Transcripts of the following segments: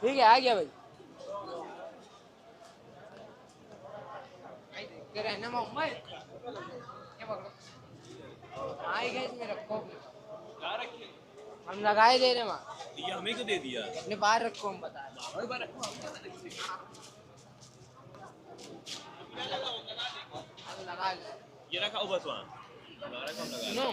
ठीक है, आ गया भाई। देखते रहना मोहम्मद, क्या पकड़ो। हाँ ही गैस में रखो अपने, हम लगाए दे रहे वहाँ। ये हमें क्यों दे दिया? अपने बाहर रखो, हम बता रहे हैं। लगा ये रखा हो बस वहाँ लगा रखा, हम लगा सुनो।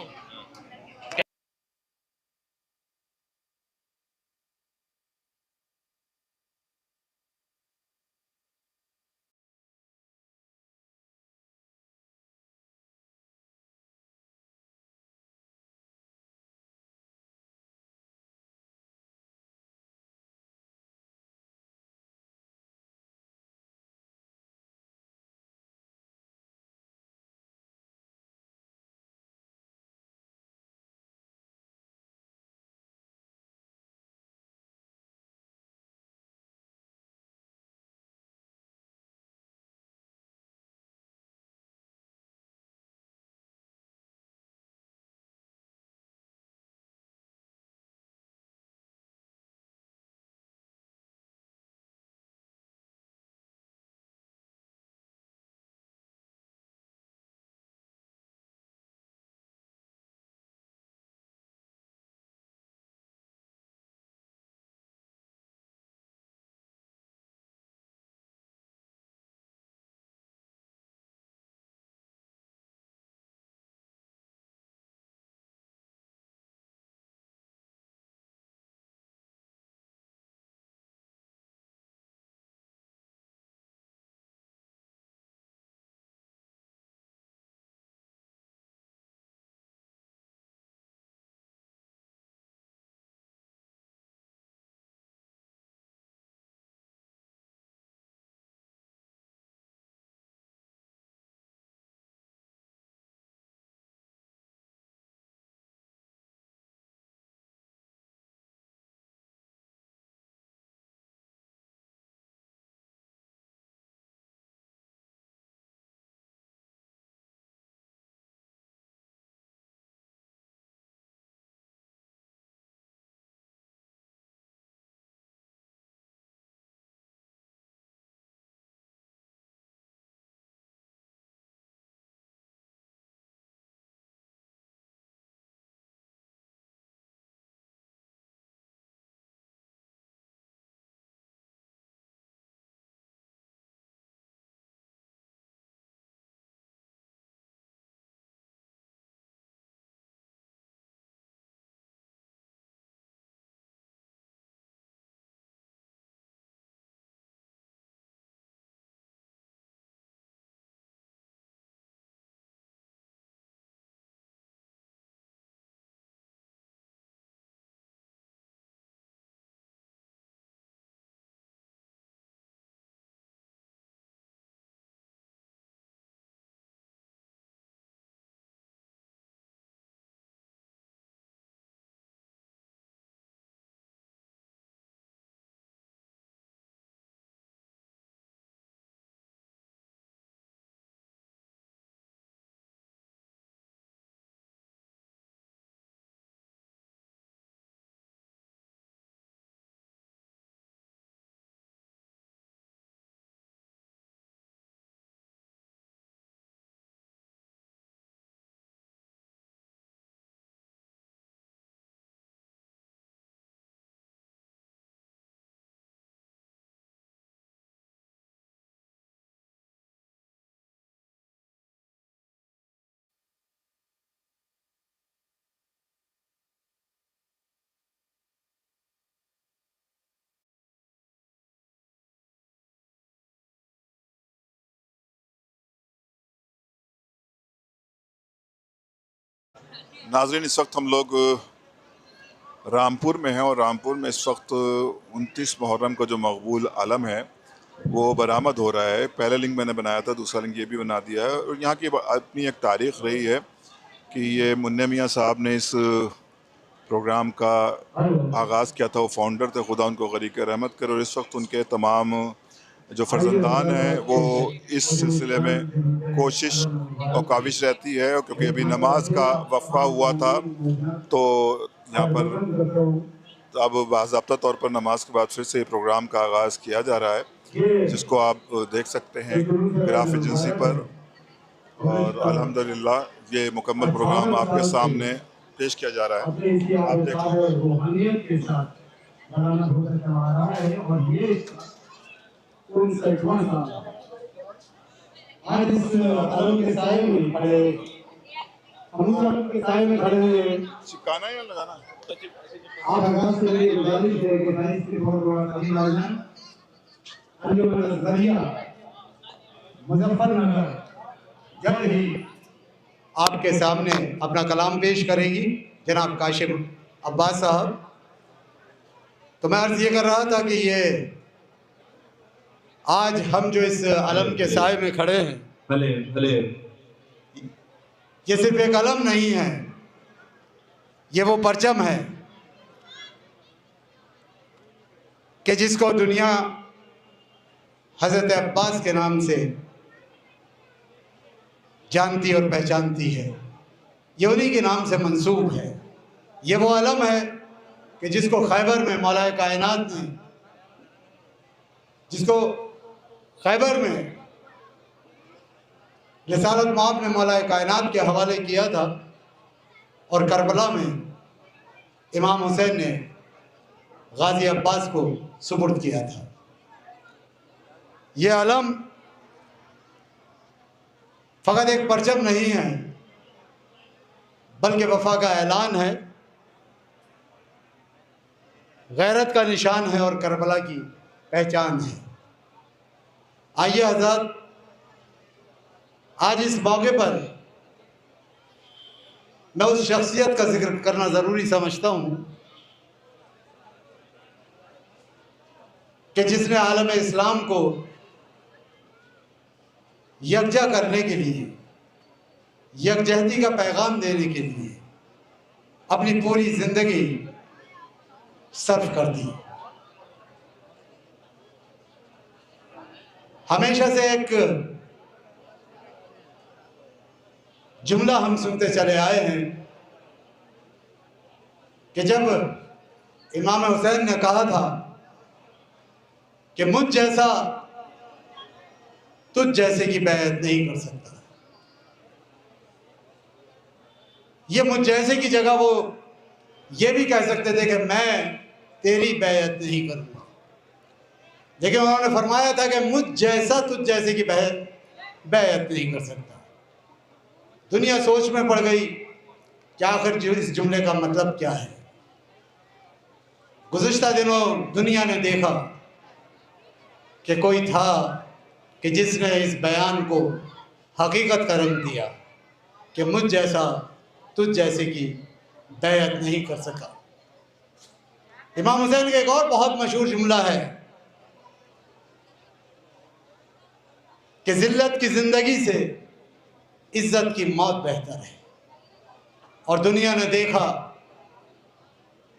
नाजरीन, इस वक्त हम लोग रामपुर में हैं और रामपुर में इस वक्त 29 मुहर्रम का जो मकबूल आलम है वो बरामद हो रहा है। पहला लिंक मैंने बनाया था, दूसरा लिंक ये भी बना दिया है। और यहाँ की अपनी एक तारीख रही है कि ये मुन्ने मियाँ साहब ने इस प्रोग्राम का आगाज़ किया था। वो फाउंडर थे, खुदा उनको गरीक रहमत करे। और इस वक्त उनके तमाम जो फर्जंदान हैं वो इस सिलसिले में कोशिश और काविश रहती है। क्योंकि अभी नमाज का वफ़ा हुआ था तो यहाँ पर अब बाज़ाब्ता तौर पर नमाज के बाद फिर से प्रोग्राम का आगाज़ किया जा रहा है, जिसको आप देख सकते हैं ग्राफ एजेंसी पर। और अल्हम्दुलिल्लाह ये मुकम्मल प्रोग्राम आपके सामने पेश किया जा रहा है, आप देखें। रूहानियत के साथ बरामद होकर चला आ रहा है और ये 59वां साल आज इस अलम के साए में खड़े, हम उस अलम के साए में खड़े हुए चिकाना या लगाना आप हमारे से मेरी गुजारिश है कि मैं इसके बहुत कभी आजम अंजुमन ज़रिया मुजफ्फरनगर जल्द ही आपके सामने अपना कलाम पेश करेंगी जनाब काशिफ अब्बास साहब। तो मैं अर्ज़ ये कर रहा था कि ये आज हम जो इस अलम के साए में खड़े हैं, भले भले ये सिर्फ एक अलम नहीं है, ये वो परचम है कि जिसको दुनिया हज़रत अब्बास के नाम से जानती और पहचानती है। ये उन्हीं के नाम से मंसूब है। ये वो अलम है कि जिसको खैबर में मौलाए कायनात ने, जिसको खैबर में रिसालत मआब ने मौलाए कायनात के हवाले किया था और करबला में इमाम हुसैन ने गाजी अब्बास को सुपुर्द किया था। ये अलम फ़कत एक परचम नहीं है बल्कि वफा का ऐलान है, गैरत का निशान है और करबला की पहचान है। आइए हज़रत, आज इस मौके पर मैं उस शख्सियत का जिक्र करना ज़रूरी समझता हूँ कि जिसने आलम इस्लाम को यकजा करने के लिए, यकजहती का पैगाम देने के लिए अपनी पूरी ज़िंदगी सर्फ कर दी। हमेशा से एक जुमला हम सुनते चले आए हैं कि जब इमाम हुसैन ने कहा था कि मुझ जैसा तुझ जैसे की बैत नहीं कर सकता, ये मुझ जैसे की जगह वो ये भी कह सकते थे कि मैं तेरी बैत नहीं करूँगा, लेकिन उन्होंने फरमाया था कि मुझ जैसा तुझ जैसे की बैत नहीं कर सकता। दुनिया सोच में पड़ गई कि आखिर इस जुमले का मतलब क्या है। गुज़िश्ता दिनों दुनिया ने देखा कि कोई था कि जिसने इस बयान को हकीकत का रंग दिया कि मुझ जैसा तुझ जैसे की बैत नहीं कर सका। इमाम हुसैन का एक और बहुत मशहूर जुमला है कि ज़िल्लत की ज़िंदगी से इज़्ज़त की मौत बेहतर है। और दुनिया ने देखा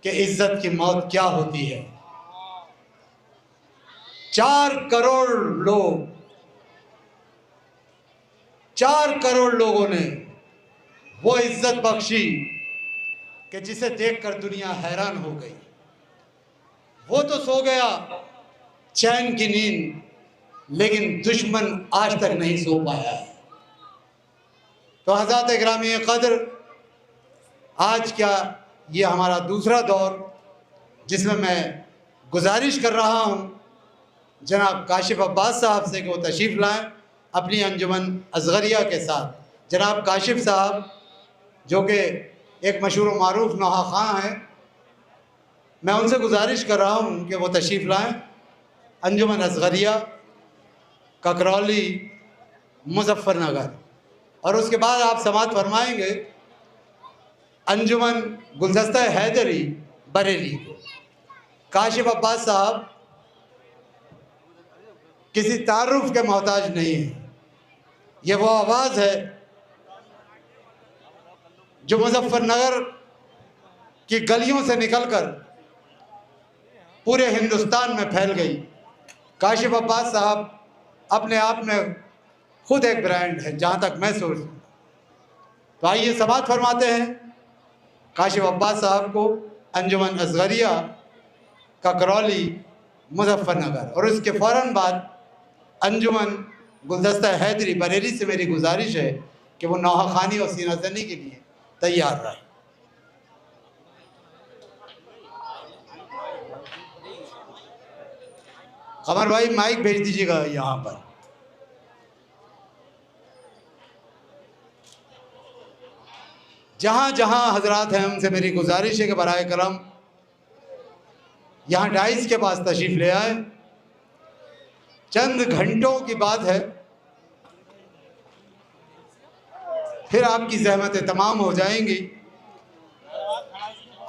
कि इज़्ज़त की मौत क्या होती है। 4 करोड़ लोगों ने वो इज़्ज़त बख्शी कि जिसे देखकर दुनिया हैरान हो गई। वो तो सो गया चैन की नींद, लेकिन दुश्मन आज तक नहीं सो पाया है। तो हज़रत ग्रामी क़द्र, आज क्या ये हमारा दूसरा दौर जिसमें मैं गुजारिश कर रहा हूँ जनाब काशिफ अब्बास साहब से कि वो तशरीफ़ लाएँ अपनी अंजुमन असगरिया के साथ। जनाब काशिफ साहब जो कि एक मशहूर व मारूफ नोहा ख़ां हैं, मैं उनसे गुजारिश कर रहा हूँ कि वो तशरीफ़ लाएँ अंजुमन असगरिया, ककरौली, मुजफ्फरनगर। और उसके बाद आप समाअत फरमाएंगे अंजुमन गुलदस्ता हैदरी, बरेली को। काशिफ अब्बास साहब किसी तारुफ के मोहताज नहीं है। ये वो आवाज़ है जो मुजफ्फरनगर की गलियों से निकलकर पूरे हिंदुस्तान में फैल गई। काशिफ अब्बास साहब अपने आप में खुद एक ब्रांड है जहाँ तक मैं सोचता हूँ। तो आइए समाअत फरमाते हैं काशिफ अब्बास साहब को अंजुमन असगरिया ककरौली मुजफ्फरनगर। और उसके फ़ौरन बाद अंजुमन गुलदस्ता हैदरी बरेली से मेरी गुजारिश है कि वो नौहा खानी और सीना जनी के लिए तैयार रहे। कमर भाई माइक भेज दीजिएगा यहाँ पर। जहाँ जहाँ हजरात हैं उनसे मेरी गुजारिश है कि बराए करम यहाँ डाइस के पास तशरीफ़ ले आए। चंद घंटों की बात है, फिर आपकी ज़हमतें तमाम हो जाएंगी।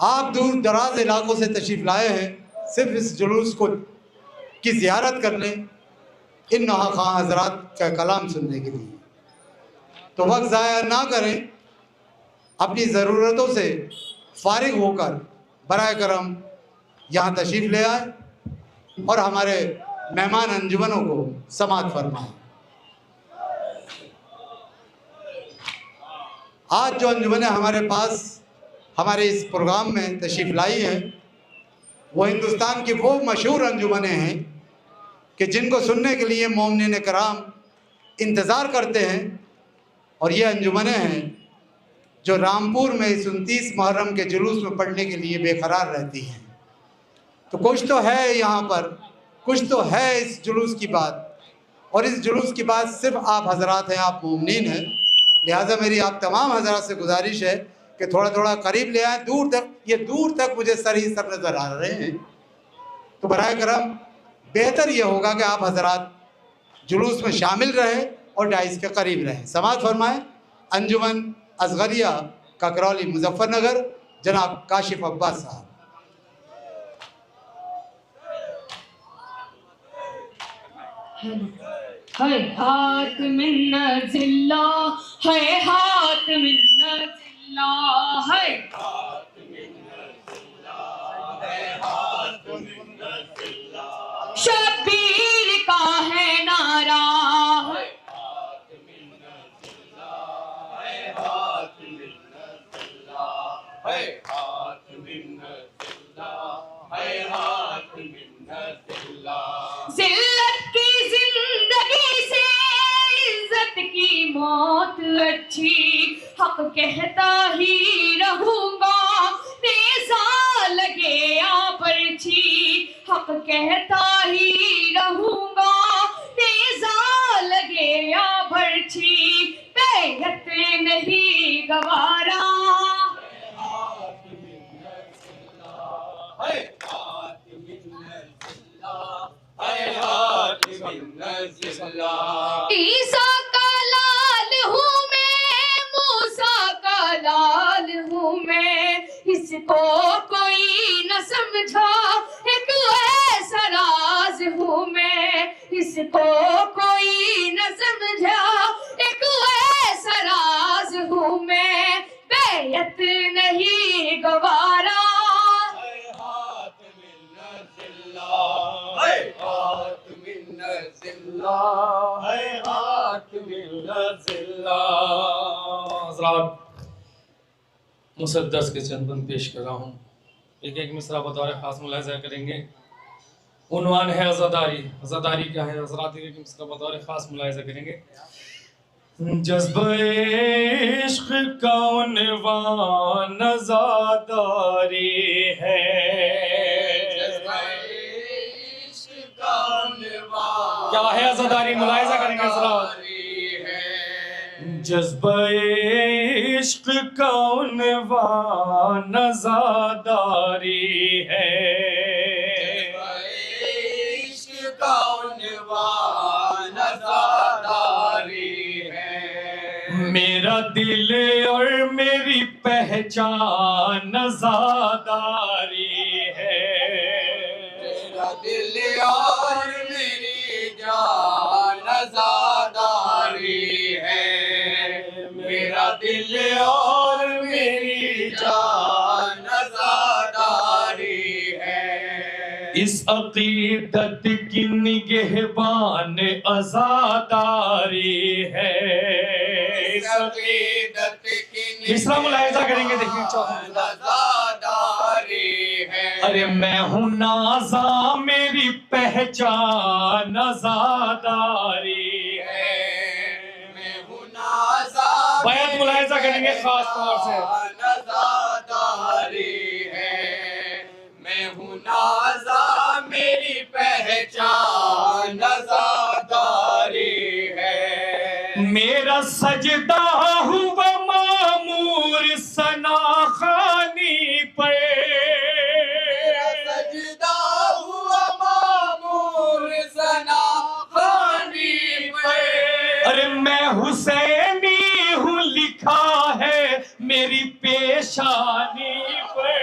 आप दूर दराज इलाकों से तशरीफ़ लाए हैं सिर्फ इस जुलूस को की ज़ियारत करने, इन नौहा खां हजरात का कलाम सुनने के लिए। तो वक्त ज़ाया ना करें, अपनी ज़रूरतों से फारिग होकर बराए करम यहाँ तशरीफ़ ले आए और हमारे मेहमान अंजुमनों को समाअत फरमाएं। आज जो अंजुमनें हमारे पास हमारे इस प्रोग्राम में तशरीफ़ लाई हैं वो हिंदुस्तान की वो मशहूर अंजुमनें हैं कि जिनको सुनने के लिए मोमिनीन कराम इंतज़ार करते हैं। और ये अंजुमनें हैं जो रामपुर में इस 29 मुहर्रम के जुलूस में पढ़ने के लिए बेकरार रहती हैं। तो कुछ तो है यहाँ पर, कुछ तो है इस जुलूस की बात, और इस जुलूस की बात सिर्फ आप हजरात हैं, आप मोमिनीन हैं। लिहाजा मेरी आप तमाम हजरात से गुजारिश है कि थोड़ा थोड़ा करीब ले आएँ, दूर तक, ये दूर तक मुझे सर ही सर नज़र आ रहे हैं। तो बराए करम बेहतर ये होगा कि आप हजरात जुलूस में शामिल रहें और डाइस के करीब रहें। समाअत फरमाएँ अंजुमन असगरिया ककरौली मुजफ्फरनगर, जनाब काशिफ अब्बास साहब। है हाथ मिन्नत जिल्ला, है हाथ मिन्नत जिल्ला, है शब्बीर का है नारा, जिल्लत की जिंदगी से इज्जत की मौत अच्छी, हक कहता ही रहूंगा नेज़ा लगे या पर्ची, हक कहता ही रहूंगा नेज़ा लगे या पर्ची, बैयत नहीं गवारा। ईसा का लाल हूँ मैं, मूसा का लाल हूँ मैं, इसको कोई न समझा एक ऐसा राज हूँ मैं, इसको कोई न समझा एक ऐसा राज हूँ मैं, बैयत नहीं गवारा। मुसद्दस के चंद बंद पेश कर रहा हूँ। एक एक मिसरा बतौर खास मुलाहिजा करेंगे। उन्वान है अज़ादारी। अज़ादारी क्या है? हज़रात एक मिसरा बतौर खास मुलाहिजा करेंगे। जज़्बे इश्क़ का उन्वान अज़ादारी है, क्या है अज़ादारी? मुलाहिजा करेंगे हज़रात। जज़्बे इश्क़ का उन्वान अज़ादारी है, इश्क़ का उन्वान अज़ादारी है, मेरा दिल और मेरी पहचान अज़ादारी है, मेरा दिल और मेरी जान अज़ादारी है, मेरा दिल और मेरी जान अज़ादारी है, इस अक़ीदत की निगहबान अज़ादारी है, इस अक़ीदत की मिसरा मुलाहिजा करेंगे। देखिए अज़ादारी है, अरे मैं हूँ नाजा मेरी पहचान आजादारी है, मैं हूँ नाज़ा बैत मुलाहिजा करेंगे खास तौर से। नज़ादारी है, मैं हूँ नाज़ा मेरी पहचान नज़ादारी है। मेरा सजदा हुआ मामूर सना खानी पे, सजदा हुआ मामूर सना खानी पे। अरे मैं हुसैनी हूँ लिखा है मेरी पेशानी पे।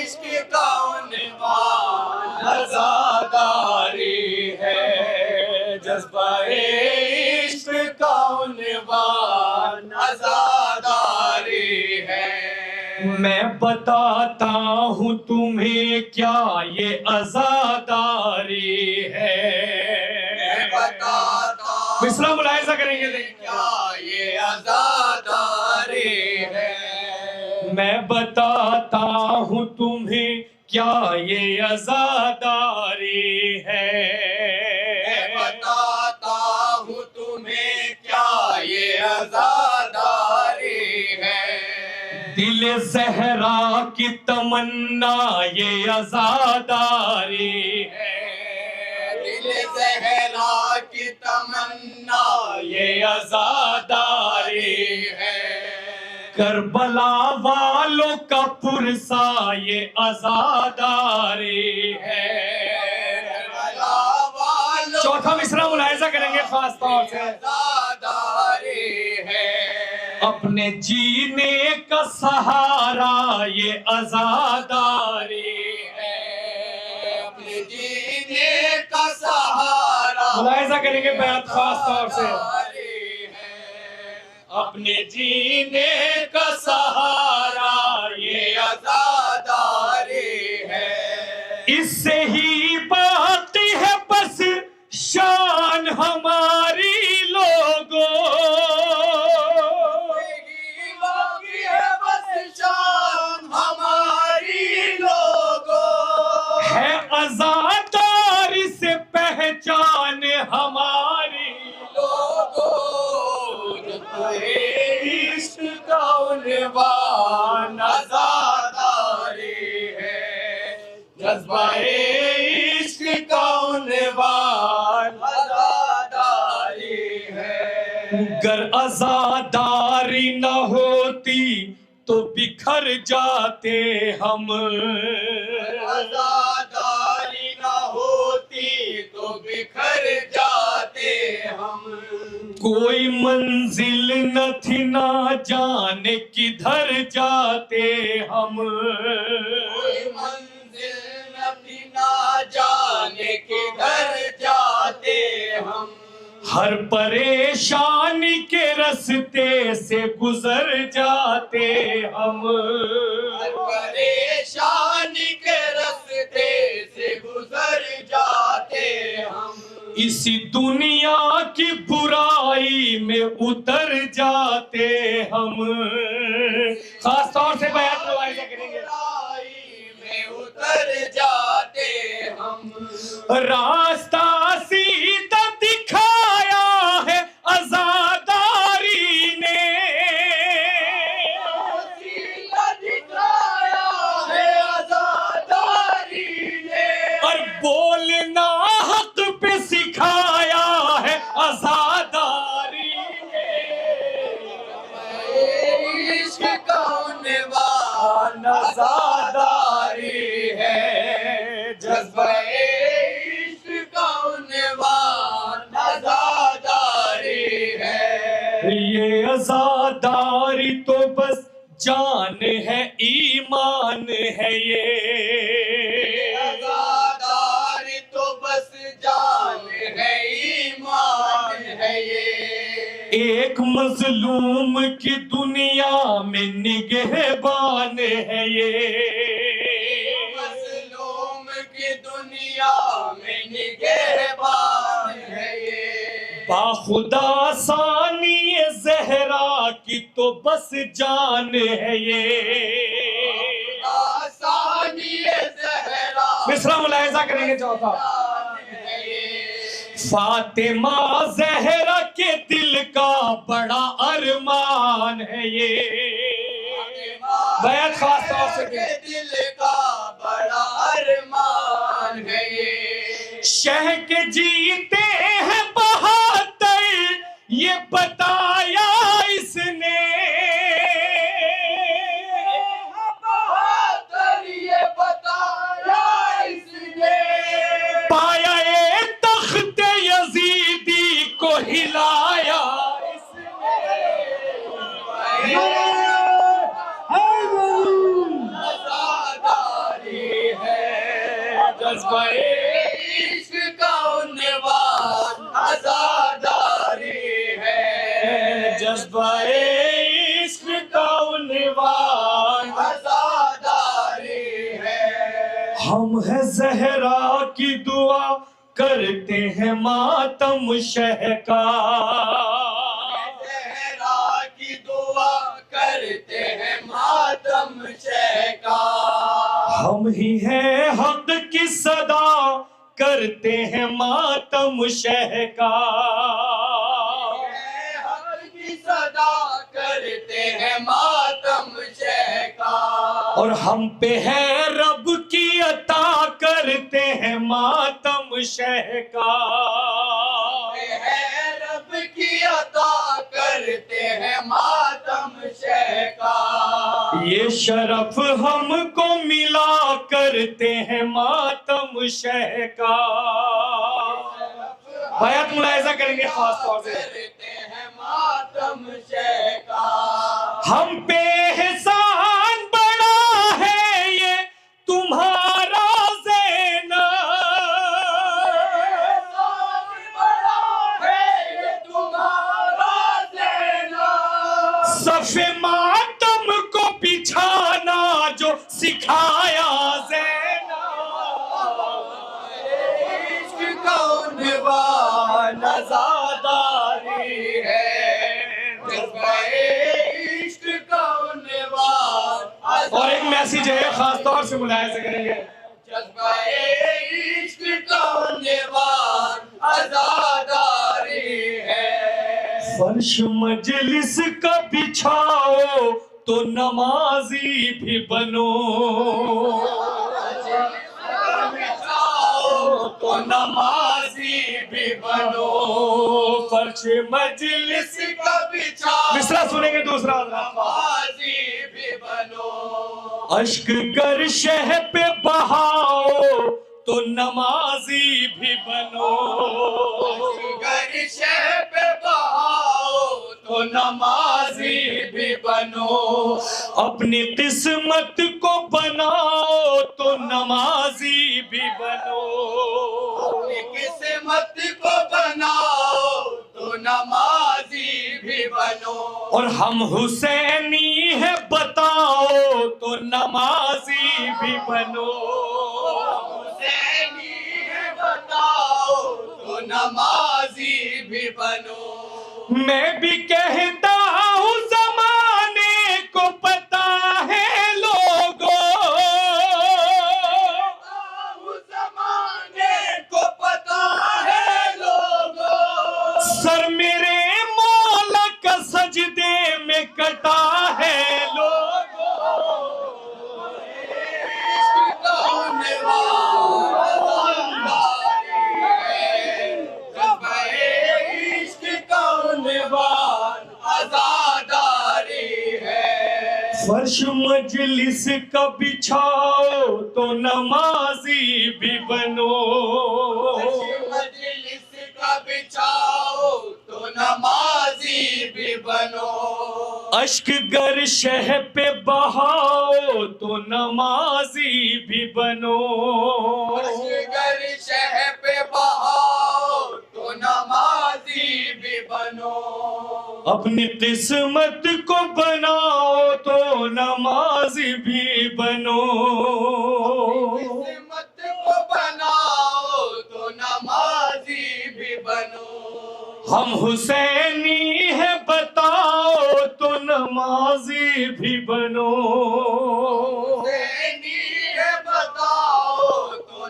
इश्क का उन्वान नज़ादारी है, जज्बा इश्क का उन्वान नज़ादारी है। मैं बताता हूँ तुम्हें क्या ये आजादारी है, बताता मिसरा मुलाहिजा करेंगे देखिए। क्या ये आजादारी है, मैं बताता हूँ तुम्हें क्या ये आजादारी है, बताता हूँ तुम्हें क्या ये आजादारी है। दिल ज़हरा की तमन्ना ये आजादारी है, दिल ज़हरा की तमन्ना ये आजादारी है। करबला वालों का पुरसा ये आजादारी है। चौथा मिसरा मुलाहिजा करेंगे खास तौर से। आजादारी है, अपने जीने का सहारा ये आजादारी है, अपने जीने का सहारा मुलाहिजा करेंगे बैत खास तौर से। आजादारी है। अपने जीने का सहारा ये आजादारी है, इससे ही बाकी है बस शान हमारी लोगों, बाकी है बस शान हमारी लोगों। है आजादारी से पहचान हमारी लोगों इश्क का उन्वान आजादारी है, जज्बा इश्क का उन्वान आजादारी है। गर आजादारी न होती तो बिखर जाते हम, आजादारी न होती तो बिखर जाते हम। कोई मंजिल न थी ना जाने किधर जाते हम, कोई मंजिल न थी ना जाने किधर जाते हम। हर परेशानी के रास्ते से गुजर जाते हम, हर परेशानी के रास्ते से गुजर जाते हम। इसी दुनिया की बुराई में उतर जाते हम। खास तौर से बयान मुलाहिजा करेंगे। बुराई में उतर जाते हम। रास्ता सीधा दिखाया है आजादारी ने, सीधा दिखाया है आजादारी ने। और बोलना हक पे सिखाया है आजादारी ने। इश्क का उन्वान आजादारी है, जज्बा इश्क का उन्वान आजादारी है। ये आजादारी तो बस जान है ईमान है ये, आजादारी तो बस जान है ईमान है ये। एक मजलूम की दुनिया में निगहबान है ये, मजलूम की दुनिया में निगहबान है ये। बाखुदा सानी जहरा की तो बस जान है ये, मिसरा मुलाहिजा करेंगे चौथा। फातिमा जहरा के दिल का बड़ा अरमान है ये, बैत खास तौर से दिल का बड़ा अरमान है ये, शह के जीते हैं 72 ये बताया इसने, ये बताया इसने, पाया ए तख्त यजीदी को हिलाया जज्बाए इश्क का उन्वान आजादारी है, जज्बाए इश्क का उन्वान आजादारी है। हम है जहरा की दुआ करते हैं मातम शह का, ज़हरा की दुआ करते हैं मातम शह का, हम ही हैं हक की सदा करते हैं मातम शह का, हक की सदा करते हैं मातम शह का, और हम पे है रब की अता करते हैं मातम शह का, है रब की अता करते हैं मातम शह का, ये शरफ हमको मिला करते हैं मातम शह का। बैत मुलाहिजा करेंगे खास तौर से, करते हैं मातम शह का, हम पे एहसान बड़ा है ये तुम्हारा ज़ैनब, बड़ा है ये तुम्हारा ज़ैनब, सफ़े मातम को बिछाना जो सिखाया ज़ैनब, इश्क का उन्वान आजादारी है, जज्बाए इश्क का उन्वान और एक मैसेज है खास तौर से मुलाहिजा करेंगे, जज्बाए इश्क का उन्वान आजादारी है, फर्श मजलिस का बिछाओ तो नमाजी भी बनो, तो नमाजी भी बनो, फर्श मजलिस का बिछाओ मिसरा सुनेंगे दूसरा नमाजी भी बनो, अश्क कर शह पे बहाओ तो नमाजी भी बनो, घर शह पे बहाओ तो नमाजी भी बनो, अपनी किस्मत को बनाओ तो नमाजी भी बनो, किस्मत को बनाओ तो नमाजी भी बनो, और हम हुसैनी है बताओ तो नमाजी भी बनो, हुसैनी है बताओ तो नमाजी भी बनो, मैं भी कहता हूँ जमाने को पता है लोगों, ज़माने को पता है लोगों, सर मेरे मौला का सजदे में कटा है लोगों, इश्क का उन्वान आजादारी है, जज्बाए इश्क का उन्वान आजादारी है, फर्श मजलिस का बिछाओ तो नमाजी भी बनो, मजलिस का बिछाओ तो नमाजी भी बनो, अश्क गर शह पे बहाओ तो नमाजी भी बनो, घर शह पे बहाओ तो नमाजी भी बनो, अपनी किस्मत को बनाओ तो नमाजी भी बनो, किस्मत को बनाओ तो नमाजी भी बनो, हम हुसैनी है बताओ तो नमाजी भी बनो, हुसैनी है बताओ तो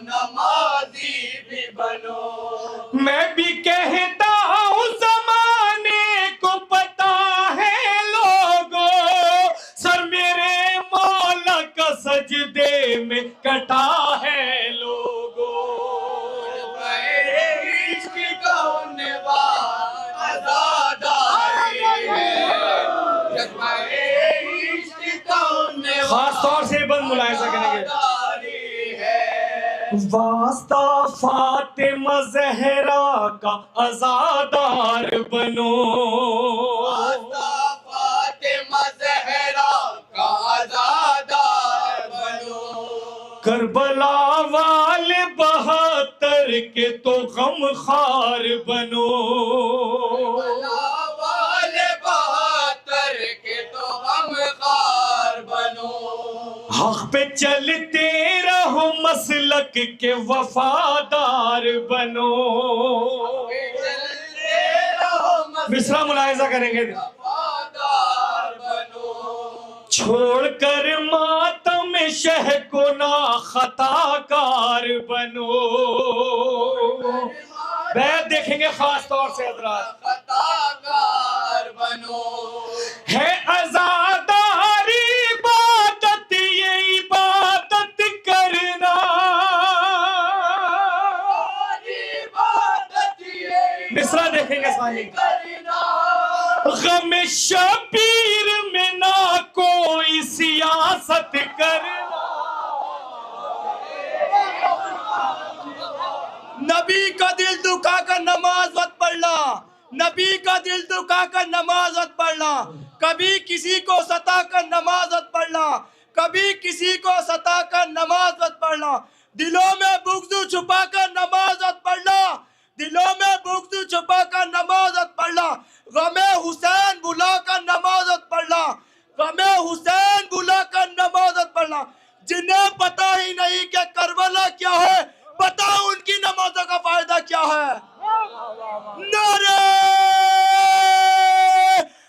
वास्ता फातिमा ज़हरा का आज़ादार बनो, वास्ता फातिमा ज़हरा का आज़ादार बनो। करबला वाले 72 के तो गमखार बनो, वाले 72 के तो गमखार बनो। हक पे चलते रहो मसलक के वफादार बनो। चलते रहो मिसरा मुलाहिजा करेंगे। वफादार बनो। छोड़कर मातम शह को ना खताकार बनो। बैत देखेंगे खास तौर से हजरात। खताकार बनो। है आजादारी इबादत, ये इबादत करना। मिसरा देखेंगे सानी। गम शबीर में ना कोई सियासत करना। नबी का दिल दुखा कर नमाज मत पढ़ना। नबी का दिल दुखा कर नमाज मत पढ़ना। कभी किसी को सता कर नमाज मत पढ़ना। कभी किसी को सता कर नमाज मत पढ़ना। दिलों में बुग़्ज़ छुपा कर नमाज मत पढ़ना। दिलों में बुग़्ज़ छुपा कर नमाज मत पढ़ना। गमे हुसैन बुला कर नमाज मत पढ़ना। गमे हुसैन बुला कर नमाज मत पढ़ना। जिन्हें पता ही नहीं कि करबला क्या है, बताओ उनकी नमाजों का फायदा क्या है। नारे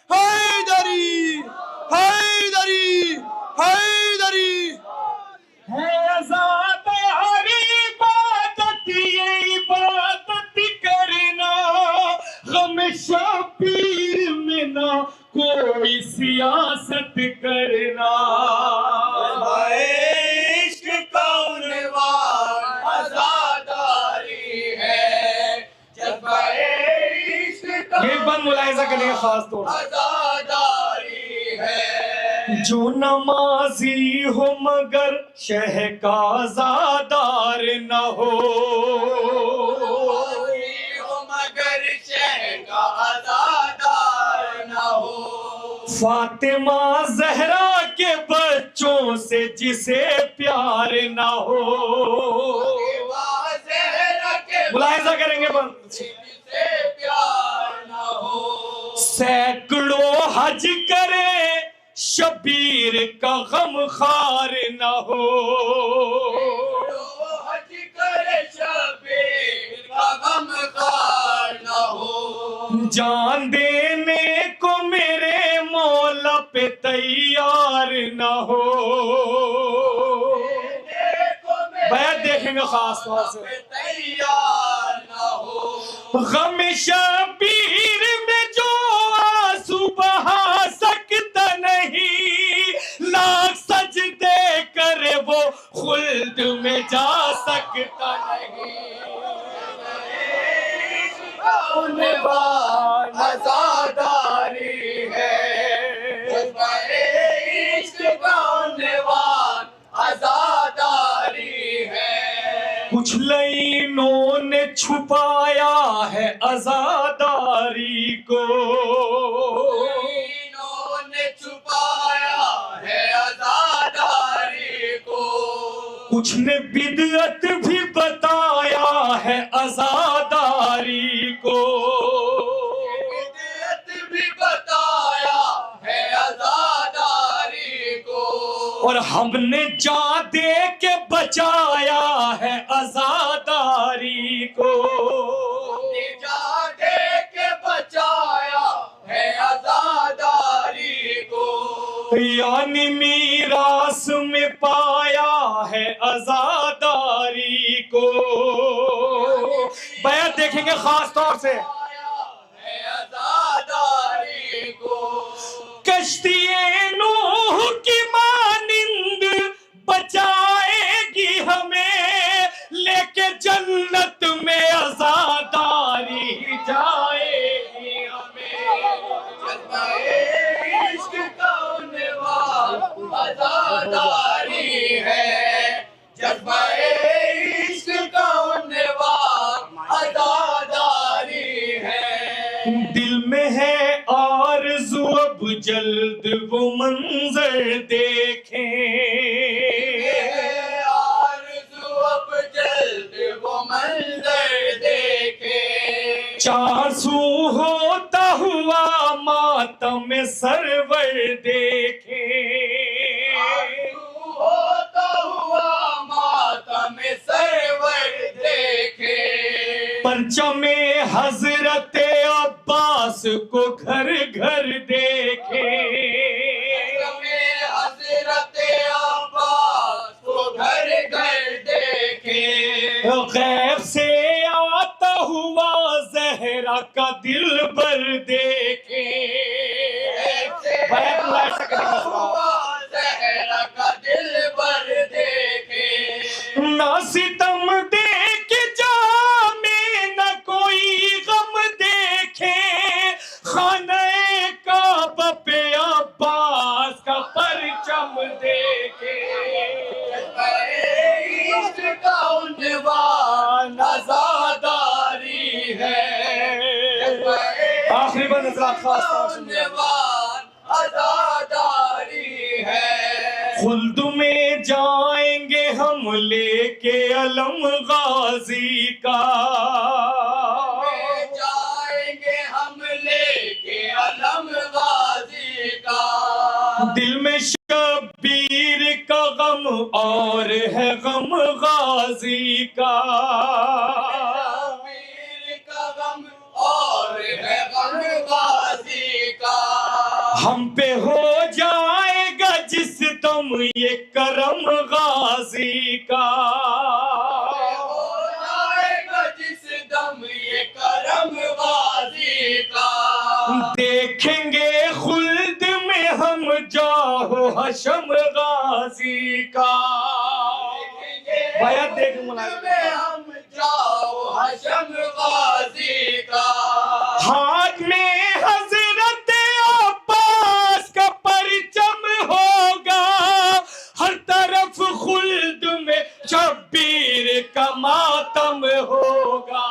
हैदरी हैदरी हैदरी। है आज़ादारी इबादत, ये इबादत करना। गम शबीर में ना कोई सियासत करना। इश्क का उन्वान आज़ादारी है। जज़्बा-ए इश्क का ये बंद मुलाहिजा करेंगे खास तौर से। आज़ादारी है। जो नमाजी हो मगर शह का आज़ादार न हो। मगर शह का आज़ादार न हो। फातिमा ज़हरा के बच्चों से जिसे प्यार न हो। मुलाहिजा करेंगे बंद। जिसे प्यार न हो। सैकड़ों हज करे शबीर का गम खार न हो। हज करे शबीर का गम खार न हो। जान देने को मेरे मौला पे तैयार न हो। बैत देखेंगे खास तौर से। तैयार न हो। गम शबीर में जो आंसू बहा सकता नहीं, लाख सजदे करे वो खुल्द में जा सकता नहीं। उन्वान आज़ादारी है। जज़्बा-ए इश्क का उन्वान आज़ादारी है। कुछ लाइनों ने छुपाया है आज़ादारी को। इन्होंने छुपाया है आज़ादारी को। कुछ ने बिदअत भी बताया है आज़ादारी को। बिदअत भी बताया है आज़ादारी को। और हमने जान दे के बचाया है आज़ादारी को। जा दे के बचाया है आज़ादारी को। यानी मीरास में पाया है आज़ादारी को। बयान देखेंगे खास तौर से। है आज़ादारी को। कश्ती-ए नूह की मानिंद बचाएगी हमें, लेके जन्नत में आज़ादारी जाएगी हमें। जज़्बा-ए इश्क का उन्वान आज़ादारी है। जज़्बा-ए सरवर देखे, होता हुआ मातम सरवर देखे, परचमे हजरत अब्बास को घर घर देखे, हजरत अब्बास को घर घर देखे, गैब से आता हुआ ज़हरा का दिल भर देखे। ज़हरा का दिल भर देखे, ना सितम देख जामे न कोई गम देखे, खाने काबा पे अब्बास का परचम देखे। इश्क का उन्वान आज़ादारी है, आखिरी बंद खास उन्वान आज़ादारी है। खुल्द में जाएंगे हम लेके अलम गाजी का, जाएंगे हम लेके अलम गाजी का, दिल में शब्बीर का गम और है गम गाजी का, वीर का गम और है गम गाजी का, हम पे हो जाएगा जिस दम ये करम गाजी का। हो जाएगा जिस दम ये करम गाजी का, देखेंगे खुल्द में हम जाहो हशम गाजी का। भैया देख में हम जाओ हशम गाजी का, हाथ में हजरत अब्बास का परचम होगा, हर तरफ खुल्द में शब्बीर का मातम होगा।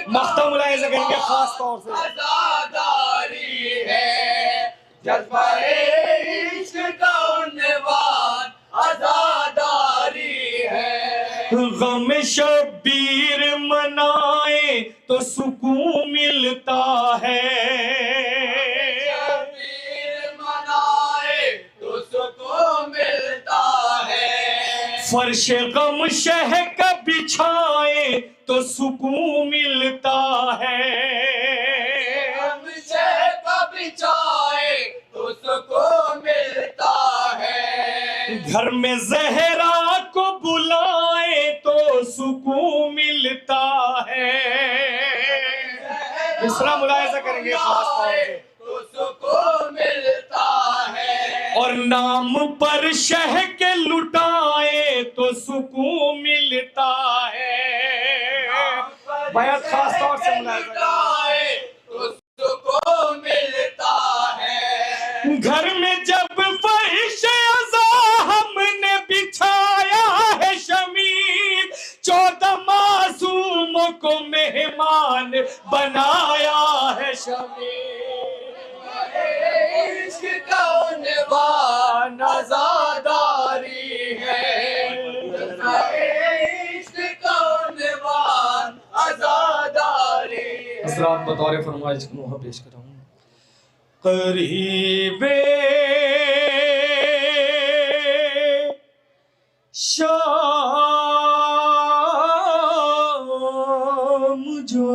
मख्तम मुलाहिज़ा करेंगे खास तौर से। आज़ादारी है, जज्बा इश्क का उन्वान आज़ादारी है। गम शब्बीर मनाए तो सुकून मिलता है, शब्बीर मनाए तो सुकून मिलता है, फर्श गम शह का बिछाए तो सुकून मिलता है, हम शह का बिछाए तो सुकून मिलता है, घर में ज़हरा को बुलाए तो सुकून मिलता है। दूसरा मुलाहिज़ा करेंगे खास तौर से। तो सुकून मिलता है, और नाम पर शह के लुटाए तो सुकून मिलता है। भैया खास तौर से मुलाहिज़ा तो सुकून मिलता है, घर में जब फर्श अज़ा हमने बिछाया है शमीर, 14 मासूमों को मेहमान बनाया है शमीर। इश्क का उन्वान आज़ादारी है, इश्क का उन्वान आज़ादारी है। हज़रात बतौर फरमाइश को नोहा पेश कर रहा हूँ। करीबे शाम जो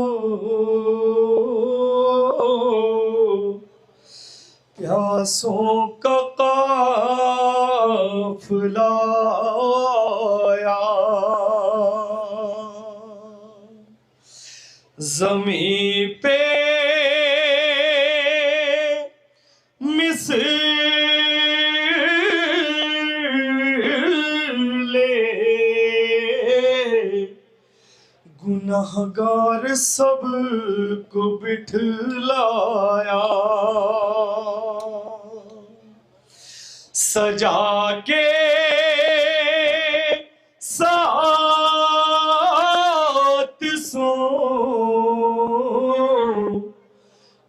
प्यासों का काफिला आया, ज़मीं पे मिसले गुनाहगार सब को बिठलाया, सजा के साथ सो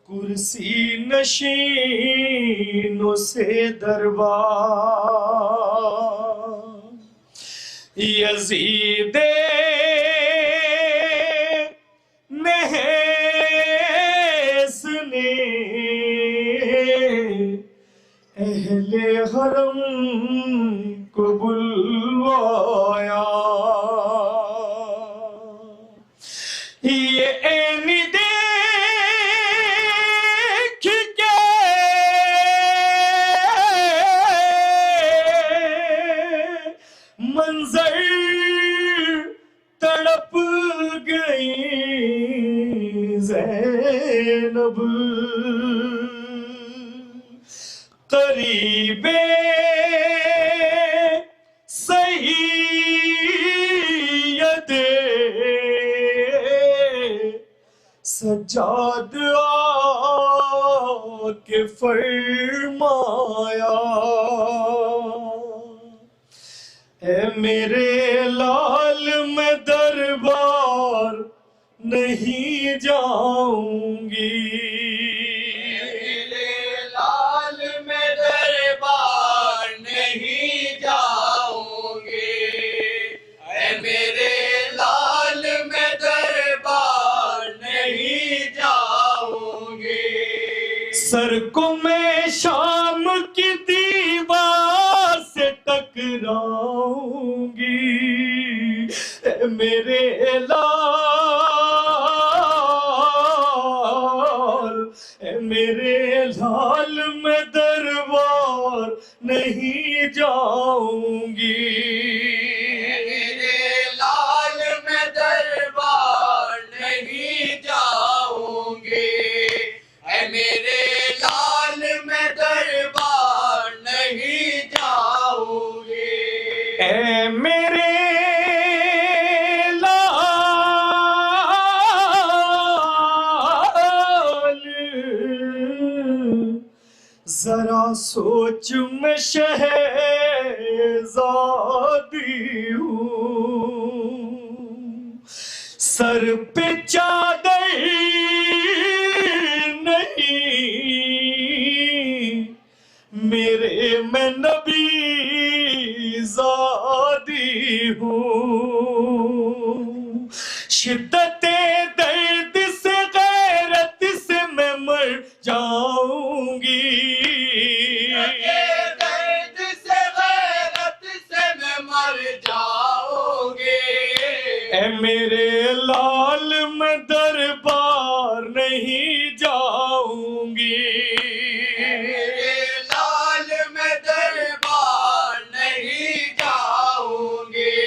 कुर्सी नशीनों से दरबार, यज़ीदे महस ने पर तड़प गई ज़ैनब, करीबे सैयदे सज्जाद आके फरमाया, ए मेरे लाल मैं दरबार नहीं जाऊंगी, मेरे लाल मैं दरबार नहीं जाऊंगी, ऐ मेरे लाल मैं दरबार नहीं जाऊंगी। सर को मैं शाम की दीवार से टकराऊंगी, ऐ मेरे लाल, ऐ मेरे लाल मैं दरबार नहीं जाऊंगी, मेरे लाल मैं दरबार नहीं जाऊंगी, ऐ मेरे लाल मैं दरबार नहीं जाऊंगी। ऐ मेरे जरा सोच मैं शहजादी हूँ, सर पे चादर नहीं, मेरे मैं नबी ज़ादी हूँ, शिद्दते दर्द से गैरत से मैं मर जाऊंगी, दर्द से गैरत से मैं मर जाऊंगी। ऐ मेरे लाल मैं दरबार नहीं जाऊंगी, मेरे लाल मैं दरबार नहीं जाऊंगी,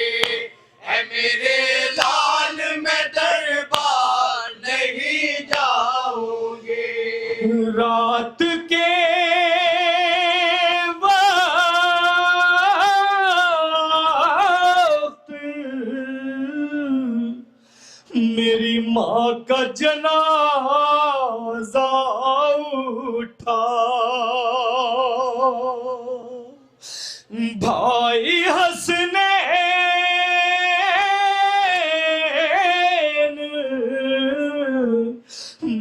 ऐ मेरे लाल मैं दरबार नहीं जाऊंगी। रात के वक्त मेरी माँ का जनाजा उठा, भाई हसनैन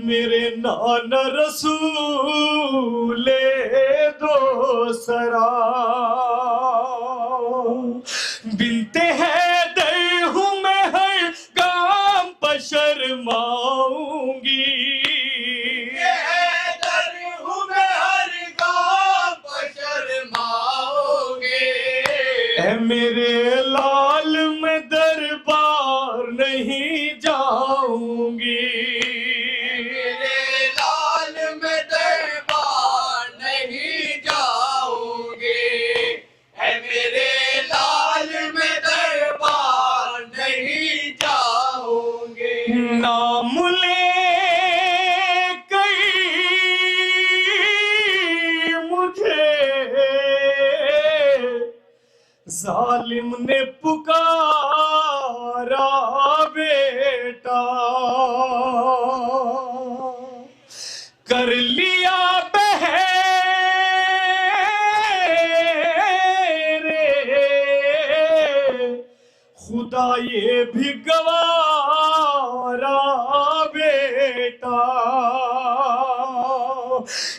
मेरे नाना रसूले दो सरा, बिनते हैदर हूँ मैं हर काम पर शर्माऊंगी, हैदर हूँ मैं हर गाँव पर शर्माऊंगी। ऐ मेरे लाल मैं दरबार नहीं जाऊंगी, मेरे लाल मैं दरबार नहीं जाऊंगी, ऐ मेरे लाल मैं दरबार नहीं जाऊंगी। नाम ले कई मुझे जालिम ने पुकारा बेटा, कर लिया बहरे खुदा ये भी गवारा बेटा,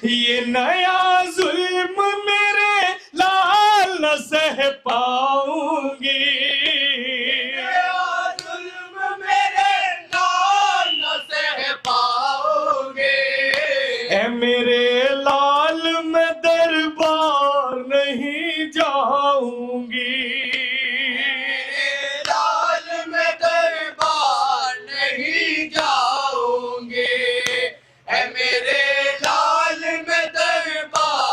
ये नया जुल्म मेरे लाल न सह पाऊंगी, जुल्म मेरे लाल न सह पाओगे। ऐ मेरे लाल मैं दरबार नहीं जाऊंगी, मेरे लाल मैं दरबार नहीं जाऊंगी, ऐ मेरे लाल मैं दरबार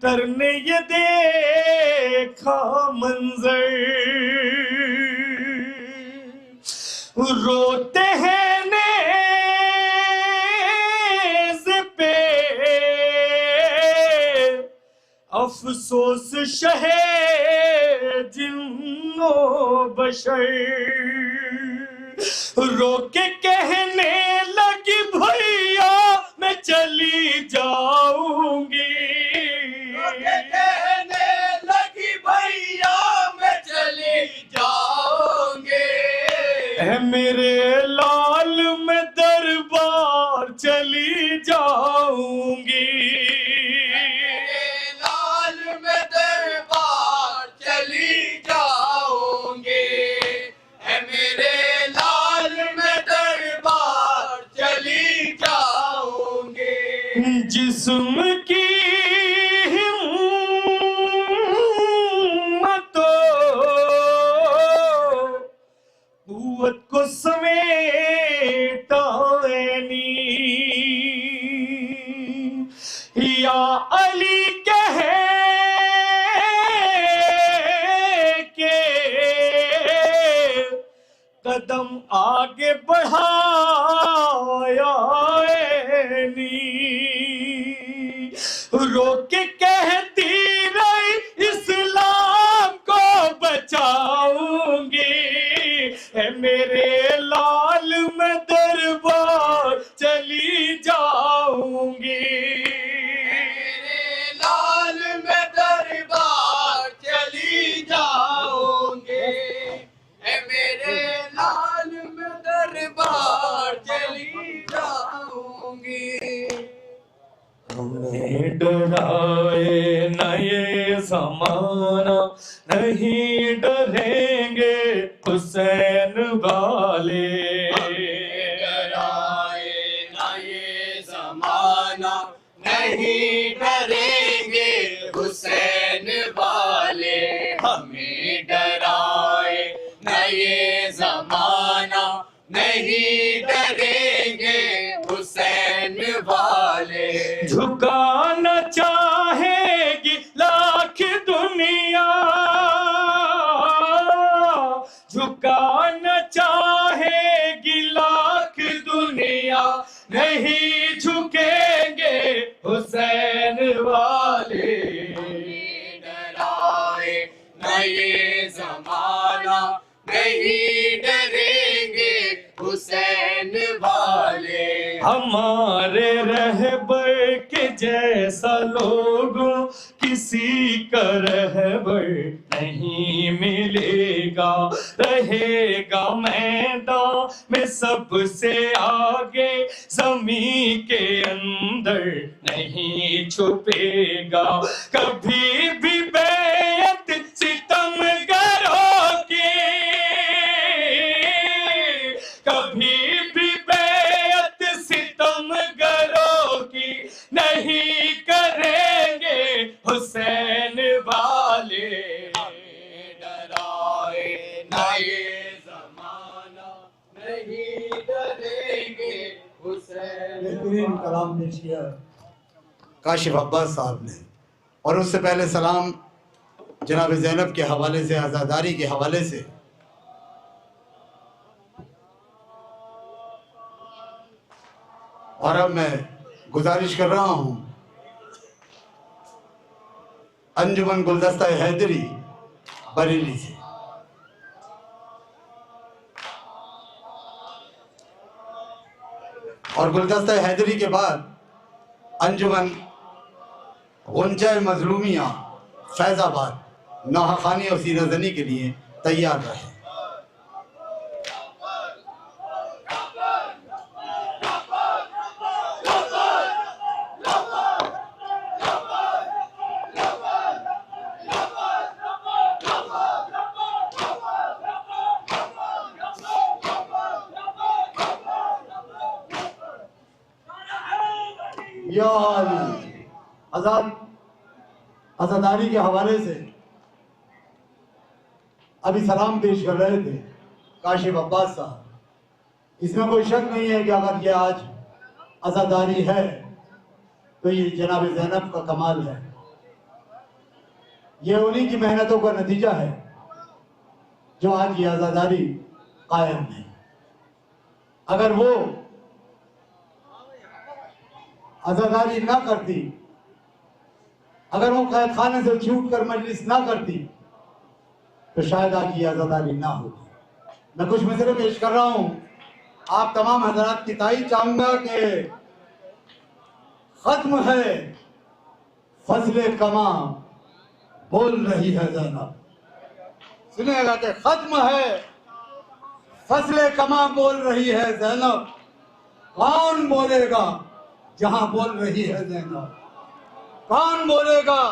कबूतर ने ये देखा मंजर, रोते हैं नेज़ पे अफसोस शहे जिन्नो बशर, रो के कहने लगी भैया मैं चली जाऊंगी, कहने लगी भैया मैं चली जाऊंगी, है मेरे लाल मैं दरबार चली जाऊंगी, लाल में दरबार चली जाऊंगी, है मेरे लाल में दरबार चली जाऊंगी। जिस्म की कुव्वत को समेटा या अली कहे के कदम आगे बढ़ाया रो के कहती रही इस्लाम को बचाऊंगी, है मेरे लाल मैं दरबार चली जाऊंगी, मेरे लाल में दरबार चली जाऊंगी, है मेरे लाल में दरबार चली जाऊंगी। हमें डराए न ये ज़माना, नहीं डरेंगे हुसैन वाले, डराए ना ये ज़माना, नहीं डरेंगे हुसैन वाले, हमें डराए ना ये ज़माना, नहीं डरेंगे हुसैन वाले। झुकाना चाहेगी लाख दुनिया, झुकाना चाहेगी लाख दुनिया, नहीं झुकेंगे हुसैन वाले, डराए ना ये ज़माना, नहीं डरेंगे हुसैन वाले। हमारे रहबर के जैसा लोगों किसी का रहबर नहीं मिलेगा, रहेगा मैदान में सबसे आगे, ज़मीं के अंदर नहीं छुपेगा, कभी भी बैत सितमगरों की, कभी भी बैत सितमगरों की नहीं करेंगे हुसैन वाले, डराए ना ये ज़माना, नहीं डरेंगे हुसैन। बेहतरीन कलाम पेश किया काशिफ अब्बास साहब ने, और उससे पहले सलाम जनाब ज़ैनब के हवाले से, आज़ादारी के हवाले से। और अब मैं गुजारिश कर रहा हूं अंजुमन गुलदस्ता हैदरी बरेली से, और गुलदस्ता हैदरी के बाद अंजुमन गुंजा मजलूमिया फैज़ाबाद नौहा खानी और सीना जनी के लिए तैयार रहे। आज़ादारी के हवाले से अभी सलाम पेश कर रहे थे काशिफ अब्बास साहब। इसमें कोई शक नहीं है कि अगर ये आज आज़ादारी है तो ये जनाब ज़ैनब का कमाल है। ये उन्हीं की मेहनतों का नतीजा है जो आज ये आजादी कायम है। अगर वो आजादी ना करती, अगर वो कैद खाने से छूट कर मजलिस ना करती, तो शायद आज ये आजादी ना होती। मैं कुछ मिसरे पेश कर रहा हूं, आप तमाम हजरात की तारीफ चाहूंगा कि खत्म है फजले कमा बोल रही है ज़ैनब। सुनिएगा कि खत्म है फजले कमा बोल रही है ज़ैनब, कौन बोलेगा जहां बोल रही है ज़ैनब, कौन बोलेगा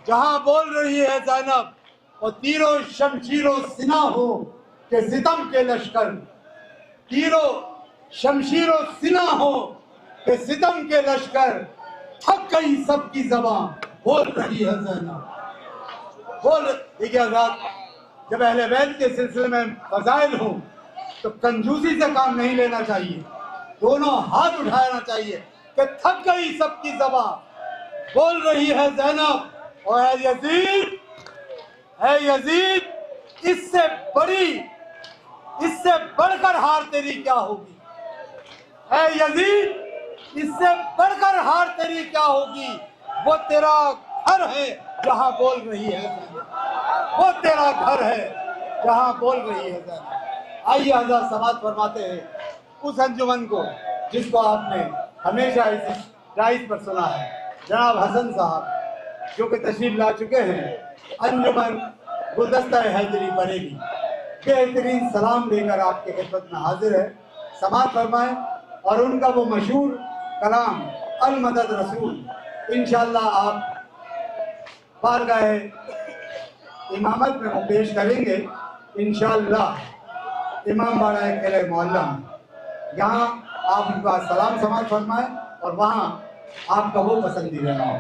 जहां बोल रही है ज़ैनब। और तीरों शमशीरों सिना हो के सितम के लश्कर, तीरों शमशीरों सिना हो के सितम के लश्कर, थक गई सबकी ज़बां बोल रही है ज़ैनब। बोल देखिए आजाद, जब अहले बैत के सिलसिले में फजाइल हो तो कंजूसी से काम नहीं लेना चाहिए, दोनों हाथ उठाना चाहिए कि थक गई सबकी ज़बां बोल रही है ज़ैनब। और ऐ यजीद, ऐ यजीद, इससे बढ़कर हार तेरी क्या होगी। ऐ यजीद, इससे बढ़कर हार तेरी क्या होगी। वो तेरा घर है जहां बोल रही है ज़ैनब, वो तेरा घर है जहां बोल रही है ज़ैनब। आइए हज़रत समात फरमाते हैं उस अंजुमन को जिसको आपने हमेशा इस डाइस पर सुना है, जनाब हसन साहब जो कि तशरीफ ला चुके हैं। अंजुमन गुलदस्ता हैदरी बरेली बेहतरीन सलाम लेकर आपके खिदमत में हाजिर है। समात फरमाएं और उनका वो मशहूर कलाम अल मदद रसूल इंशाअल्लाह आप बारगाहे इमामत में वो पेश करेंगे इंशाअल्लाह। इमाम बाराए किले मोहल्लम, यहाँ आप उनका सलाम समात फरमाएं और वहाँ आपका वो पसंदीदा नाम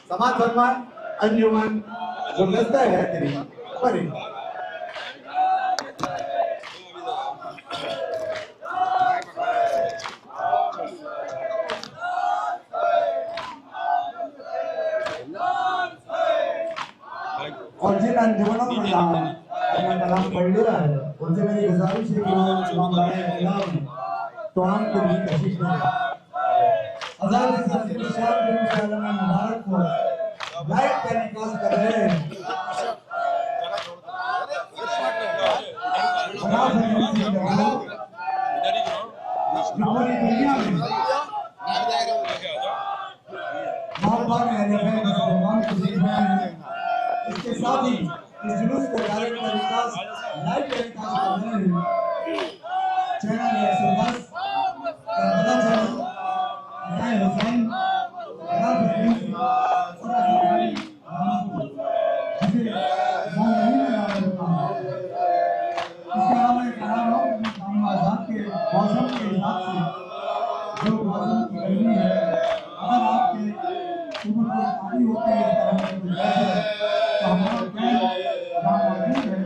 समात फरमाएं। अंजुमन गुलदस्ता हैदरी बरेली। और जिन अंजुमनों में अपना कलाम पढ़ लिया है उनसे मेरी गुजारिश है कि तो आम के लिए कोशिश करें। आजाद मुबारक को लाइव टेलीकास्ट कर रहे हैं। पूरी दुनिया में इसके साथ ही इस जुलूस को डायरेक्ट टेलीकास्ट लाइव टेलीकास्ट कर रहे हैं चैनल 110 करबला चैनल राय हुसैन मौसम के हिसाब से जो मौसम की गर्मी है, अगर आपके ऊपर कोई पानी होते हैं इस तरह से तो हमारा कैंप है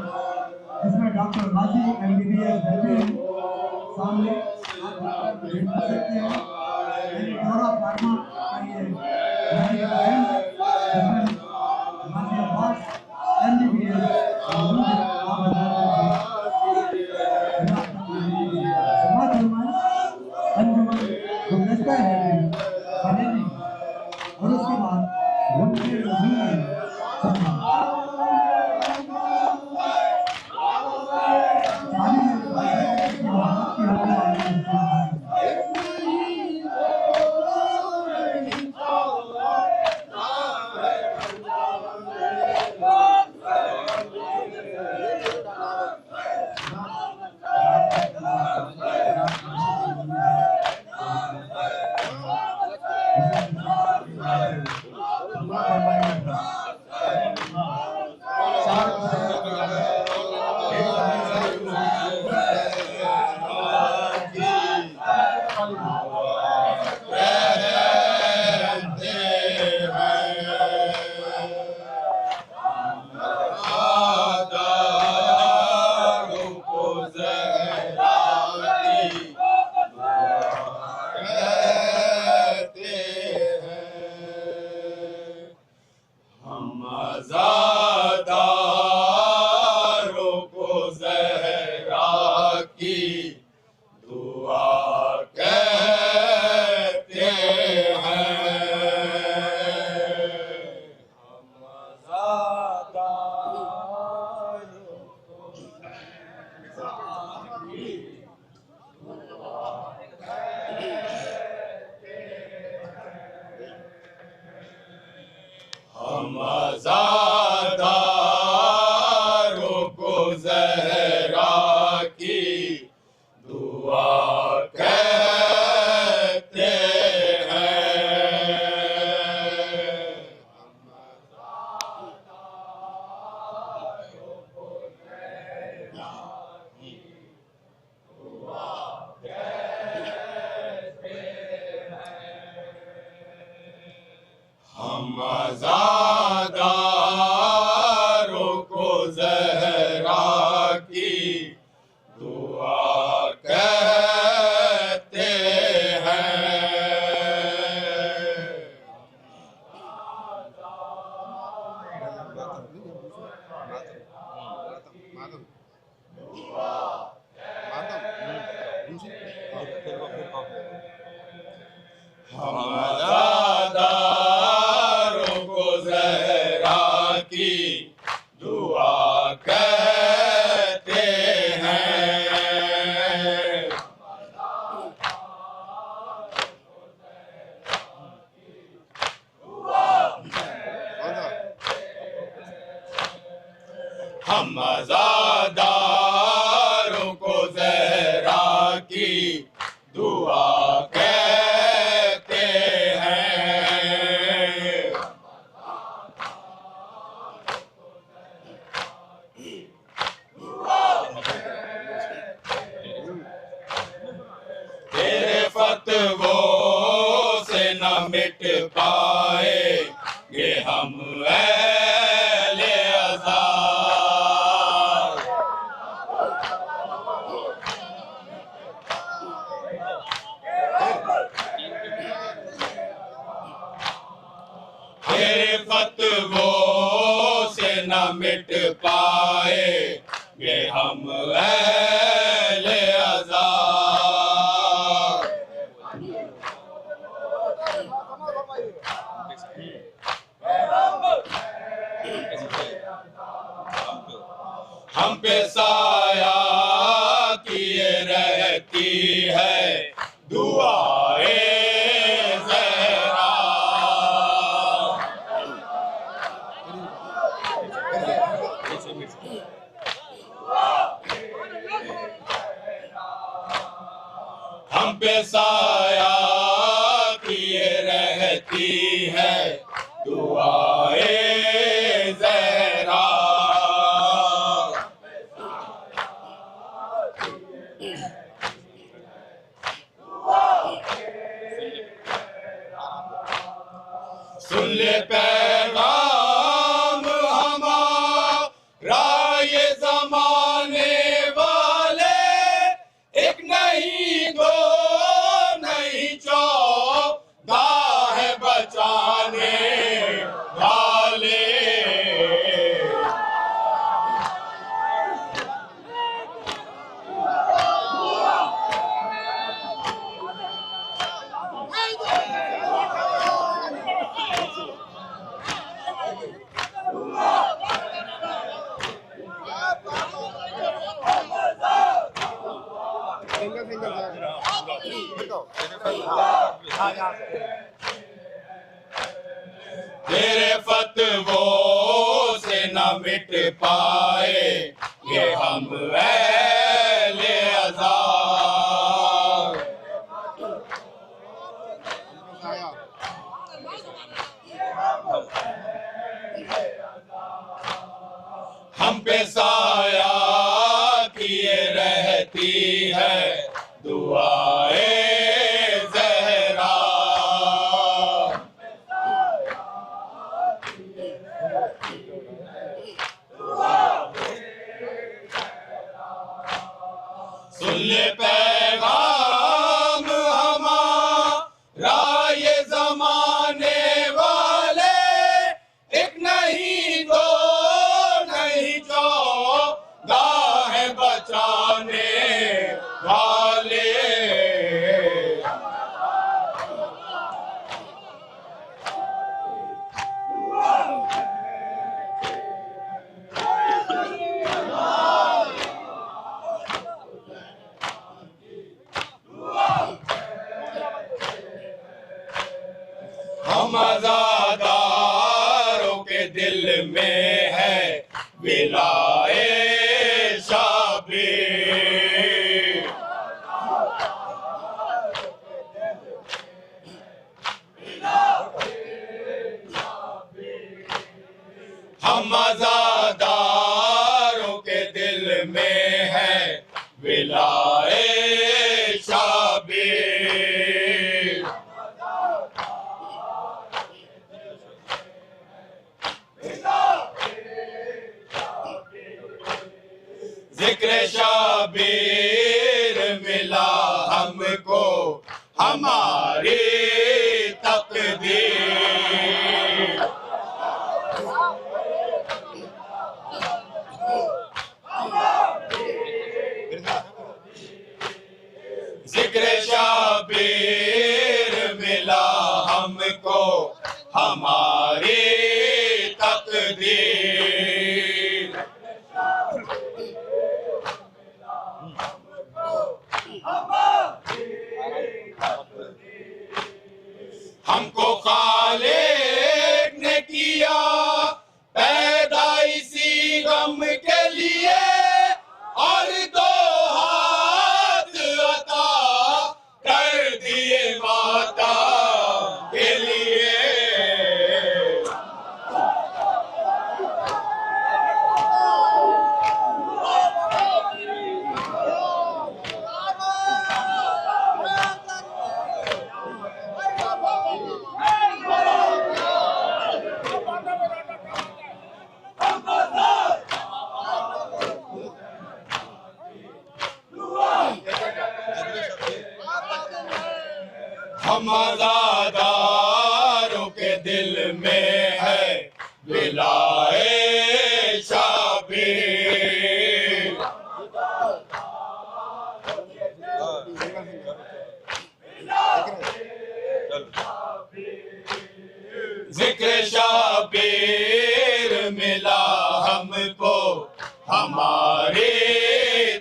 जिसमें डॉक्टर गाजी MBBS बैठे हैं सामने, आप भेज सकते हैं। दौरा फार्मा का ये मेडिकल कैंप जिसमें गाजी अब्बास MBBS अंजुमन गुलदस्ता है बरेली और उसके बाद उनके रसूल हम आज़ादारों को ज़हरा की दुआ कहते हैं। हम आज़ादारों को ज़हरा की दुआ कहते हैं। तेरे फतवों से न मिट पाएंगे हम अहले अज़ार। तेरे फतवों से न मिट पाएंगे हम अहले अज़ार। हम पे साया किए रहती है दुआए ज़हरा। हम पे साया किए रहती है दुआए ज़हरा। सुन ले पैगाम हमारा ये ज़माने वाले, एक नहीं दो नहीं चौदह है बचाने वाले। तेरे फतवों से न मिट पाए ये हम अहले अज़ार। हम पे साया किए रहती है दुआए ज़हरा। सुन ले पैगाम हमारा ये ज़माने वाले, एक नहीं दो नहीं चौदह है बचाने वाले। हम आज़ादारों के दिल में है विलाए शाबीर। हम आज़ादारों के दिल में है विलाए शाबीर। ज़िक्र शाबीर मिला हमको हमारी तकदीर। ज़िक्र हमारी तकदीर। हमको खालिक ने किया पैदा इसी गम के लिए, और दो हाथ अता कर दिए माता के लिए। हम आज़ादारों के दिल में है विलाए शाबीर। जिक्र शाबीर मिला हमको हमारी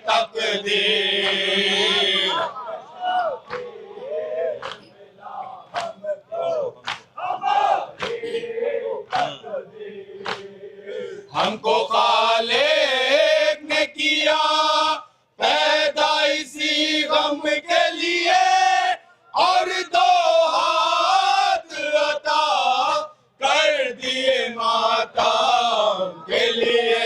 तकदीर। हमको खालिक ने किया पैदा इसी गम के लिए, और दो हाथ अता कर दिए माता के लिए।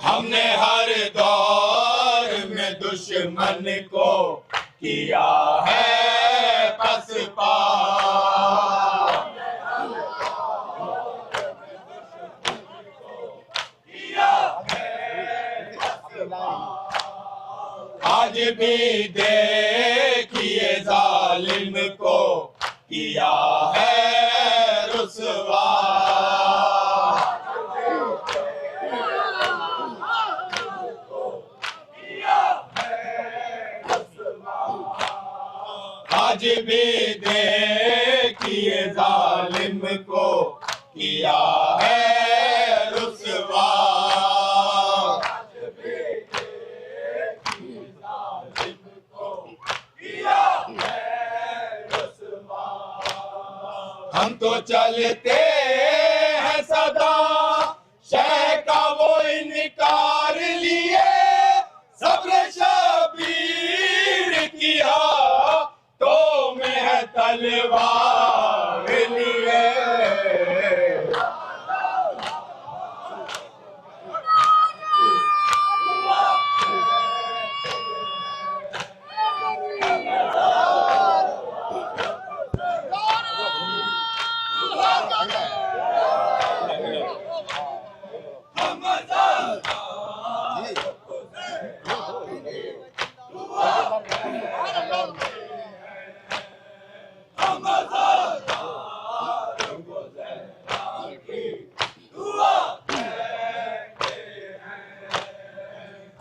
हमने हर दौर में दुश्मन को किया है पसपा। आज भी देखिए जालिम को किया है रुसवा। आज भी देखिए जालिम को किया है रुसवा। हम तो चलते हैं सदा शह का वो इनकार लिए, सब्र शबीर किया तो मैं है तलवार लिए।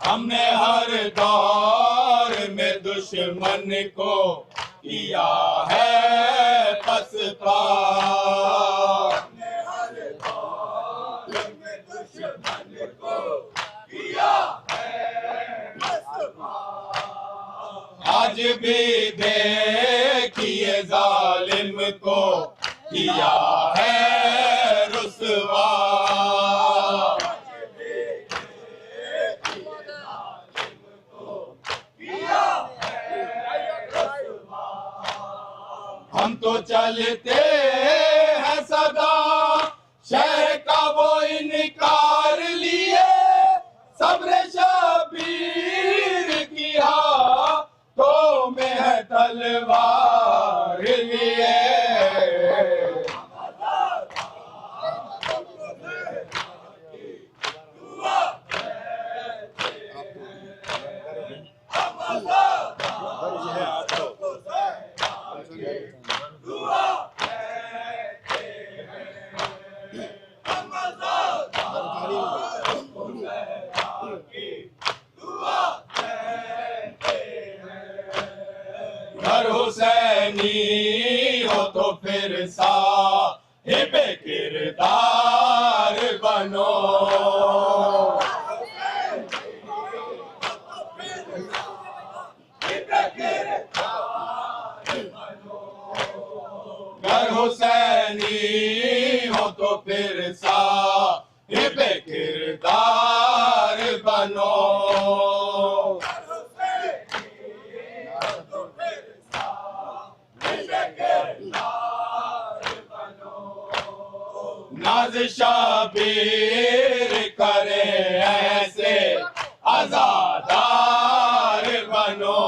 हमने हर दौर में दुश्मन को किया है पसपा। आज भी देखिए जालिम को किया है रुसवा। हम तो चलते हैं सदा शह का वो इनकार लिए, सब्र शबीर किया तो मैं है तलवार लिए। हुसैनी हो तो फिर साहिब किरदार बनो। गर हुसैनी हो तो फिर साहिब किरदार बनो। नाज़ शाबीर करे ऐसे आज़ादार बनो।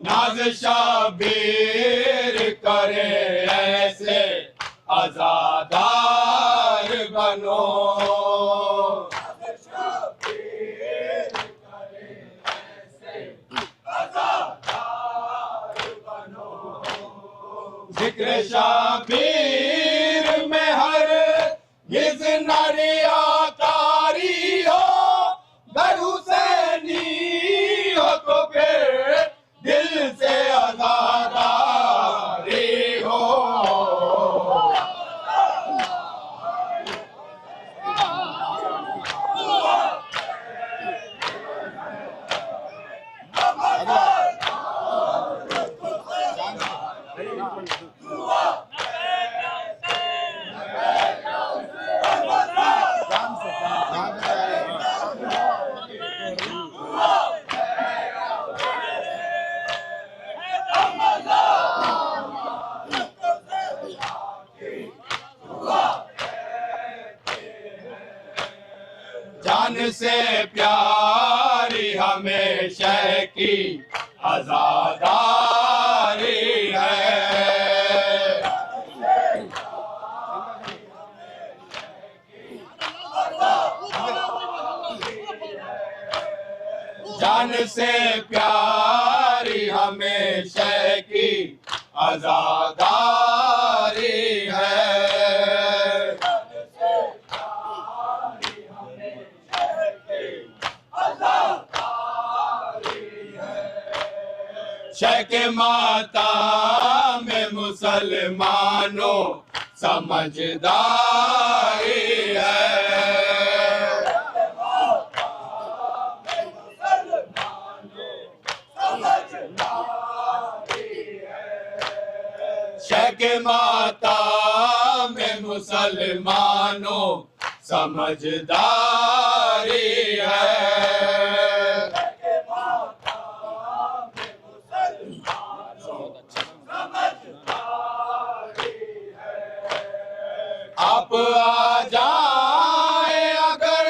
नाज़ शाबीर करे ऐसे आज़ादार बनो। जिक्र शाबीर में हर गिज़ नरिया कारी हो। गर हुसैनी हो तो फिर दिल से आज़ादारी हो। जान से प्यारी हमेशा की आज़ादारी है। जान से प्यारी हमेशा की आज़ादारी है। शेख माता में मुसलमानों समझदारी है। शेख माता में मुसलमानों समझदारी है। आप आ जाए अगर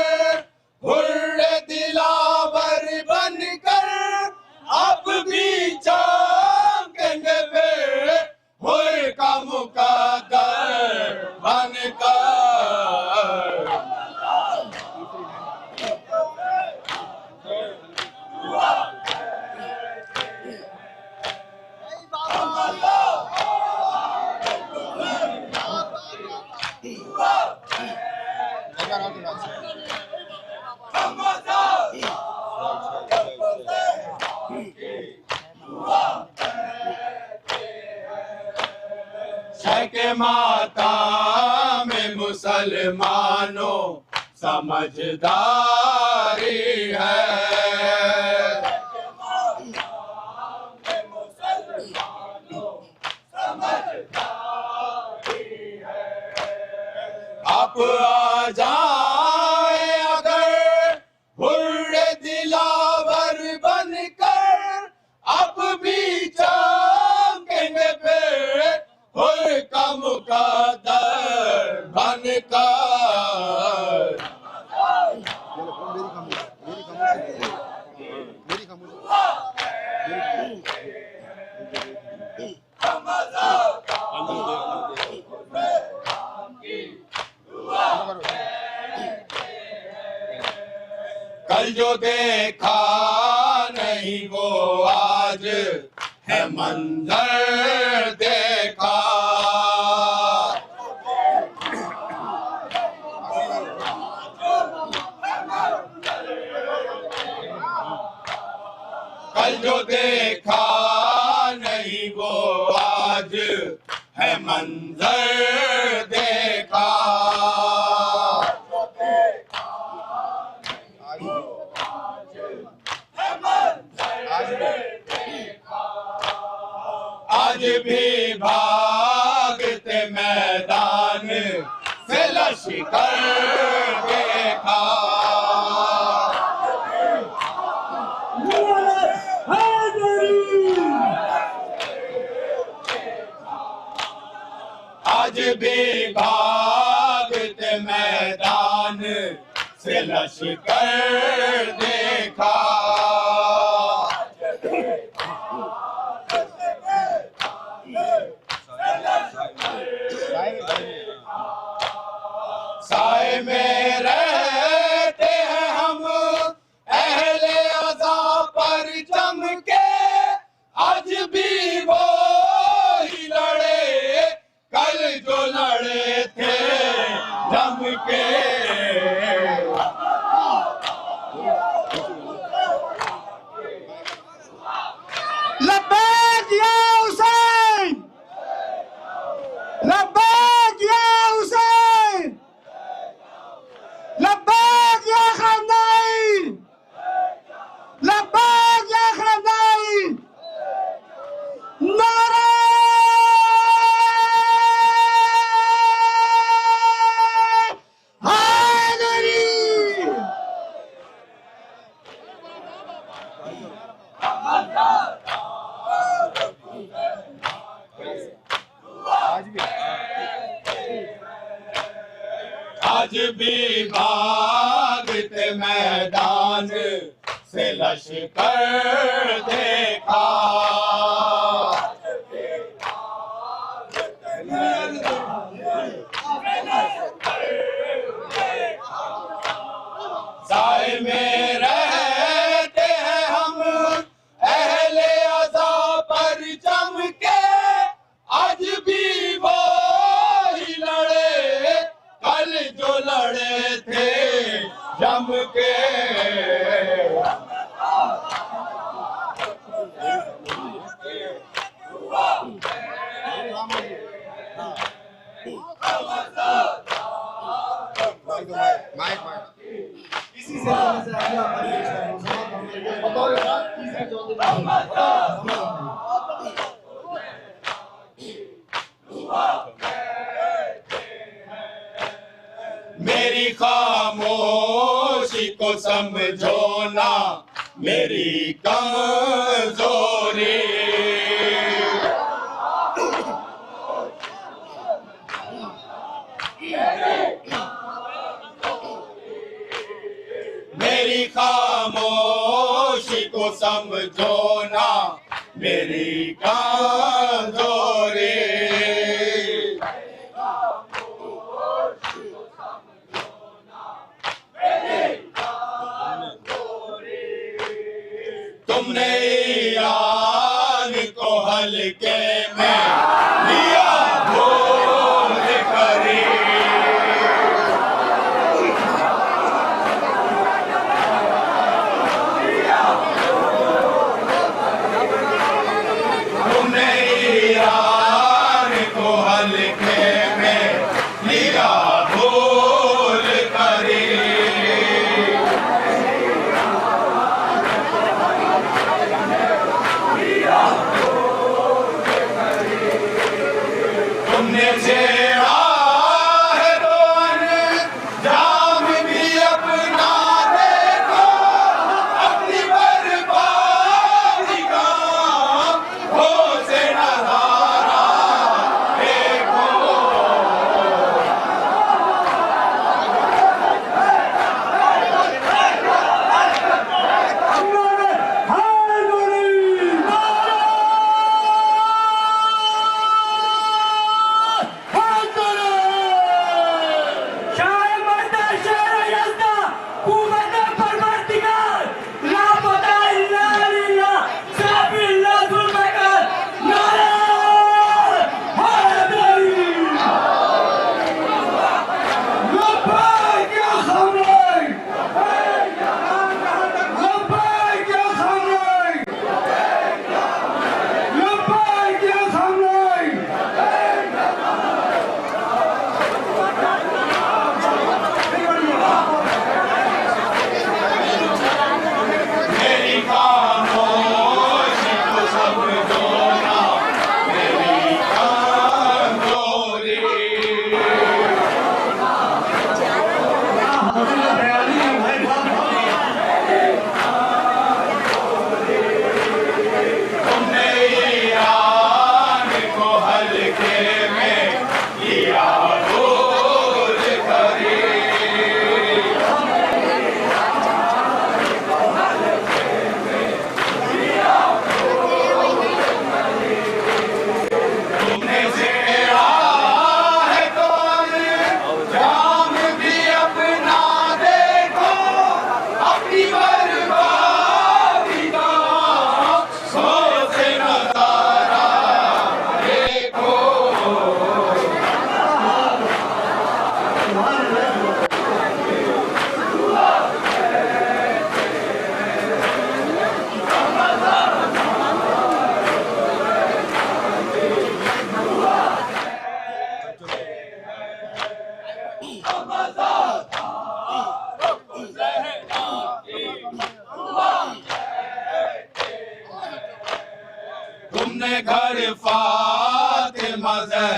हुर्रे दिलावर बनकर, आप भी चाहेंगे फिर हुर्र का मुकद्दर बनकर। शेख माता में मुसलमानों समझदारी है। आप आ जाए अगर हुर्रे दिलावर बनकर, आप भी चाहेंगे फिर हुर्र का मुकद्दर बनकर। कल जो देखा नहीं वो आज है मंजर देखा। मंजर देखा, आज भी भागते मैदान से लश्कर देखा, आज भी भागते मैदान से लश्कर देखा, साए में रहते हैं हम अहले अज़ा पर चमके, आज भी वो ही लड़े कल जो लड़े थे जम के, लब्बैक या हुसैन, लब्बैक या हुसैन, लब्बैक या खमदाई, लब्बैक या खमदाई, नारे हैदरी। आज भी भागते मैदान से लश्कर देखा, साए में रहते हैं हम अहले अज़ा पर चमके, आज भी वो ही लड़े कल जो लड़े थे जम के, मेरी खामोशी को समझो ना मेरी कमजोरी, मेरी खामोशी को समझो ना मेरी कमजोरी, तुमने ईरान को हल्के में लिया भूल करी, तुमने ईरान को हल्के में लिया भूल करी, तुमने छेड़ा है तो अंजाम भी अपना देखो, अपनी बर्बादी का हो से नजारा देखो,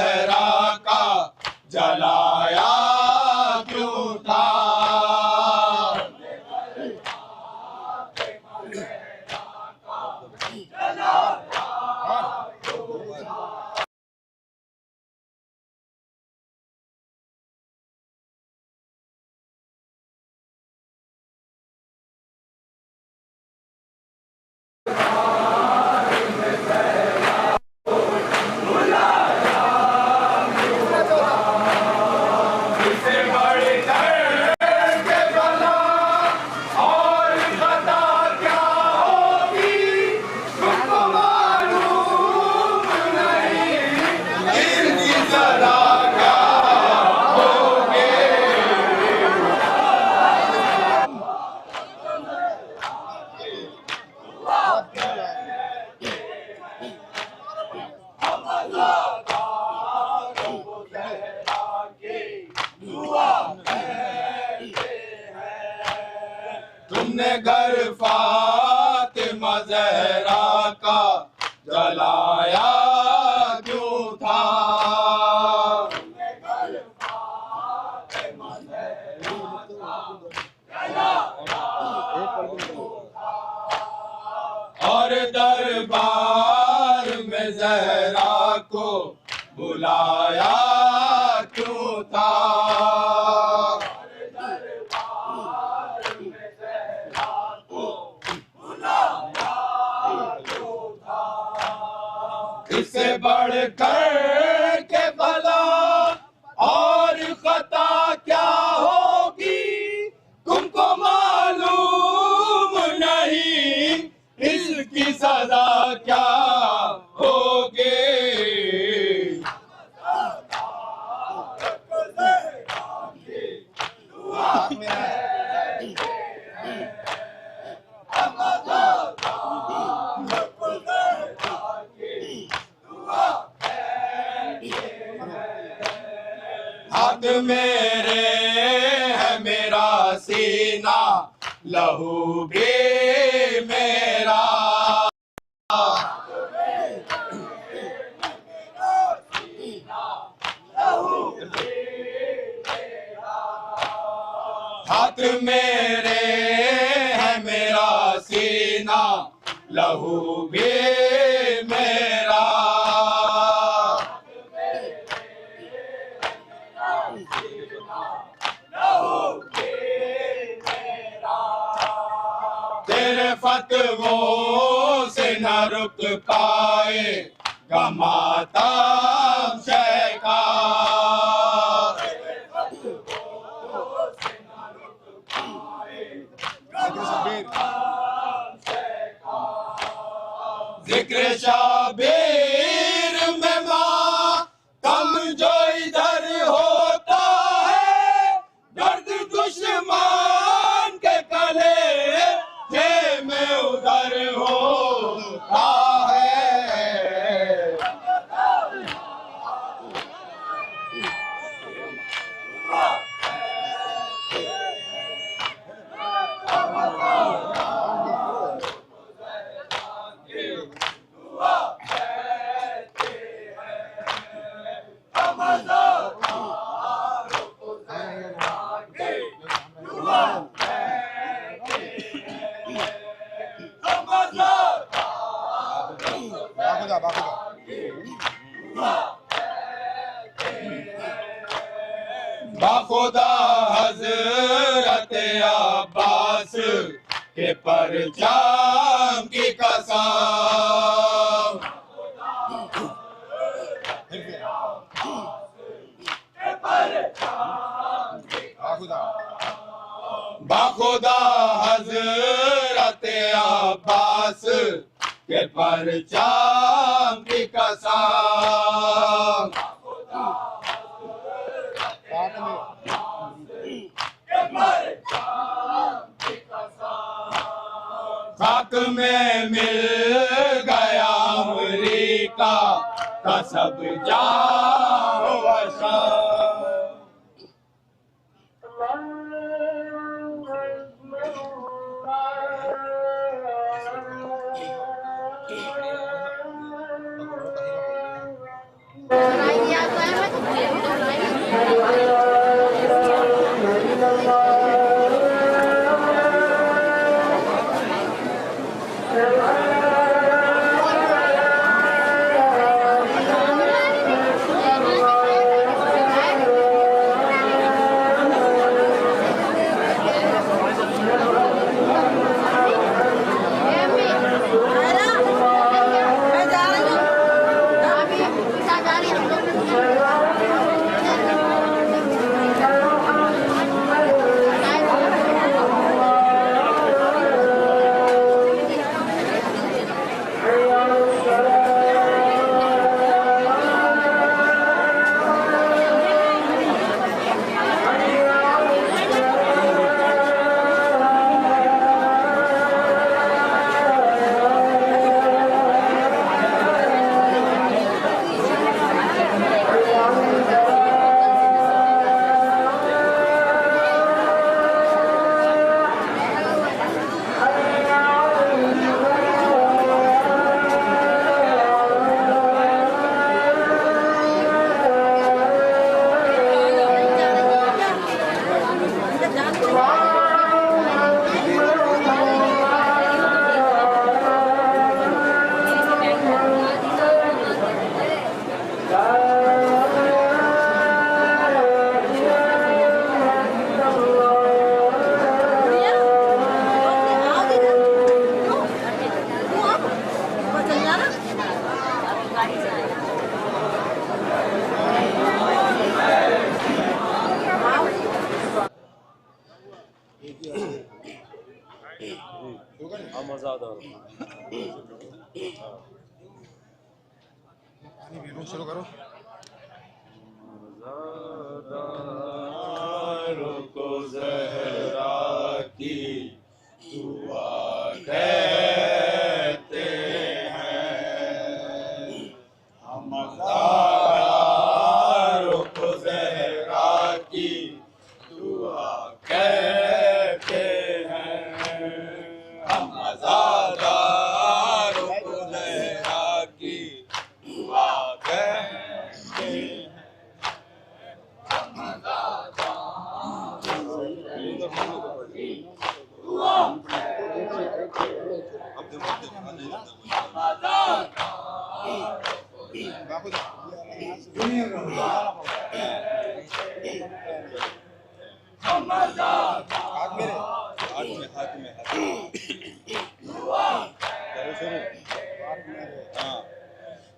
जहरा का जलाया क्यों था। तुमने घर फातिमा ज़हरा का जलाया क्यों था। और दरबार में ज़हरा को बुलाया क्यों था। इससे बढ़कर के भला और खता क्या होगी, तुमको मालूम नहीं इसकी सजा क्या होगी। हाथ मेरे है मेरा सीना, लहू भी मेरा। हाथ मेरे है मेरा सीना, लहू भी मेरा। तेरे फतवों से न रुक पाए मातम शैका। जिक्र शाबीर में मातम जो इधर होता है, दर्द दुश्मन के कले में उधर होता है। बाखुदा हज़रत अब्बास के परचम की कसम। बाखुदा हज़रत अब्बास के परचम की कसम। खाक में मिल गया अमरीका का सब जाओ Ay,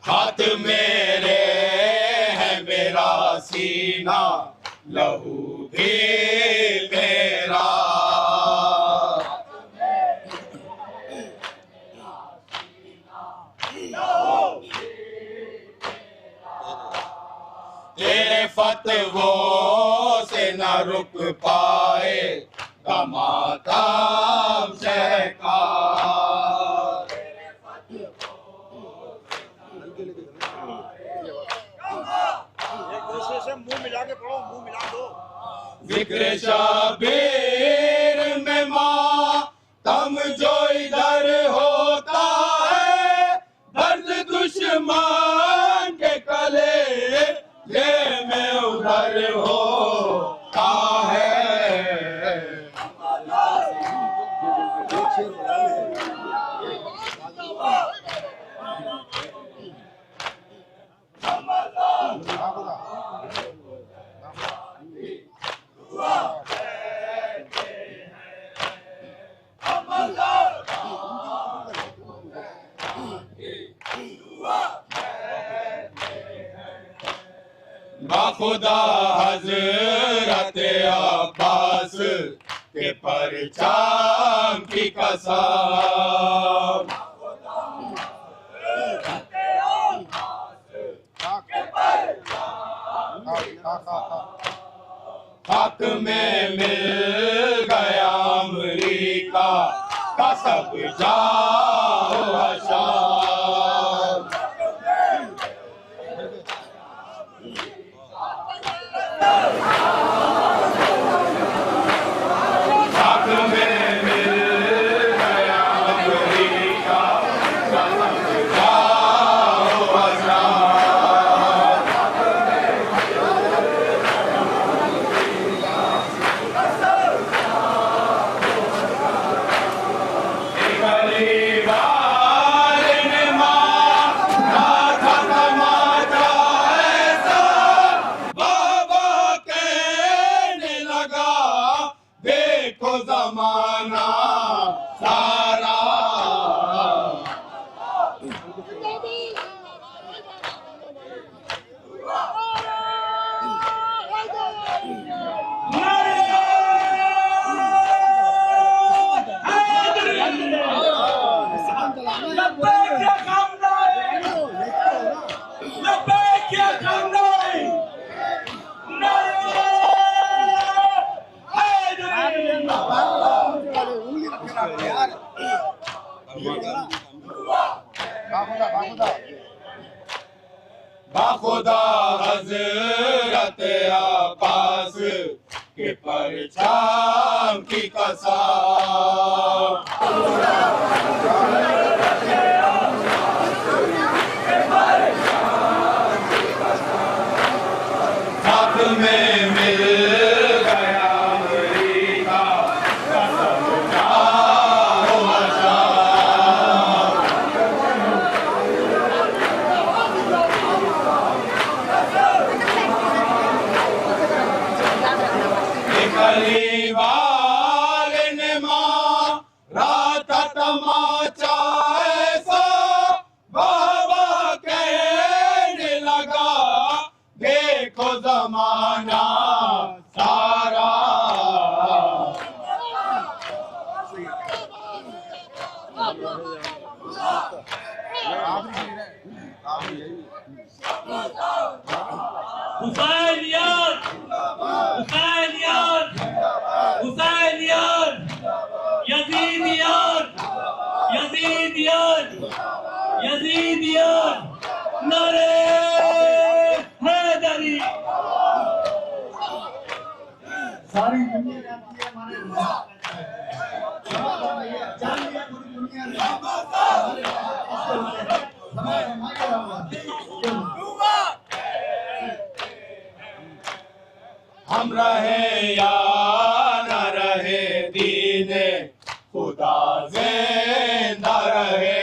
हाथ मेरे है मेरा सीना, लहू भी मेरा। तेरे फतवों से न रुक पाए मातम शहकार। एक दूसरे से मुंह मिला के पढ़ो, मुंह मिला दो। जिक्र शबीर में मातम जो इधर होता है, दर्द दुश्मन के कले ये में उधर होता है। बाखुदा हजरत अब्बास के परचाम की कसम। हक में मिल गया अमरीका का सब जाओ हशाम। हक में मिल गया अमरीका का सब जाओ हशाम। गरीबार ने मारा था तमाचा ऐसा, बाबा कहने लगा देखो जमाना सारा। बाखुदा हजरत अब्बास के परचाम की कसम। साथ में मिल गया अमरीका का सब जाओ हशाम। गलीवाल ने मारा था तमाचा ऐसा, बाबा कहने लगा देखो जमाना सारा। हुसैनियत, हुसैनियत, हुसैनियत, यजीदियत, यजीदियत, यजीदियत, नारे हैदरी। सारी दुनिया जानती है हमारे जानती है पूरी दुनिया में। हम रहे या न रहे दीने खुदा जिंदा रहे।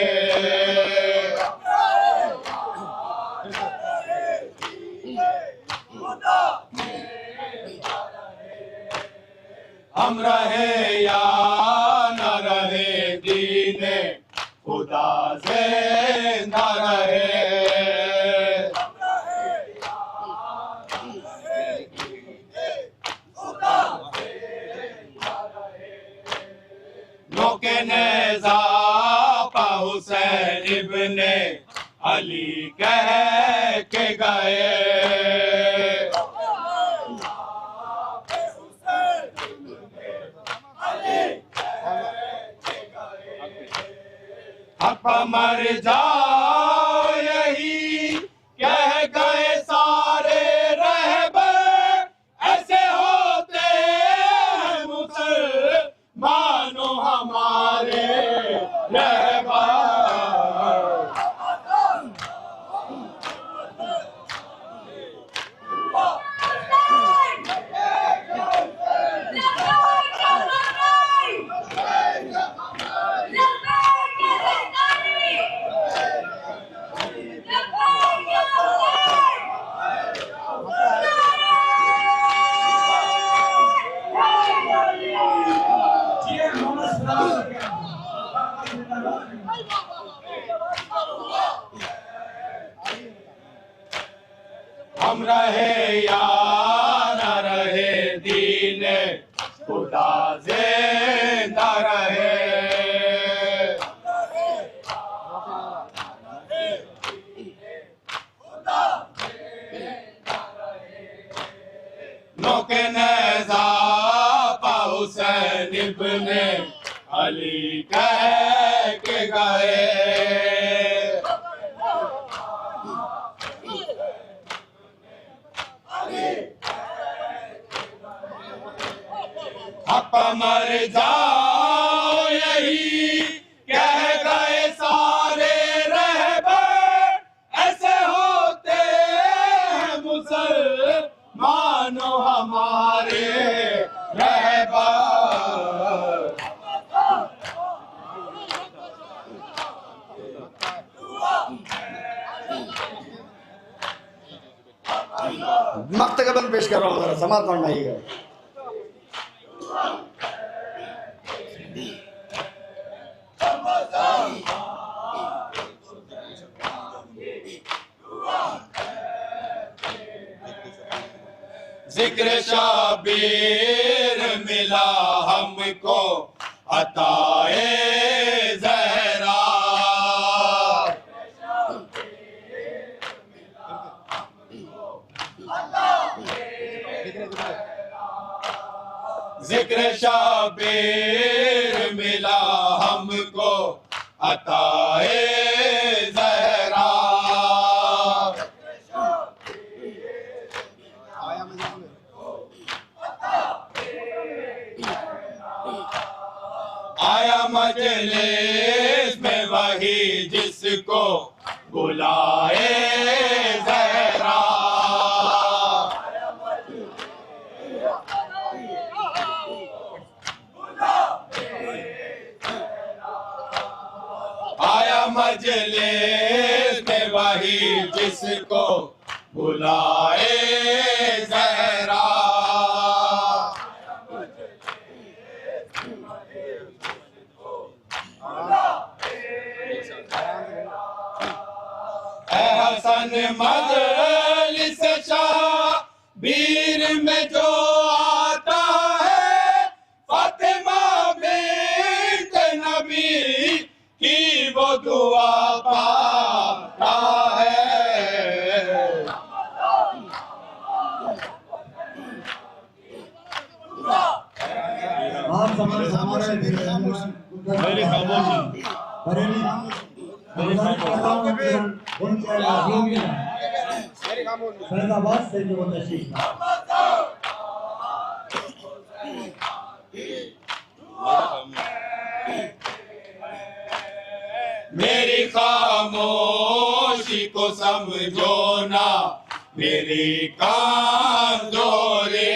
हम रहे या न रहे दीने खुदा जिंदा रहे। नौके नेज़ा पा हुसैन इब्ने अली कह के गए। अब मर जाओ यही कह गए सारे रहबर, ऐसे होते हैं मुसलमानों हमारे रहबर। हम रहे या न रहे दीने खुदा जिंदा रहे। नौके नेज़ा पा हुसैन इब्ने अली कह के गए। अब मर जाओ यही कह गए सारे रहबर, ऐसे होते हैं मुसलमानों हमारे रहबर। मक्तगबन पेश कर रहा हूँ, जरा समाज पढ़नाइएगा। जिक्र शाबीर मिला हमको अताए ज़हरा, जिक्र शाबीर मिला हमको अताए ज़हरा। आया मजलिस में वही जिसको बुलाए ज़हरा। आया मजलिस में वही जिसको बुलाए ज़हरा। हसन मजलिस शाबीर में जो आता है, फातिमा बिन्त नबी की वो दुआ पाता है। आप हमारे मेरी खामोशी फैजाबाद से जो तशरीफ मेरी खामोशी को समझो ना मेरी कमजोरी।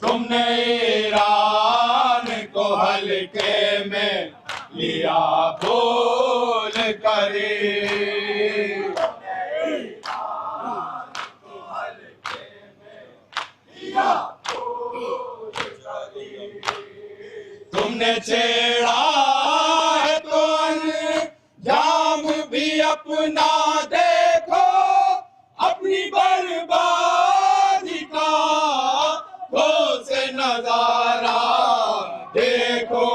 तुमने ईरान को हल्के में लिया भूल करे। तुमने छेड़ा है तो अंजाम भी अपना देखो, अपनी बर्बादी का वो से नजारा देखो।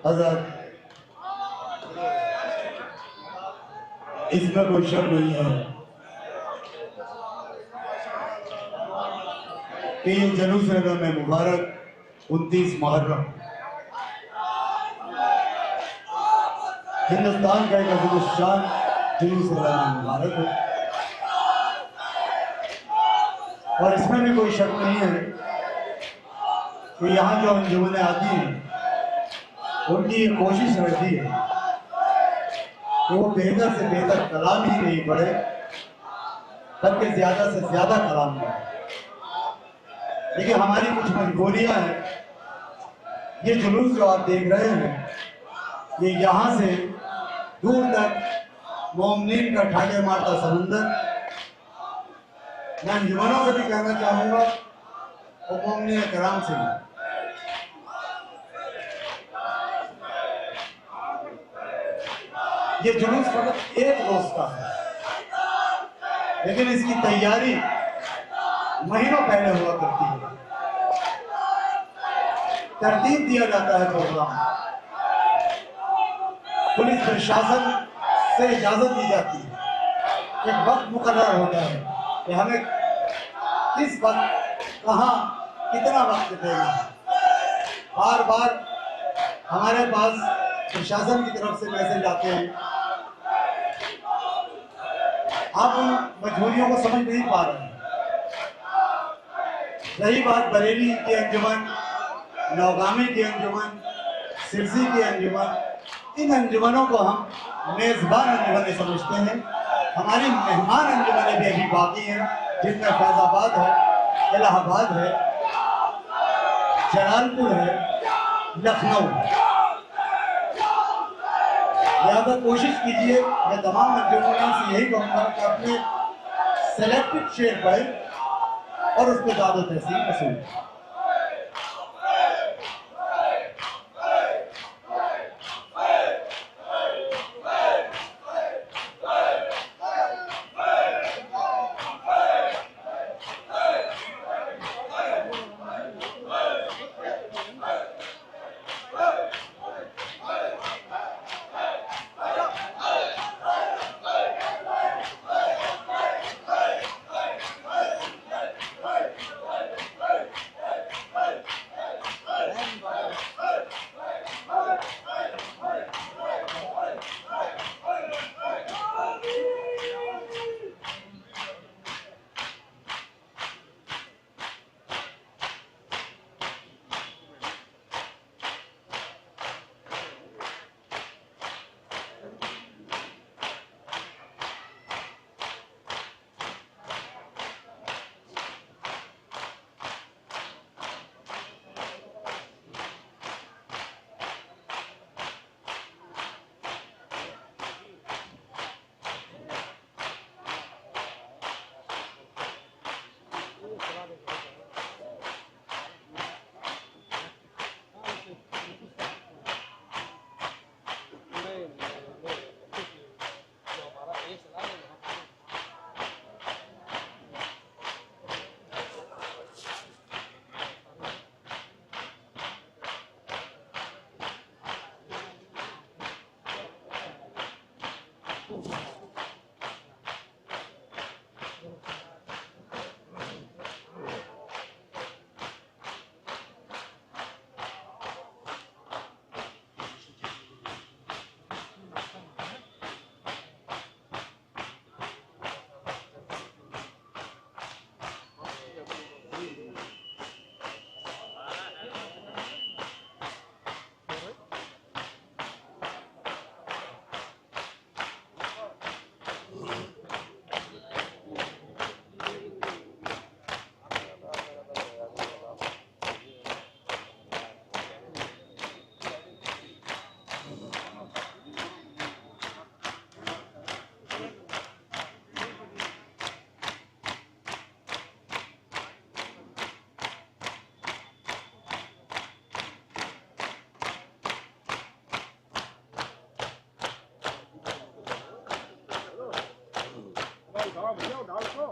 आजाद, इसमें कोई शक नहीं है कि ये जुलूस में मुबारक 29 मुहर्रम हिंदुस्तान का एक अजीम शान जुलूस मुबारक है, और इसमें भी कोई शक नहीं है कि यहाँ जो अंजुमनें आती हैं उनकी ये कोशिश रहती है कि वो बेहतर से बेहतर कलाम ही नहीं पढ़े, बल्कि ज्यादा से ज्यादा कलाम पढ़े। लेकिन हमारी कुछ मजबूरियां हैं। ये जुलूस जो आप देख रहे हैं, ये यहाँ से दूर तक मोमिनीन का ठाके मारता समंदर। मैं अंजुमनों से भी कहना चाहूंगा और मोमिनीन कराम से भी, ये जुलूस फकत एक रोज का है, लेकिन इसकी तैयारी महीनों पहले हुआ करती है। तरतीब दिया जाता है प्रोग्राम, पुलिस प्रशासन से इजाजत दी जाती है, एक वक्त मुकर्रर होता है कि हमें किस वक्त कहाँ कितना वक्त देना है। बार बार हमारे पास प्रशासन की तरफ से मैसेज आते हैं, आप उन मजबूरियों को समझ नहीं पा रहे हैं। रही बात बरेली की अंजुमन, नौगामी की अंजुमन, सिरसी की अंजुमन, इन अंजुमनों को हम मेजबान अंजुमनें समझते हैं। हमारी मेहमान अंजुमनें भी अभी बाकी हैं, जिनमें फैजाबाद है, इलाहाबाद है, जलालपुर है, लखनऊ है। लिहाजा कोशिश कीजिए, मैं तमाम अंजुमनों से यही कहूँगा कि अपने सेलेक्टेड शेर पढ़ें और उस पर ज़्यादा तहसील वसूल। उठाओ भैया, उठाओ उसको।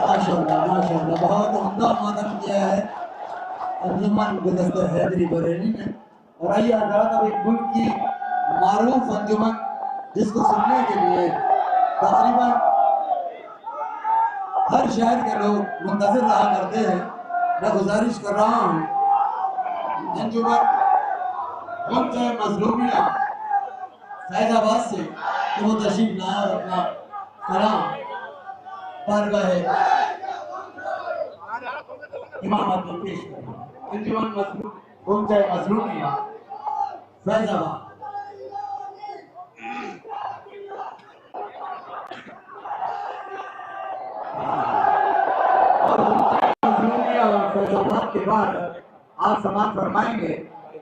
माशाल्लाह बहुत उम्दा मादम किया है अंजुमन गुलदस्ता हैदरी बरेली ने। और आइए हज़रात, अब एक मुल्क की मारूफ अंजुमन जिसको सुनने के लिए तकरीबन हर शहर के लोग मुंतज़िर रहा करते हैं, मैं गुजारिश कर रहा हूँ अंजुमन गुंजा मजलूमिया फैजाबाद से कि वो तशरीफ लाया और अपना कलाम बारगाह इमामत में पेश करें। अंजुमन गुंजा मजलूमिया फैजाबाद। फैजाबाद के बाद आप समाप्त फरमाएंगे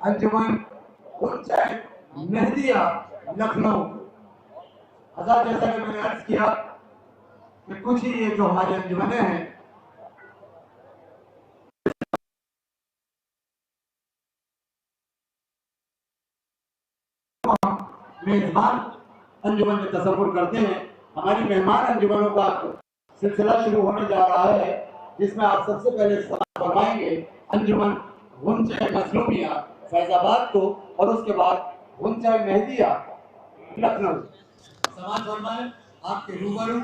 अंजुमन गुंजा मेहदिया लखनऊ। आजाद, जैसा कि मैंने अर्ज किया कि कुछ ही ये जो हमारे अंजुमने हैं मेजबान अंजुमन में तसव्वुर करते हैं। हमारी मेहमान अंजुमनों का सिलसिला शुरू होने जा रहा है, जिसमें आप सबसे पहले फरमाएंगे अंजुमन गुंजा मजलूमिया फैजाबाद को और उसके बाद गुंजा मेहदिया लखनऊ। समाज फरमाए आपके रूबरू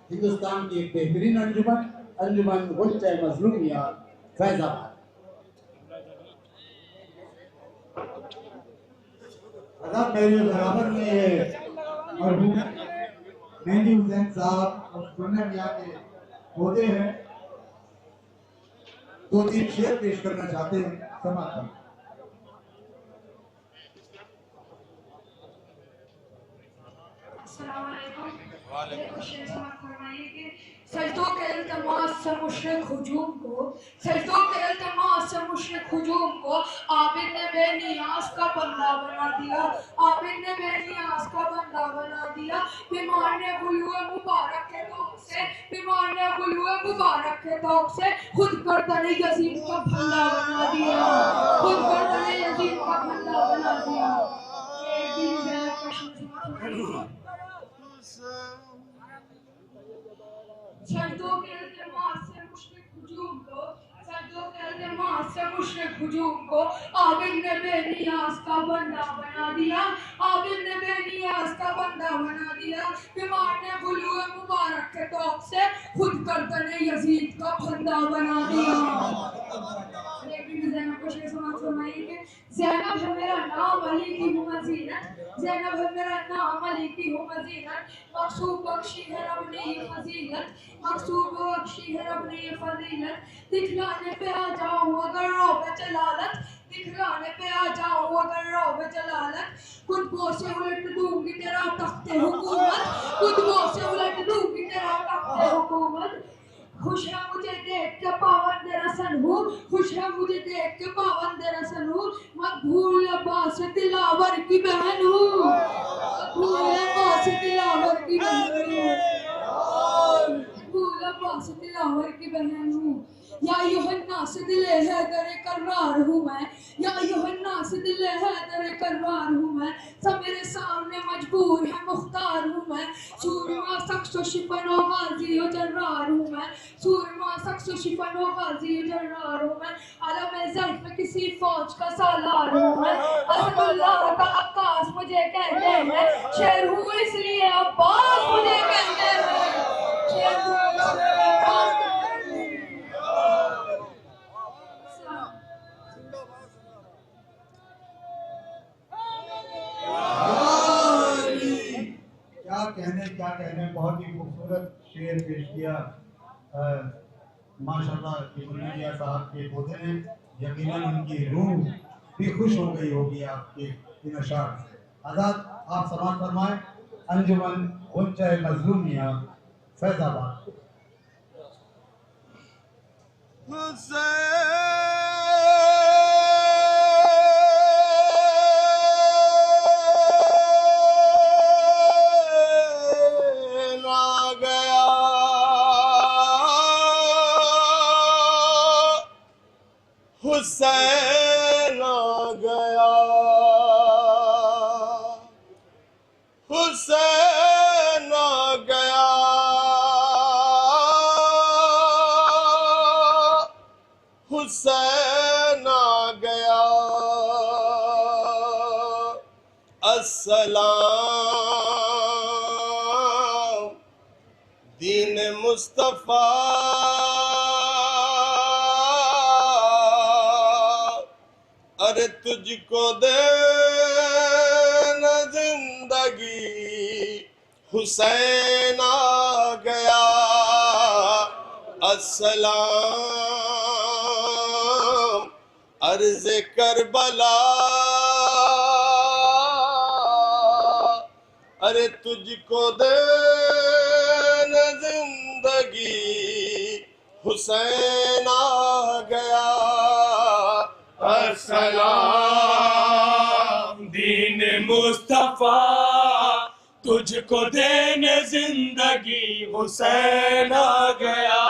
हिंदुस्तान की एक बेहतरीन अंजुमन, अंजुमन गुंजा मजलूमिया फैजाबाद। मेरे बराबर में है और मेहदी हुसैन साहब और सुन्नत मियां के होते हैं, 2-3 शेर पेश करना चाहते हैं। समाप्त। सजदों के इल्तिमास से मुशरिक हुजूम को, सजदों के इल्तिमास से मुशरिक हुजूम को आबिद ने बेनियाज का बंदा बना दिया, आबिद ने बेनियाज का बंदा बना दिया। बीमार ने गुलुए मुबारक के तौक से, बीमार ने गुलुए मुबारक के तौक से खुद गर्दने यजीद का फंदा बना दिया, खुद गर्दने यजीद का फंदा बना दिया। सजदों के इल्तिमास से मुशरिक हुजूम को, सजदों के इल्तिमास से मुशरिक हुजूम को आबिद ने बेनियाज का बंदा बना दिया, आबिद ने बेनियाज का बंदा बना दिया। बीमार ने गुलुए मुबारक के तौक से खुद गर्दने यजीद का फंदा बना दिया। ज़ैनब है मेरा नाम, अली की हूँ मज़ीनत, ज़ैनब है मेरा नाम, अली की हूँ मज़ीनत। मकसूब बख्शी है रब ने ये फजीलत, मकसूब बख्शी है रब ने ये फजीलत। दिखलाने पे आ जाऊँ अगर रौब जलालत, दिखलाने पे आ जाऊँ अगर रौब जलालत। कुतुबों से उलट दूंगी तेरा तख्ते हुकूमत, कुतुबों से उलट दूंगी तेरा तख्ते हुकूमत। खुश है मुझे देख के पावंद रसन हूँ, खुश है मुझे देख के पावंद रसन हूँ। मकबूल अब्बास तिलावर की बहन हूँ, मकबूल अब्बास तिलावर की बहन हूँ, फूल अब्बास दिलावर की बहन हूँ, या यूहन्ना से दिले है दरे करार हूँ मैं, या यूहन्ना से दिले है दरे करार हूँ मैं, सब मेरे सामने मजबूर है मुख्तार हूँ मैं, सूरमा सक्सो शिफनो गाजी जर्रार हूँ मैं, सूरमा सक्सो शिफनो गाजी जर्रार हूँ मैं, आलम ज़र्फ में किसी फौज का सालार हूँ मैं, असदुल्लाह का अक्कास मुझे कहते हैं, शेर हूँ इसलिए अब्बास मुझे कहते हैं, शेर हूँ इसलिए अब्बास कहते हैं। क्या कहने बहुत ही खूबसूरत शेर पेश किया माशाल्लाह इब्राहिम साहब के पोते ने। यकीनन उनकी रूह भी खुश हो गई होगी आपके इन अशार से। आजाद आप समाप्त फरमाएं। अंजुमन गुंजा मजलूमिया फैजाबाद। हुसैन आ गया, हुसैन आ गया, हुसैन आ गया, अस्सलाम दीन मुस्तफा, अरे तुझको देना जिंदगी, हुसैन आ गया, अस्सलाम अर्ज़ करबला, अरे तुझको देना जिंदगी, हुसैन आ गया, अस्सलाम दीन मुस्तफा, तुझको देने जिंदगी, हुसैन आ गया।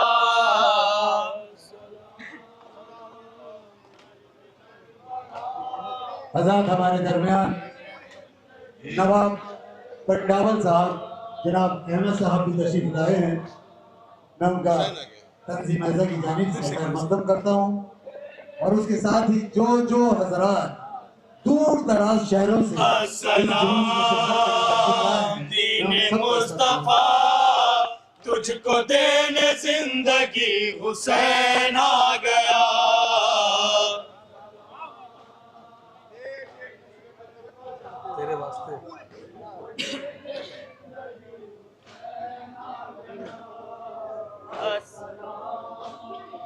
आजाद हमारे दरमियान नवाब पंडावल साहब जनाब अहमद साहब भी तशरीफ लाए हैं। मैं उनका तंजीम ऐसा की जानिब से खैर मकदम करता हूँ और उसके साथ ही जो जो हजरात दूर दराज शहरों से अस्सलाम दीन मुस्तफा, तुझको देने जिंदगी, हुसैन आ गया। तेरे वास्ते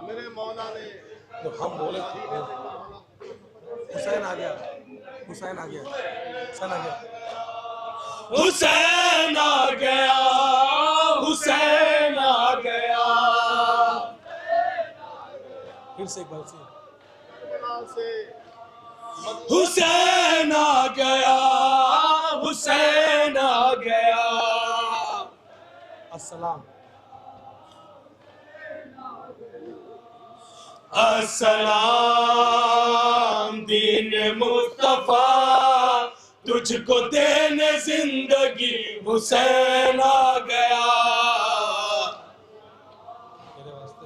मेरे मौला ने तो हम बोले हुसैन आ गया, हुसैन आ गया, हुसैन आ गया, हुसैन आ गया, हुसैन आ गया। फिर से एक बार से हुसैन आ गया, हुसैन आ गया। अस्सलाम अस्सलाम दीन मुस्तफा, तुझको देने जिंदगी, हुसैन आ गया। तेरे वास्ते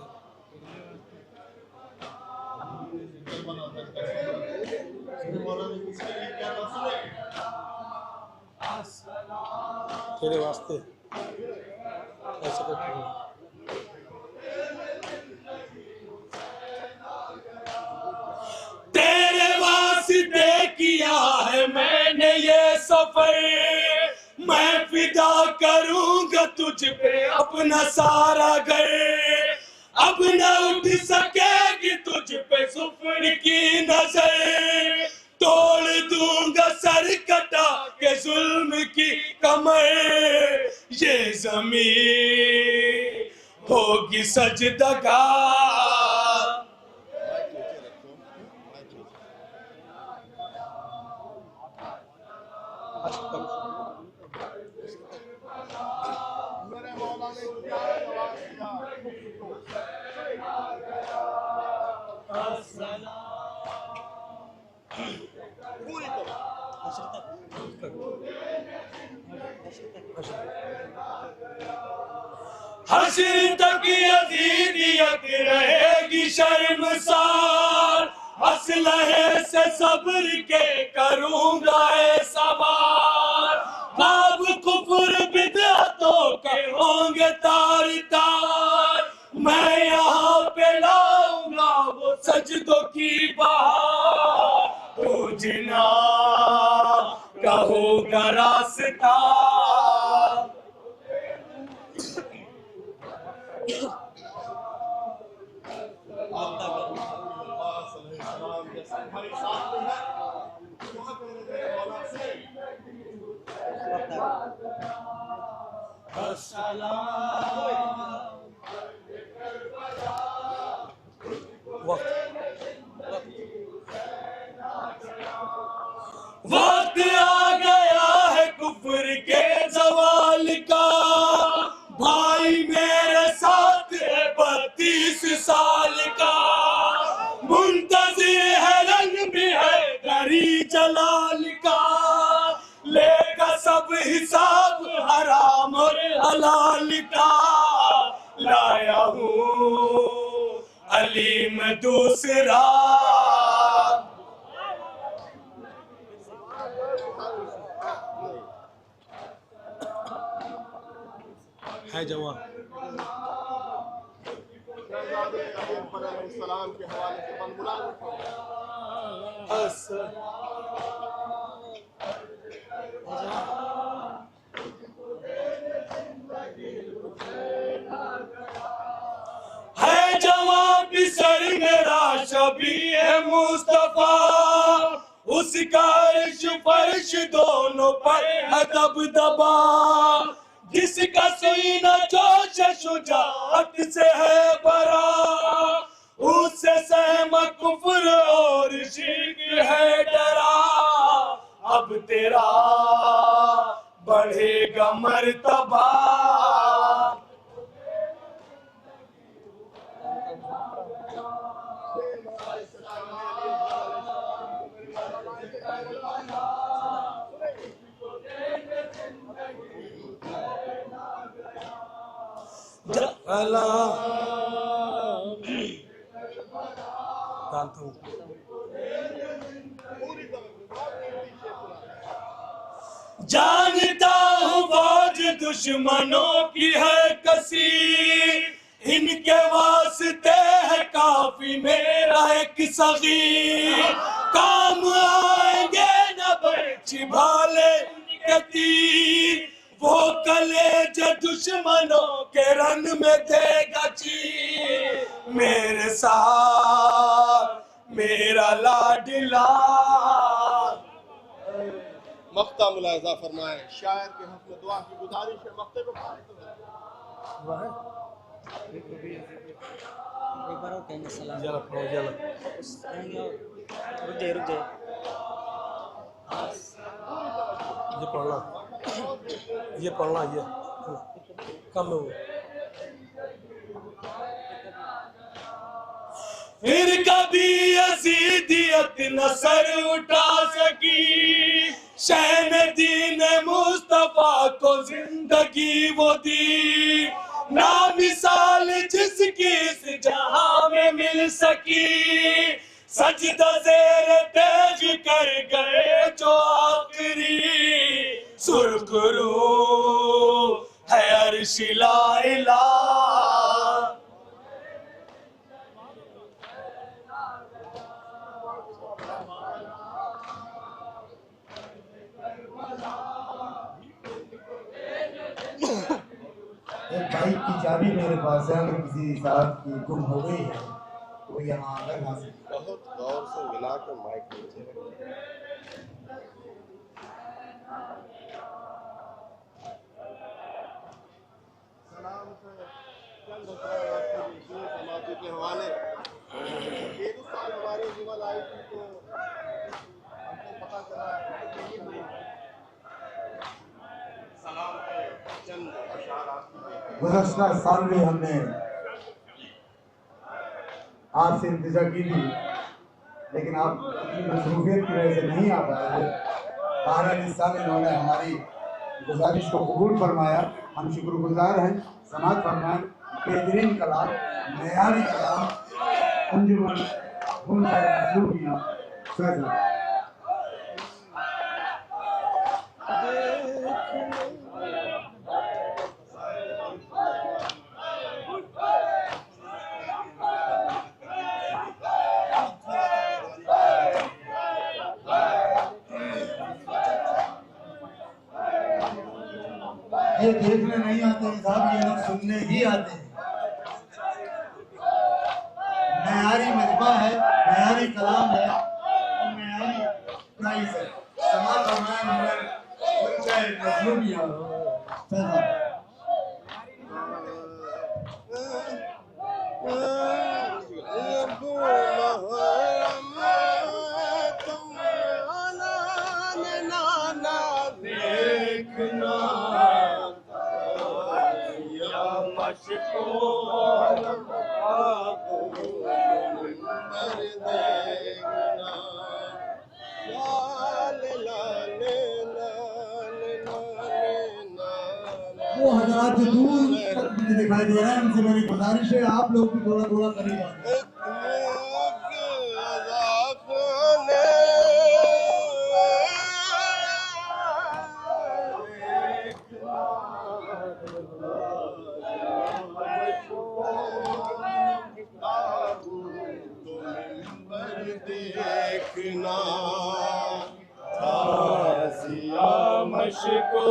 तेरे वास्ते ऐसा करते हैं। तेरे वास्ते किया है मैंने ये सफर, मैं फिदा करूंगा तुझ पे अपना सारा घर, अब न उठ सकेगी तुझ पे सुफर की नजर, तोड़ दूंगा सर कटा के जुल्म की कमर, ये ज़मीन होगी सजदगाह। हश्र तक यजीदियत रहेगी शर्मसार, असलहे से सब्र के करूंगा ए सवार। बाब कुफर बिदअतों के होंगे तार तार, मैं यहाँ पे लाऊंगा वो सजदों की बहार। तू जिना का होगा रास्ता, वक्त आ गया है कुफ्र के ज़वाल का, भाई मेरे साथ है 32 साल का। मुंतज़िर है रंग भी है गरी जलाल का, लेगा सब हिसाब हराम और हलाल का। लाया हूँ अलीम दूसरा, है जवान सलाम के हवाले से है जवान भी सर मेरा शबी है मुस्तफा, उसका अर्श फर्श दोनों पर है दबदबा। जिसका सीना जोश शुजाअत से है बरा, उससे सहमत कुफ्र और शिर्क है डरा। अब तेरा बढ़ेगा मर्तबा, जानता हूँ बाज दुश्मनों की है कसी, इनके वास्ते है काफी मेरा एक सगीर। काम आएंगे न बच्ची भाले के तीर, वो कलेज दुश्मनों के रन में देगा चीर। मेरे साथ मेरा लाडला, मक्ता मुलाजा फरमाए। शायर के हक में दुआ की गुजारिश है, मक्ते को एक बार और कहेंगे सलाम। जरा रुक जाए ये पढ़ना ये कम है वो। फिर कभी यजीदियत न सर उठा सकी, शहन दीन मुस्तफा को जिंदगी वो दी। ना मिसाल जिसकी इस जहां में मिल सकी, सजदा ज़ेर तेज कर गए जो आखिरी। सुरखरू है अर्श ला इलाहा, एक बाइक की चाबी मेरे पास है, अगर किसी साहब की गुम हो गई है तो यहाँ आकर हासिल। बहुत गौर से मिला के माइक नीचे रखें। सलाम से चंद समाधि के हवाले। एक साल हमारी जीवन आई थी तो हमको पता चला सलाम पे चंद अशारात गुज़श्ता साल भी हमने आपसे इंतज़ार की थी, लेकिन आप अपनी मसरूफियत की वजह से नहीं आ पाए थे। बहरहाल इस साल इन्होंने हमारी गुजारिश को कबूल फरमाया, हम शुक्रगुजार हैं। समाअत फरमाएं। बेहतरीन कलाम, मेयारी कलाम, अंजुमन खूबियाँ फैसला। ये देखने नहीं आते साहब, ये लोग सुनने ही आते हैं। मेयारी मजमा है, मेयारी कलाम है और मेयारी प्राइस है। समाअत फरमाएं उनके मजलूमियां फैसला। वो हज़रात दूर तक मुझे दिखाई दे रहा है, उनसे मेरी गुजारिश है आप लोग भी थोड़ा थोड़ा करीब आए। देखना ताज़िया मशको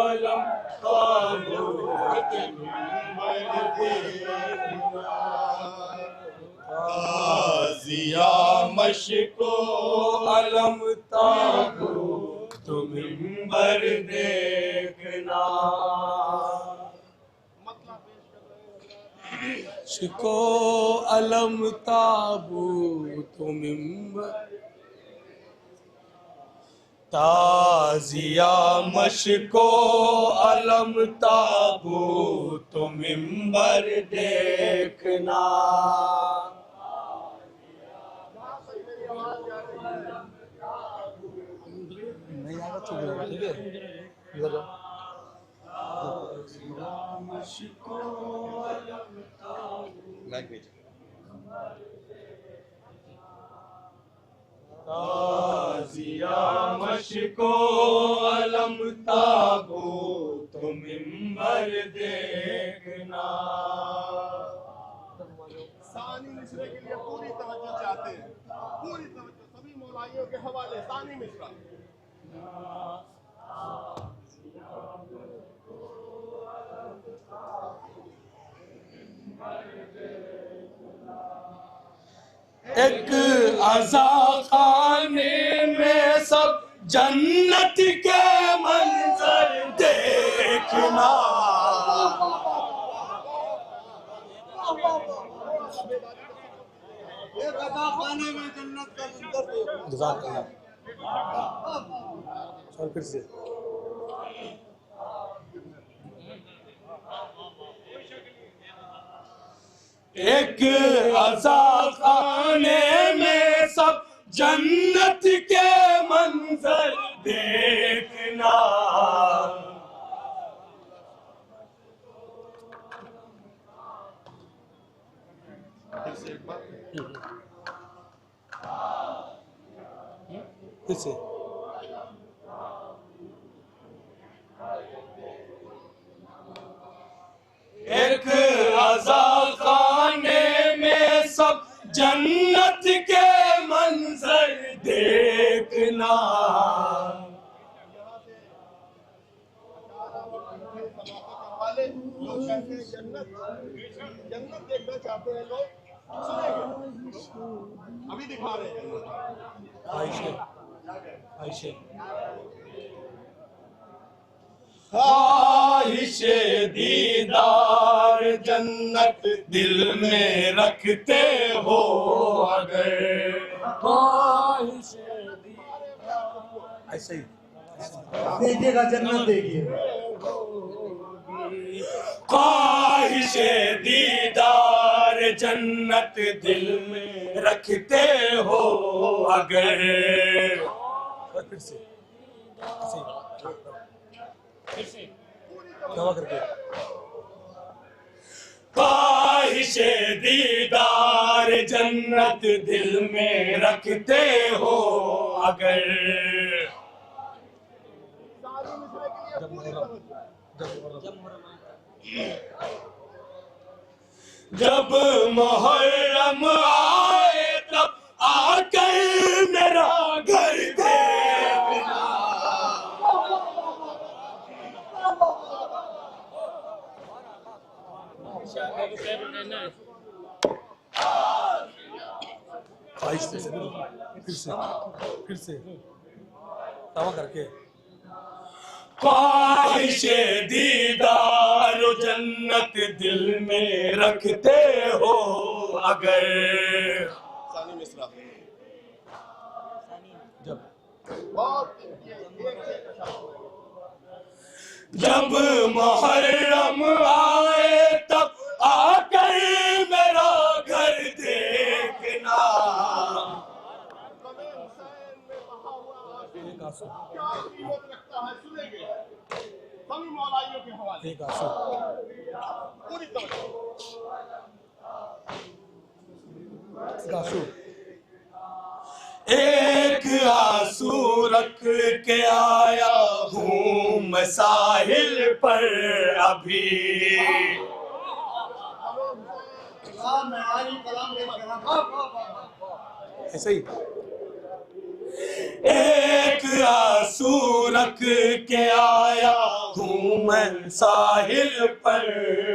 अलम ताबूत मिंबर देखना, ताज़िया मशको अलम ताबूत मिंबर देखना। शिको अलम ताबूत मिंबर, ताज़िया मशको अलम ताबूत मिंबर देखना। नहीं आएगा तो ठीक है, इधर जाओ। ताज़िया मशको अलम ताबूत मिंबर देखना। सानी मिश्रा के लिए पूरी तवज्जो चाहते हैं, पूरी तवज्जो सभी मौलाइयों के हवाले। सानी मिश्रा एक अज़ा खाने में सब जन्नत के मंजर देखना। एक अज़ा खाने में जन्नत का मंजर फिर से एक अज़ा खाने में सब जन्नत के मंजर देखना। किसे एक अज़ा खाने में सब जन्नत के मंजर देखना। लोग कहते हैं जन्नत देखना चाहते हैं लोग, सुनेंगे अभी दिखा रहे हैं। आयशे आयशे ख्वाहिशे दीदार जन्नत दिल में रखते हो अगर, ख्वाहिशे दीदार ऐसे ही देखिएगा जन्नत देखिए। ख्वाहिशे दीदार जन्नत दिल में रखते हो अगर। फिर से ख्वाहिशे दीदार जन्नत दिल में रखते हो अगर। जब मुहर्रम आए तब आकर मेरा घर देखना। फिर से तवा करके ख्वाहिशे दीदार जन्नत दिल में रखते हो अगर। सानी मिश्रा जब मुहर्रम आए तब आकर मेरा घर देखना। क्या कीमत रखता है सुनेंगे सभी मौलाइयों के हवाले। पूरी एक आंसू रख के आया हूँ मैं साहिल पर अभी। ऐसे ही एक आंसू रख के आया हूँ मैं साहिल पर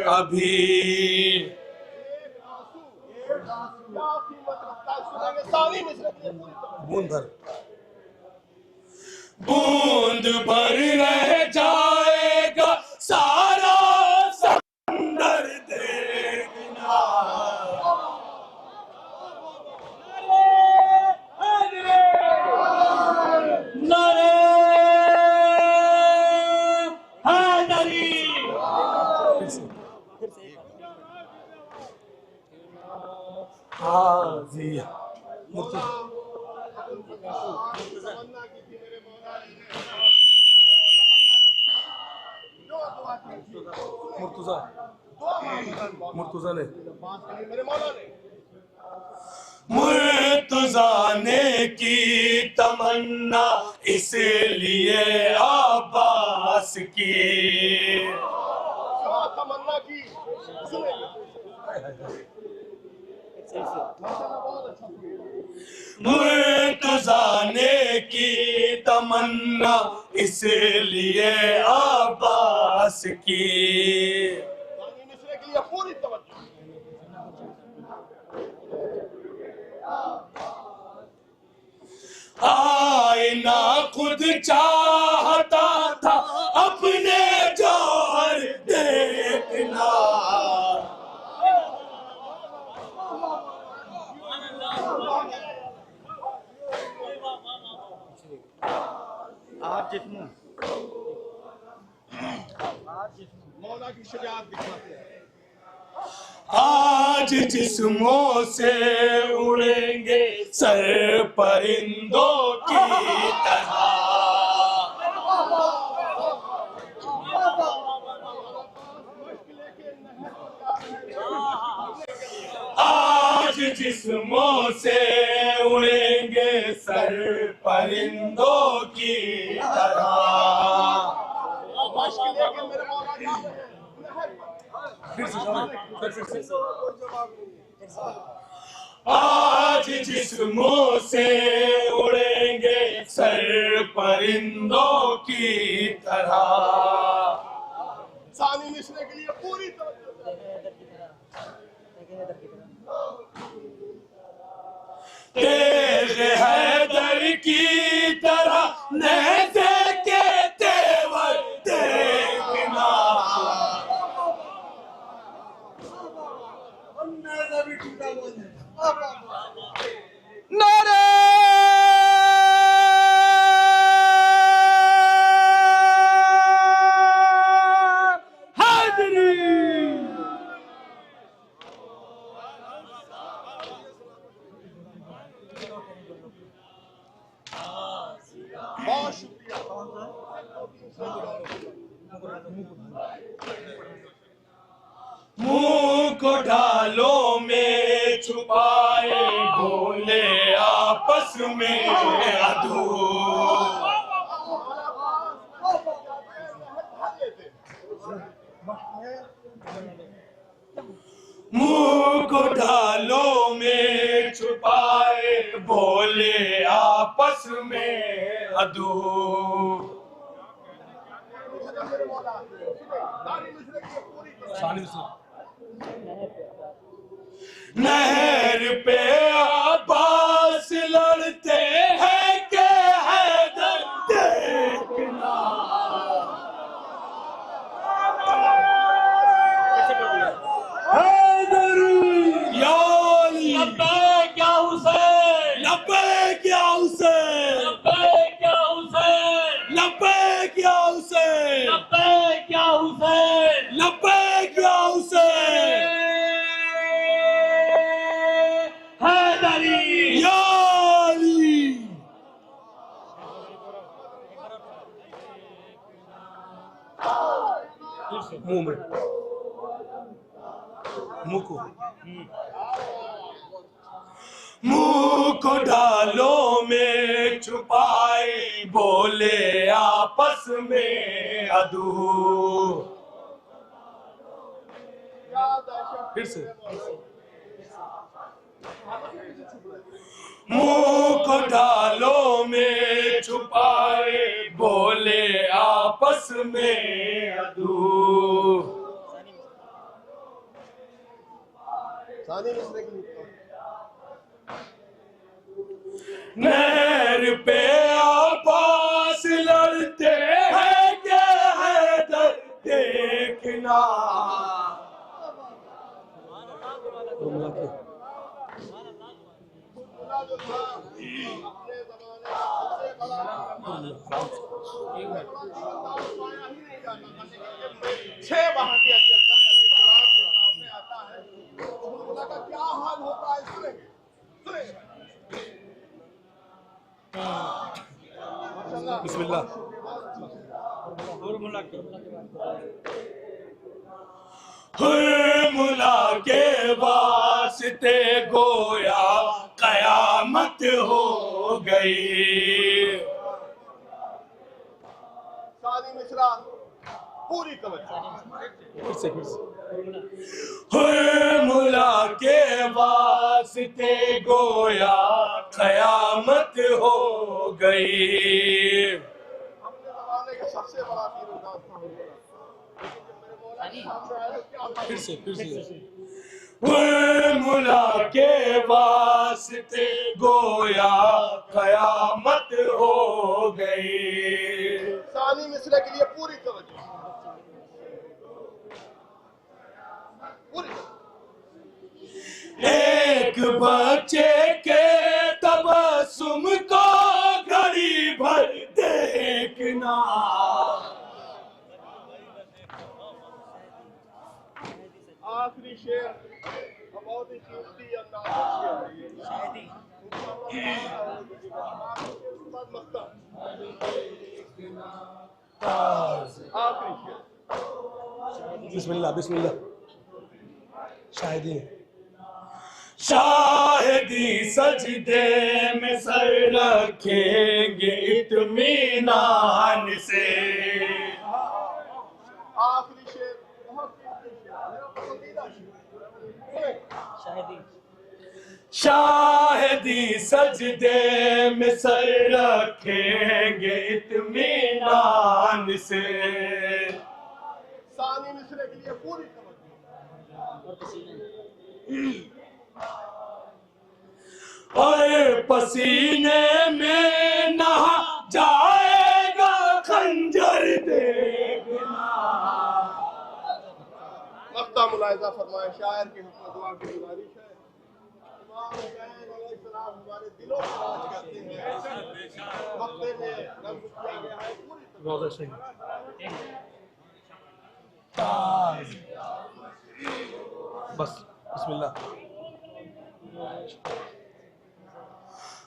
अभी। बूंद भर रह जाएगा सारा समंदर देखना। नारे हैदरी। हाँ जी मुर्तुजा ने मुर्तुजा ने की तमन्ना इसलिए अब्बास की। तमन्ना की मुर्तुजा ने की तमन्ना इसलिए अब्बास की। पूरी तवज्जो आईना खुद चाहता था अपने जौहर देखना। मौला की शजाअत दिखाते हैं। आज जिस्मों से उड़ेंगे सर परिंदों की तरह। आज जिस्मों से उड़ेंगे सर परिंदों की तरह। आज जिस्मों से उड़ेंगे सर परिंदों की तरह। सानी मिश्रे के लिए पूरी तेरे हैदर की तरह नैज़े के तेवर देखना। नारे हैदरी। मुंह को ढालों में छुपाए बोले आपस में अधूर। मुंह को ढालों में छुपाए बोले आपस में अधूर। नहर पे अब्बास लड़ते हैं के हैदर देखना। लब्बैक या हुसैन, लब्बैक या हुसैन, लब्बैक या हुसैन, लब्बैक या हुसैन, लब्बैक या हुसैन, लब्बैक या हुसैन। हैदरी या अली। मुंह में मुंह को ढालों में छुपाए बोले आपस में अधूर। फिर से मुंह को ढालों में छुपाए बोले आपस में अधूर। नहर पे अब्बास लड़ते हैं के हैदर देखना। छह वहां के सामने आता है तो हुजूर का क्या हाल होता है सुनेंगे। बिस्मिल्लाह। मुला के वास्ते गोया कयामत हो गई। सादी मिश्रा पूरी तवज्जो। मुला के वास्ते गोया कयामत हो गई। अपने जमाने का सबसे बड़ा तीरंदाज था हुजूर। फिर से मुला के वास्ते गोया कयामत हो गई। सानी मिश्रा के लिए पूरी तवज्जो। एक बच्चे के तबस्सुम को घड़ी भर देखना। आखिरी शेर बहुत ही कीमती अंदाज है आखिरी शेर। बिस्मिल्लाह बिस्मिल्लाह। शाहिदी शाहिदी सजदे में सर रखेंगे इत्मीनान से। आखिरी शेर बहुत पसंदीदा शेर। शाहिदी सजदे में सर रखेंगे इत्मीनान से। सानी मिश्रे के लिए पूरी और पसीने में नहा जाएगा खंजर देखना। वक्ता मुलाहिजा फरमाए शायर की हुक्म दुआ की गुजारिश है। इमाम हुसैन अलैहिस्सलाम हमारे दिलों में राज करते हैं। वक्ते में रब किया गया है पूरी रोज़ा सही। बस बिस्मिल्लाह।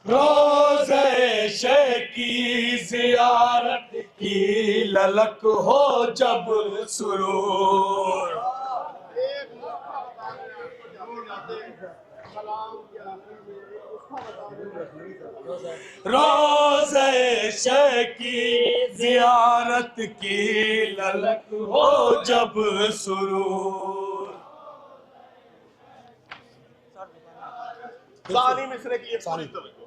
रोज़े शे की ज़ियारत की ललक हो जब सुरूर। एक मौका बता रहे हैं आपको, जाते जाते कलाम के आखिर में एक नुस्खा बता रहे हैं। रोज़े शे की ज़ियारत की ललक हो जब सुरूर। सानी मिसरे की एक पूरी तवज्जो।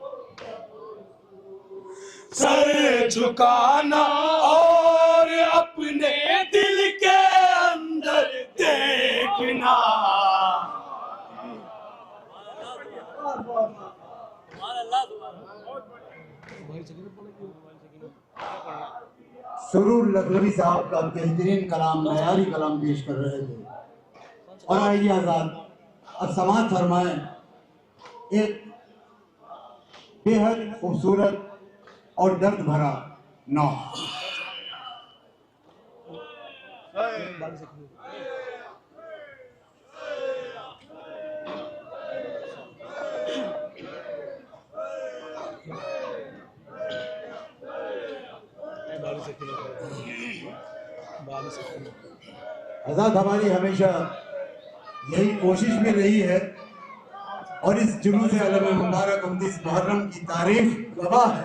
सर झुकाना और अपने दिल के अंदर देखना। सुरूर लखनवी साहब का बेहतरीन कलाम, मयारी कलाम पेश कर रहे थे। और आइए आजाद अब समाज फरमाए एक बेहद खूबसूरत और दर्द भरा नौहा। आजाद हमारी हमेशा यही कोशिश में रही है और इस जुलूस आलम मुबारक 29 मुहर्रम की तारीफ गवाह है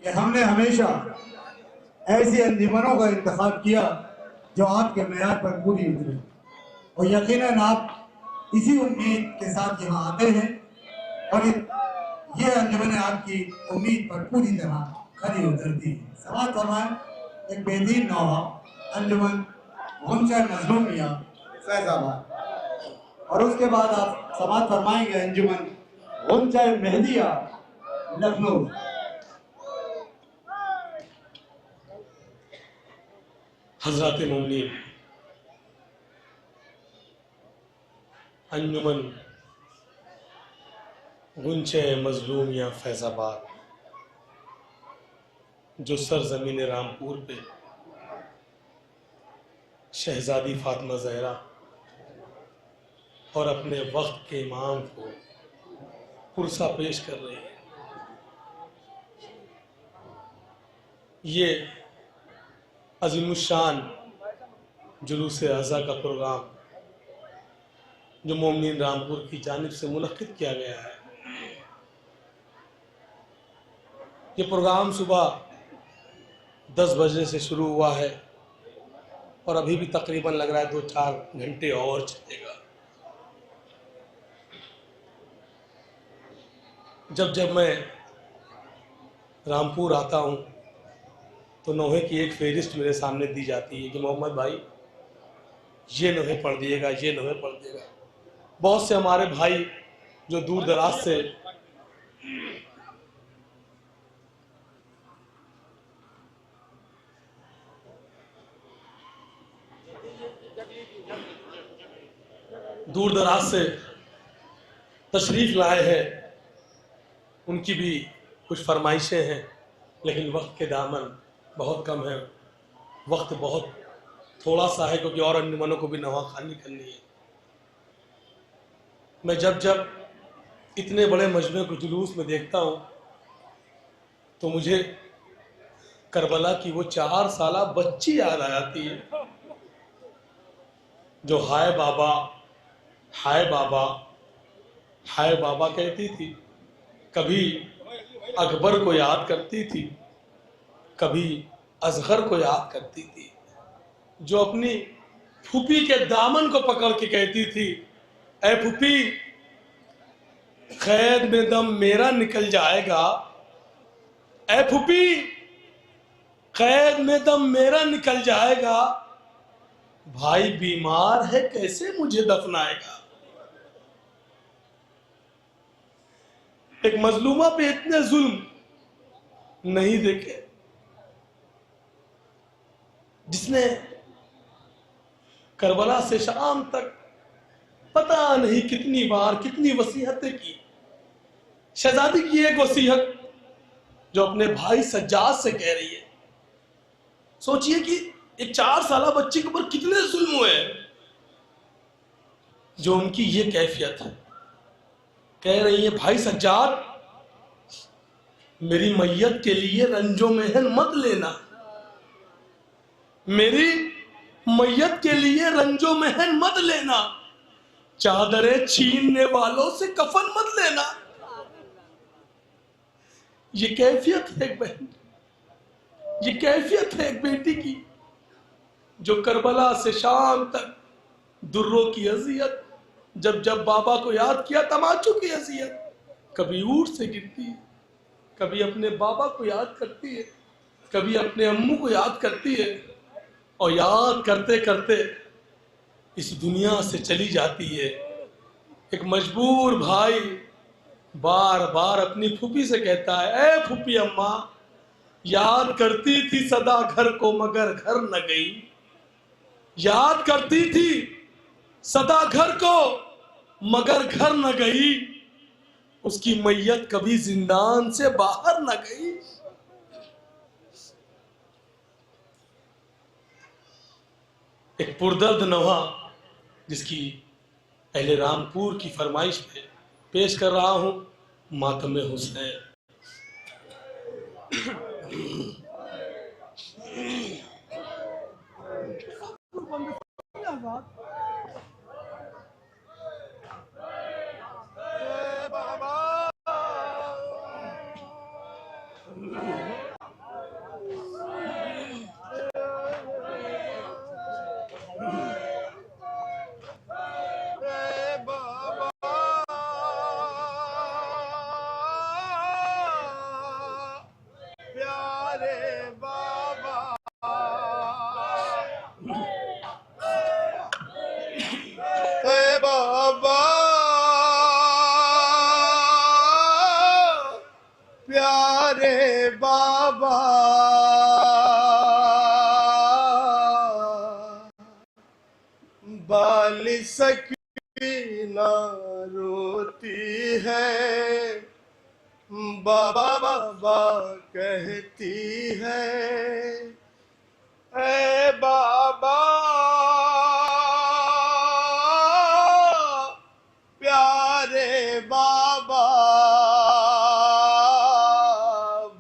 कि हमने हमेशा ऐसी अंजुमनों का इंतखाब किया जो आपके मेयार पर पूरी उतरे, और यकीनन आप इसी उम्मीद के साथ यहाँ आते हैं और ये अंजुमन आपकी उम्मीद पर पूरी तरह खरी उतरती है। समाज फरमाएं एक बेहतरीन नौहा अंजुमन गुंचा मजलूमिया फैजाबाद, और उसके बाद आप समाज फरमाएंगे अंजुमन गुंचा मेहदिया लखनऊ। हजरत मोमिनीन अंजुमन गुंचे मजलूम या फैजाबाद, जो सरजमीन रामपुर पे शहजादी फातिमा ज़हरा और अपने वक्त के इमाम को पुरसा पेश कर रही है। ये अज़ीमुश्शान जुलूस अज़ा का प्रोग्राम जो मोमिनीन रामपुर की जानिब से मुनक्किद किया गया है, ये प्रोग्राम सुबह 10 बजे से शुरू हुआ है और अभी भी तकरीबन लग रहा है 2-4 घंटे और चलेगा। जब जब मैं रामपुर आता हूँ तो नोहे की एक फहरिस्त मेरे सामने दी जाती है कि मोहम्मद भाई ये नोहे पढ़ दिएगा, ये नोहे पढ़ दिएगा। बहुत से हमारे भाई जो दूर दराज से तशरीफ़ लाए हैं, उनकी भी कुछ फरमाइशें हैं, लेकिन वक्त के दामन बहुत कम है, वक्त बहुत थोड़ा सा है क्योंकि और अंजुमनों को भी नवाखानी करनी है। मैं जब जब इतने बड़े मजमे को जुलूस में देखता हूँ तो मुझे करबला की वो 4 साला बच्ची याद आ जाती है जो हाय बाबा हाय बाबा हाय बाबा कहती थी। कभी अकबर को याद करती थी, कभी असगर को याद करती थी, जो अपनी फूफी के दामन को पकड़ के कहती थी, ऐ फूफी कैद में दम मेरा निकल जाएगा, ऐ फूफी कैद में दम मेरा निकल जाएगा, भाई बीमार है कैसे मुझे दफनाएगा। एक मजलूमा पे इतने जुल्म नहीं देखे जिसने करबला से शाम तक पता नहीं कितनी बार कितनी वसीयतें की। शहजादी की एक वसीयत जो अपने भाई सज्जाद से कह रही है, सोचिए कि एक 4 साला बच्ची के ऊपर कितने जुल्म हुए हैं, जो उनकी ये कैफियत है। कह रही है, भाई सज्जाद मेरी मैयत के लिए रंजो महन मत लेना, मेरी मैयत के लिए रंजो महन मत लेना, चादरें छीनने वालों से कफन मत लेना। ये कैफियत है एक बहन, ये कैफियत है एक बेटी की, जो करबला से शाम तक दुर्रों की अजियत, जब जब बाबा को याद किया तमाचू की अजियत, कभी ऊंट से गिरती है, कभी अपने बाबा को याद करती है, कभी अपने अम्मू को याद करती है, और याद करते करते इस दुनिया से चली जाती है। एक मजबूर भाई बार बार अपनी फूफी से कहता है, ए फूफी अम्मा, याद करती थी सदा घर को मगर घर न गई, याद करती थी सदा घर को मगर घर न गई, उसकी मैयत कभी जिंदान से बाहर न गई। एक पुरदर्द नवा जिसकी अहले रामपुर की फरमाइश पे पेश कर रहा हूं, मातम हुसैन। सकीना रोती है, बाबा बाबा कहती है, ए बाबा प्यारे बाबा।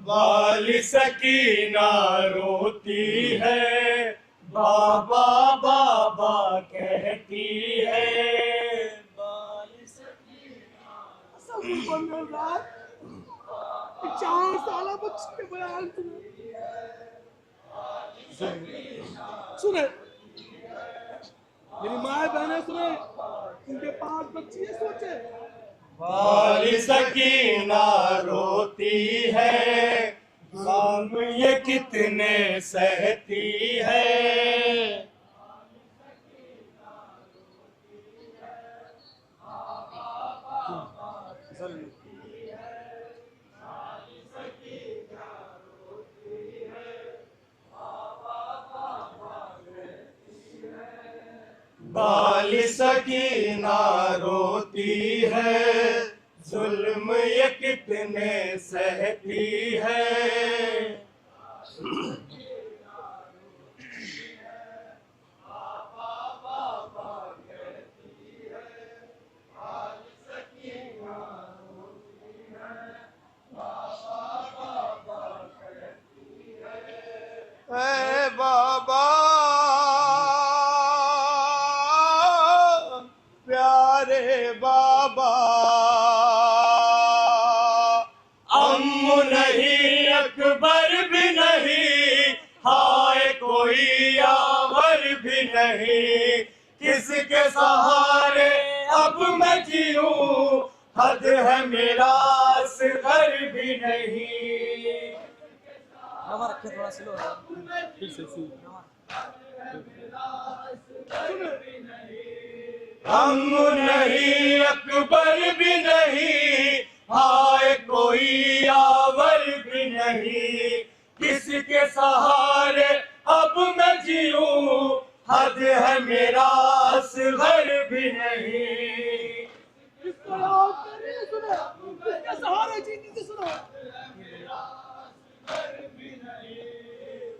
बाली सकीना रोती है, बाबा बाबा कहती है, बाली सकीना। 4 साल बच्चे के बयान सुने, मेरी माँ बहने सुने, उनके 5 बच्ची है, सोचे। बाली सकीना रोती है, गम ये कितने सहती है, बाली सकीना रोती है, जुल्म ये कितने सहती है। ए बाबा प्यारे बाबा, अम्मू नहीं अकबर भी नहीं, हाय कोई यावर भी नहीं, किसके सहारे अब मैं जीऊं, हद है मेरा असगर भी नहीं। रखे थोड़ा स्लो है, फिर से हम नहीं अकबर भी नहीं, हाय कोई यावर भी नहीं, किसके सहारे अब मैं जीऊं, हद है मेरा असगर भी नहीं। किसके सहारे जीती सुनो,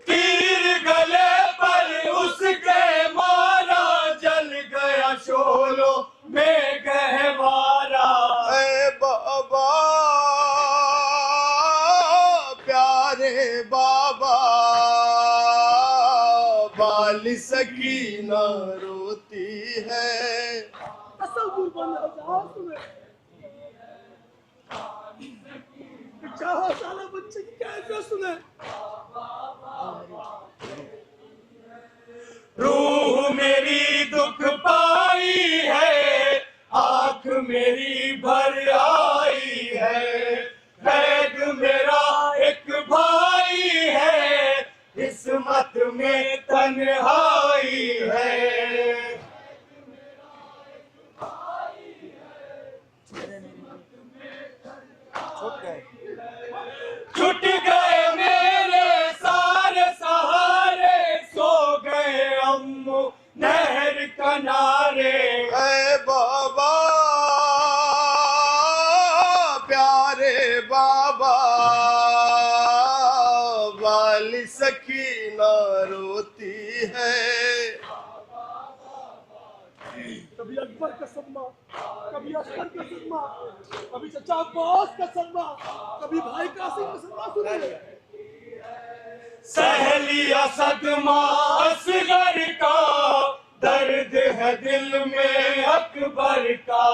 तीर गले पर उसके मारा, जल गया शोलो में गहवारा। ए बाबा प्यारे बाबा, वाली सकीना रोती है। साला बच्चे की कैसे सुने। रूह मेरी दुख पाई है, आंख मेरी भर आई है, कैद मेरा एक भाई है, किस्मत में तन्हाई है। छूट गए मेरे सारे सहारे, सो गए अम्मू नहर किनारे। ऐ बाबा प्यारे बाबा वाली सकीना रोती है। कभी अकबर का सदमा, कभी असगर का सदमा, कभी चचा अब्बास का सदमा, कभी भाई कासिम का सदमा सुने। सहेलिया सदमा असगर का, दर्द है दिल में अकबर का।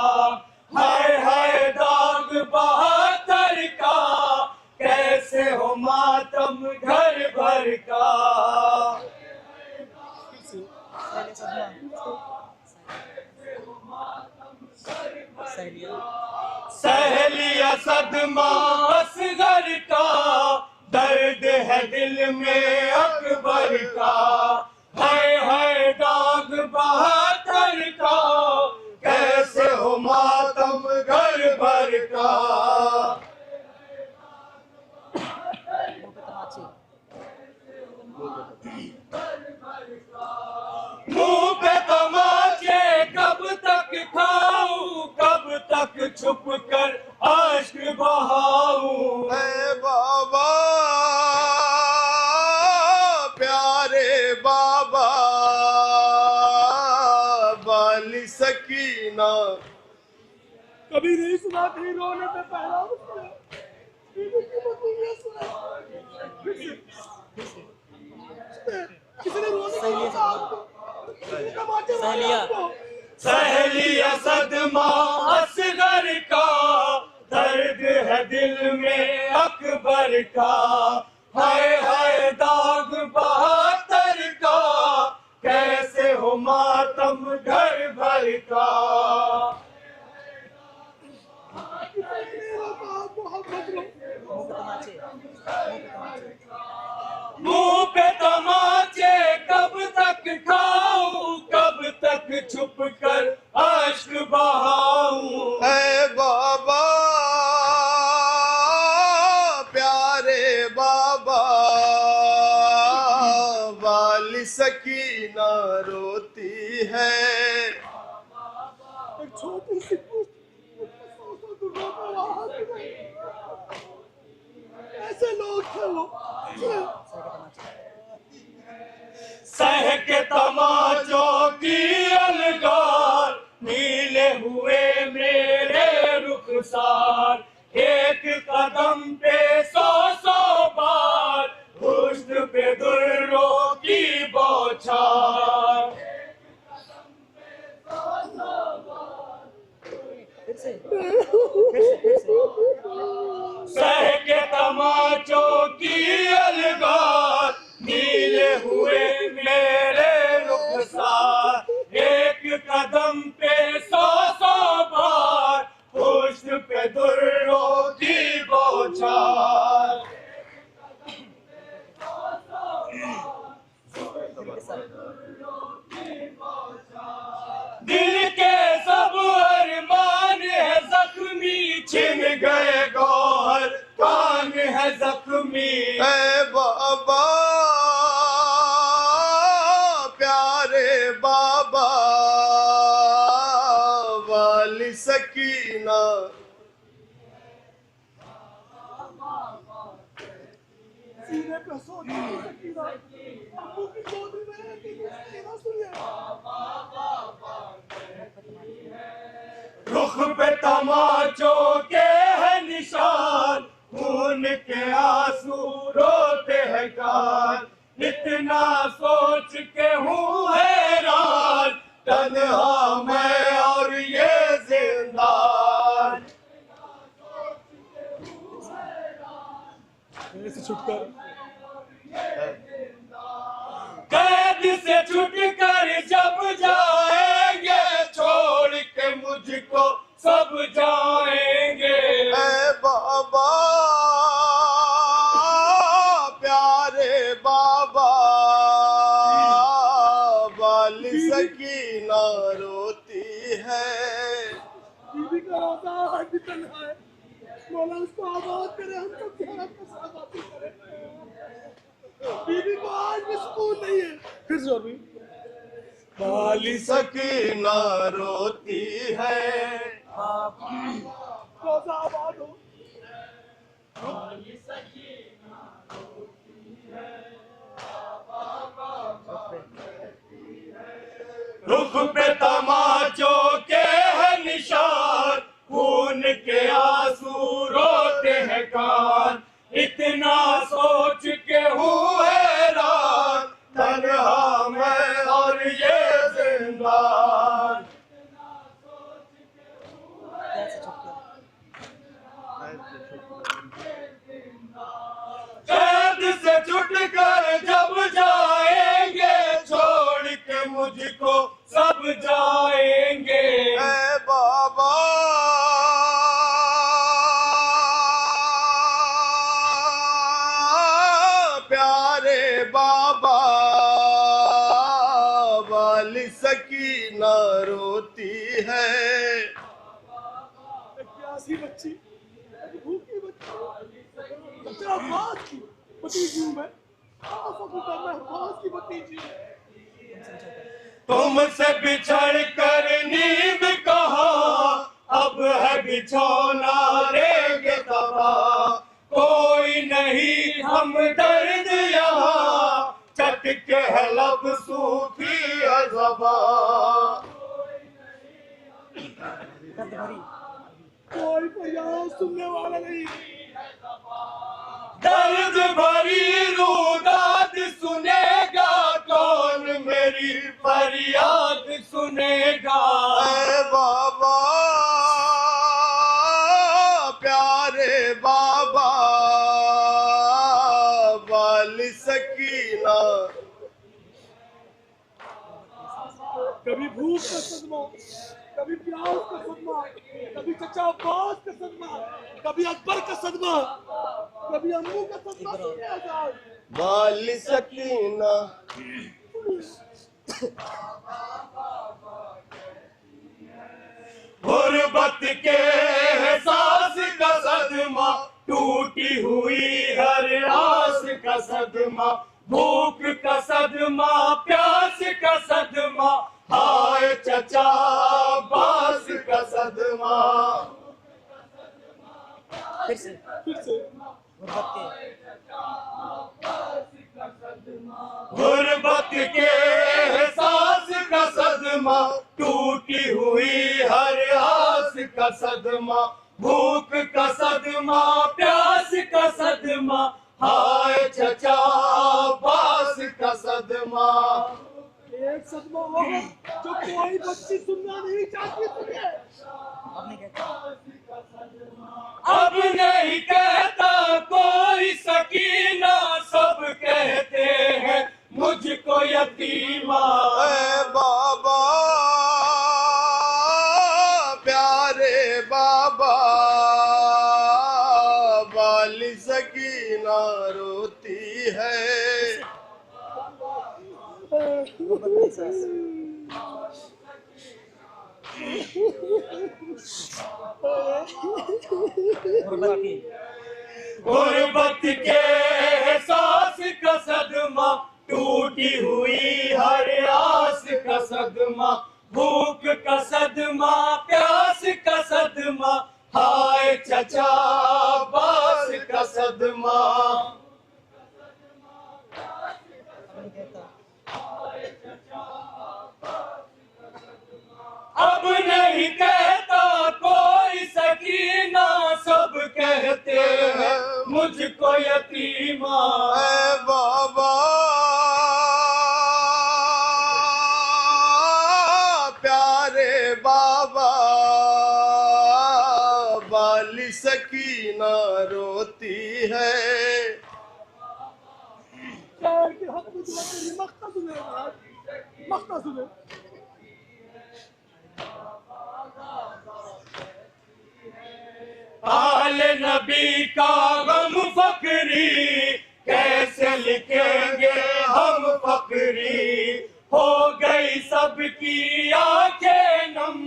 हाय हाय दाग बहादुर का, कैसे हो मातम घर भर का। सहेलिया सदमा असगर का, दर्द है दिल में अकबर का। हाय हाय दाग बहादुर का, कैसे हो मातम घर भर का। मुंह पे तमाचे कब तक खाऊं, कब तक छुप कर आश्क बहाऊं। ऐ बाबा प्यारे बाबा वाली सकीना। कभी नहीं सुना कहीं रोने पे पहला किसी ने रोने सहेलिया सदमा असगर का, दर्द है दिल में अकबर का। हाय हाय दाग बहादुर का, कैसे हो मातम घर भर का। मुंह पे तमाचे कब तक खाऊं, कब तक छुप कर आश्क बहाऊं। ऐ बाबा प्यारे बाबा वाली सकीना रोती है। एक छोटी सी ऐसे लोग थे वो। सह के तमाचों की अलगार, नीले हुए मेरे रुखसार। एक कदम पे 100 बार, हुस्न पे दुर्रों की बौछार। सह के तमाचों की अलगार, नीले हुए मेरे रुखसार। एक कदम पे 100 बार, हुस्न पे दुर्रों की बौछार। दिल के सब अरमान है जख्मी, छिन गए गौहर कान है जख्मी। ऐ बाबा प्यारे बाबा वाली सकीना। सीने पे सोती सकीना, अम्मू की गोद में सकीना सुनिए। रुख पे तमाचों के है निशान, खून के आंसू रोते हैं कान। इतना सोच सोच के हूँ हैरान, तन्हा मैं और ये जिंदान। कैद से छुटकर जब जाएंगे, छोड़ के मुझको सब जाएंगे। ऐ बाबा प्यारे बाबा, वाली सकीना रोती है। बीबी का रोजा आज भी चल रहा है, मौला उसको आबाद करे, हम सब ज़ियारत का सवाब करे। बीबी को आज भी सुकून नहीं है। फिर जोर भी वाली सकीना रोती है। रोजा आबाद हो। रुख पे तमाचों के है निशान, खून के आंसू रोते हैं कान। इतना सोच के हूँ हैरान, तन्हा मैं और ये जिंदान। कैद से छुटकर जब जाएंगे, छोड़ के मुझको सब जाएंगे। ऐ बाबा प्यारे बाबा, वाली सकीना रोती है। एक प्यासी बच्ची, एक भूखी बच्ची, तेरा अब्बास की भतीजी हूँ मैं। मैं अब्बास की भतीजी हूँ। तुमसे बिछड़ कर नींद कहाँ, अब है बिछौना रेंगे तबाह। कोई नहीं हम दर्द यहाँ, चटके है लब सूखी है ज़बान। कोई फरियाद सुनने वाला नहीं। दर्द भरी रुदात सुनेगा कौन, मेरी फरियाद सुनेगा। ऐ बाबा प्यारे बाबा, वाली सकीना। कभी भूख का सदमा, कभी प्यास का सदमा, कभी चचा अब्बास का सदमा, कभी अकबर का सदमा, कभी अम्मू का सदमा सुने आजाद। वाली सकीना। गुर्बत के एहसास का सदमा, टूटी हुई हर आस का सदमा। भूख का सदमा, प्यास का सदमा, हाय चचा अब्बास का सदमा। फिर से गुर्बत के एहसास का सदमा, टूटी हुई हर आस का सदमा। भूख का सदमा, प्यास का सदमा, हाय चचा अब्बास का सदमा। एक सदमा होगा जो कोई बच्ची सुनना नहीं चाहती तुझे। अब नहीं कहता कोई सकीना, सब कहते हैं मुझको यतीमा। ऐ बाबा प्यारे बाबा, वाली सकीना रोती है। गुर्बत के एहसास का सदमा, टूटी हुई हर आस का सदमा। भूख का सदमा, प्यास का सदमा, हाय चचा अब्बास का सदमा। अब नहीं कहता कोई सकीना, सब कहते हैं मुझको यतीमा। ऐ बाबा बाबा वाली सकीना रोती है। शायर के हक में दुआ के लिए मख्ता सुने महाराज, मख्ता सुने। आले नबी का गम फकरी कैसे लिखेंगे हम फकरी, हो गई सबकी आंखें नम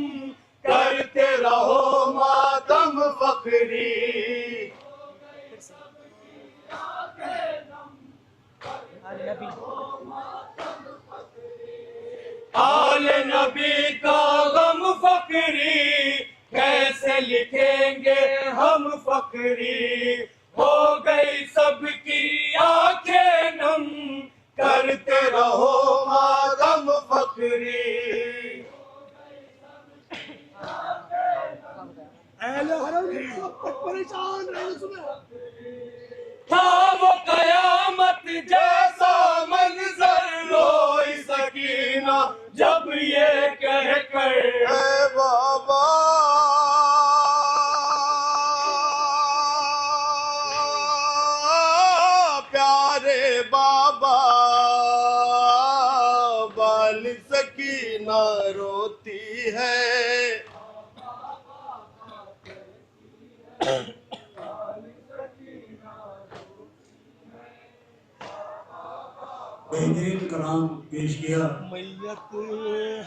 करते रहो मातम फकरी। आले नबी का गम फकरी कैसे लिखेंगे हम फकरी, हो गई सबकी आंखें नम करते रहो मातम फकरी। अहले हरम सब तक परेशान रहे सुने। था वो कयामत जैसा मंजर रोई सकीना जब ये कह कर बाबा प्यारे बाबा वाली सकीना रोती है। बेहतरीन कलाम पेश किया। मैयत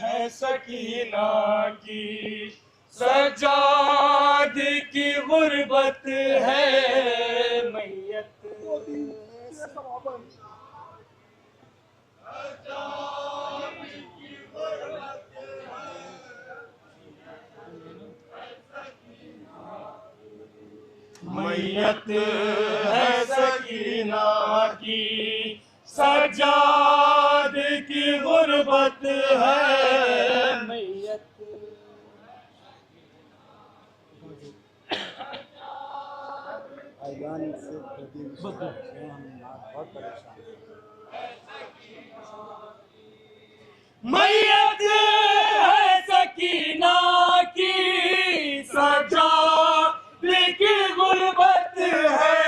है सकीना की सजाद की गुर्बत है। मैयत मैयत है सकीना की सजाद की गुर्बत है। मैयत मैयत है सकीना की सजाद की गुर्बत है।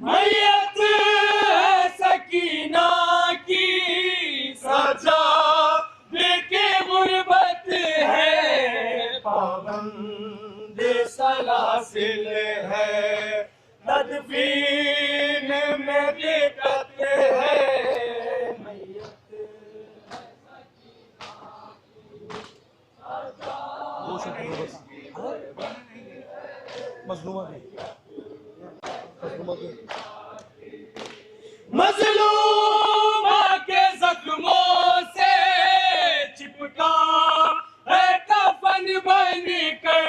मैयत है सकीना की सजाद की गुर्बत है। पाबंद सलासिल है तदफीन में दिक्कत है। मजलूमा के जख्मों से चिपका है कफन बन कर।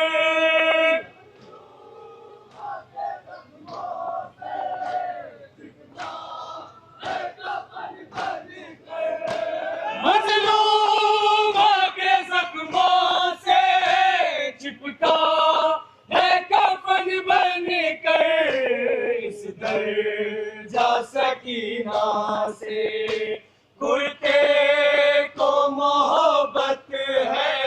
मजलूमा के जख्मों से चिपका है कफन बन कर। इस दर्जा सकीना से कुर्ते को मोहब्बत है।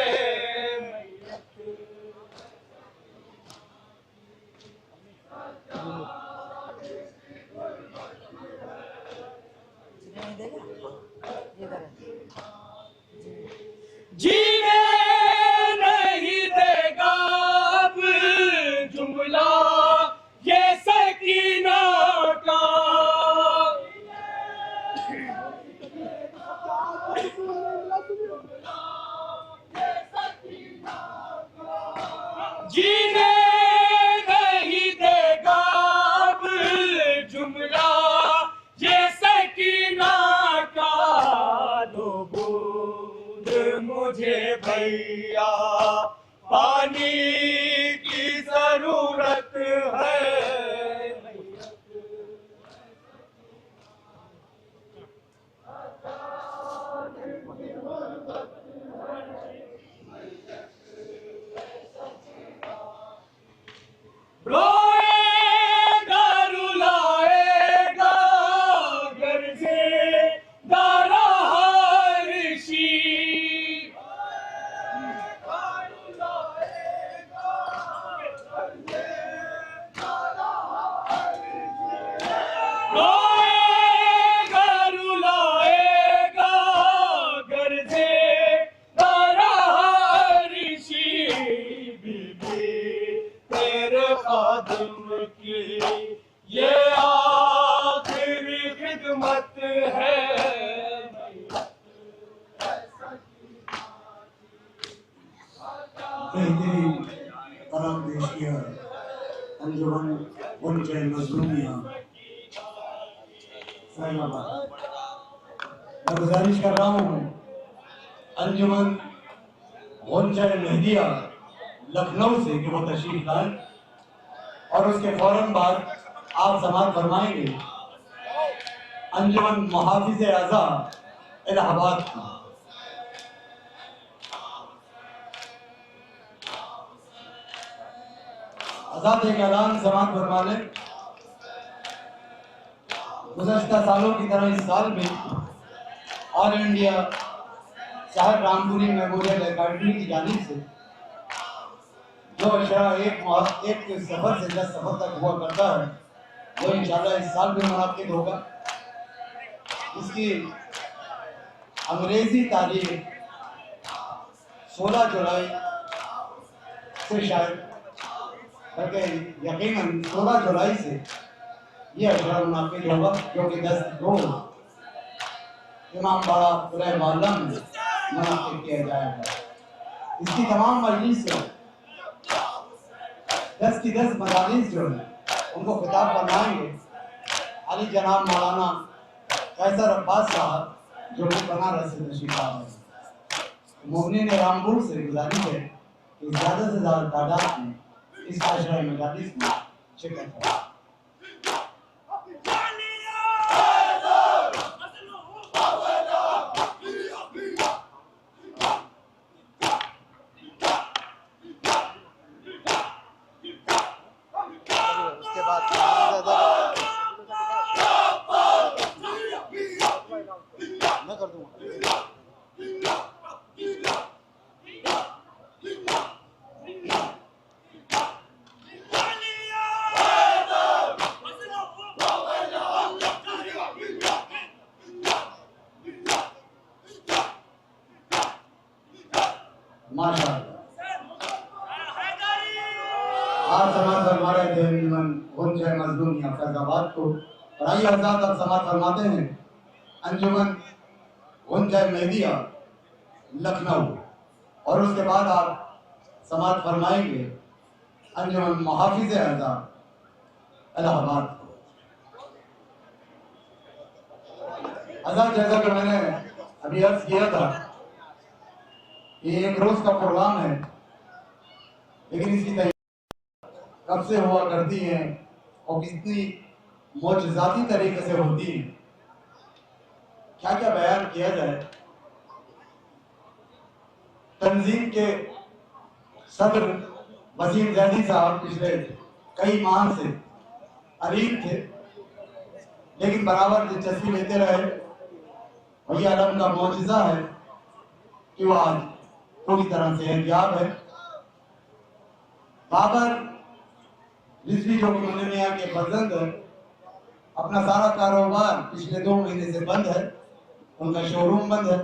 जीने नहीं देगा अब जुमला ये सकीना का। जीने नहीं देगा अब जुमला ये सकीना का। दो बूंद मुझे भैया पानी की जरूरत है। रोएगा रुला खादिम की ये आखिरी खिदमत है। बेहतरीन कलाम पेश किया अंजुमन उनके मजलूमिया फैजाबाद। मैं गुजारिश कर रहा हूँ अंजुमन उनके मेहदिया लखनऊ से कि वो तशरीफ लाए और उसके फौरन बाद आप समाअत फरमाएंगे अंजुमन मुहाफिज आज़ा इलाहाबाद की। आजाद एक ऐलान समाअत फरमा लें। गुज़श्ता सालों की तरह इस साल भी ऑल इंडिया साहब रामपुरी मेमोरियल अकेडमी की जानिब से जो अशरा एक सफर से 10 सफर तक हुआ करता है वो इंशाल्लाह इस साल भी मुनाकिद होगा। इसकी अंग्रेजी तारीख 16 जुलाई से शायद बल्कि यकीनन 16 जुलाई से ये अशरा मुनाकिद होगा जो कि 10/2 इमाम बाड़ा खुला मोहल्ला में मुनाकिद किया जाएगा। इसकी तमाम मजलिस से 10 की 10 मजालिस जो है उनको खिताब फरमाएंगे अली जनाब मौलाना कैसर अब्बास साहब जो कि बनारस से तशरीफ ला रहे हैं। मोमिन रामपुर से गुजारिश है कि ज़्यादा से ज़्यादा तादाद में इस आशरा मजालिस में शिरकत करें। आप समाअत फरमा रहे थे अंजुमन मजलूम फैजाबाद को और आइए हज़रात अब समाअत फरमाते हैं अंजुमन मेहदिया लखनऊ और उसके बाद आप समाअत फरमाएंगे अंजुमन मुहाफिज आज़ा इलाहाबाद को। आज़ाद जैसा कि मैंने अभी अर्ज किया था ये एक रोज का प्रोग्राम है लेकिन इसकी तैयारी कब से हुआ करती है और कितनी मौजज़ाती तरीके से होती है, क्या क्या बयान किया जाए। तंजीम के सदर वसीम जैदी साहब पिछले कई माह से अरीब थे लेकिन बराबर दिलचस्पी लेते रहे और ये आलम का मौजज़ा है कि वो आज पूरी तरह से एहतियाब है। बाबर रिजवी जो मियां के फर्जंद है अपना सारा कारोबार पिछले 2 महीने से बंद है, उनका शोरूम बंद है,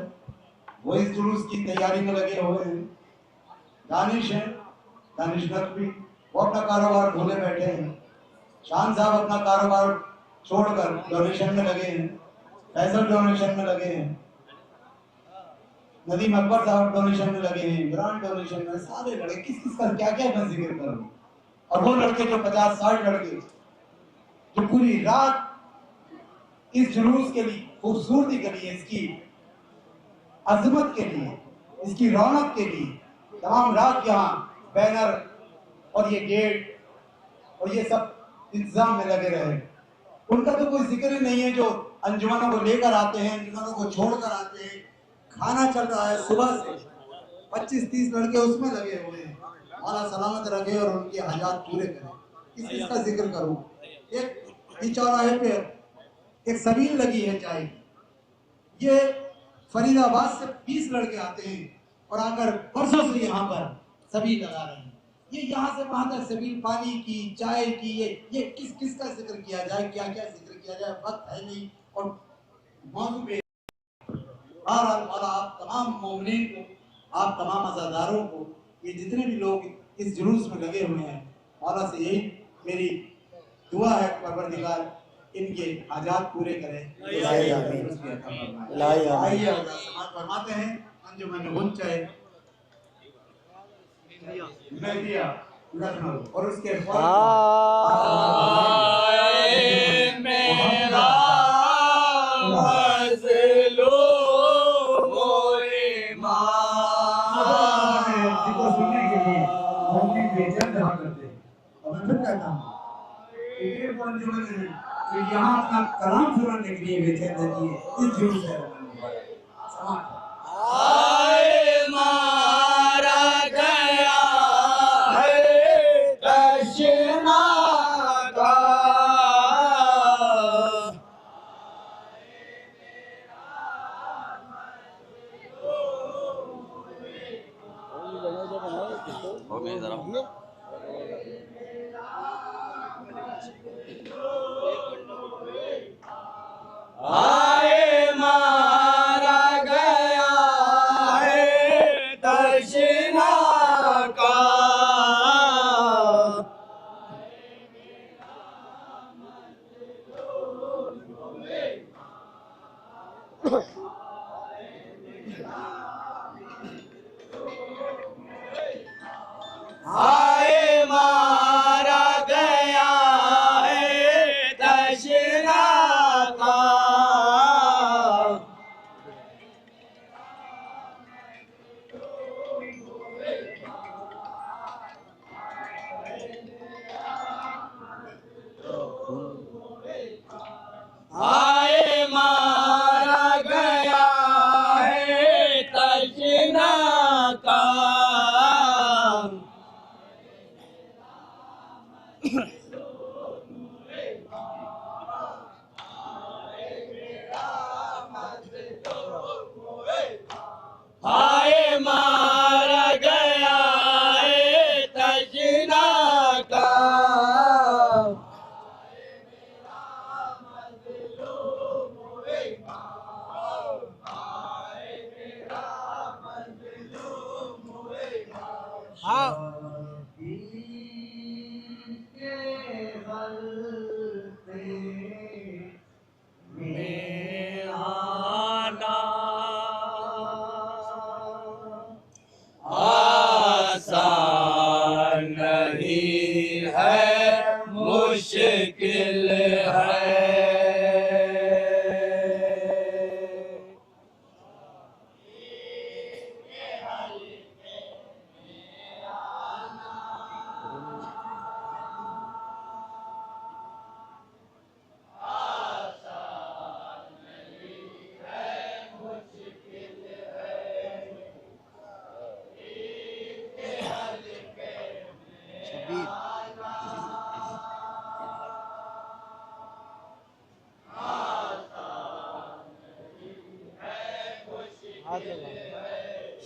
वो इस जुलूस की तैयारी में लगे हुए हैं। दानिश है, दानिश नकवी वो अपना कारोबार खोले बैठे हैं। शान साहब अपना कारोबार छोड़कर डोनेशन में लगे हैं, फैसल डोनेशन में लगे हैं, नदीम अकबर साहब डोनेशन में लगे हैं, इमरान डोनेशन में, सारे लड़के किस किस का क्या क्या मैं जिक्र करूं। और वो लड़के जो 50-60 लड़के जो पूरी रात इस जुलूस के लिए, खूबसूरती के लिए, इसकी अजमत के लिए, इसकी रौनक के लिए तमाम रात यहाँ बैनर और ये गेट और ये सब इंतजाम में लगे रहे। उनका तो कोई जिक्र ही नहीं है जो अंजुमनों को लेकर आते हैं, अंजुमनों को छोड़कर आते हैं। खाना चल रहा है सुबह से, 25-30 लड़के उसमें लगे हुए हैं। मौला सलामत रखे और उनके हाजात पूरे करें। इसका जिक्र करूं, एक चौराहे पे एक सबील लगी है चाय, ये फरीदाबाद से 20 लड़के आते हैं और आकर परसों से यहाँ पर सबील लगा रहे हैं। ये यहाँ से वहां तक सबील, पानी की, चाय की, ये किस किस का जिक्र किया जाए, क्या क्या जिक्र किया जाए, वक्त है नहीं। और मौजू पे आप तमाम मोमिनीन को, आप तमाम अज़ादारों को, ये जितने भी लोग इस जुलूस में लगे हुए हैं, मौला से यही मेरी दुआ है परवरदिगार इनके हाजात पूरे करे। आइए समाप्त फरमाते हैं अंजुमन गुंज मेहदिया लखनऊ और उसके मेरा मजलूम जिसको सुनने के लिए हम बेचैन रहा करते हैं। और मैं फिर कहता हूँ ये अंजुमन जो यहाँ अपना कलाम सुनाने के लिए बेचैन रहती है इस जुलूस से समाप्त। मारा गया है तशना का आए मारा गया है तशना का आए मारा गया है तशना का आए मारा गया है तशना का आए मारा गया है तशना का आसान नहीं है मुश्किल है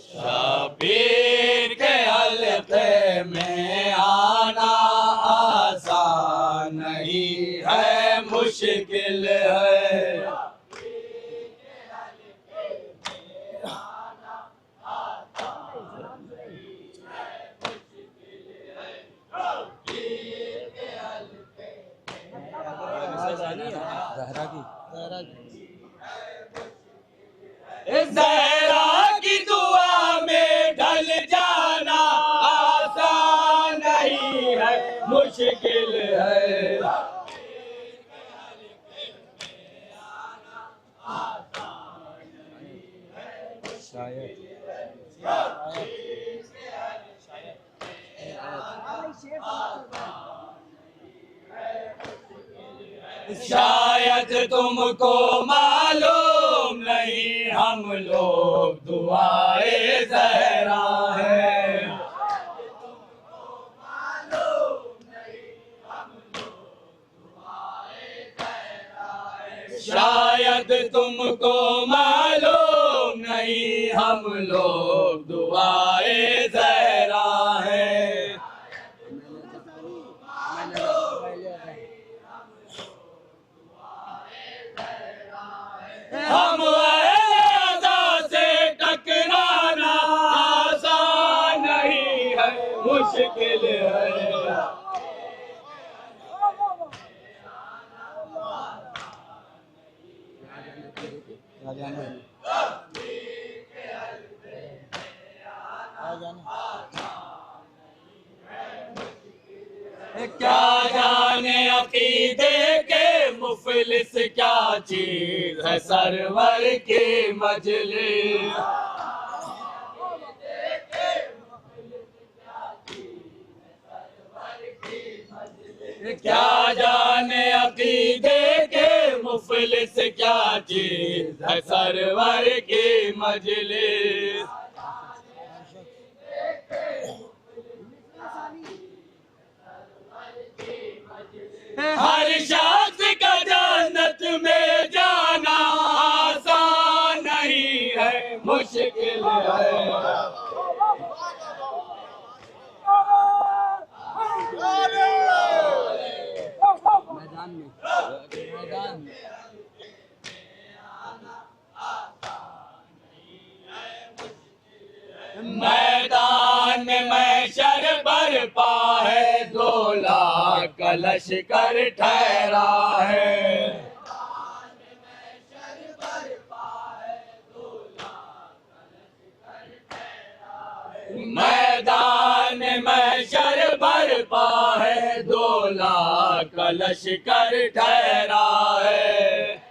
शबीर के हल्के में आना आसान नहीं है मुश्किल है ज़हरा की दुआ में ढल जाना आसान नहीं है मुश्किल है शायद तुमको मालूम नहीं हम लोग दुआए ज़हरा है शायद तुमको मालूम नहीं हम लोग दुआए ज़हरा है हम अज़ा से टकराना आसान नहीं है मुश्किल है क्या जाने अकीदे के मुफलिस क्या चीज है सरवर की मजलिस। क्या जाने अकीदे के मुफलिस क्या चीज है सरवर की मजलिस। हर शख्स का जन्नत में जाना आसान नहीं है, मुश्किल है। मैदान में महशर बरपा है, 2 लाख का लश्कर ठहरा है। मैदान में महशर बरपा है, 2 लाख का लश्कर ठहरा है।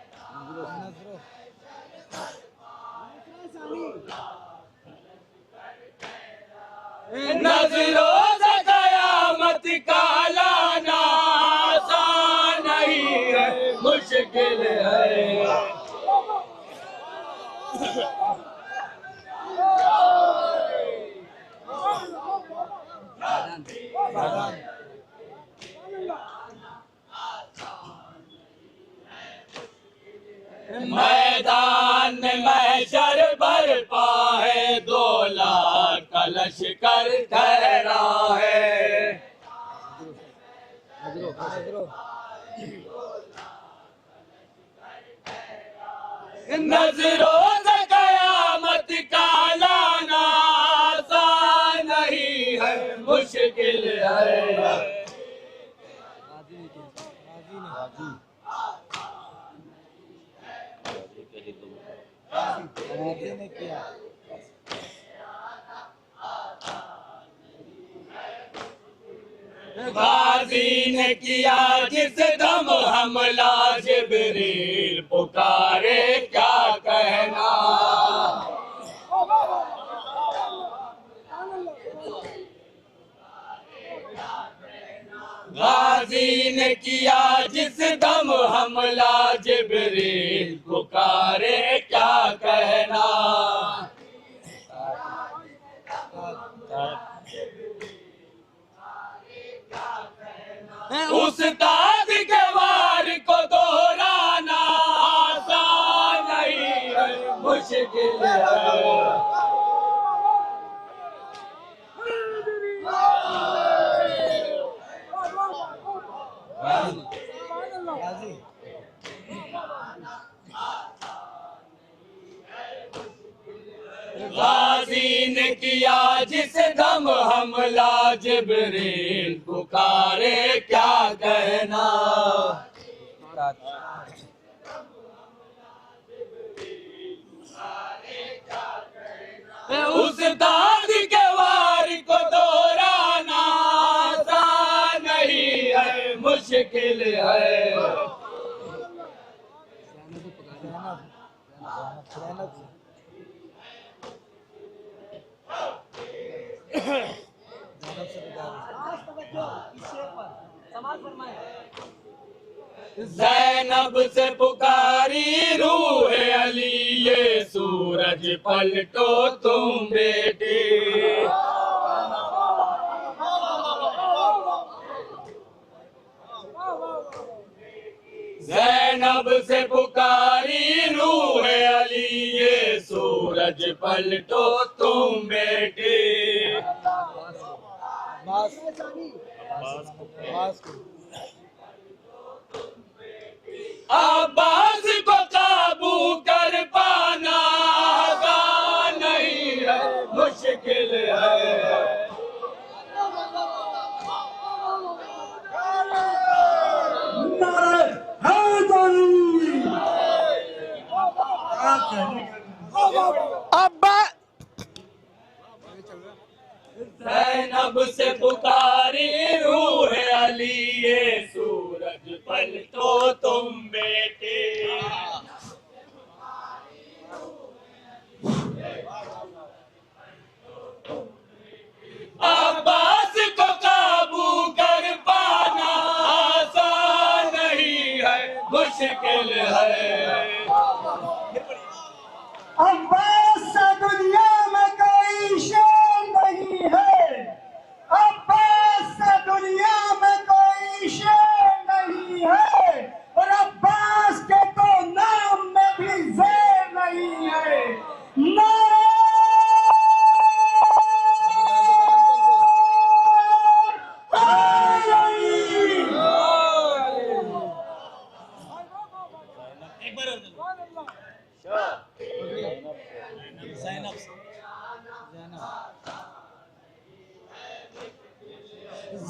नजरों से कयामत का लाना आसान नहीं है, मुश्किल है। मैदान में महशर बरपा है, 2 लाख का लश्कर ठहरा है। नजरों से कयामत का लाना आसान नहीं है, मुश्किल है। गाजी ने किया जिस दम हमला, जिब्रील पुकारे क्या कहना। गाजी ने किया जिस दम हमला, जिब्रील पुकारे क्या कहना। उस्ताद के वार को दोहराना आसान नहीं है, मुश्किल है। गाजी ने किया जिस दम हमला, जिब्रील पुकारे क्या कहना। उस्ताद के वार को दोहराना आसान नहीं है, मुश्किल है। ज़ैनब से पुकारी रूह अली, ये सूरज पलटो तुम बेटे। ज़ैनब से पुकारी रूह अली, ये सूरज पलटो तुम बेटे। अब्बास को काबू कर पाना आसान नहीं है, मुश्किल है। अब्बा ज़ैनब से पुकारी रूह अली, ये सूरज पलटो तुम बेटे। अब्बास को काबू कर पाना आसान नहीं है, मुश्किल है। अब्बास से दुनिया में कोई शेर नहीं है, अब्बास से दुनिया में कोई शेर नहीं है, और अब्बास के तो नाम में भी ज़ेर नहीं है। नारा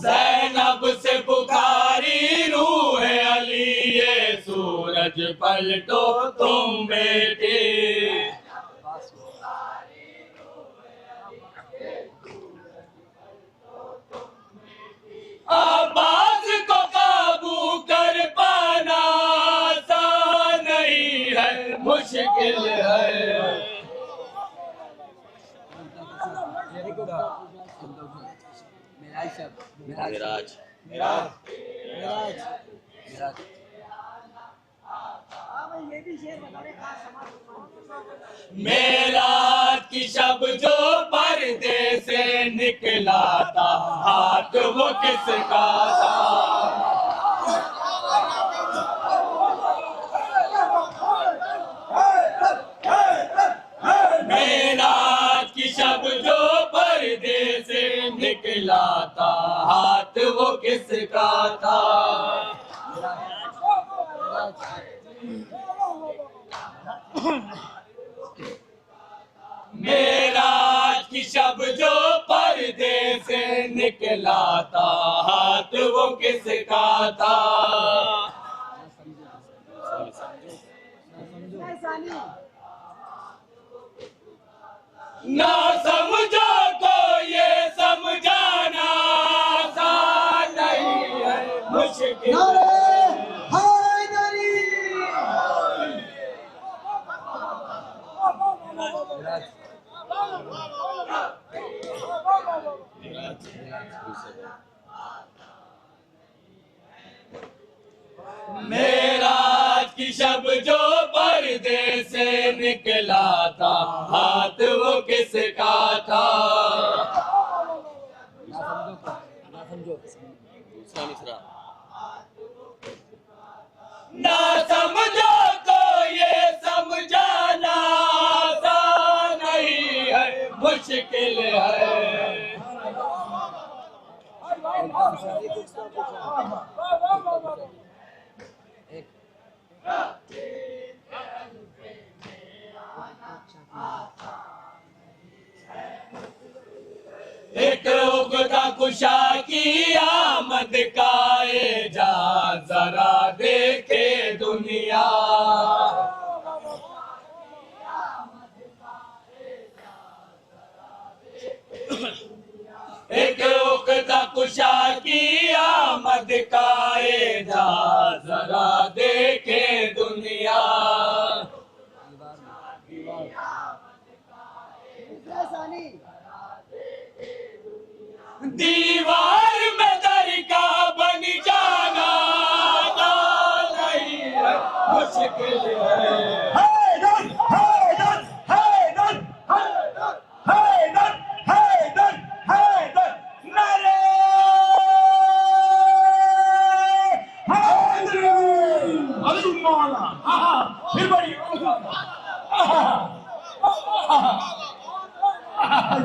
ज़ैनब से पुकारी रूह अली, ये सूरज पलटो तुम बेटे। अब्बास को काबू कर पाना आसान नहीं है, मुश्किल है। मिराज मेराज की शब जो पर्दे से निकला था, हाथ वो किसका था। मेराज की शब जो पर्दे से निकला था, हाथ वो किसका था। मेराज की शब जो पर्दे से निकला था, हाथ वो किसका था। ना समझो को ये समझाना आसान नहीं है, मुश्किल है। मेराज की शब जो पर्दे से निकला था, हाथ वो किसका था। ना समझो तो ये समझाना आसान नहीं है, मुश्किल है। एक उगता कुशा की आमद का जा जरा देखे दुनिया। एक उगता कुशा की आमद का जा जरा देखे दुनिया। दीवार में दर का बन जाना नहीं है, मुश्किल है।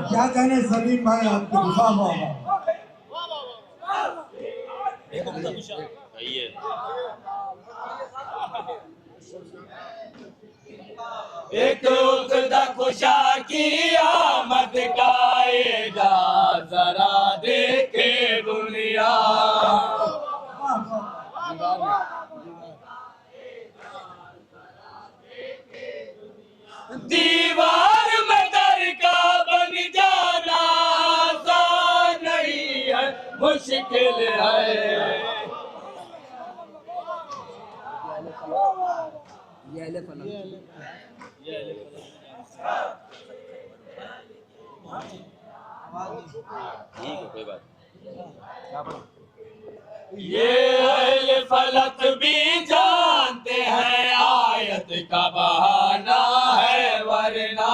क्या कहने सलीम भाई, आपको गुस्सा होगा। एक खुदा खुशा की आमद गाएगा, जरा देखे दुनिया। दीवार में दर का बन जाना आसान नहीं है, मुश्किल है। ये अहले फलक भी जानते हैं आयत का बहाना है वरना।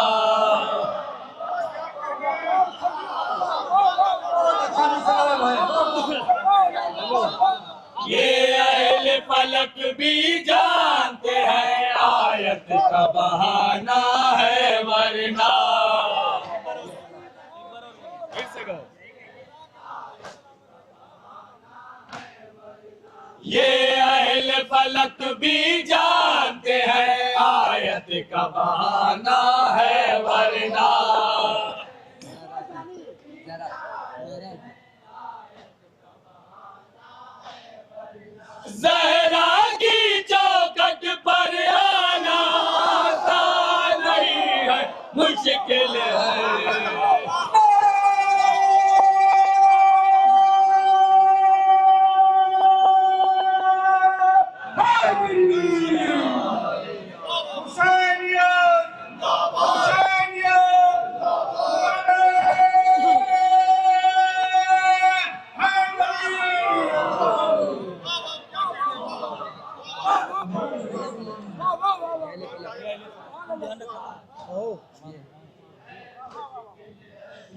ये अहले फलक भी जानते हैं आयत का बहाना है वरना। ये अहले फलक भी जानते हैं आयत का बहाना है वरना। ज़हरा की चौखट पर आना आसान नहीं है, मुश्किल है।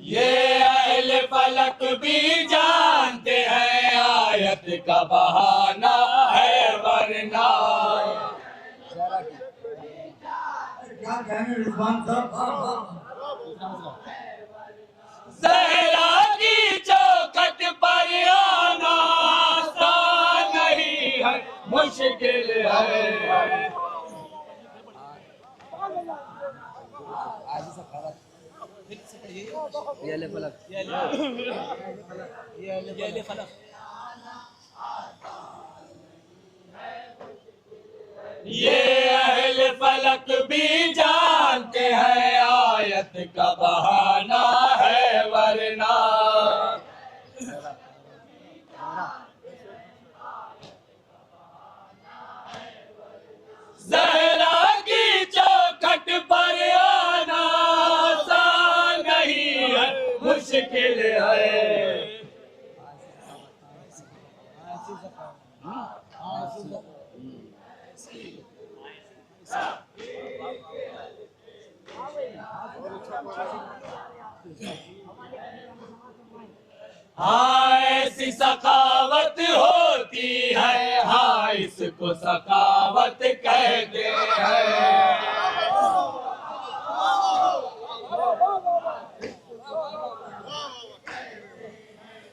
ये अहले फलक भी जानते हैं आयत का बहाना है वरना। ज़हरा की चौखट पर आना आसान नहीं है, मुश्किल है। ये अहले फलक भी जानते हैं आयत का बहाना है वरना। ज़हरा की चौखट पर आना आसान नहीं है, मुश्किल है। हाँ ऐसी सखावत होती है, हाँ इसको सखावत कहते हैं।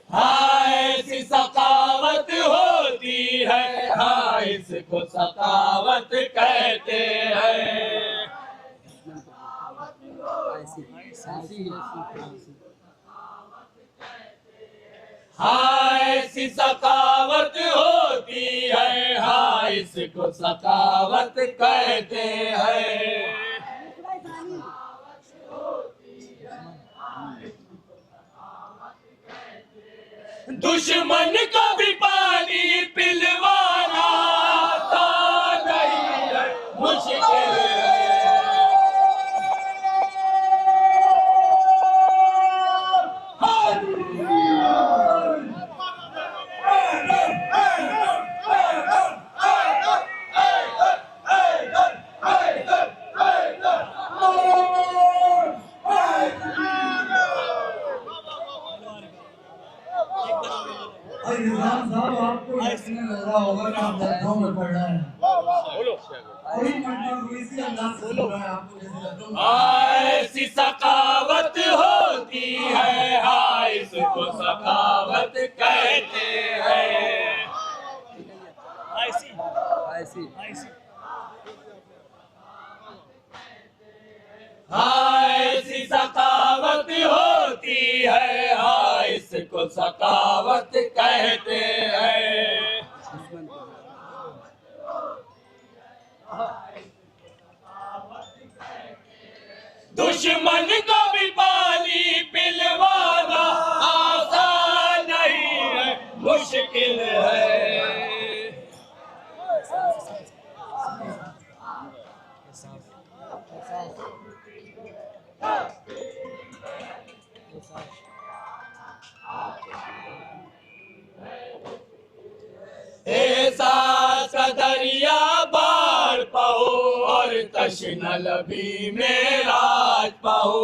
हाँ ऐसी सखावत होती है, हाँ इसको सखावत कहते हैं। हाँ ऐसी सखावत होती है, हाँ इसको सखावत कहते हैं। दुश्मन को भी पानी पिलवाना आसान नहीं है, मुश्किल है। ऐसी सखावत होती है, हाँ इसको सखावत कहते हैं। हाँ ऐसी सखावत होती है, हाँ इसको सखावत कहते हैं। दुश्मन को भी पानी पिलवाना आसान नहीं है, मुश्किल है। तश्न लबी में राज पाओ।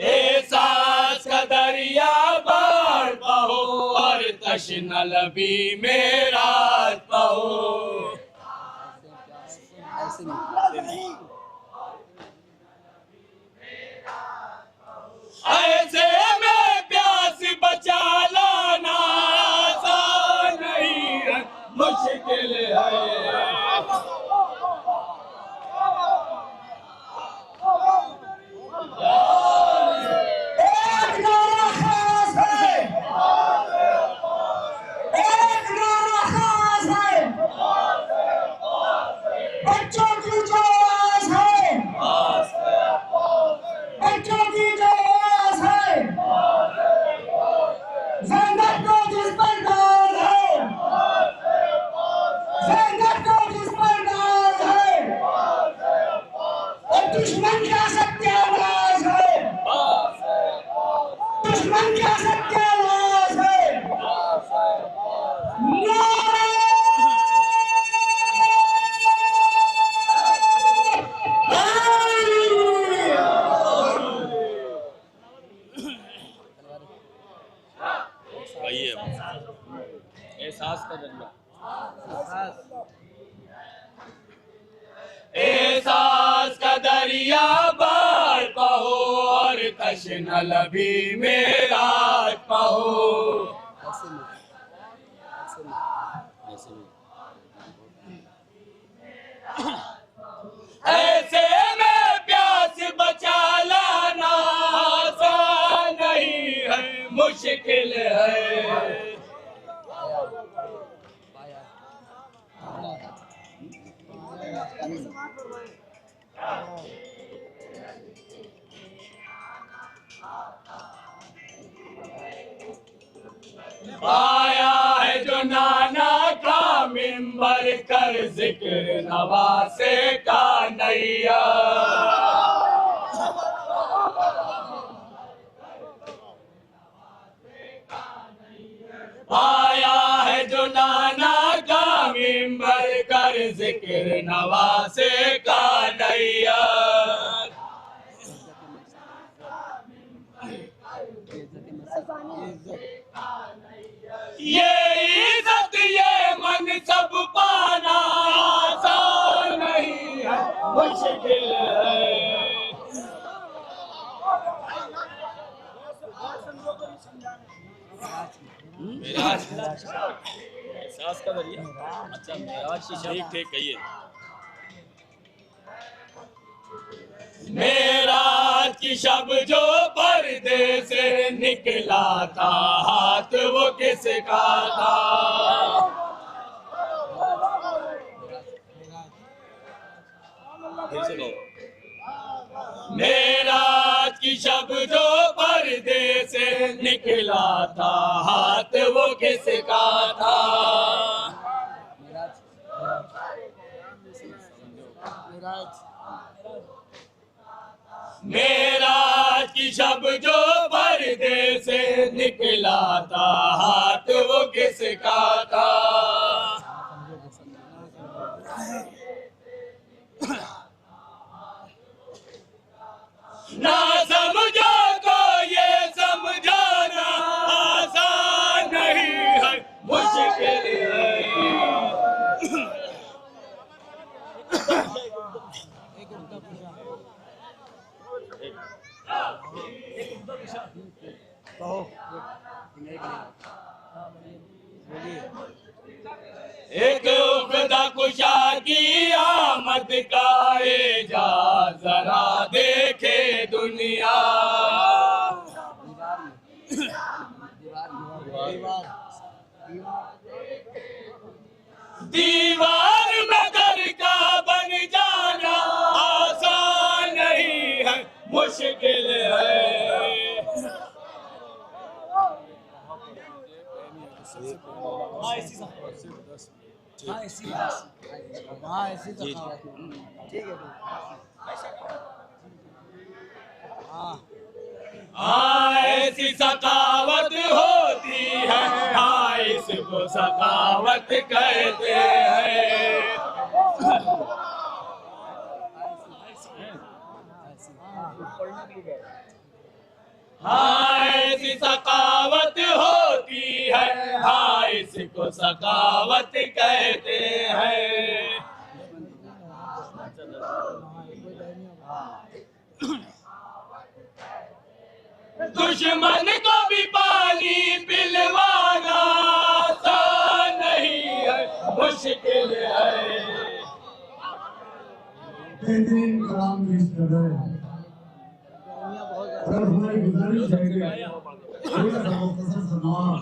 एहसास का दरिया बाढ़ पाओ और तश्न लबी में राज पाओ। ऐसे में प्यास बचा लाना आसान नहीं है, मुश्किल है। दुश्मन क्या सत्यानाश है, दुश्मन क्या सत्यानाश है। एहसास का दरिया, एहसास का दरिया बाढ़ पाओ और तश्न लबी में राज पाओ। ऐसे में प्यास बचा लाना आसान नहीं है, मुश्किल है। आया है जो नाना का मिंबर कर जिक्र नवासे का नैया। आया है जो नाना का मिंबर कर जिक्र नवासे का नैया। ये इज्जत ये मन सब पाना आसान नहीं है, मुश्किल है। एहसास का दरिया, अच्छा मेराज की शब, ठीक कहिए। मेराज की शब जो पर्दे से निकला था, हाथ वो किसका था। मेराज की शब जो पर्दे से निकला था, हाथ वो किसका था। मेराज की शब जो पर्दे से निकला था, हाथ वो किसका था। ना समझो तो ये समझाना आसान नहीं है, मुश्किल है। एक उक़दा कुशा की आमद का एजाज़ जरा देखे दुनिया। दीवार में घर का बन जाना आसान नहीं है, मुश्किल है। हाँ ऐसी सखावत होती है इसको सखावत कहते हैं। हाँ ऐसी सखावत होती है, हाँ इसको सखावत कहते हैं। दुश्मन को भी पानी पिलवाना आसान नहीं है, मुश्किल है। बेहतरीन कलाम पेश कर रहे हैं और हमारी गुजारिश है कि थोड़ा सा मुख्तसर सनवार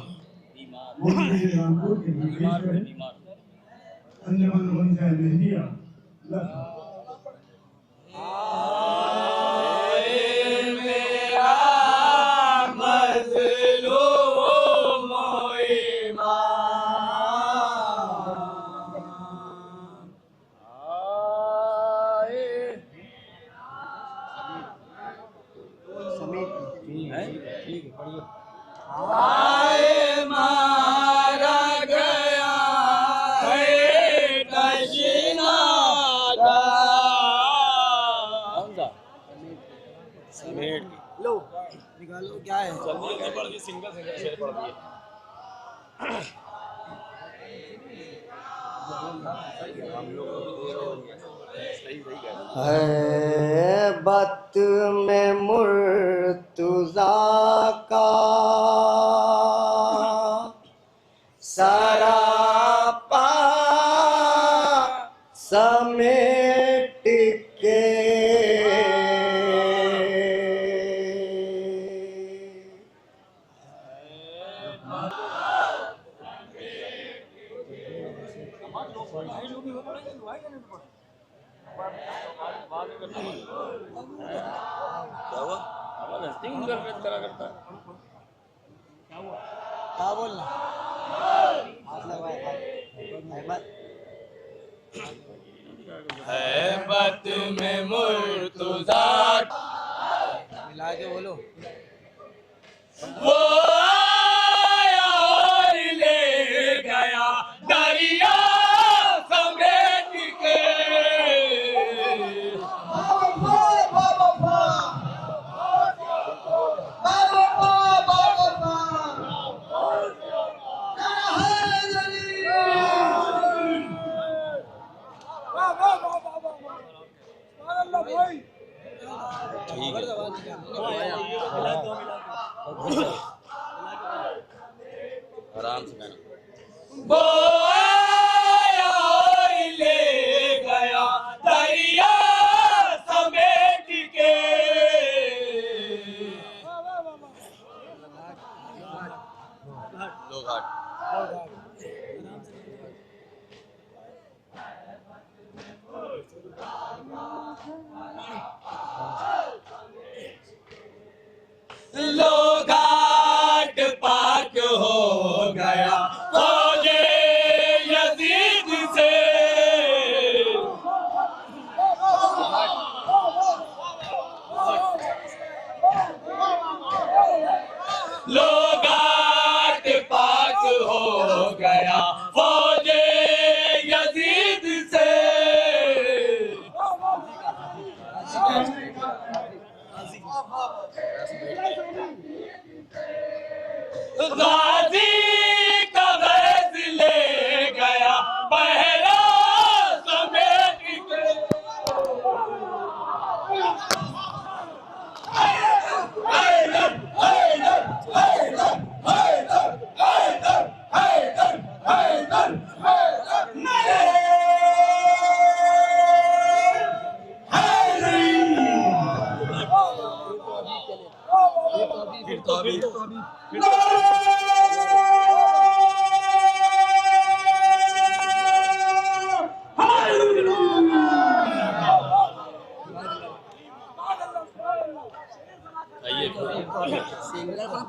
मुफ्ती रामपुर के लिए पेश करें। अंजुमन गुंजा नहिया आए मारा गया है कशिना समेट लो निकालो क्या है जल्दी जल्दी पढ़ के सिंगल सिंगल शेर पढ़ दिए। है बत में मुर्तुज़ा का सरापा समेट के क्या बोलना हाथ लगवाए है बत में मुर्तुज़ा मिला के बोलो। वो आया और ले गया दरिया समेट के। आराम से कहना। वो आया और ले गया दरिया समेट के। लोग लो घाट पाक हो गया फौजे यजीद से। लो घाट पाक हो गया फौजे यजीद से। गाजी का गैस ले गया पहला समेट के।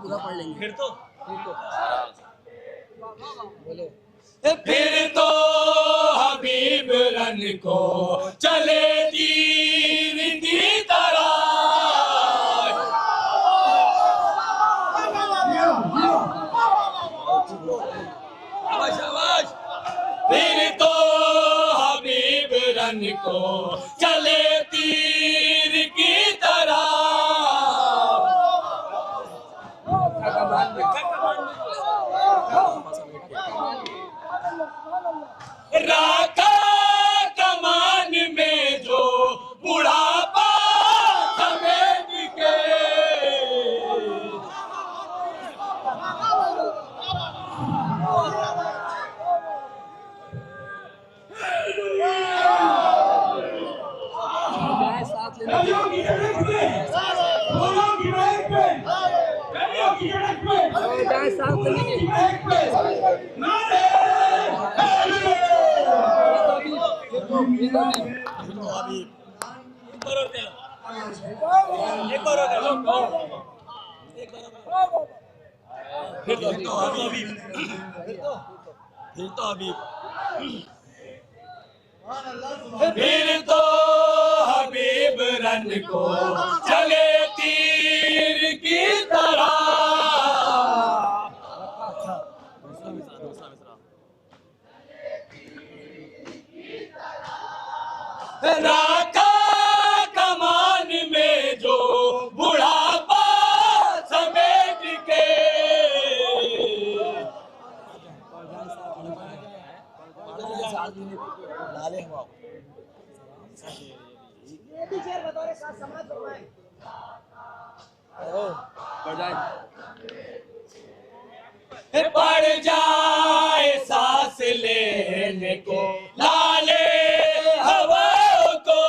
पूरा पढ़ लेंगे फिर तो फिर तो हबीब रन को चले तीर की तरह। गलियों की सड़क पे, फूलों की महक पे, गलियों की सड़क पे, फूलों की महक पे, नारे फिर तो हबीब रन को चले तीर की तरह, राका कमान में जो बुढ़ापा समेट के, पड़ जाए सांस लेने को लाले हवा को,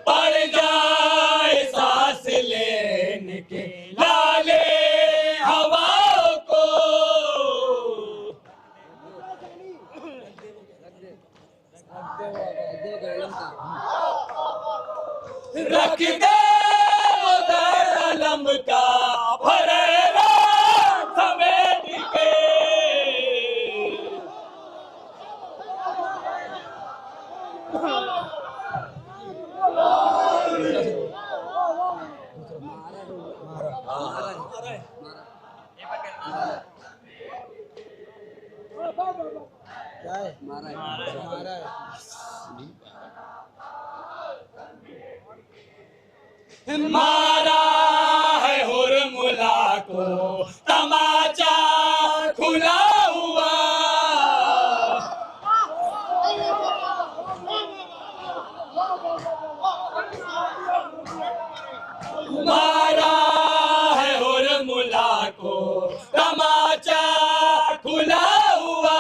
पड़ जाए सांस लेने के लाले हवा को, रख दे उधर अलम का फरेरा समेट के, मारा है हुरमुला को तमाचा खुला हुआ, मारा है हुरमुला को तमाचा खुला हुआ,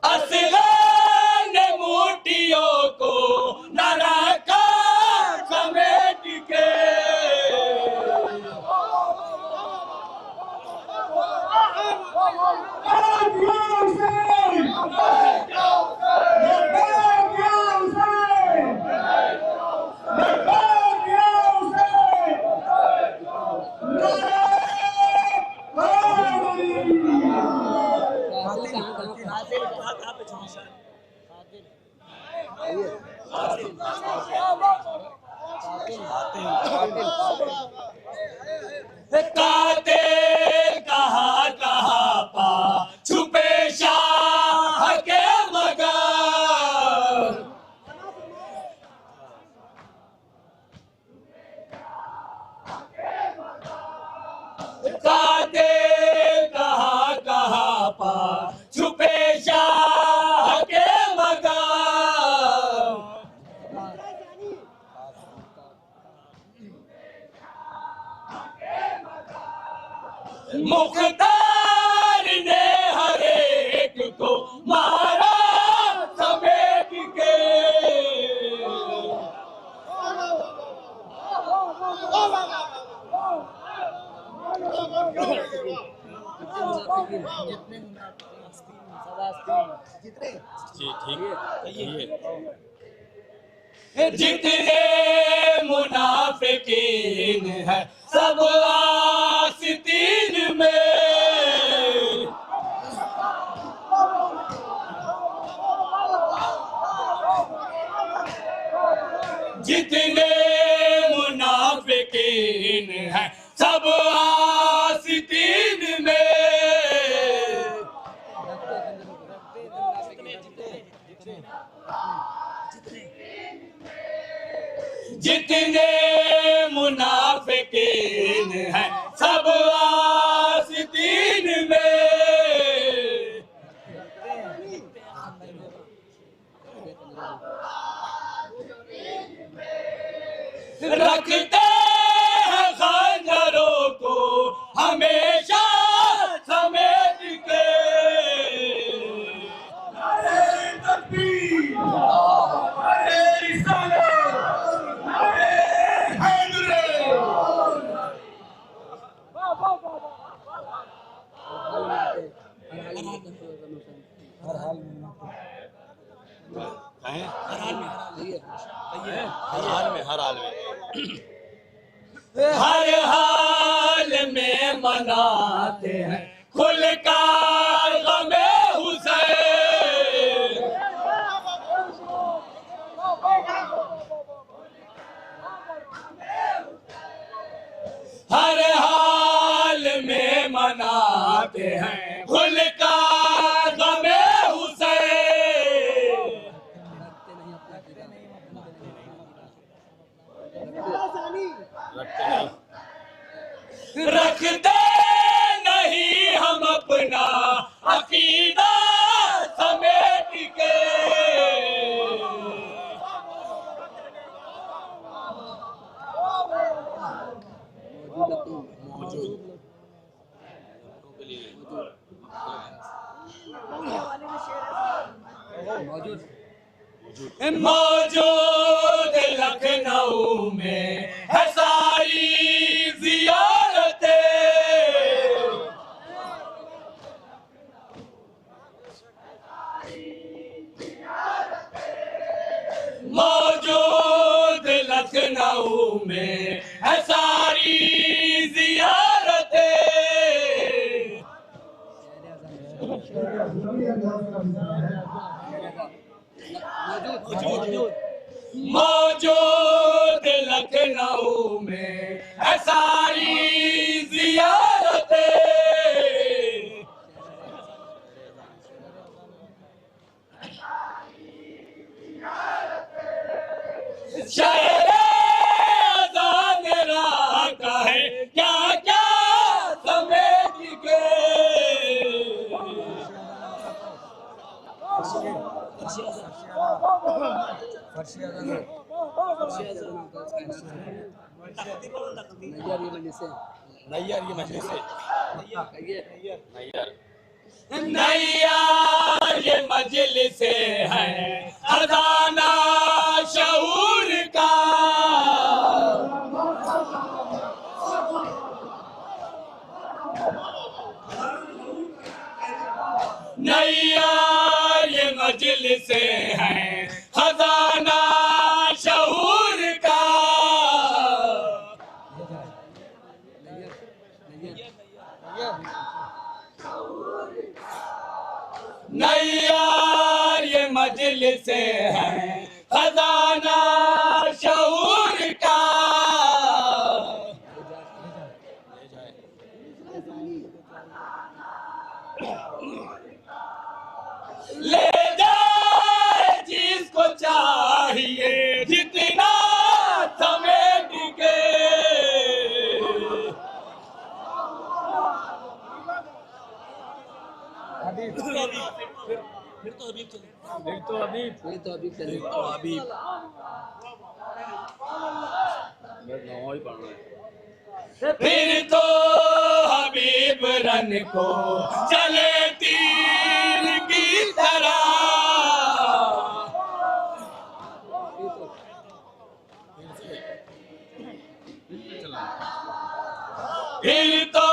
असगर ने मूर्तियों को न रखा समेट के, कातिल कहाँ कहाँ पा छुपे शाह के मगर, कातिल कहाँ कहाँ पा छुपे शाह के मगर, मुख्तार ने हर एक को मारा समेट के, जितने मुनाफिकीन है सब आस्तीन में, जितने मुनाफिकीन है सब आस्तीन में, जितने मुनाफिकीन हैं सब आस्तीन में, रखते हैं खंजरों को हमेशा समेट के। नारे तकबीर, नारे रिसालत, नारे हैदरी। हर हाल में मनाते हैं खुलकर गमे हुसैन। हर हाल में मनाते हैं खुलकर गमे हुसैन। रखते नहीं हम अपना अकीदा समेट के। मौजूद लखनऊ में है सारी जियारतें। मौजूद लखनऊ में है सारी जियारतें। मौजूद लखनऊ में है सारी जियारतें। शहर अज़ान राह का है क्या क्या समेट के। नैयार ये मजलिसे है खजाना शऊर का। नैयार ये मजलिसे है खजाना शऊर का। नैयार ये मजलिसे है खजाना शऊर का। ले जाए जिसको चाहिए जितना समेट के। फिर तो हबीब रन को चले तीर की तरह। फिर तो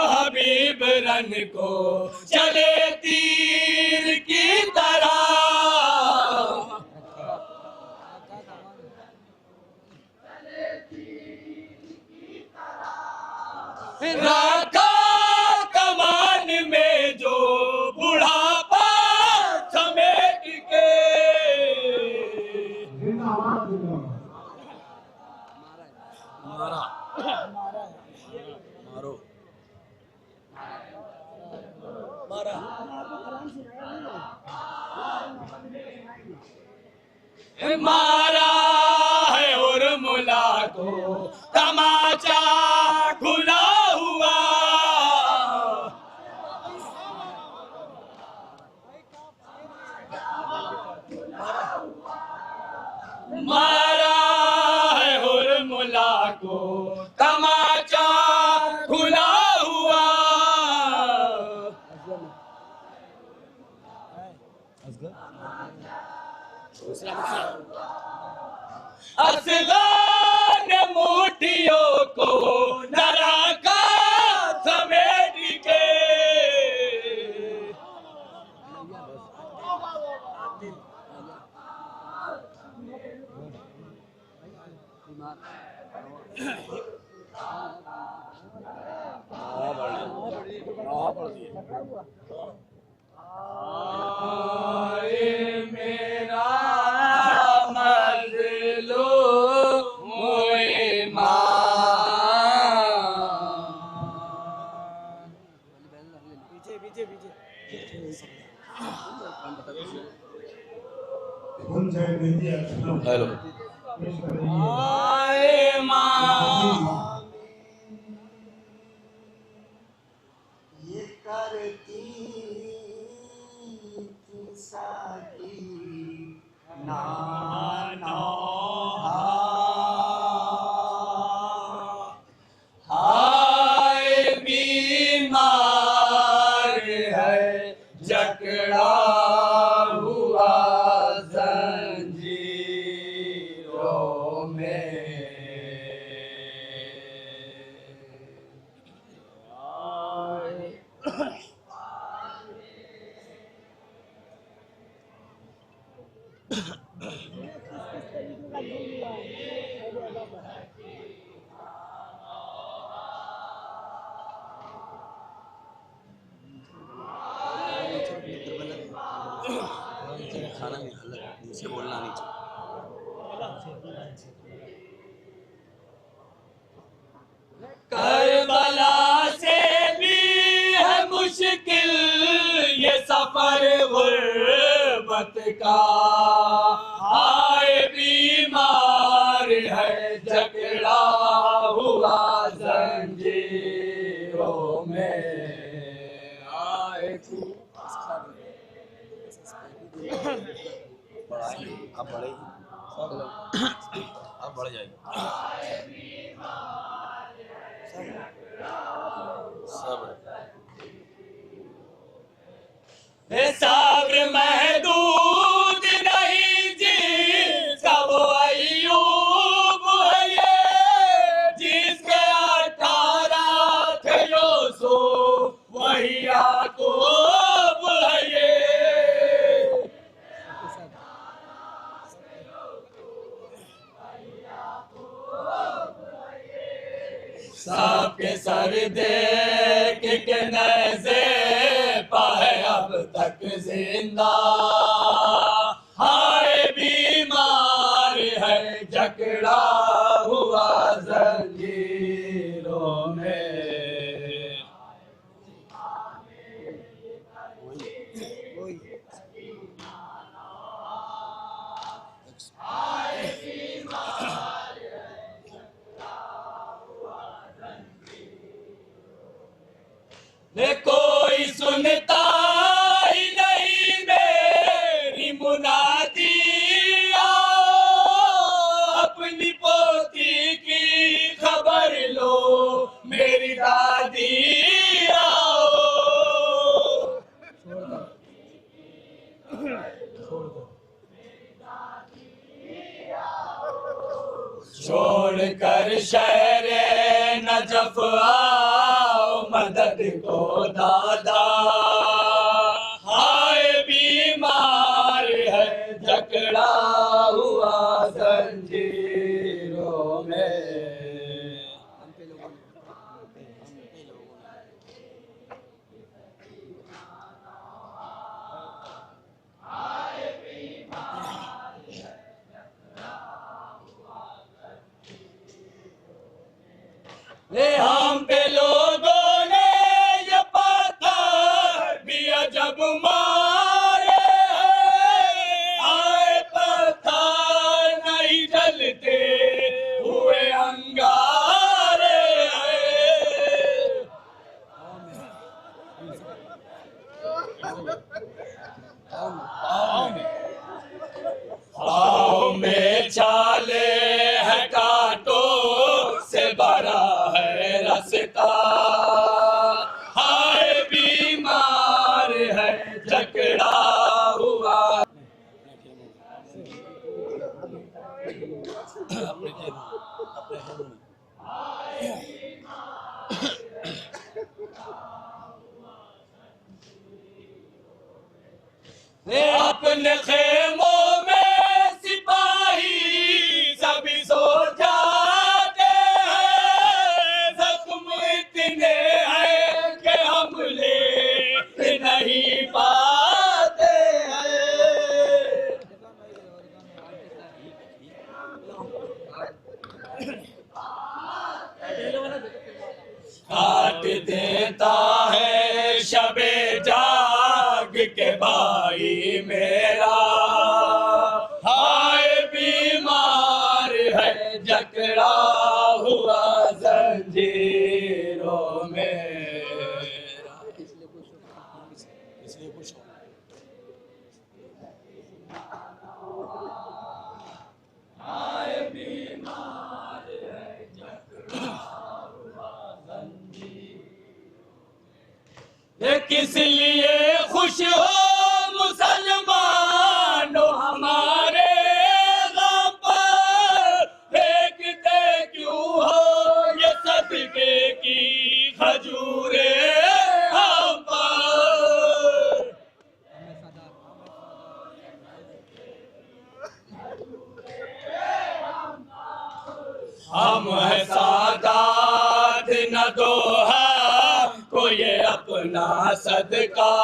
हबीब रन को चले तीर की तरह। रखा कमान में जो बुढ़ापा समेट के। मारा है और मुला को तमाचा खुला हुआ। मारा है और को तमाचा खुला हुआ। असगर ने मुठियों को नरा का समेट के मेरा मजलूम हेलो आए माँ ये करती साकी नाना हाय बीमार है जकड़ा हुआ जंजीरों में। खाना नहीं नीचे बोलना नीचे। करबला से भी है मुश्किल ये सफर गुर्बत का। हाय बीमार है जकड़ा हुआ जंजीरों में। आए अब बढ़े अब बढ़ जाएगी सब। सब्र महदूद नहीं जी सब अय्यूब है ये। जिसके 18 थे यूसुफ वही याकूब है ये। सबके सर देख के नज़े पाए अब तक जिंदा। हाय बीमार है जकड़ा हुआ जंजीरों में। कोई सुनता ही नहीं मेरी मुनादी। अपनी पोती की खबर लो मेरी दादी। छोड़ कर शहर नजफ आओ मदद को दादा। हाय बीमार है जकड़ा हुआ जंजीरों में। हम पे लोगों ने ये पत्थर भी अजब मारे। आए पत्थर नहीं जलते हुए अंगारे। पाँव में छाले है कांटों अपने खेमों में सिपाही सभी सो जाते हैं, जख्म इतने हैं कि हम ले नहीं पाते हैं। काट देता है शबे जाग के भाई मेरा, हाय बीमार है जकड़ा हुआ जंजीरों में। हाय बीमार है जकड़ा हुआ जंजीरों। किस लिए खुश हो मुसलमानों हमारे गम पर, फेंकते क्यों हो ये सदके की खजूरें हम पर। हम है सादात न दोहा को ये अपना सदका,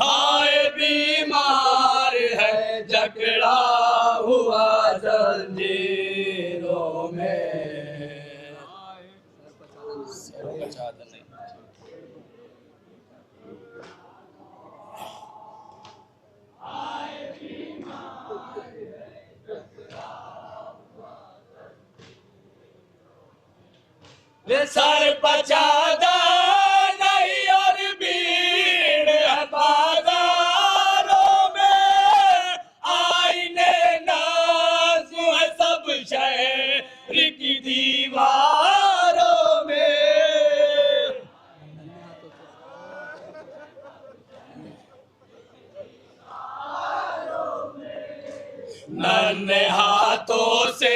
हाय बीमार है जकड़ा हुआ जंजीरों में। सर पचादा नहीं और भीड़ है बाजारों में, आईने नाज़ है सब शहर की दीवारों में। नन्हे हाथों से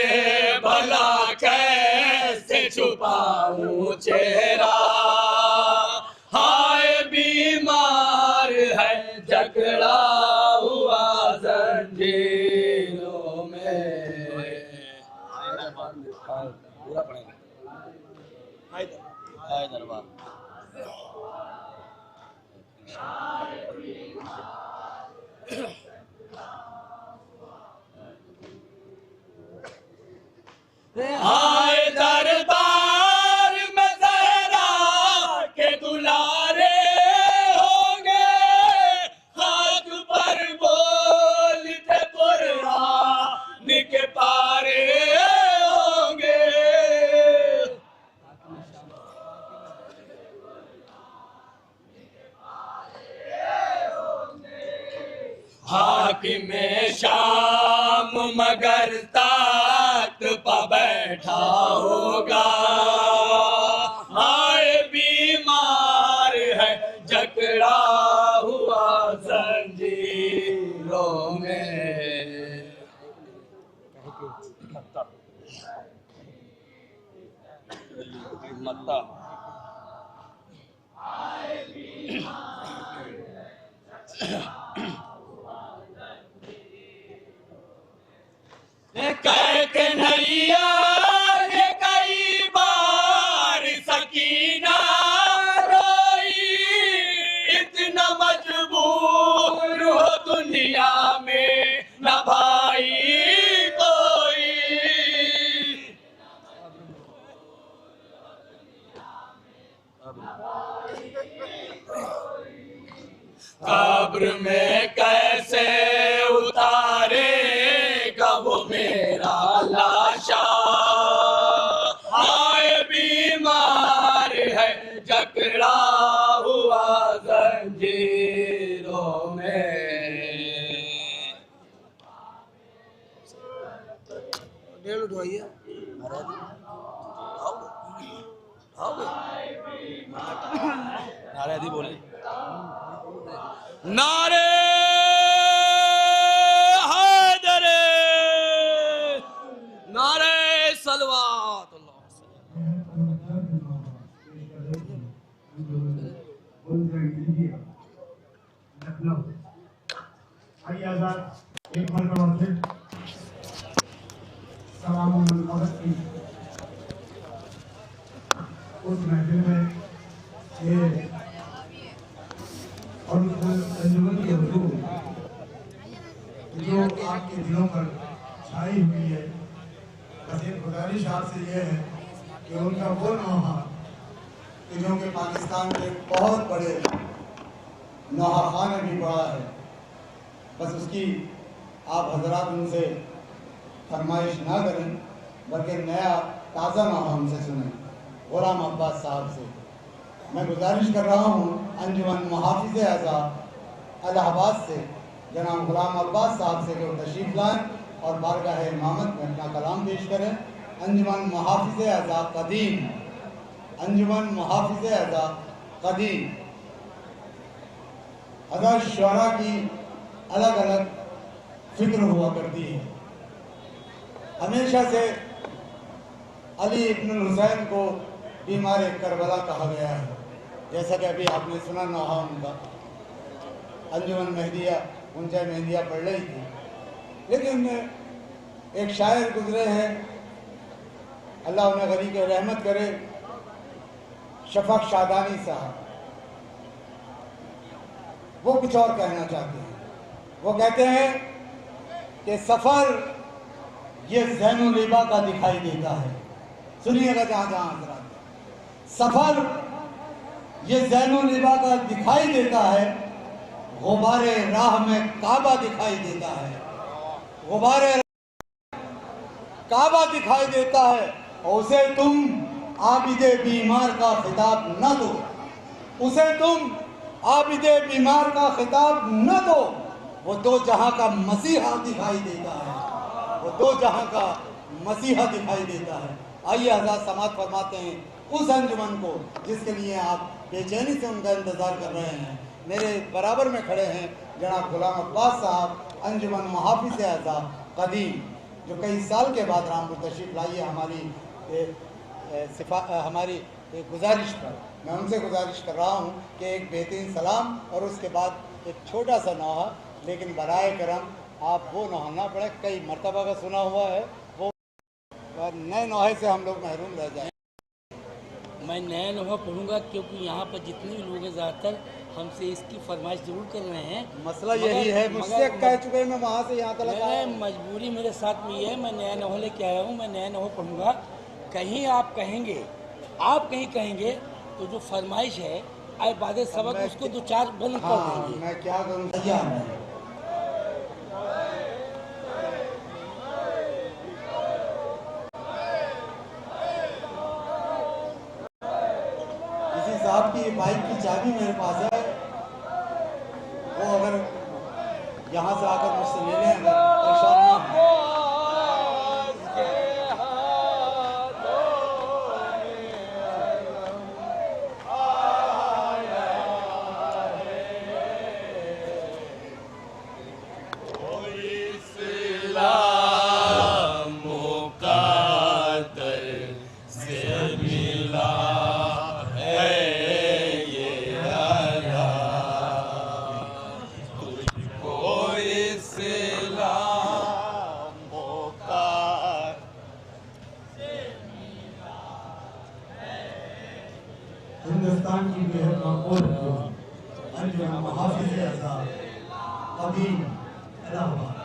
भला कैसे छुपाऊं चेहरा, हाय बीमार है जकड़ा हुआ जंजीरों में। पूरा पड़ेगा हाय दरबार। हाय दरबार में ज़हरा के दुलारे होंगे, खाक पर बोलते कुरान के पारे होंगे। हाकिम शाम मगर ताकत पर बैठा होगा, हाय बीमार है जकड़ा हुआ जंजीरों में। मत्ता कह के नैया ये कई बार सकीना रोई, इतना मजबूर हो दुनिया में न भाई कोई। कब्र में कैसे उतारेगा वो मेरा लाशा, हाय बीमार है जकड़ा हुआ जंजीरों में। डेढ़ उठवाइए नारे आदि बोले नारे हैदरे, नारे सलवात। बाद एक मरतबा फिर सलाम मदद की उस महफिल में ये और उस अंजुमन की हुजूर जो आपके दिलों पर छाई हुई है। बस एक गुजारिश आपसे ये है कि उनका वो नौहा कि जो कि पाकिस्तान के बहुत बड़े नौहा खान भी पड़ा है, बस उसकी आप हजरात उनसे फरमाइश ना करें बल्कि नया ताज़ा नौहा उनसे सुनें, गुलाम अब्बास साहब से। मैं गुजारिश कर रहा हूँ अंजुमन मुहाफिज़ आज़ाद इलाहाबाद से जनाब गुलाम अब्बास साहब से जो तशरीफ़ लाएँ और बारगाह इमामत में अपना कलाम पेश करें। अंजुमन मुहाफिज़ आज़ाद कदीम, अंजुमन मुहाफिज़ आज़ाद कदीम। हज़रत शुअरा की अलग अलग फिक्र हुआ करती है। हमेशा से अली इब्न हुसैन को बीमार करबला कहा गया है, जैसा कि अभी आपने सुना नौहा उनका। अंजुमन मेहदिया उनसे मेहदिया पढ़ रही थी, लेकिन एक शायर गुजरे हैं, अल्लाह उन्हें गनी के रहमत करे, शफक शादानी साहब। वो कुछ और कहना चाहते हैं। वो कहते हैं कि सफ़र ये ज़ैनुल लिबा का दिखाई देता है। सुनिएगा जहाँ जहाँ हज़रात, सफ़र ये ज़ैनुल लिबा का दिखाई देता है, गुबारे राह में काबा दिखाई देता है, गुबारे काबा दिखाई देता है। और उसे तुम आबिदे बीमार का खिताब न दो, उसे तुम आबिदे बीमार का खिताब न दो। वो दो जहां का मसीहा दिखाई देता है, वो दो जहां का मसीहा दिखाई देता है। आइए हज़रात समात फरमाते हैं उस अंजुमन को जिसके लिए आप बेचैनी से उनका इंतज़ार कर रहे हैं। मेरे बराबर में खड़े हैं जनाब गुलाम अब्बास साहब, अंजुमन मुहाफिज़ आज़ाद कदीम, जो कई साल के बाद रामपुर तशरीफ़ लाई है। हमारी गुजारिश पर मैं उनसे गुजारिश कर रहा हूँ कि एक बेहतरीन सलाम और उसके बाद एक छोटा सा नौहा, लेकिन बराए करम आप वो नौहा ना पढ़े, कई मरतबा का सुना हुआ है, वो नए नौहे से हम लोग महरूम रह जाएँ। मैं नया नौहा पढ़ूंगा क्योंकि यहाँ पर जितने भी लोग हैं ज़्यादातर हमसे इसकी फरमाइश जरूर कर रहे हैं। मसला यही है, मुझसे कह चुके मैं वहाँ से यहाँ तक आया। मजबूरी मेरे साथ में ये है, मैं नया नौहा लेके आया हूँ, मैं नया नौहा पढ़ूंगा। कहीं आप कहेंगे, आप कहीं कहेंगे तो जो फरमाइश है आए बाद सबक उसको दो चार बंद कर देंगे। मैं क्या करूँ, तैयार है। साहब की बाइक की चाबी मेरे पास है, वो अगर यहाँ से आकर मुझसे ले लें, अगर परेशान ना हो। हिंदुस्तान की बेहद मकबूल अंजुमन मुहाफिज़ आज़ाद कदीम इलाहाबाद।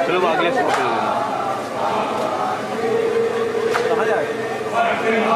चलो अगले से पकड़ लेना। कहाँ जाए?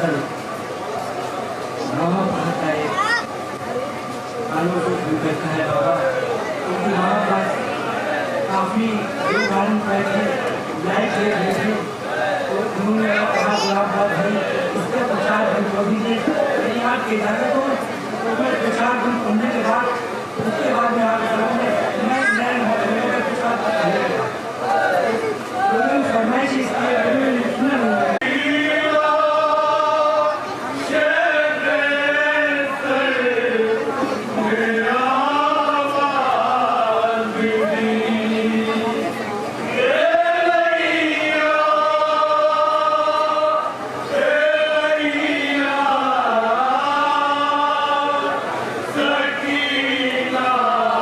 दरअसल महाभारत का एक गानों को सुनकर है बाबा, क्योंकि महाभारत काफ़ी गान पैसे लाइक रहे थे, तो उन्होंने कहा गुलाब भाई उसके प्रसाद हम चौधरी ने याद किया जाता तो मैं प्रसाद हम सुनने के बाद उसके बाद में आप मैं प्रसाद फरमाइश इसलिए सुना Sakina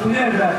सुनिए सर।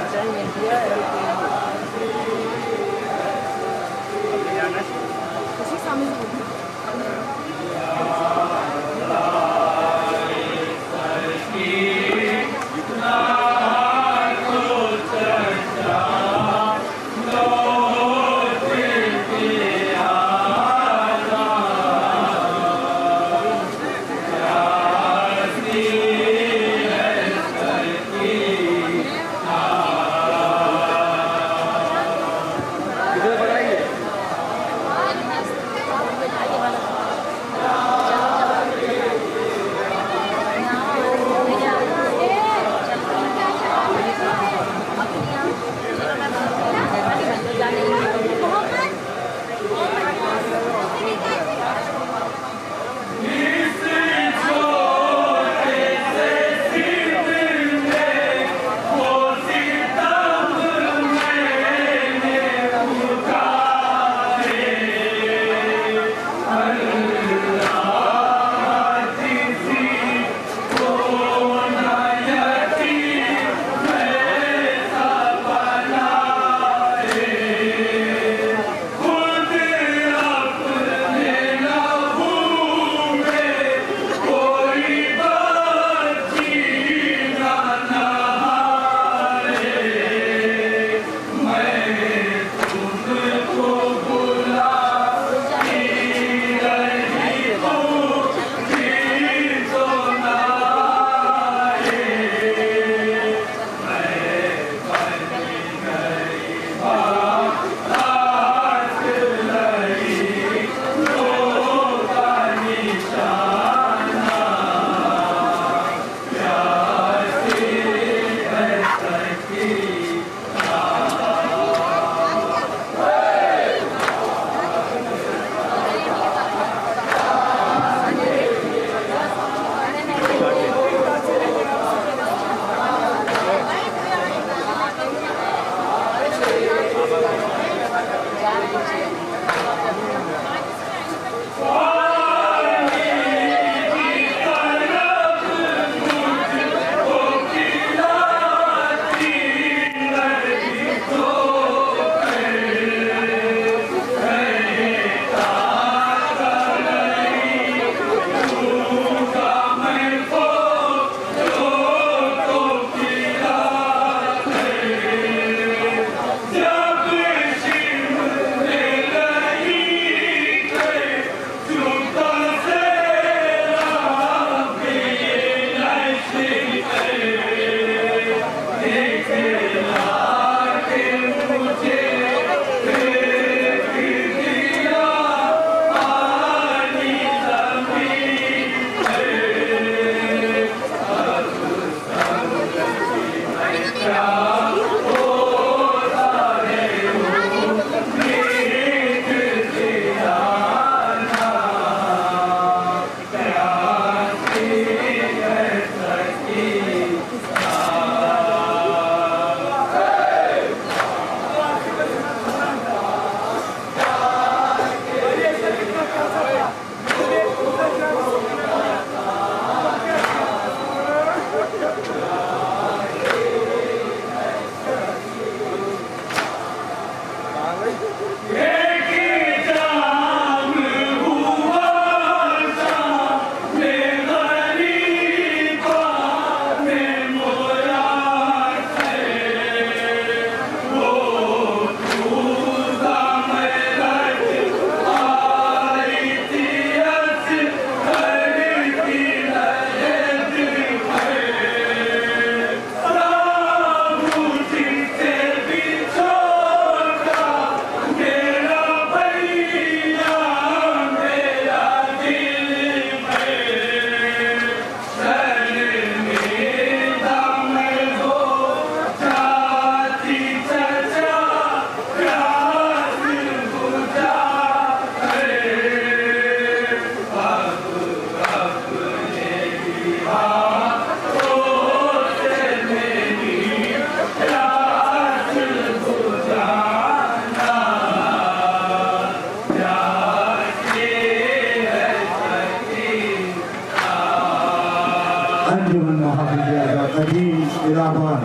अंजुमन महाविद्यालय अजीम इलाहाबाद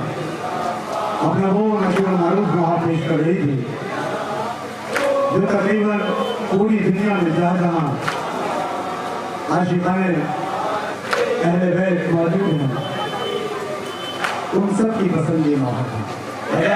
अपना वो नशो मारूफ वहाँ पेश कर रही थी जो तकरीबन पूरी दुनिया में जहाँ जहाँ आशिकाएं अहले बैत मौजूद हैं उन सब की पसंद ये मोहब्बत है।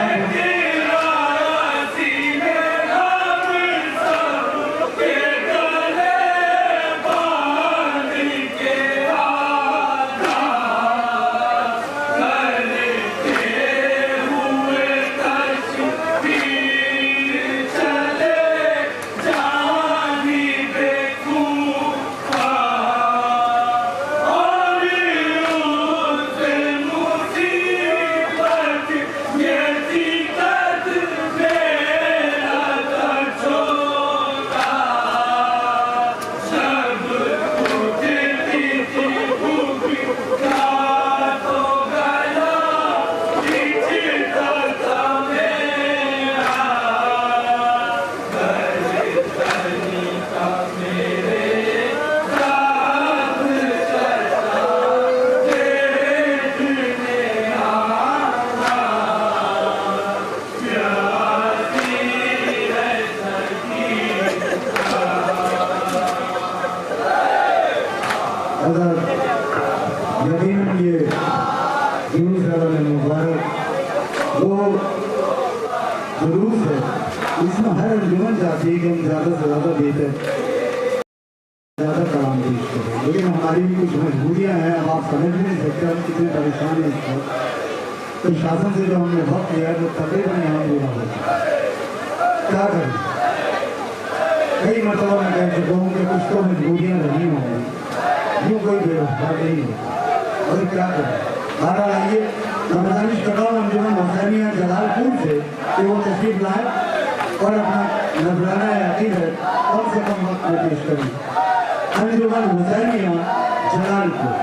यकीनन ये जुलूस मुबारक वो जुलूस है इसमें हर अंजुमन चाहती है कि हम ज़्यादा से ज़्यादा बेहतर ज़्यादा कलाम पेश करें, लेकिन हमारी भी कुछ मजबूरियाँ हैं। अब आप समझ भी नहीं सकते हम कितने परेशान हैं इस वक्त। तो शासन से जो हमने वक्त लिया है तो तकरीबन यहाँ पूरा हो क्या करें। कई मरतबा मैं कह चुका हूँ कि कुछ तो मजबूरियाँ रही होंगी, यूँ कोई बेरोजगार नहीं है और क्या करें। बहरहाल आइए मैं गुजारिश कर रहा हूँ अंजुमन हुसैनिया जलालपुर से कि वो तशरीफ लाए और अपना नजराना यकीन है कम से कम वक्त में पेश करें। अंजुमन हुसैनिया जलालपुर।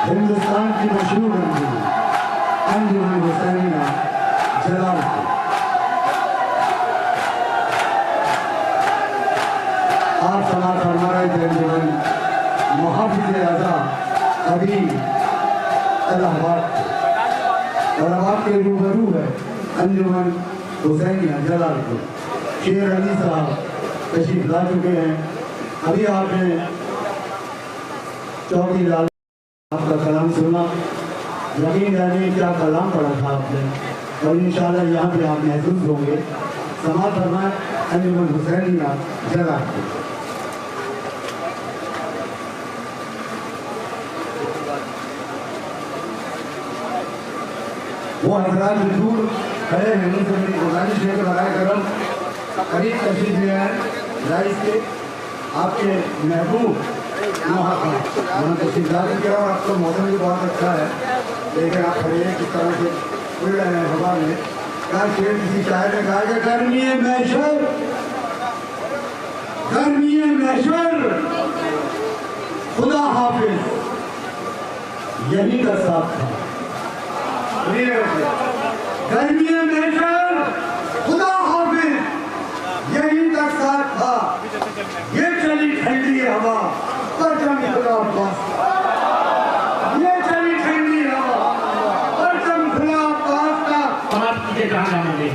हिंदुस्तान की मशहूर अंजुमन हुसैनिया जलालपुर। आप समाज फरमा रहे थे अंजुमन मुहाफिज आज़ा अभी इलाहाबाद और अब आपके रूबरू है अंजुमन हुसैनिया जलालपुर। शेर अली साहब तशरीफ ला चुके हैं। अभी आपने चौकी लाल आपका कलाम सुना, यकीन जानिए क्या कलाम पढ़ा था आपने और इंशाल्लाह यहाँ पे आप महसूस होंगे। समाज फरमाए अंजुमन हुसैनिया जलालपुर। वो हजरात दूर खड़े हैं उनसे मेरी गुजारिश है कि बराए करम करीब तशरीफ ले आए राइस के आपके महबूब वहाँ तशरीफ ला चुके हैं और आपका मौसम भी बहुत अच्छा है। लेकिन आप खड़े हैं किस तरह से उड़ रहे हैं हवा में। क्या शेर किसी शायर ने कहा कि गर्मी महशर खुदा हाफिज यही का साथ था। गर्मी महशर खुदा हाफिज यही तक साथ था। ये चली ठंडी हवा परचम खुला पास, ये चली ठंडी हवा परचम खुला पास का बात कीजिए कहाँ जाने दे।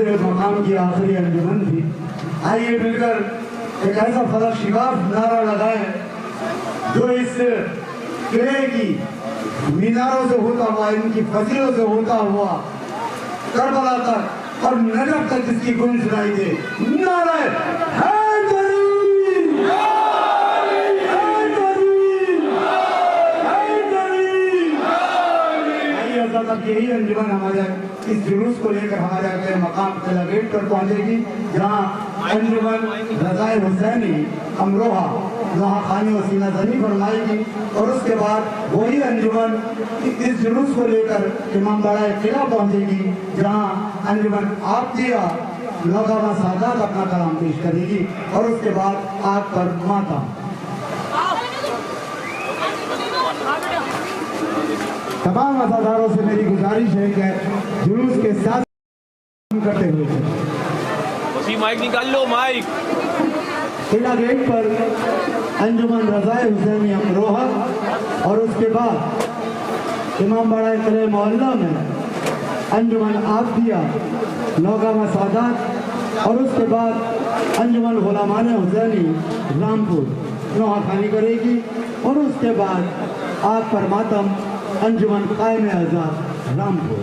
मेरे मकाम की आखिरी अंजुमन थी। आइए मिलकर एक ऐसा फलक शिगाफ नारा लगाए जो इस किले की मीनारों से होता हुआ, इनकी फजीलों से होता हुआ करबला तक और नजफ तक जिसकी गूंज सुनाई दे। नारे हैदरी, तक यही अंजुमन हमारे इस जुलूस को लेकर हमारे अगले मकाम गेट पर पहुंचेगी, जहां अंजुमन रज़ाए हुसैनी अमरोहा वहाँ खानी और सीना जनी फरमाएगी। और उसके बाद वही अंजुमन इस जुलूस को लेकर इमाम बाड़ा किला पहुंचेगी, जहाँ अंजुमन आपदिया नौगावा सादात अपना कलाम पेश करेगी। और उसके बाद आग पर मातम। तमाम अज़ादारों से मेरी गुजारिश है कि जुलूस के साथ करते हुए माइक निकाल लो, माइक। किला गेट पर अंजुमन रज़ाए हुसैनी अमरोहा और उसके बाद इमाम बाड़ा किले मोहल्ला में अंजुमन आफिया नौगावा सादात और उसके बाद अंजुमन गुलामान हुसैनी रामपुर नौहाखानी करेगी। और उसके बाद आग पर मातम अंजुमन कायम आज़ाद रामपुर।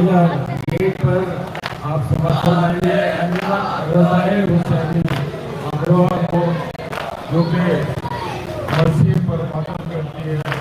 गेट पर आप समर्थन आइए अंजुमन रज़ाए हुसैनी अमरोहा को जो कि मसीह पर मातम करती है।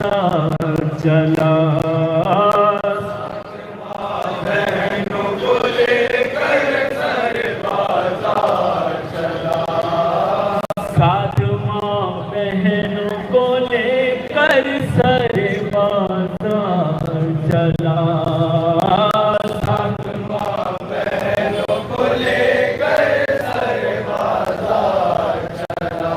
बाजार चला, बहनों को लेकर सर बाजार चला, साथ माँ बहनों को लेकर सर बाजार चला, साथ माँ बहनों को लेकर सर बाजार चला।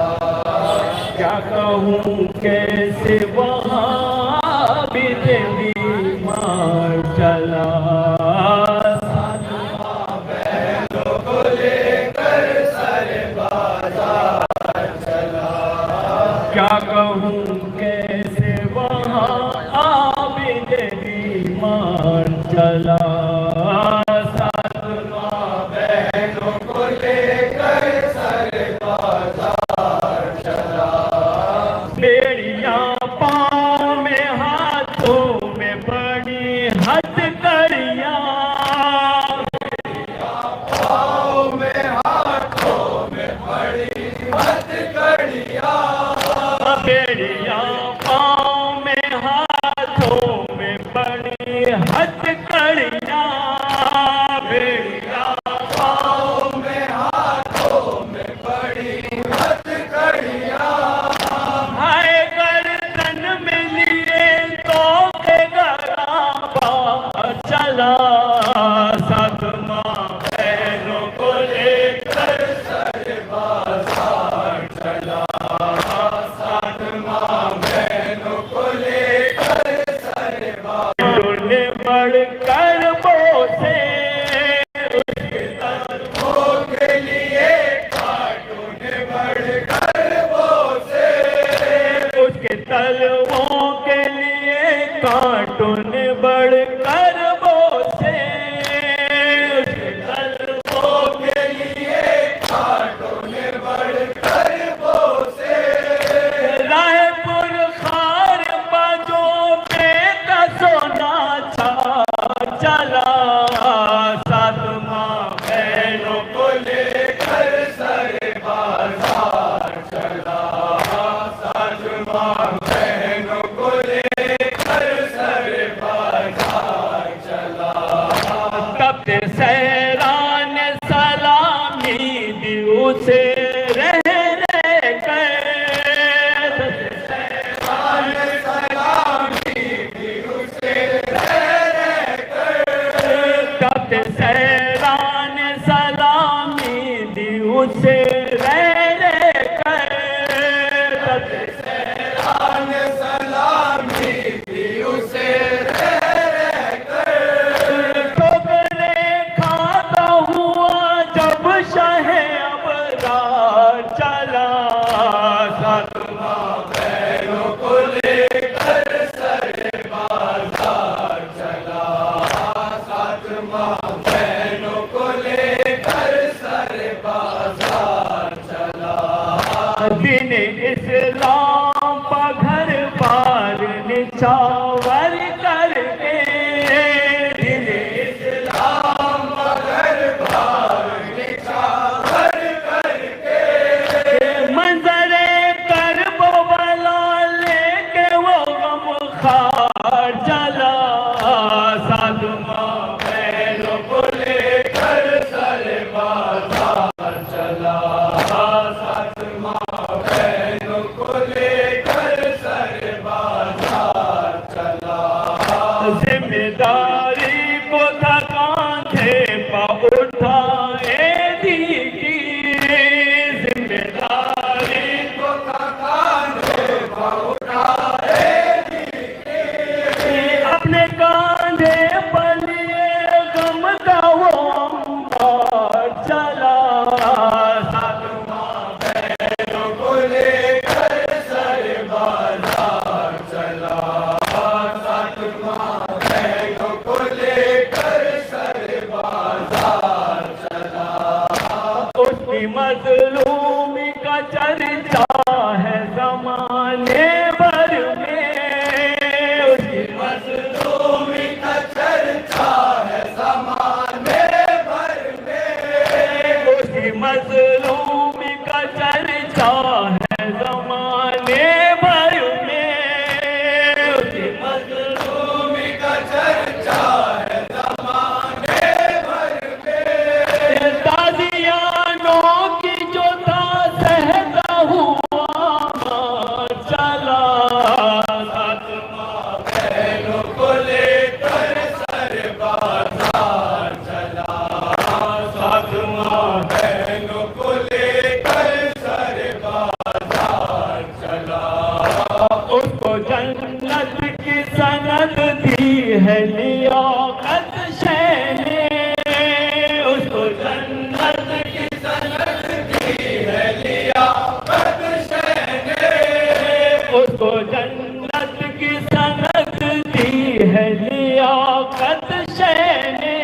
क्या कहूँ कैसे वहाँ भी बीमार चला, साथ माँ बहनों को लेकर सर बाजार चला। क्या कहूँ कैसे वहाँ आबिद बीमार चला, साथ माँ बहनों को लेकर सर बाजार चला। बेड़ियाँ पाँव में हाथों में बड़ी हथकड़ियाँ, पाँव में हाथों में बड़ी हथकड़ियाँ, बेड़ियाँ पाँव में हाथों में बड़ी हथकड़ियाँ, बेड़ियाँ पाँव में हाथों में बड़ी हथकड़ियाँ, हाय गर्दन में लिए तो के गराबा चला, साथ माँ बहनों को लेकर सर बाजार चला, साथ माँ बहनों को लेकर सर बाजार बढ़कर बोसे, उसके तलवों के लिए कार्टून बढ़कर बोसे, उसके तलवों के लिए कार्टून बढ़कर बोसे, उसके तलवों के लिए कार्टून बढ़कर बोसे। रायपुर खार बाजों पे का सोना छा चला, साथ माँ बहनों को लेकर सर बाजार चला, साथ माँ बहनों को लेकर सर बाजार चला। तब सहरान सलामी दी उसे रह कर, सहरान सलामी दी उसे रह कर, तब सहरान सलामी दी उसे रह कर, तब सहरान सलामी दी उसे रह कर। ठोकरे खाता हुआ जब शाह अबरार चला, साथ माँ बहनों को लेकर सर बाजार चला, साथ माँ बहनों को लेकर सर बाजार चला। दिन इस्लाम का घर बार निछावर करके, दिन इस्लाम का घर बार निछावर करके, मंजरे करबो वाला लेके वो गमखार चला, साथ माँ बहनों को लेकर सर बाजार चला, साथ माँ बहनों को लेकर सर बाजार चला। जन्नत की सनद दी है लियाकत शैने, उसको जन्नत की सनद दी है लियाकत शैने, उसको जन्नत की सनद दी है लियाकत शैने,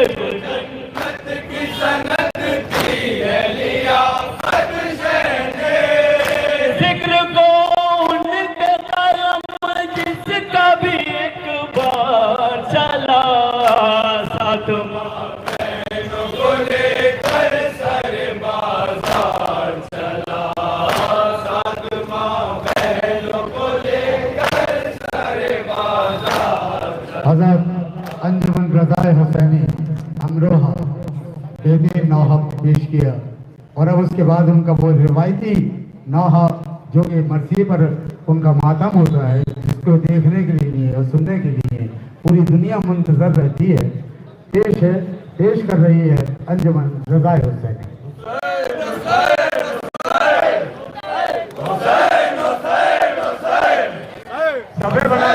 उसको जन्नत की सनद दी है लियाकत शैने। जिक्र को उनके कलम जिसका भी एक बार चला, साथ बहनों को लेकर सर बाजार चला, साथ बहनों को लेकर सर बाजार चला। हज़रत अंजुमन रज़ाए हुसैनी अमरोहा बेदे नौहा पेश किया और अब उसके बाद उनका वो रिवायती नौहा जो कि मरसी पर उनका मातम होता है, जिसको देखने के लिए और सुनने के लिए पूरी दुनिया मुंतजर रहती है, पेश कर रही है अंजुमन रज़ाए हुसैनी। सभे बना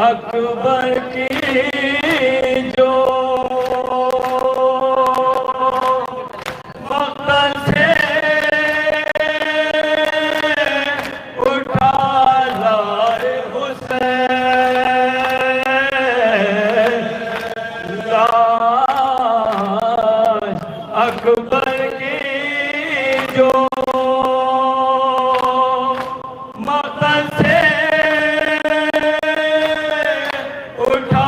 अकबर की जो मक़सद से उठा लाए हुसैन, लाश अकबर की जो मक़सद से उठा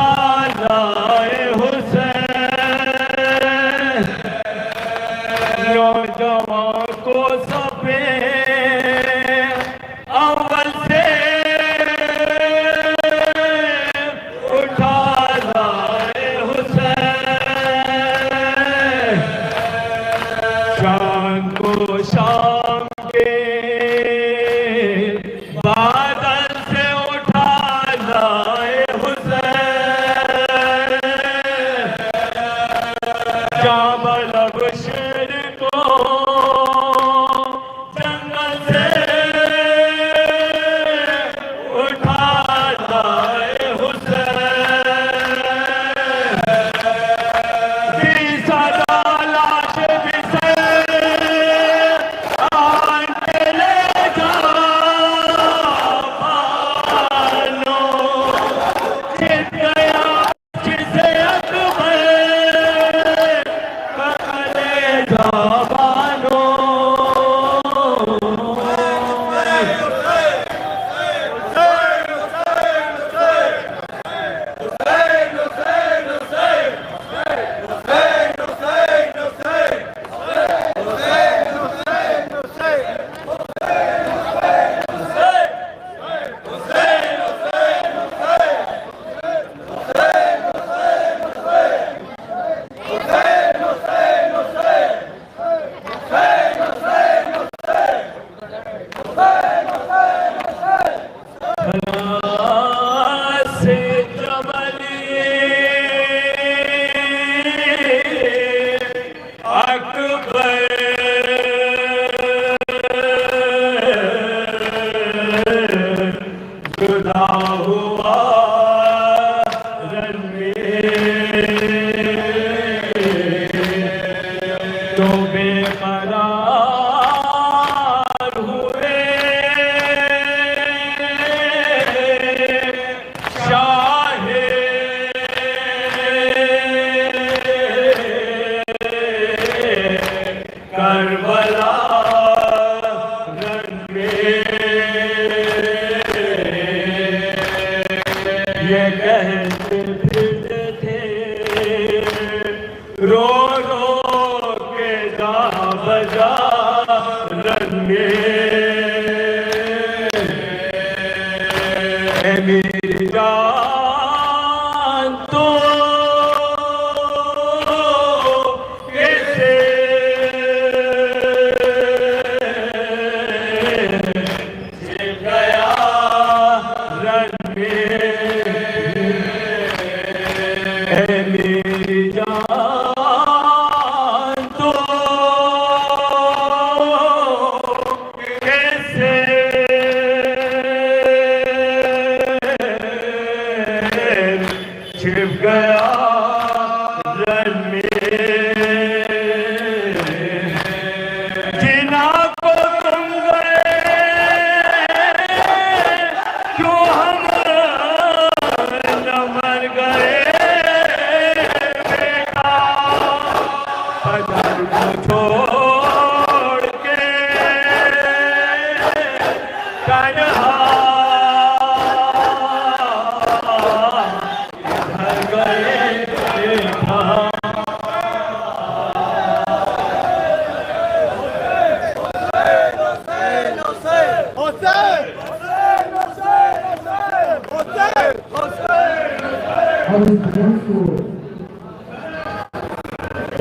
और इस जुलूस को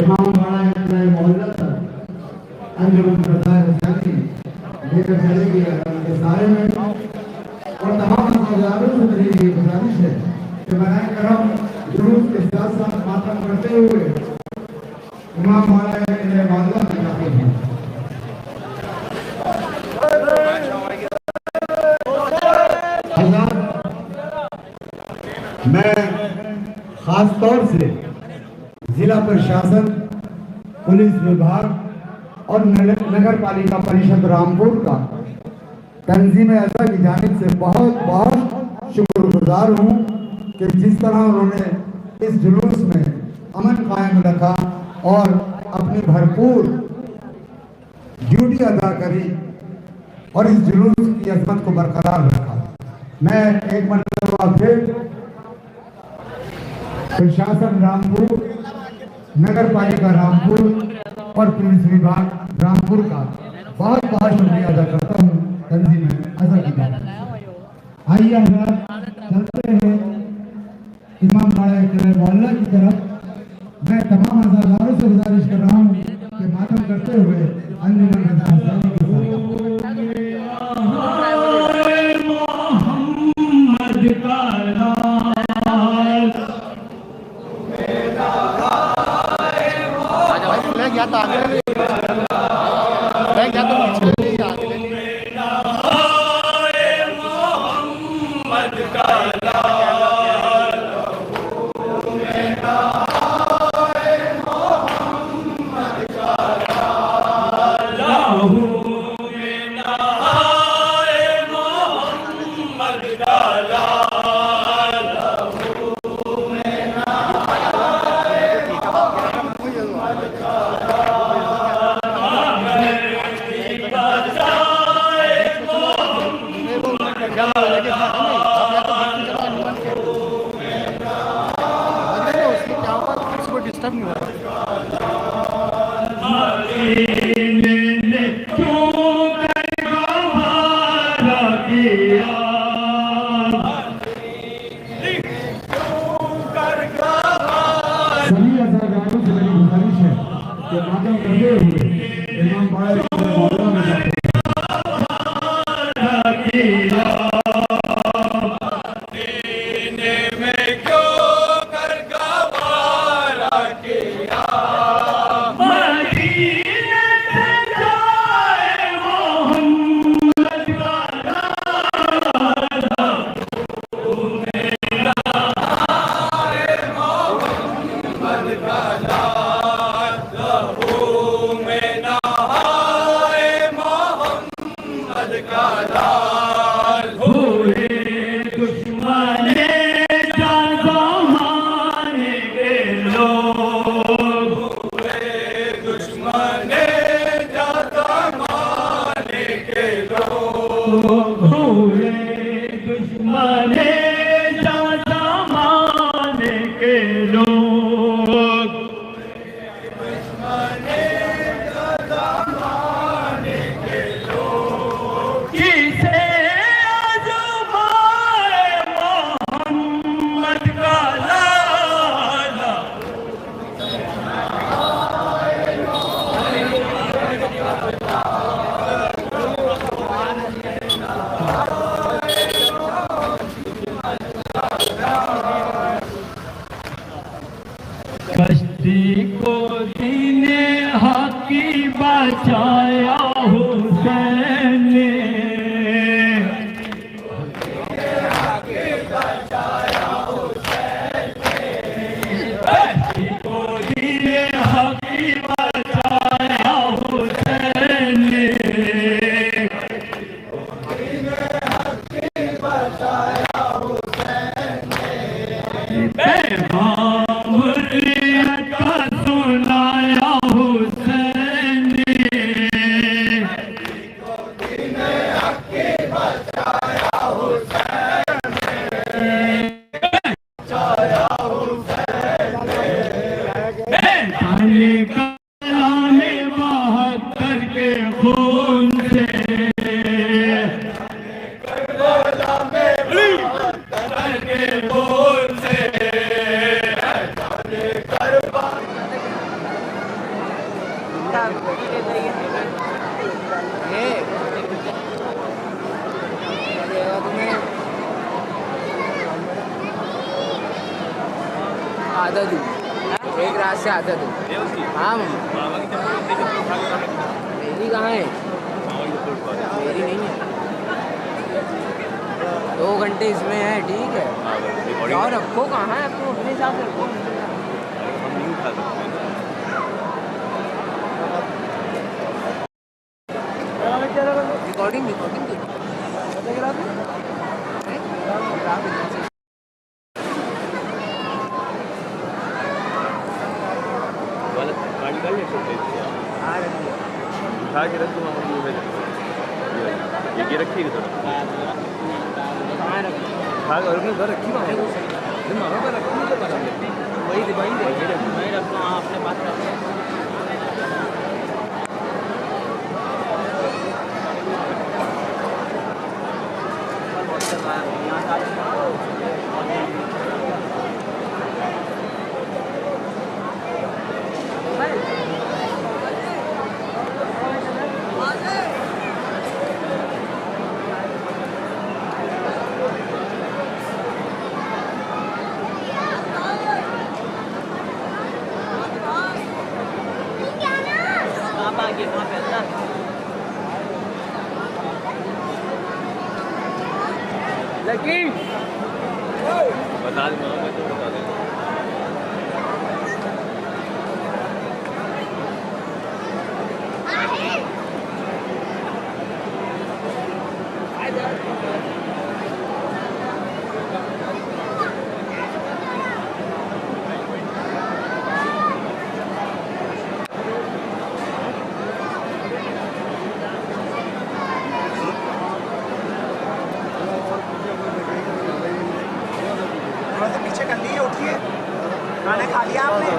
इमाम बाड़ा मोहल्ला अंजुमन रज़ाए हुसैनी लेकर चलेगी के सारे में, और तमाम हजारों से मेरी ये गुजारिश है कि बनाए करम जुलूस के साथ साथ मातम करते हुए इमाम बाड़ा मोहल्ला में जाते हैं। मैं खास तौर से जिला प्रशासन, पुलिस विभाग और नगर पालिका परिषद रामपुर का तंजीम ऐसा की जानिब से बहुत बहुत शुक्रगुजार हूँ कि जिस तरह उन्होंने इस जुलूस में अमन कायम रखा और अपनी भरपूर ड्यूटी अदा करी और इस जुलूस की अजमत को बरकरार रखा। मैं एक मरतबा फिर प्रशासन रामपुर, नगर पालिका रामपुर और पुलिस विभाग रामपुर का बहुत बहुत शुक्रिया अदा करता हूँ तंजीम अज़हर की तरफ। आइए हज़रात चलते हैं इमाम बाड़ा के मोहल्ला की तरफ। मैं तमाम अज़हरदारों से गुजारिश कर रहा हूँ कि मातम करते हुए अंजुमन रज़ाए हुसैनी के सुन आदत हूँ, एक रात से आदत हूँ। हाँ मेरी कहाँ है, मेरी नहीं है। 2 घंटे इसमें है, ठीक है। और रखो कहाँ है, आपको अपने हिसाब से रखो। रिकॉर्डिंग उठा के रख दूँ ये रखिएगा थोड़ा उठा के उधर रखी वही वही रखना आपने बात कर लकी बता दूँगा मैं तो बता दूँगा पीछे कर लिए, उठिए, खाना खा लिया आपने?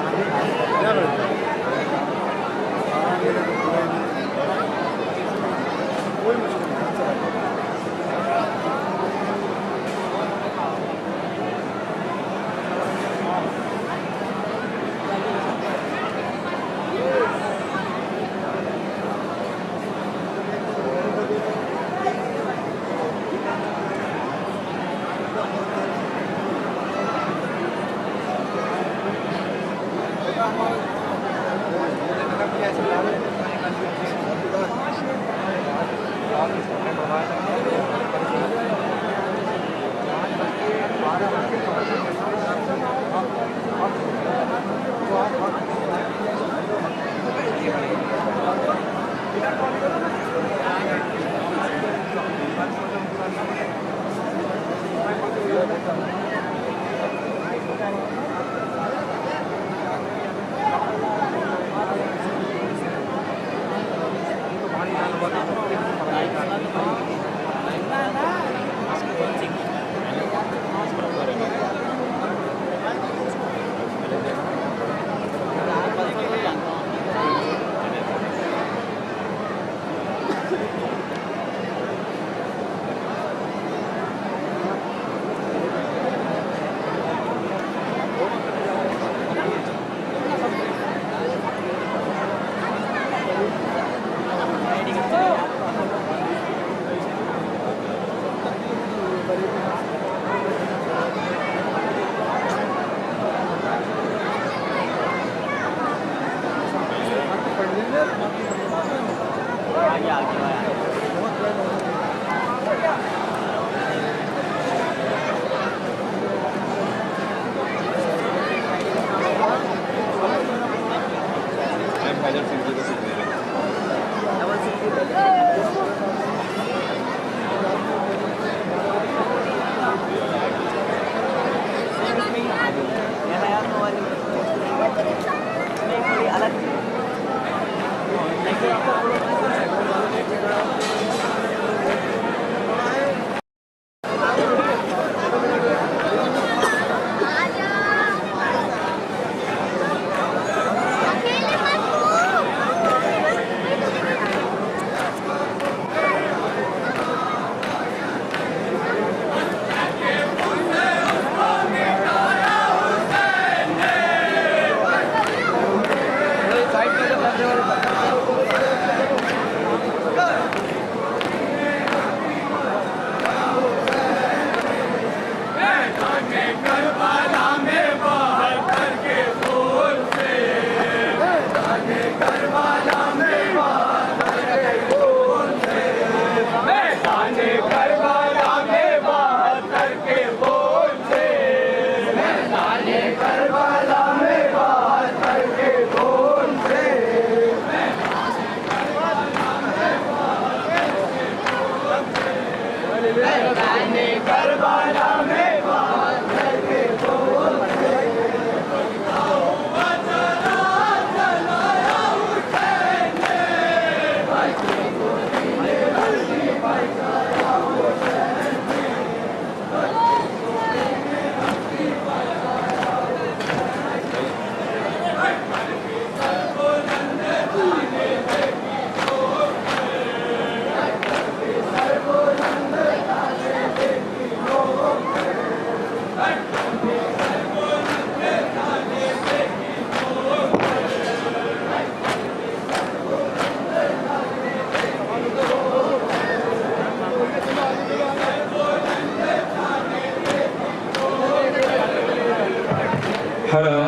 Hello.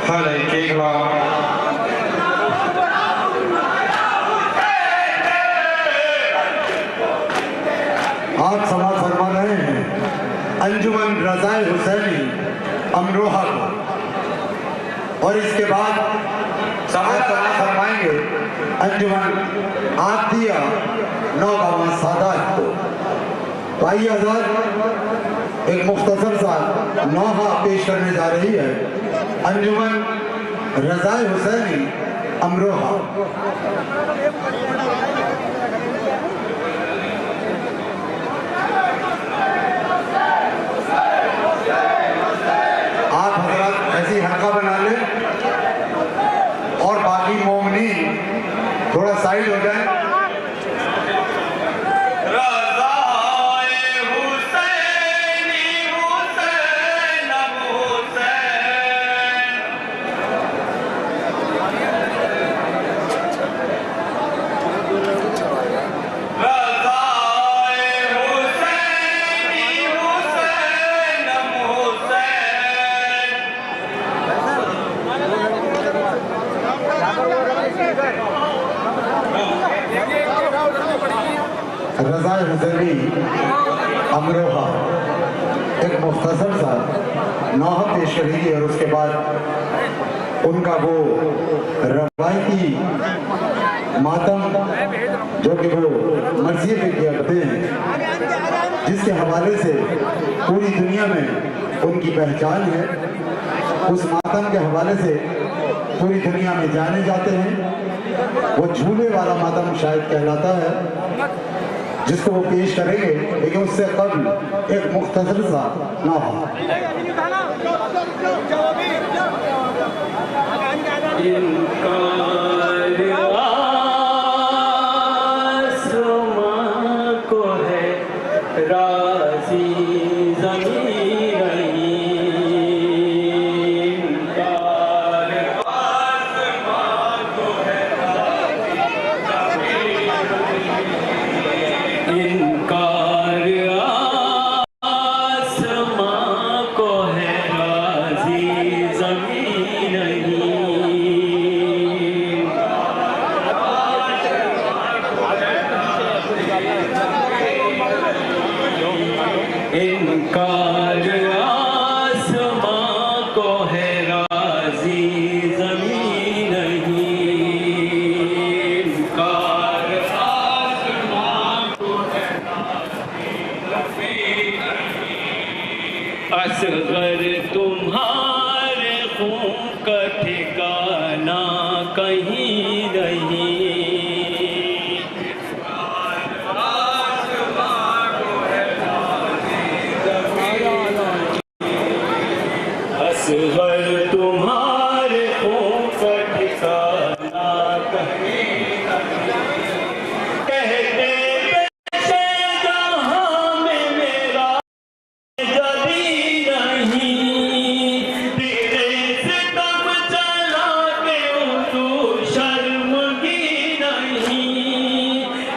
Hello, Kegla. आप समाज फरमा रहे हैं अंजुमन रज़ाए हुसैनी अमरोहा को, और इसके बाद समाज फरमाएंगे अंजुमन आतिया नौगावा सादात को। तो आइए हज़रात, एक मुख्तसर सा नौहा पेश करने जा रही है अंजुमन रज़ाए हुसैनी अमरोहा। आप हज़रात ऐसी हल्का बना लें और बाकी मोमनी थोड़ा साइड हो जाए। रज़ाए हुसैनी अमरोहा एक मुख्तसर सा नौहा पेश करेगी, और उसके बाद उनका वो रवायती मातम जो कि वो मर्ज़ी पे किया करते हैं, जिसके हवाले से पूरी दुनिया में उनकी पहचान है, उस मातम के हवाले से पूरी दुनिया में जाने जाते हैं। वो झूले वाला मातम शायद कहलाता है, जिसको वो पेश करेंगे, लेकिन उससे कबल एक मुख्तसर सा नौहा। को है राज़ी इनकार आसमां को है राज़ी ज़मीन नहीं। इनकार आसमां को है राज़ी ज़मीन नहीं। असग़र तुम्हारे खून का ठिकाना कहीं नहीं। असग़र तुम्हारे खून का ठिकाना कहीं नहीं। कहते पेशे जहाँ में मेरा जबी नहीं। तेरे सितम चला के तू शर्मगी नहीं।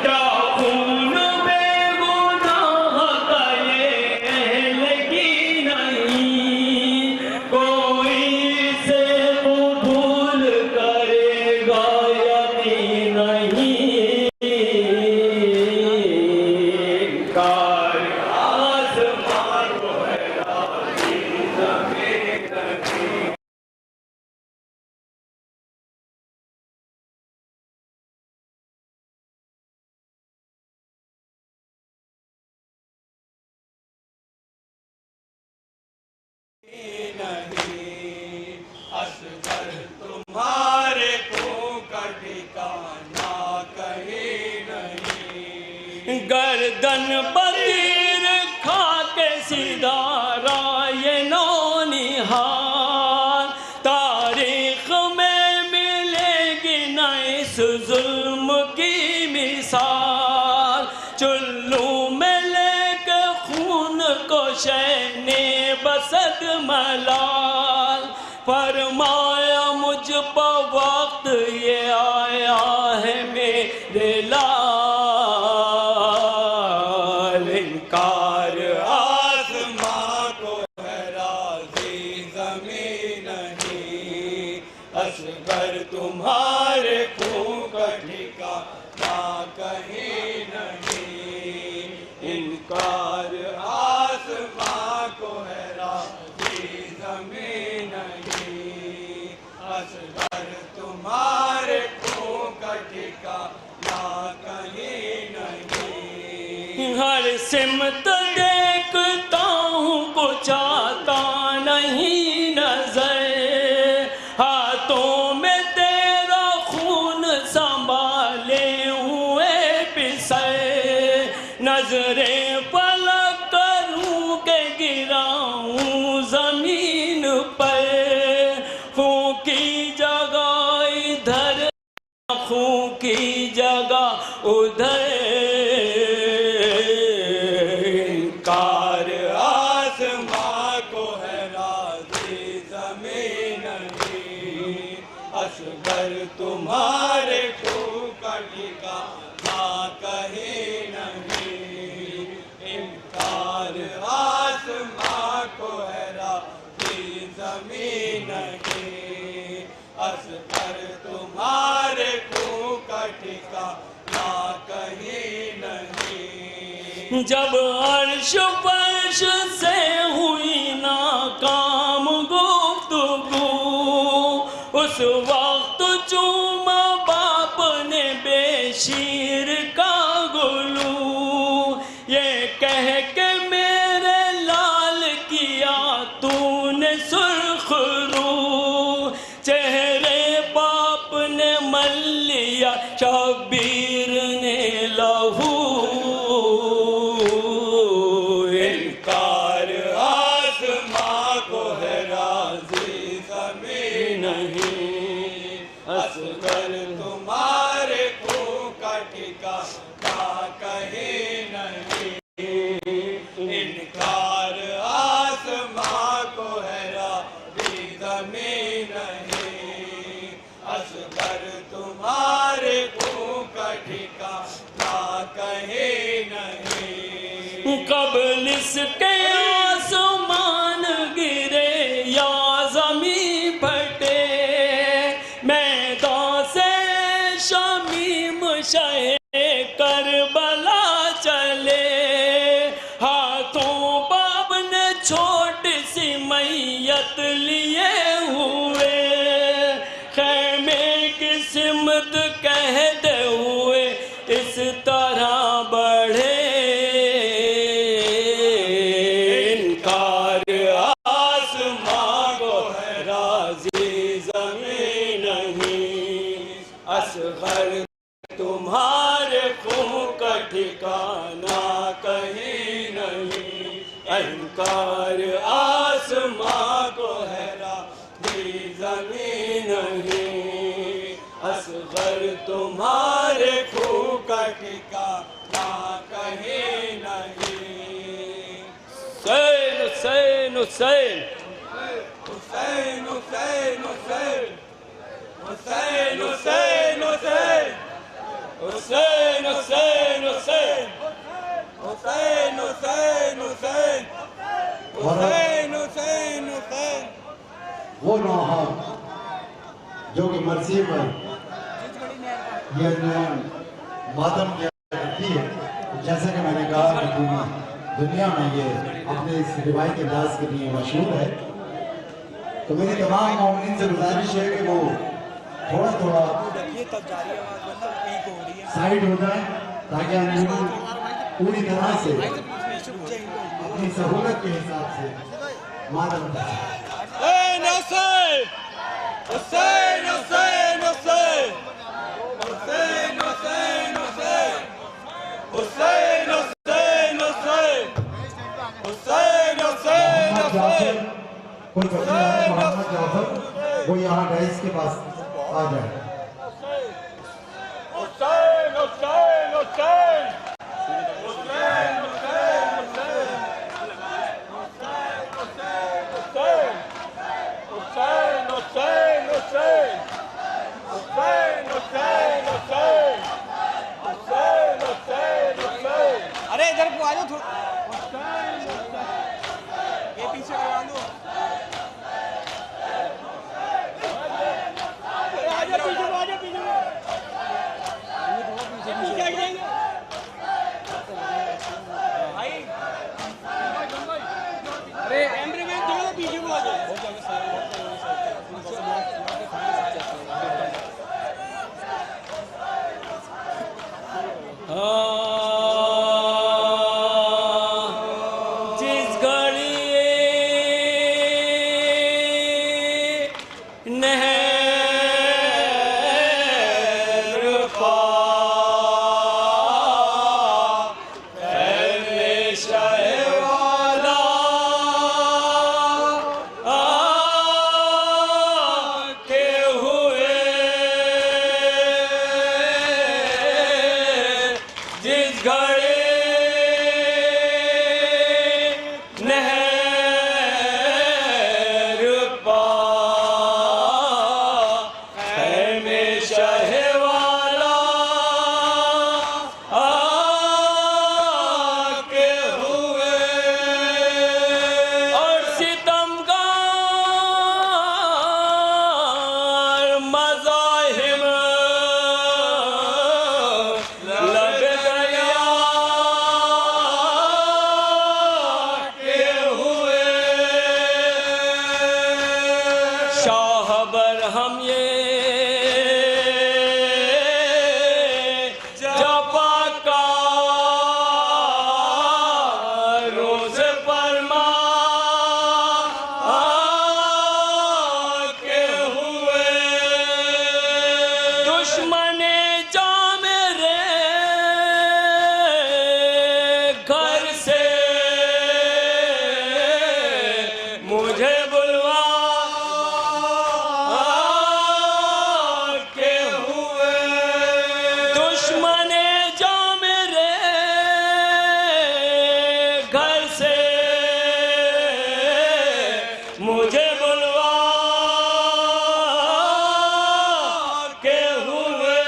क्या खून बेगुनाह का ये लगी नहीं। कोई से कबूल करेगा यकीन नहीं। इनकार आसमां को है राज़ी ज़मीन नहीं। असग़र तुम्हारे खून का ठिकाना कहीं नहीं। गर्दन पर तीर खा के सिधारा ये नौनिहाल। तारीख में मिलेगी न इस जुल्म की मिसाल। चुल्लू में लेके खून को शैने बसद मलाल। फरमाया मुझ पर वक्त ये आया है मेरे लाल। इनकार आसमां को कार आसमां को है राज़ी ज़मीन नहीं, असगर तुम्हारे खून का ठिकाना कहीं नहीं। हर सिमत देखता हूँ कुछ आता नहीं नजर, हाथों में तेरा खून संभाले हुए पिसर, नजरें पलक करूं के गिराऊं जमीन पर, फूकी जगह इधर आँखों की जगह उधर, कार आसमां को है राज़ी ज़मीन नहीं, असगर तुम्हारे खून का ठिकाना कहीं नहीं। इनकार आसमां को है राज़ी ज़मीन नहीं, असगर तुम्हारे खून का ठिकाना कहीं नहीं। जब अर्श फर्श से हुई नाकाम गुफ्तगू, उस वक्त चूमा बाप ने बेशीर का गुलू, ये कह के मेरे लाल किया तूने सुर्ख रू, चेहरे बाप ने मल लिया शब्बीर ने लहू, इनकार आसमां को है राज़ी ज़मीन नहीं, असगर तुम्हारे खून का ठिकाना कहीं नहीं। इनकार आसमां को है राज़ी ज़मीन नहीं, असगर तुम्हारे खून का ठिकाना कहीं नहीं। कबल इसके आसमान गिरे या ज़मीन फटे, मैदान से शमीम शहे करबला चले, हाथों बाप ने छोटी सी मैयत लिए हुए, खैमे की सिमत कहते हुए इस तरह बढ़े, इनकार आसमां को है राज़ी ज़मीन नहीं, असगर तुम्हारे खून का ठिकाना कहीं नहीं। इनकार आसमां को है राज़ी ज़मीन नहीं, असगर तुम्हारे खून का ठिकाना कहीं नहीं। हुसैन हुसैन हुसैन हुसैन हुसैन हुसैन हुसैन हुसैन हुसैन हुसैन हुसैन हुसैन हुसैन हुसैन हुसैन हुसैन हुसैन। वो नौहा जो कि मर्सी पर ये मातम करती है, जैसा कि मैंने कहा कि दुनिया में ये अपने इस रिवायती अंदाज के लिए मशहूर है, तो मेरी तमाम मौमिन से गुजारिश है कि वो थोड़ा थोड़ा साइड हो जाए ताकि हम पूरी तरह से अपनी सहूलत के हिसाब से मातम कर सकें। हुसैन हुसैन हुसैन हुसैन हुसैन हुसैन हुसैन हुसैन हुसैन हुसैन हुसैन हुसैन। कोई बच्चा है मोहम्मद जाफर, वो यहाँ डाइस के पास आ जाए। हुसैन हुसैन हुसैन हुसैन हुसैन हुसैन हुसैन हुसैन हुसैन हुसैन हुसैन हुसैन हुसैन। अरे इधर को आ जाओ थोड़ा, ये पीछे करवा दो। भाई घर से मुझे बुलवा के हुए,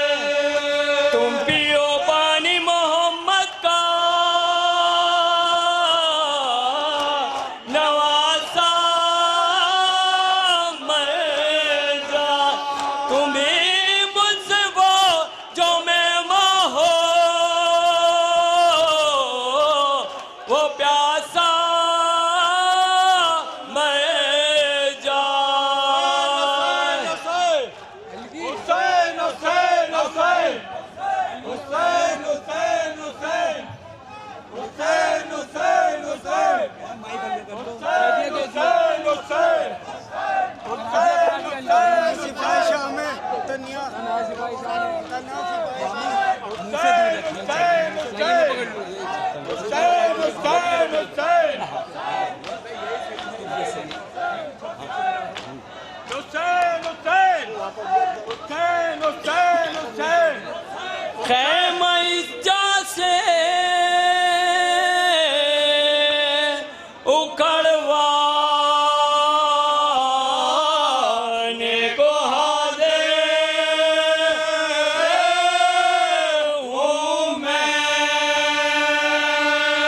तुम पियो पानी मोहम्मद का नवासा मर जा, तुम्हें मुझसे वो जो मैं हो वो प्यासा मर जाए। हुसैन हुसैन हुसैन हुसैन हुसैन हुसैन हुसैन हुसैन हुसैन खैमा इज्जा से उखड़वाने को हाजिर हूँ मैं,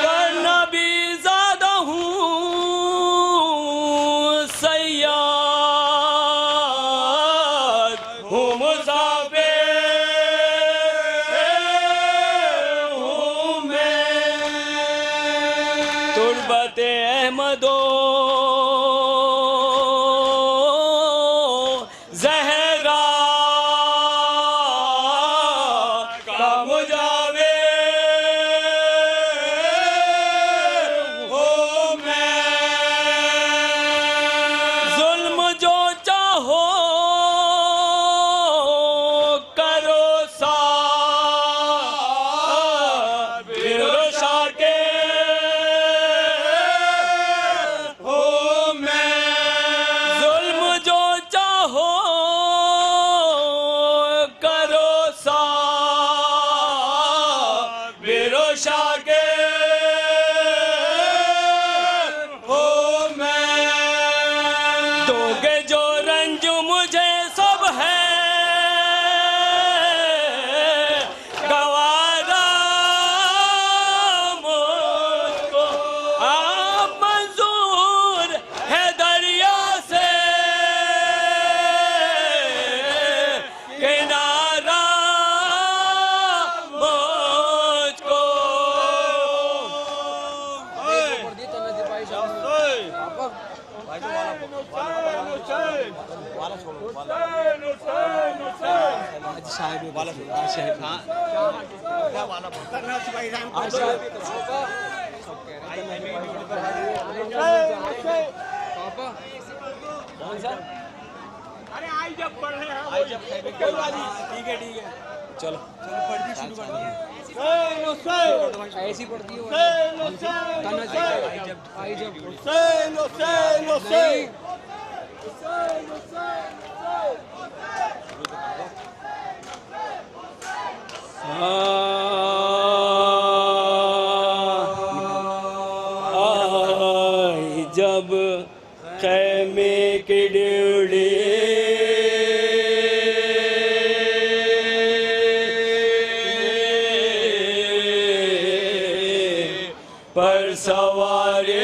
वरना भी ज़्यादा हूँ सय्याद हूँ मुसाफिर तुर्बत अहमदो ज़हरा का मुजाविर हूँ मैं, जुल्म जो चाहो करो साबिर शाके दोगे जो रंज मुझे सब है गवारा मुझको, आप मंजूर है दरिया से किनारा मुझको। अरे आई जब पढ़ रहे हैं आई जब ठीक है चलो पढ़ शुरू कर ऐसी पढ़ती है आई जब जब खैमे के ड्योढ़े पर सवारे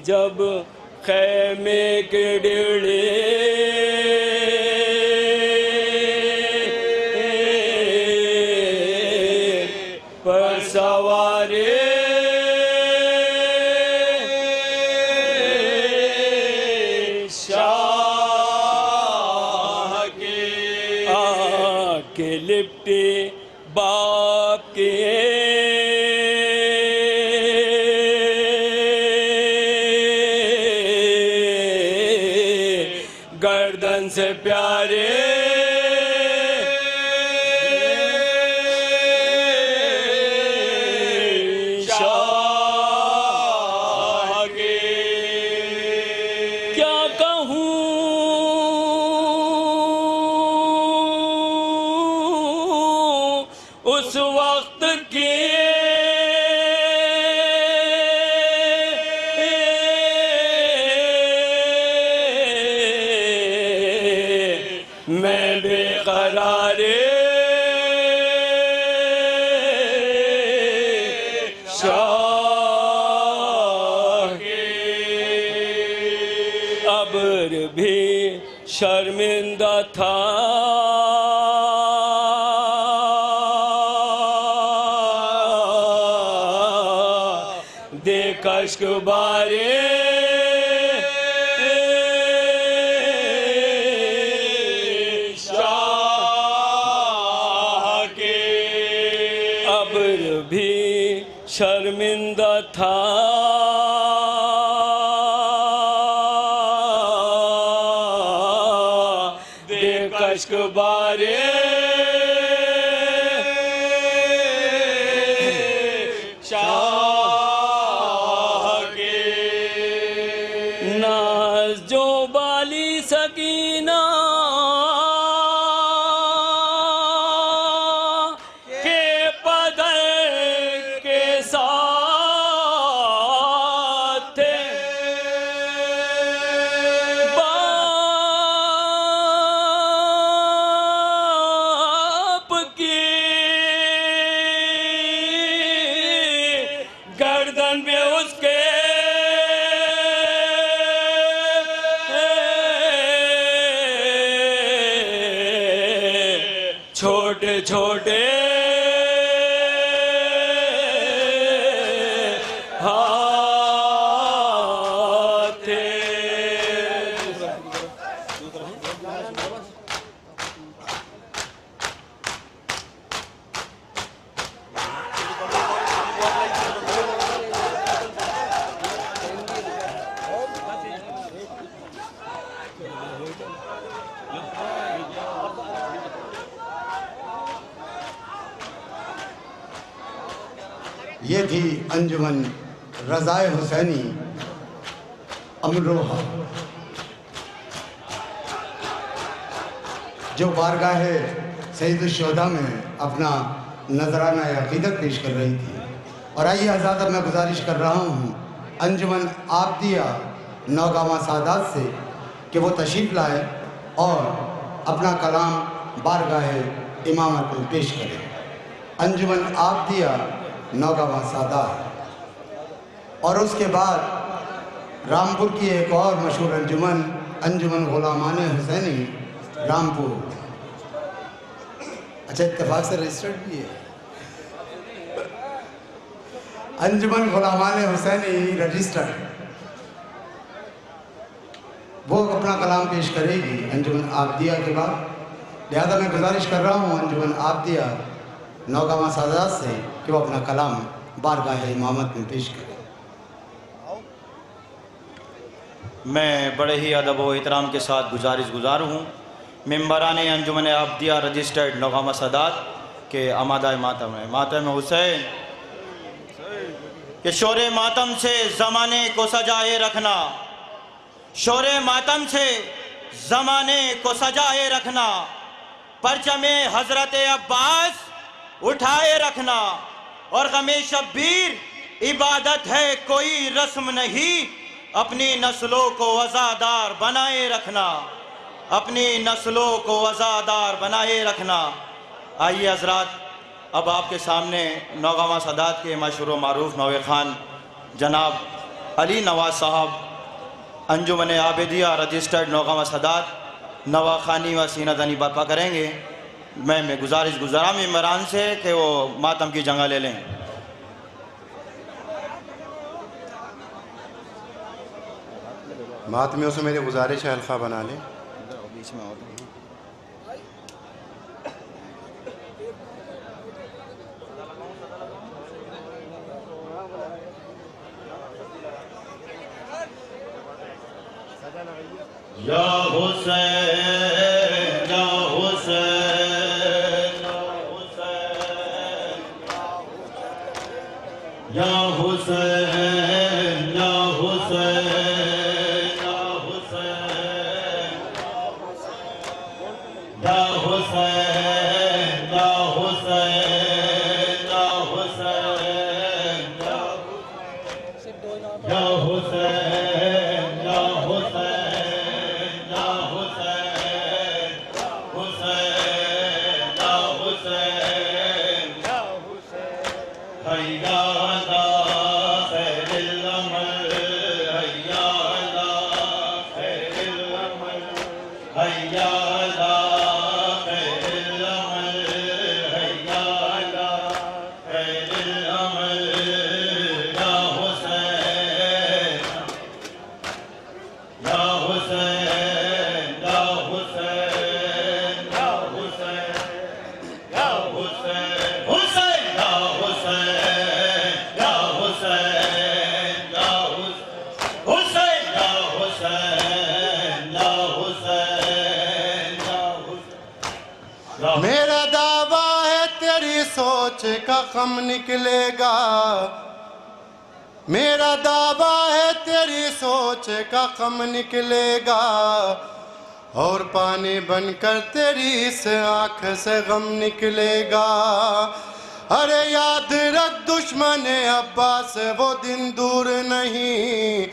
जब खैमे के ड्योढ़े पर सवारे शाह के लिपटे बाप के गर्दन से प्यारे शाह के क्या कहूँ बेकरारे शाह के अब्र भी शर्मिंदा था दे कश्क बारे शर्मिंदा था दे कश्क बारे शाह के नाज जो बाली सकीना छोटे छोटे हाथ थे ये थी अंजुमन रज़ाए हुसैनी अमरोहा, जो बारगाह सैयद-उश-शुहदा में अपना नजराना अक़ीदत पेश कर रही थी। और आइए हज़रात, अब मैं गुजारिश कर रहा हूँ अंजुमन आबदिया नौगावा सादात से कि वो तशरीफ़ लाए और अपना कलाम बारगाह इमामत में पेश करें। अंजुमन आबदिया नौगावा सादात। और उसके बाद रामपुर की एक और मशहूर अंजुमन, अंजुमन गुलामान हुसैनी रामपुर। अच्छा, इत्तेफाक से रजिस्टर्ड भी है अंजुमन गुलामान हुसैनी रजिस्टर्ड। वो अपना कलाम पेश करेगी अंजुमन आबदिया के बाद। लिहाजा मैं गुजारिश कर रहा हूँ अंजुमन आबदिया नौगावा सादात से कि वो अपना कलाम बारगाह इमामत में पेश करें। मैं बड़े ही अदब व एहतराम के साथ गुजार हूँ मेम्बरान अंजुमन आबदिया रजिस्टर्ड नौगावा सादात के आमादा मातम हुसैन के शोरे मातम से ज़माने को सजाए रखना, शोरे मातम से ज़माने को सजाए रखना, परचमे हज़रत अब्बास उठाए रखना, और गमे शब्बीर इबादत है कोई रस्म नहीं, अपनी नस्लों को वज़ादार बनाए रखना, अपनी नस्लों को वज़ादार बनाए रखना। आइए हज़रात, अब आपके सामने नौगावा सादात के मशहूर व मारूफ नौवे खान जनाब अली नवाज साहब अंजुमन आबदिया रजिस्टर्ड नौगावा सादात नवाखानी व सीना दनी बर्पा करेंगे। मैं गुजारा मेम्बरान से कि वो मातम की जगह ले लें। मातमियों से मेरी गुजारिश है हल्का बना लें। बीच में या हुसैन या हुसैन या हुसैन या हुसैन या हुसैन या हुसैन या हुसैन या हुसैन या हुसैन या हुसैन या हुसैन या हुसैन या हुसैन या हुसैन हुसैन या हुसैन या हुसैन या हुसैन या हुसैन या हुसैन या हुसैन। मेरा दावा है तेरी सोच का कम निकलेगा, मेरा दावा है तेरी सोच का कम निकलेगा, और पानी बनकर तेरी इस आँख से गम निकलेगा। अरे याद रख दुश्मन अब्बास वो दिन दूर नहीं,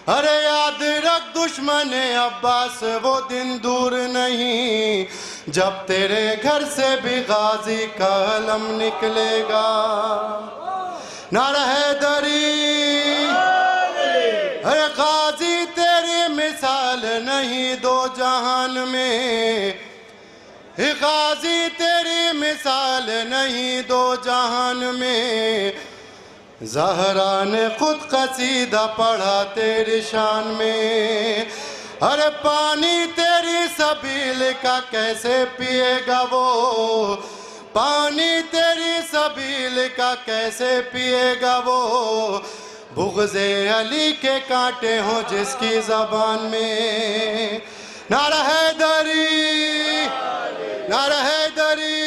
अरे याद रख दुश्मन अब्बास वो दिन दूर नहीं, जब तेरे घर से भी गाजी का अलम निकलेगा। नारा हैदरी, अरे गाजी तेरी मिसाल नहीं दो जहान में, गाजी तेरी मिसाल नहीं दो जहान में, ज़हरा ने खुद कसीदा पढ़ा तेरी शान में। अरे पानी तेरी सबील का कैसे पिएगा वो, पानी तेरी सबील का कैसे पिएगा वो, बुग़्ज़े अली के कांटे हों जिसकी ज़बान में। नारा हैदरी, नारा हैदरी,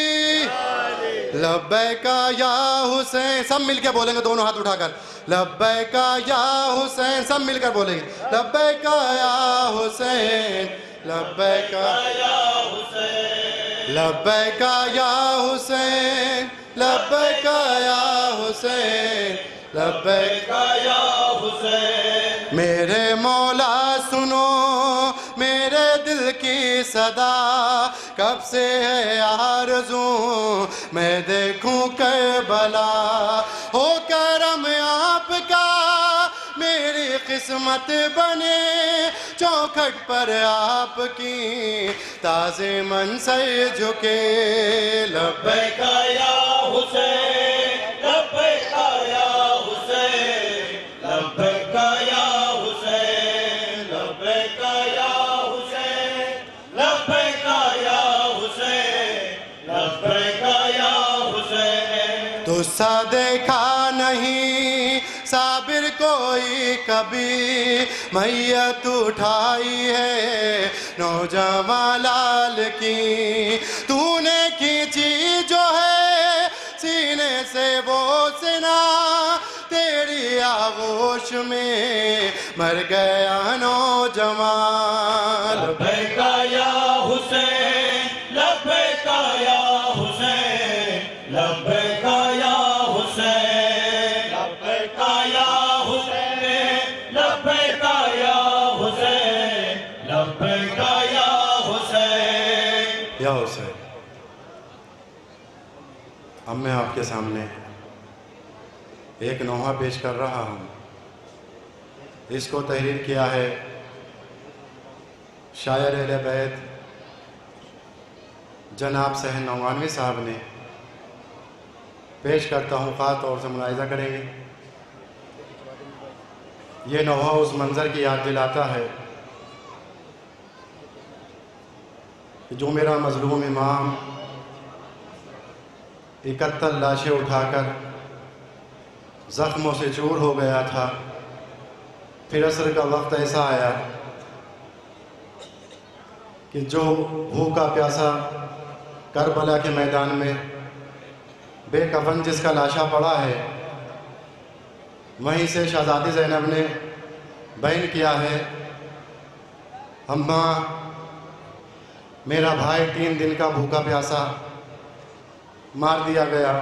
लब्बैका या हुसैन। सब मिलकर बोलेंगे दोनों हाथ उठाकर, लब्बैका या हुसैन। सब मिलकर बोलेंगे, लब्बैका या हुसैन, लब्बैका या हुसैन, लब्बैका या हुसैन, लब्बैका या हुसैन, लब्बैका या हुसैन। मेरे मौला सुनो मेरे दिल की सदा, कब से है आरज़ू मैं देखूं करबला, हो करम आपका मेरी किस्मत बने, चौखट पर आपकी ताज़े मन से झुके। लब्बैका या हुसैन, लब्बैका या हुसैन, लब्बैका या हुसैन, लब्बैका या हुसैन, लब्बैका या हुसैन, लब्बैका या हुसैन। तुझसा देखा नहीं साबिर कोई कभी, मैयत उठाई है नौजवान लाल की, तूने खींची जो है सीने से वो सिना, तेरी आगोश में मर गया नौजवान। लब्बैका या हुसैन, लब्बैका या हुसैन, लब्बैका या हुसैन, लब्बैका या हुसैन, लब्बैका या हुसैन, लब्बैका या हुसैन। या हुसैन, अब मैं आपके सामने एक नोहा पेश कर रहा हूँ। इसको तहरीर किया है शायर अहले बैत जनाब सहन नौमानवी साहब ने। पेश करता हूँ, ख़ास तौर से मुलाहिज़ा करेंगे। ये नोहा उस मंज़र की याद दिलाता है कि जो मेरा मज़लूम इमाम 71 लाशें उठाकर ज़ख्मों से चूर हो गया था, फिर असर का वक्त ऐसा आया कि जो भूखा प्यासा करबला के मैदान में बेकफन जिसका लाशा पड़ा है, वहीं से शहज़ादी ज़ैनब ने बयान किया है, अम्मा मेरा भाई 3 दिन का भूखा प्यासा मार दिया गया।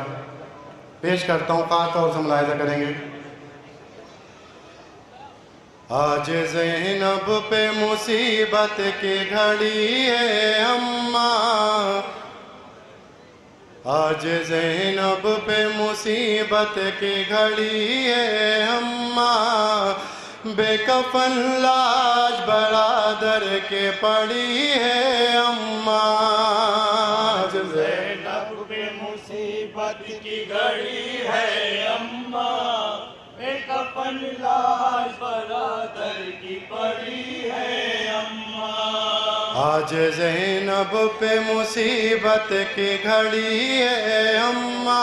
पेश करता हूँ, ख़ास तौर से मुलाहिज़ा करेंगे। आज ज़ैनब पे मुसीबत की घड़ी है अम्मा, आज ज़ैनब पे मुसीबत की घड़ी है अम्मा, बेकफन लाश बरादर के पड़ी है अम्मा। आज ज़ैनब पे मुसीबत की घड़ी है अम्मा, बेकफन बेकफन लाश बरादर की पड़ी है अम्मा। आज ज़ैनब पे मुसीबत की घड़ी है अम्मा,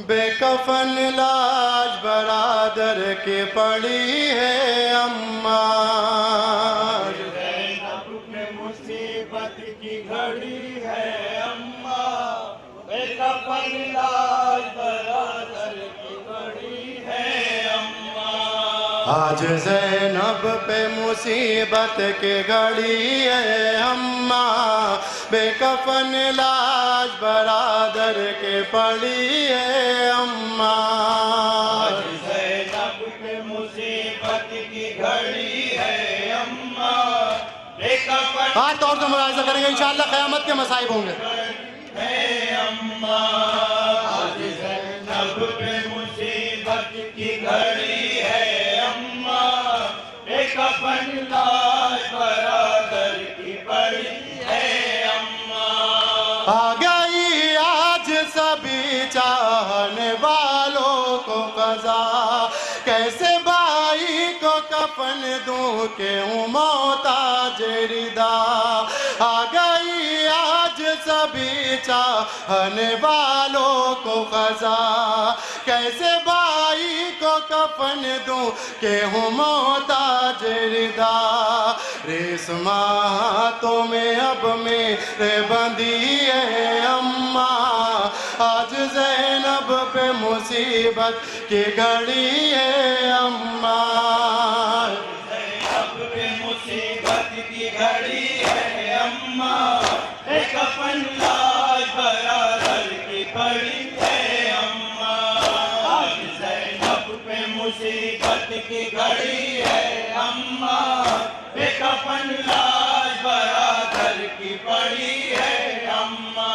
बेकफन लाश बरादर की पड़ी है अम्मा। ज़ैनब पे मुसीबत की घड़ी है अम्मा, बेकफन लाश बरादर की पड़ी है अम्मा। आज ज़ैनब पे मुसीबत की घड़ी है अम्मा, बेकफन लाश बरादर के पड़ी है अम्मा। आज ज़ैनब पे मुसीबत की घड़ी है अम्मा, बेकफन आज तौर से मुलाहिज़ा करेंगे इंशाअल्लाह क़यामत के मसाइब होंगे। है अम्मा। आज ज़ैनब पे मुसीबत की घड़ी है अम्मा, बेकफन लाश बरादर की पड़ी है अम्मा। आ गई आज सभी चाहने वालों को क़ज़ा, कैसे भाई को कफन दूं के हूँ मोहताज रिदा। आ गई आज सभी चाहने वालों को क़ज़ा, कैसे भाई को कफन दूं के हूँ मोहताज रिदा। रेशमा तो में अब मेरे बंदी है अम्मा, आज ज़ैनब पे मुसीबत की घड़ी है अम्मा। ज़ैनब पे मुसीबत की घड़ी है अम्मा, बेकफन लाश बरादर की पड़ी है अम्मा। आज ज़ैनब पे मुसीबत की घड़ी है अम्मा, बेकफन लाश बरादर की पड़ी है अम्मा।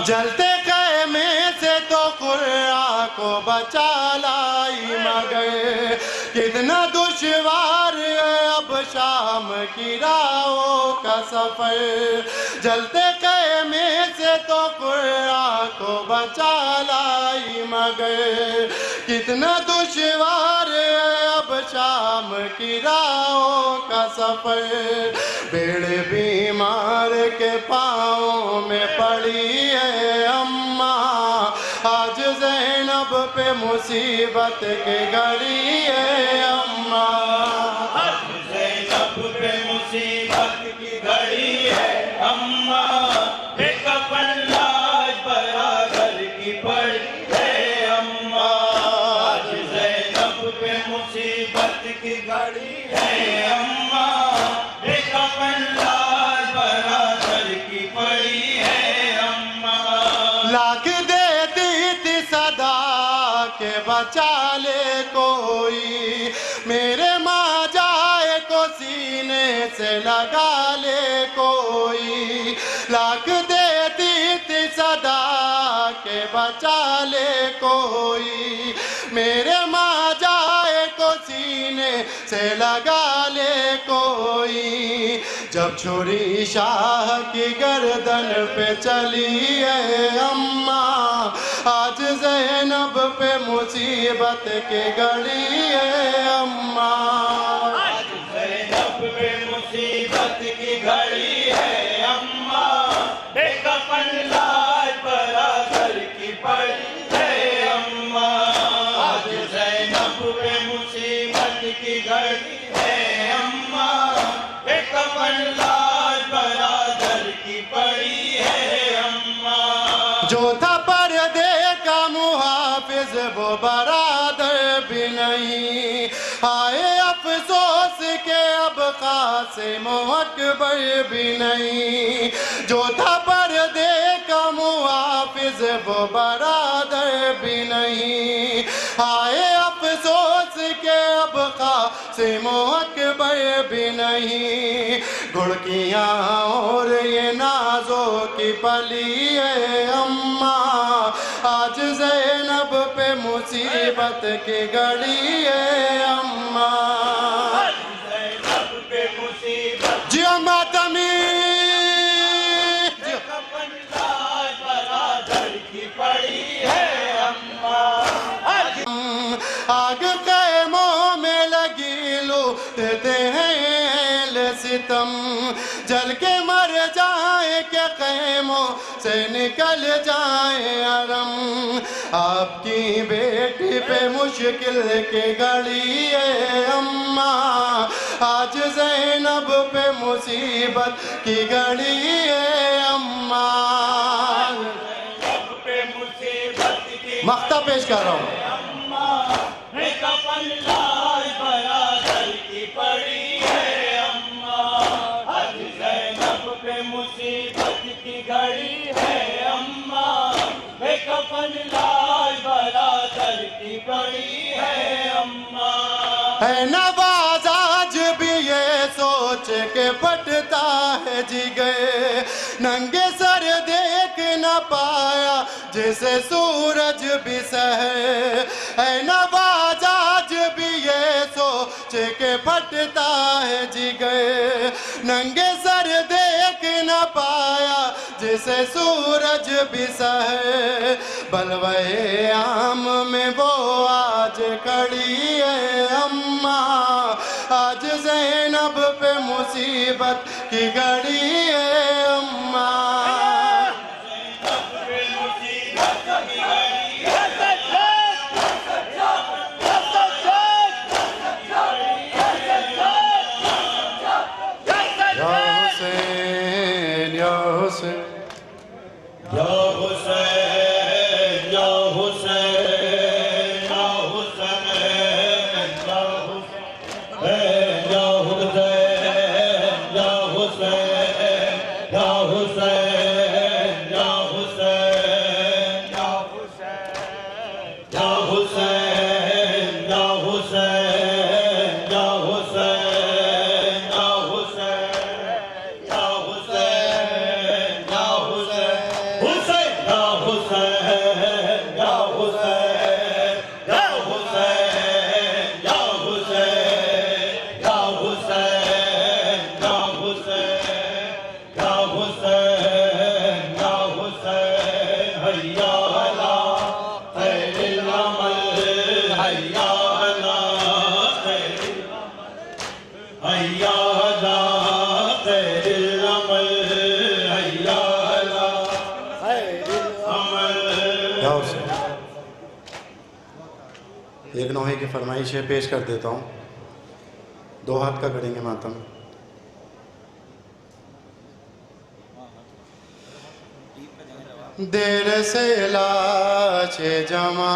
जलते ख़ैमे से तो कुर्आ को बचा लाई मगर, कितना दुश्वार है अब शाम की राहों का सफ़र। जलते ख़ैमे से तो कुर्आ को बचा लाई मगर, कितना दुश्वार है अब शाम की राहों का सफ़र। बेड़े बीमार के पाँव में पड़ी है अम्मा, आज ज़ैनब पे मुसीबत की घड़ी है अम्मा। आज ज़ैनब पे मुसीबत की घड़ी है अम्मा, बेकफन लाश बरादर की पड़ी है अम्मा। आज ज़ैनब पे मुसीबत की घड़ी है अम्मा, बेकफन लाश बरादर की पड़ी है अम्मा। लाख देती थी सदा के बचा ले कोई, मेरे माँ जाए को सीने से लगा ले कोई। लाख देती थी सदा के बचा ले कोई, मेरे माँ जाए को सीने से लगा ले कोई। जब छुरी शाह की गर्दन पे चली है अम्मा, आज ज़ैनब पे मुसीबत की घड़ी है अम्मा। आज ज़ैनब पे मुसीबत की घड़ी है अम्मा, बेकफन लाश बरादर की पड़ी है अम्मा। आज ज़ैनब पे मुसीबत की घड़ी है अम्मा, बेकफन लाश बरादर की पड़ी है अम्मा। जो था पर्दे का मुहाफिज वो बरादर भी नहीं, आए अफसोस के अब कासिम अकबर भी नहीं। जो था पर्दे का मुहाफिज वो बरादर भी नहीं, आए अफसोस के अब कासिम अकबर भी नहीं। घुड़कियाँ और ये नाजों की पली है अम्मा, आज ज़ैनब पे मुसीबत की घड़ी है अम्मा। ज़ैनब पे मुसीबत जी मातमी बेकफन लाश बरादर की पड़ी है अम्मा। आग हैं अहले सितम, जल के मर जाए के ख़ैमों से निकल जाए अरम। आपकी बेटी पे मुश्किल की घड़ी है अम्मा, आज ज़ैनब पे मुसीबत की घड़ी है अम्मा। मख्ता पेश कर रहा हूँ। मुसीबत की घड़ी है अम्मा, कफन लाल बरादर की पड़ी है अम्मा। है नवाज आज भी ये सोच के फटता है जिगर, नंगे सर देख न पाया जिसे सूरज भी सहे। है नवाज आज भी ये सोच के फटता है जिगर, नंगे सर देख न पाया जिसे सूरज भी सहे। बलवे आम में वो आज खड़ी है अम्मा, आज ज़ैनब पे मुसीबत की घड़ी है अम्मा। एक नौहे की फरमाइश है, पेश कर देता हूँ। दो हाथ का करेंगे मातम। देर से लाशें जमा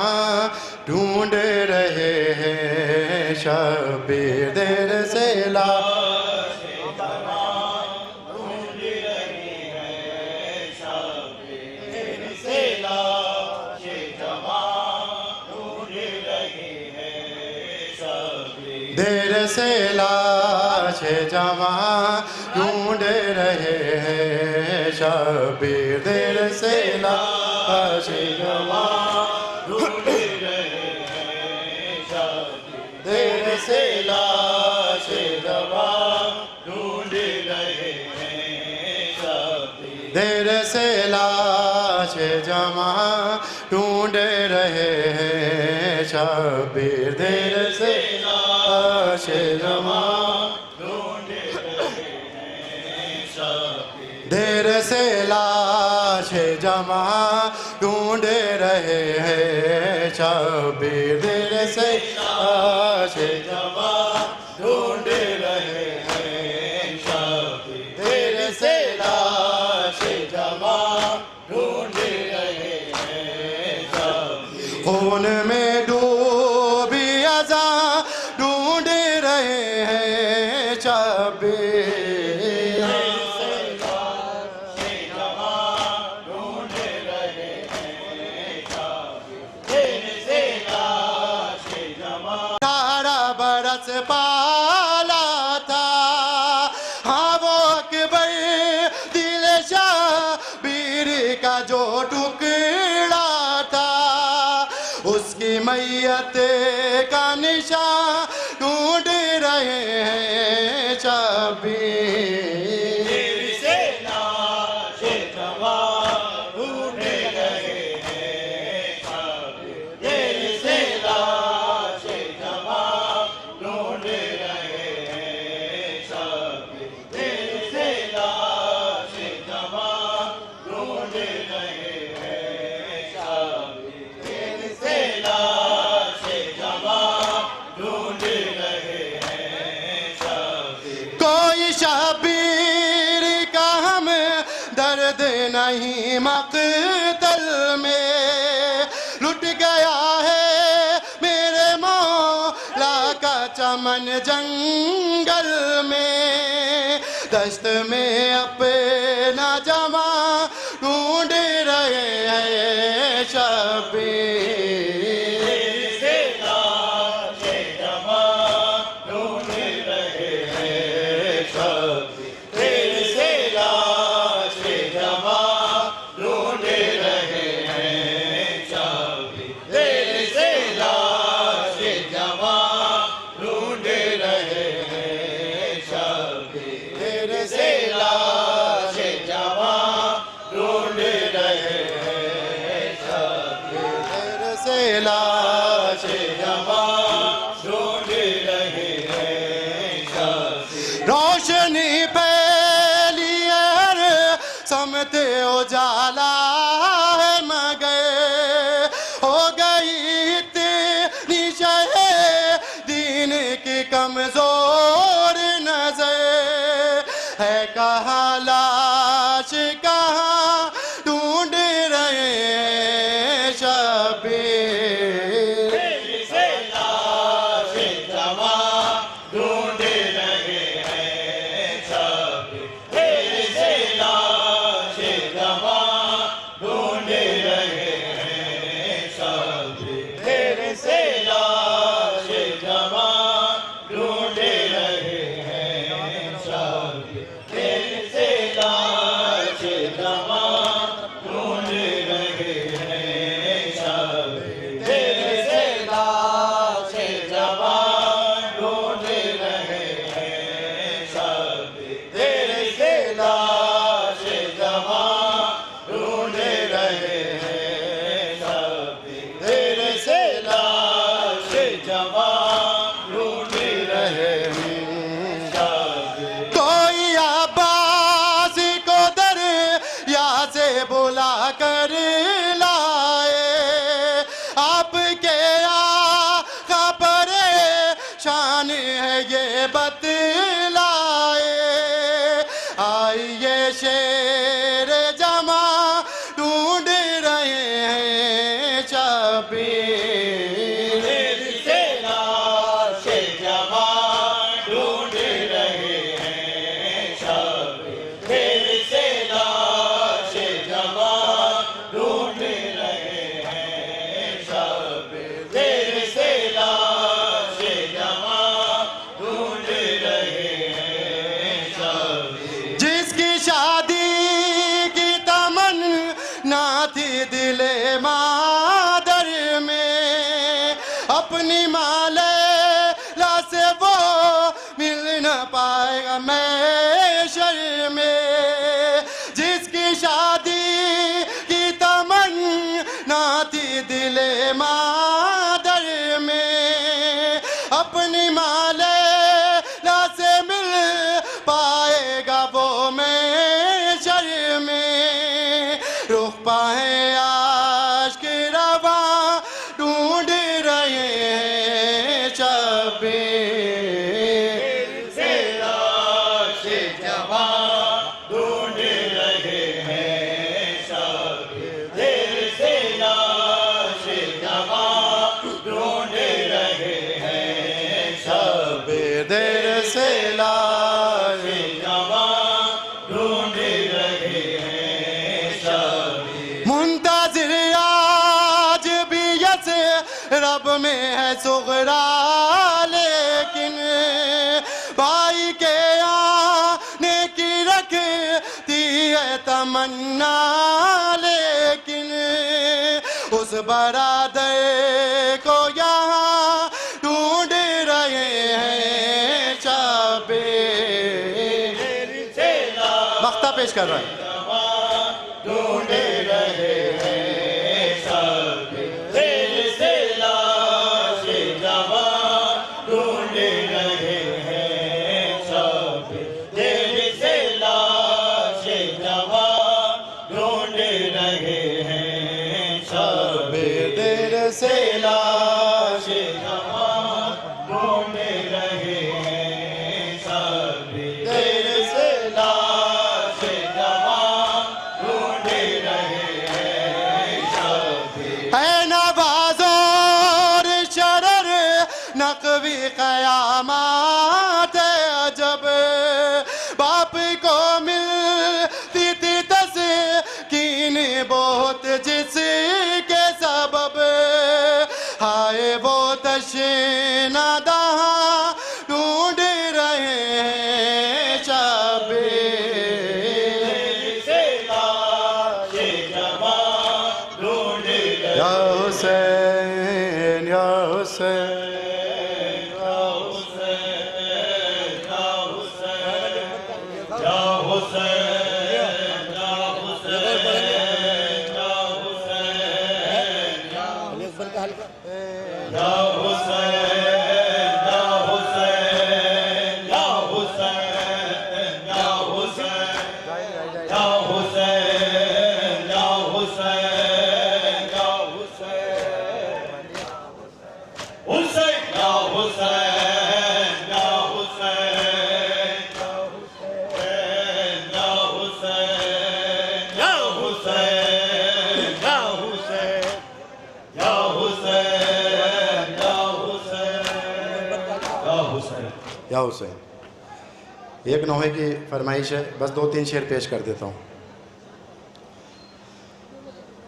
ढूंढ रहे हैं शबीर, देर से लाशें जमा ढूंढ रहे हैं शबीर, देर से लाशें जमा ढूंढ रहे हैं शबीर, देर से लाशें जमा ढूंढ रहे हैं शबीर, देर से लाशें जमा ढूंढ रहे हैं शबीर, देर से लाशें जमा ढूंढ रहे हैं शबीर, देर से लाशें जमा ढूंढ रहे हैं शबीर, देर से लाशें जमा देर से लाशें जमा ढूंढ रहे हैं शबीर, देर से लाशें जमा ढूंढ रहे हैं शबीर, देर से लाशें जमा ढूंढ रहे हैं शबीर, खून में डूबी अज़ा ढूंढ रहे हैं शबीर, पाला था हाँ वो अकबर दिल शबीर का जो टुकड़ा था, उसकी मैयत का निशान ढूंढ रहे हैं शबीर, शबीर का हम दर्द नहीं मक़तल में, लुट गया है मेरे मौला का चमन जंगल में, दस्त में अपना जमा ढूंढ रहे हैं शबीर। रोशनी फैली है समत उजाला है मगर हो गई इतनी शहे दीन की कमजोर नजर है, कहाँ लाश कहाँ ढूंढ रहे हैं शबीर। रब में है सुगरा, लेकिन भाई के आने की रखती है तमन्ना, लेकिन उस बरादर को यहाँ ढूंढ रहे हैं चाबे। मख्ता पेश कर रहे हैं। ढूंढ रहे हैं तेरे बाप को मिलती थी तस्कीन बहुत जिसके सबब हाय वो तशना दहां ढूंढ रहे हैं शाबे या हुसैन या हुसैन या हुसैन। एक नौहे की फरमाइश है, बस 2-3 शेर पेश कर देता हूँ।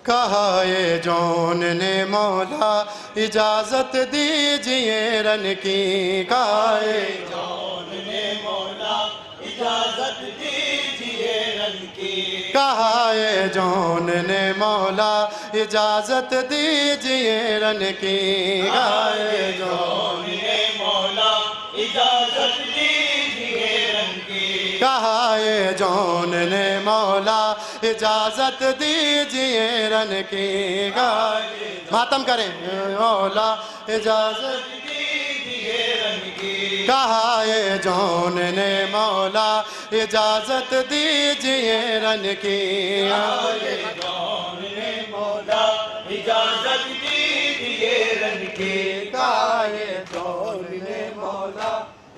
कहा ये जौन ने मौला इजाजत दीजिए रन की, कहा ये जौन ने मौला इजाजत दीजिए रन की, कहा ये जौन ने मौला इजाजत दीजिए रन की, कहा ये जौन ने मौला इजाजत दीजिए रन की, कहा ये जौन ने मौला इजाजत दीजिए रन की, मातम करें मौला इजाजत दीजिए रन की, कहा ये जौन ने मौला इजाजत दीजिए रन की, कहा ये जौन ने मौला इजाजत दीजिए रन की, कहा ये जौन ने मौला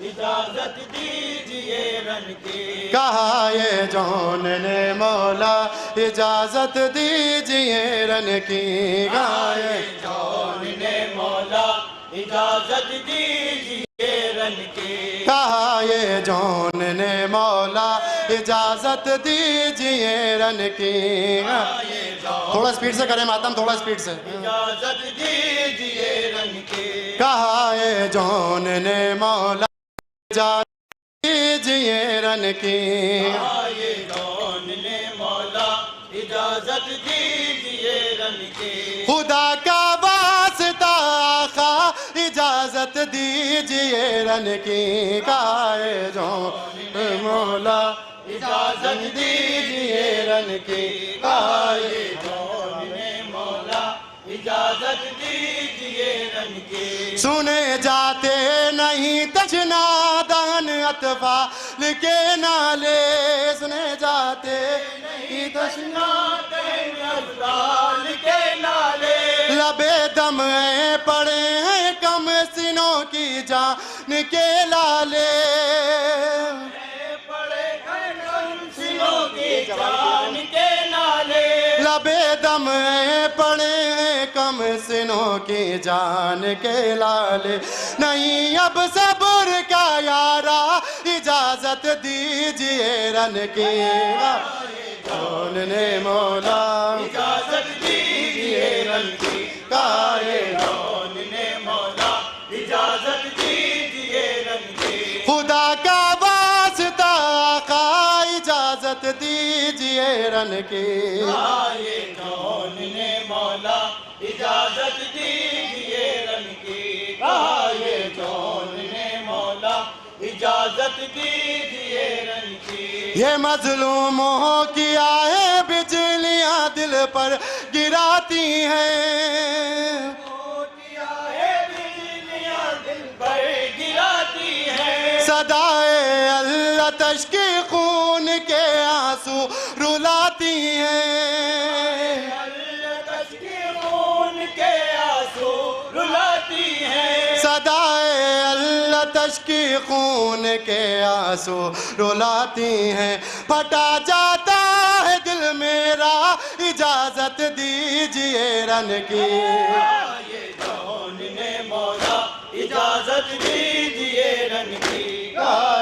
इजाजत दीजिए रन की, कहा ये जौन ने मौला इजाजत दीजिए रन की, कहा ये जौन ने मौला इजाजत दीजिए रन की, कहा ये जौन ने मौला इजाजत दीजिए रन की, थोड़ा स्पीड से करें मातम, थोड़ा स्पीड से, इजाजत दीजिए रन की, कहा ये जौन ने मौला इजाजत दीजिए रन की, ये जौन ने मौला इजाजत दीजिए रन की, खुदा का वास्ता आका इजाजत दीजिए रन की, कहा ये जौन मौला इजाजत दीजिए रन की, कहा ये जौन ने मौला इजाजत दीजिए रन की, सुने जाते नहीं तशना दान अतफाल के नाले, सुने जाते नहीं तशना दान अतफाल के नाले, लबे दम पड़े हैं कम सिनों की जान के लाले, पड़े हैं कम सिनों की जान के नाले, लबे दम पड़े हैं कम सिनों की जान के लाले, नहीं अब सब्र का यारा इजाजत दीजिए रन की, जौन ने मौला इजाजत दीजिए रन की, कहा ये जौन ने मौला इजाजत दीजिए रन की, खुदा का वास्ता आका इजाजत दीजिए रन की, कहा ये जौन ने मौला इजाजत दीजिए रन की, कहा ये जौन ने मौला इजाजत दीजिए रन की, ये मजलूमों की आहे बिजलियां दिल पर गिराती हैं, दिल पर गिराती हैं, सदाए अल्लाह तश्की खून के आंसू रुलाती हैं, सदाए अल्लाह तश्की खून के आंसू रुलाती हैं, फटा जाता है दिल मेरा इजाजत दीजिए रन की, ये जौन ने मौला इजाजत दीजिए रन की,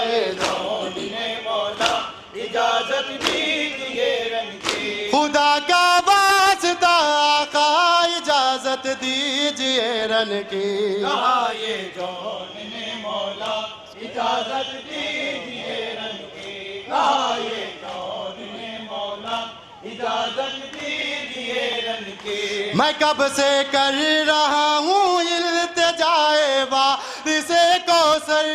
ये जौन ने मौला इजाजत दीजिए रन की। खुदा का वास्ता आका इजाजत दीजिए रन की। कहा ये जौन ने मौला इजाजत दीजिए रन की। कहा ये जौन ने मौला इजाजत दीजिए रन की। मैं कब से कर रहा हूँ इल्तिजाए वारिसे कौसर,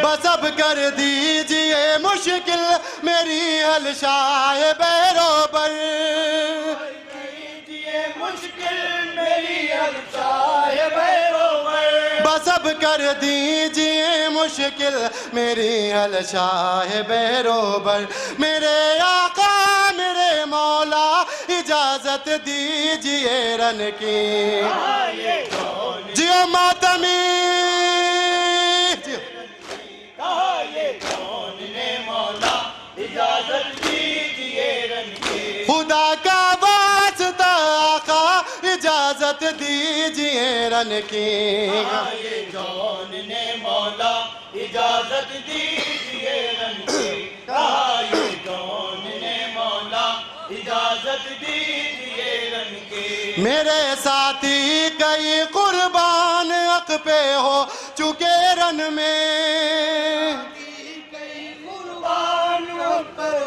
बस अब कर दीजिए मुश्किल मेरी हलशाए बरोबर। मुश्किल मेरी हलशाए बरोबर। बस अब कर दीजिए मुश्किल मेरी हलशाए बरोबर। मेरे आका मेरे मौला इजाजत दीजिए रन की। जियो मातमी इजाजत दीजिए रन की। खुदा का वास्ता आका इजाजत दीजिए रन की। ये जौन ने मौला इजाजत दीजिए रन की। कहा ये जौन ने मौला इजाजत दीजिए रन की। मेरे साथी कई कुर्बान हक पे हो चुके रन में,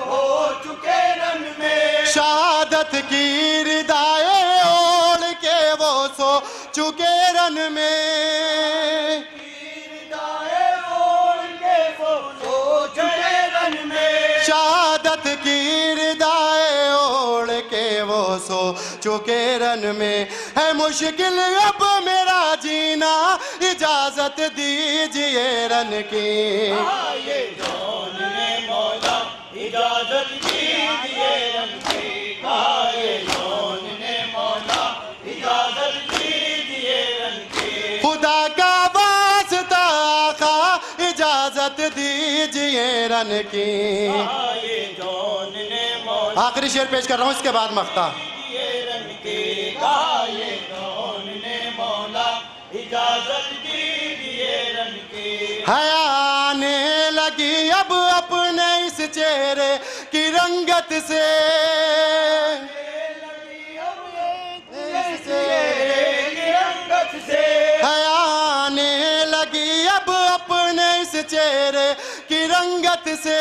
हो चुके रन में। शहादत की रिदाए ओढ़ के वो सो चुके रन में। शहादत की रिदाए ओढ़ के वो सो चुके रन में। है मुश्किल अब मेरा जीना इजाजत दीजिए रन की। ये जौन ने मौला इजाजत दीजिए रन की। कहा ये जौन ने मौला इजाजत दीजिए रन की। खुदा का वास्ता आका इजाजत दीजिए रन की। कहा ये जौन ने मौला आखिरी शेर पेश कर रहा हूँ, इसके बाद मख्ता। रन की। कहा ये जौन ने मौला इजाजत दीजिए रन की। आने लगी अब अपने इस चेहरे की रंगत से, आने लगी अब अपने इस चेहरे की रंगत से।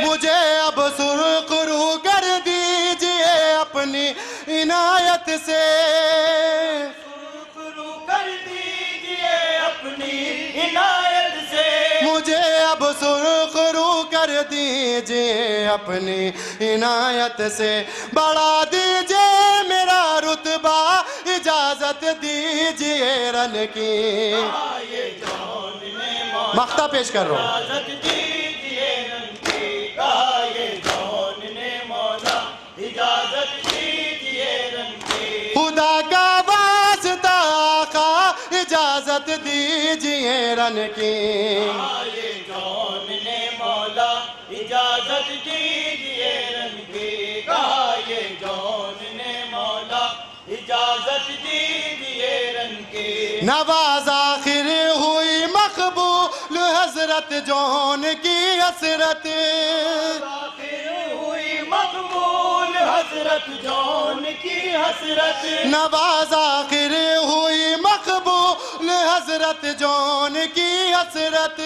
मुझे अब सुरखरू कर दीजिए अपनी इनायत से। कर दीजिए अपनी इनायत से। मुझे अब सुरखरू कर दीजिए अपनी इनायत से। बढ़ा दीजिए मेरा रुतबा इजाजत दीजिए रन की। मख्ता पेश कर रहा हूँ। खुदा का वास्ता आका इजाजत दीजिए रन की। ये जौन ने मौला इजाजत दीजिए रन की। कहा ये जौन ने मौला इजाजत दीजिए रन की। नवाज आखिर हुई मकबूल हजरत जौन की हसरत। मकबूल हजरत जौन की हसरत। नवाज आखिर हुई मकबूल हजरत जौन की हसरत।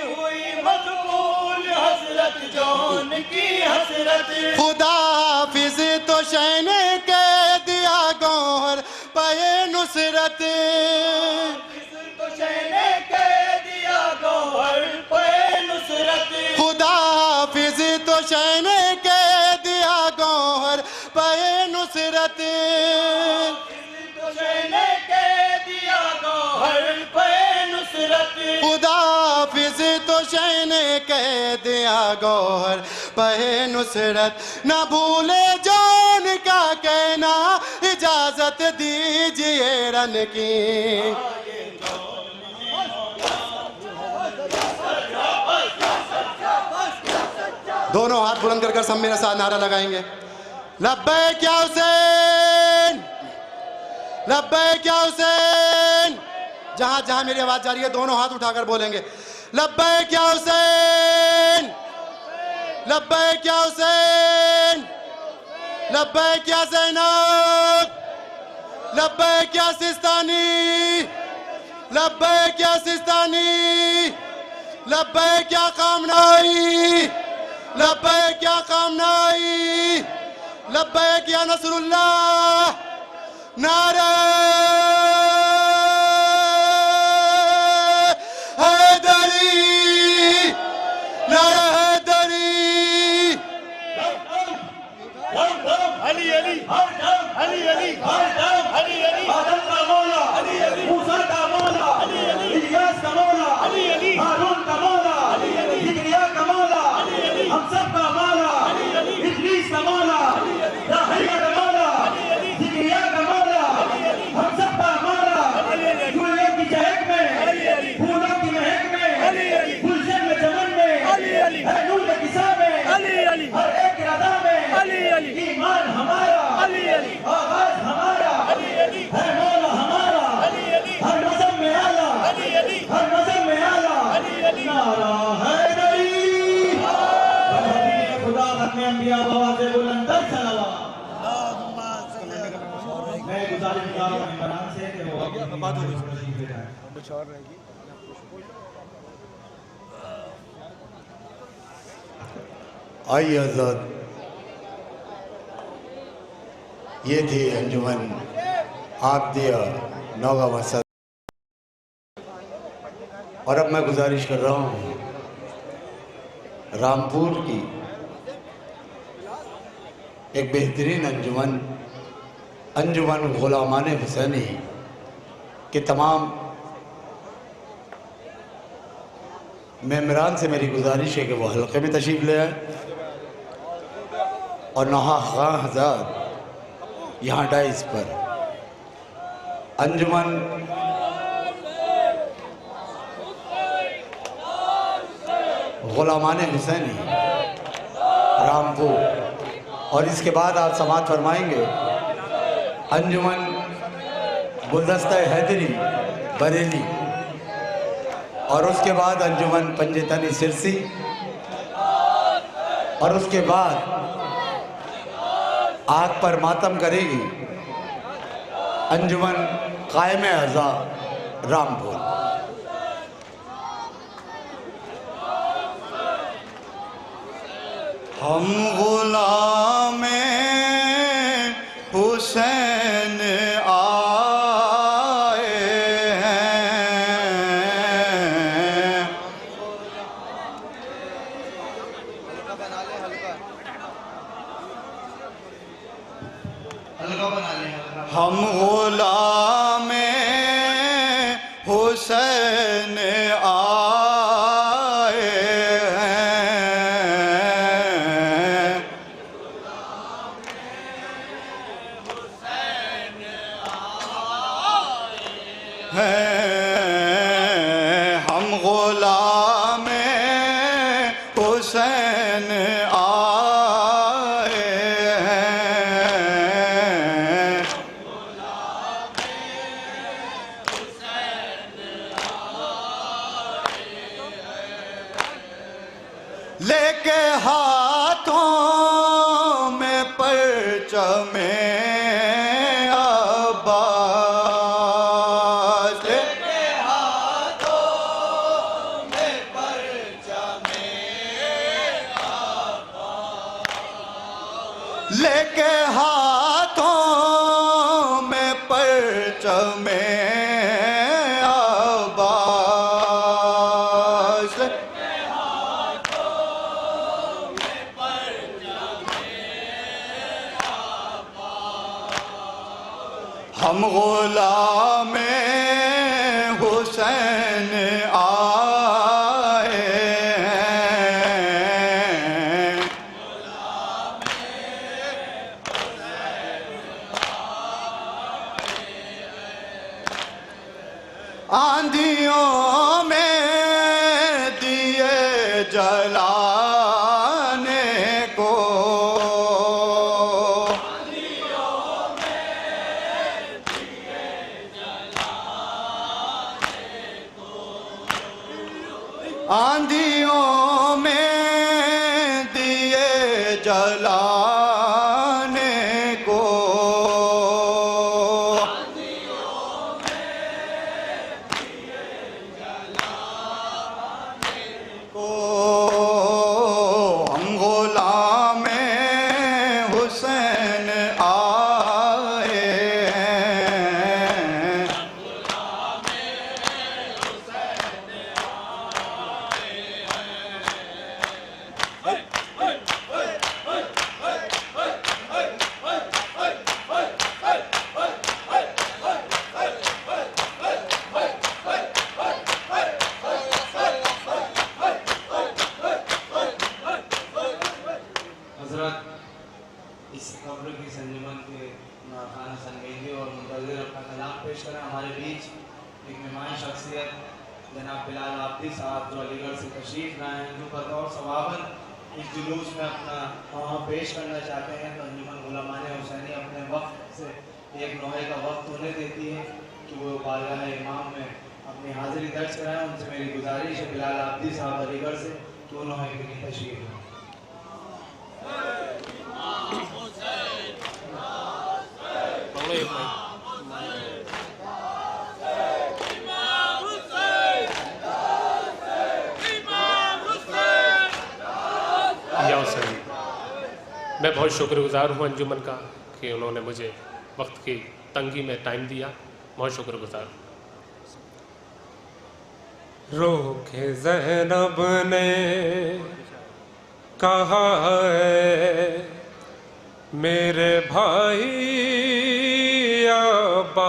हुई मकबूल हजरत जौन की हसरत। खुदा हाफिज तो शैने के दिया गौहर पे नुसरत। खुदा हाफिज तो शैने के दिया गौहर पे नुसरत। खुदा हाफिज तो शैने कह दिया गौहर पे नुसरत। न भूले जौन का कहना इजाजत दीजिए रन की। दोनों हाथ बुलंद कर सब मेरे साथ नारा लगाएंगे। लब्बैक या हुसैन, लब्बैक या हुसैन। जहां जहां मेरी आवाज जा रही है दोनों हाथ उठाकर बोलेंगे लब्बैक या हुसैन, लब्बैक या हुसैन, लब्बैक या ज़ैनब, लब्बैक या सिस्तानी, लब्बैक या सिस्तानी, लब्बैक या कामनाई, लब्बैक या कामनाई, लब्बैक या नसरुल्लाह। नारे हैदरी, नारे हैदरी। अली अली अली अली अली अली आदम का मौला, अली अली मूसा का मौला, अली अली इलियास का मौला, अली अली हारून का मौला, अली अली ज़िक्रिया का मौला, अली अली हम सब का मौला, अली अली इब्लीस का मौला, अली अली राहिया का मौला, अली अली ज़िक्रिया का मौला, अली अली हम सब का मौला, अली अली फूलों की चहक में, अली अली फूलों की महक में, अली अली गुलशन में चमन में, अली अली है नूर किसा में, अली अली हर एक रज़ा में, अली अली ईमान हमारा, अली अली आवाज़ हमारा, अली अली है मौला हमारा, अली अली हर मज़हब में आला, अली अली हर मज़हब में आला, अली अली नारा हैदरी। खुदा खत्म अंबिया बवाज़े बुलंद सलावत। मैं गुजारिश कर रहा हूं इमरान से कि वो बात हो गई कुछ और रहेगी। आइए आज़ाद, ये थी अंजुमन आबदिया नौगा मसद। और अब मैं गुजारिश कर रहा हूँ रामपुर की एक बेहतरीन अंजुमन, अंजुमन गुलामान हुसैनी के तमाम मेम्बरान से मेरी गुजारिश है कि वो हल्के में तशरीफ़ ले आए और नहा खां हज़ार यहाँ डाइस पर अंजुमन गुलामान हुसैनी रामपुर, और इसके बाद आप समाअत फरमाएंगे अंजुमन गुलदस्ता हैदरी बरेली, और उसके बाद अंजुमन पंजतनी सिरसी, और उसके बाद आग पर मातम करेगी अंजुमन कायम अज़ा रामपुर। हम गुलाम हुसैन आए हैं, हम गुलाम हुसैन आए हैं, हम गुलाम हुसैन आए हैं, लेके हाथों में परचमे अब्बास, लेके हाथों में परचमे अब्बास, लेके हाथों में परचमे अब्बास, हम गुलाम हुसैन आए हैं, आंधियों में दिए जलाने को जलाने को। हम गुलामे हुसैन आए हैं। हजरत इस कब्र की संजमन के खाना संगेंगे और मुंतज़िर अपना कलाम पेश करें। हमारे बीच एक मेहमान शख्सियत जनाब बिलाल आब्दी साहब जो अलीगढ़ से तशरीफ़ लाए हैं, जो बतौर सवाबन इस जुलूस में अपना वहाँ पेश करना चाहते हैं। तो अंजुमन गुलामान हुसैनी अपने वक्त से एक नोहे का वक्त होने देती है कि वो बारगाह इमाम में अपनी हाज़िरी दर्ज कराएँ। उनसे मेरी गुजारिश है बिलाल आब्दी साहब अलीगढ़ से कि वो नोहे के लिए तशरीफ़ लाएँ। मैं बहुत शुक्रगुजार हूँ अंजुमन का कि उन्होंने मुझे वक्त की तंगी में टाइम दिया। बहुत शुक्रगुजार। रोके ज़ैनब ने कहा है मेरे भाई अब्बास,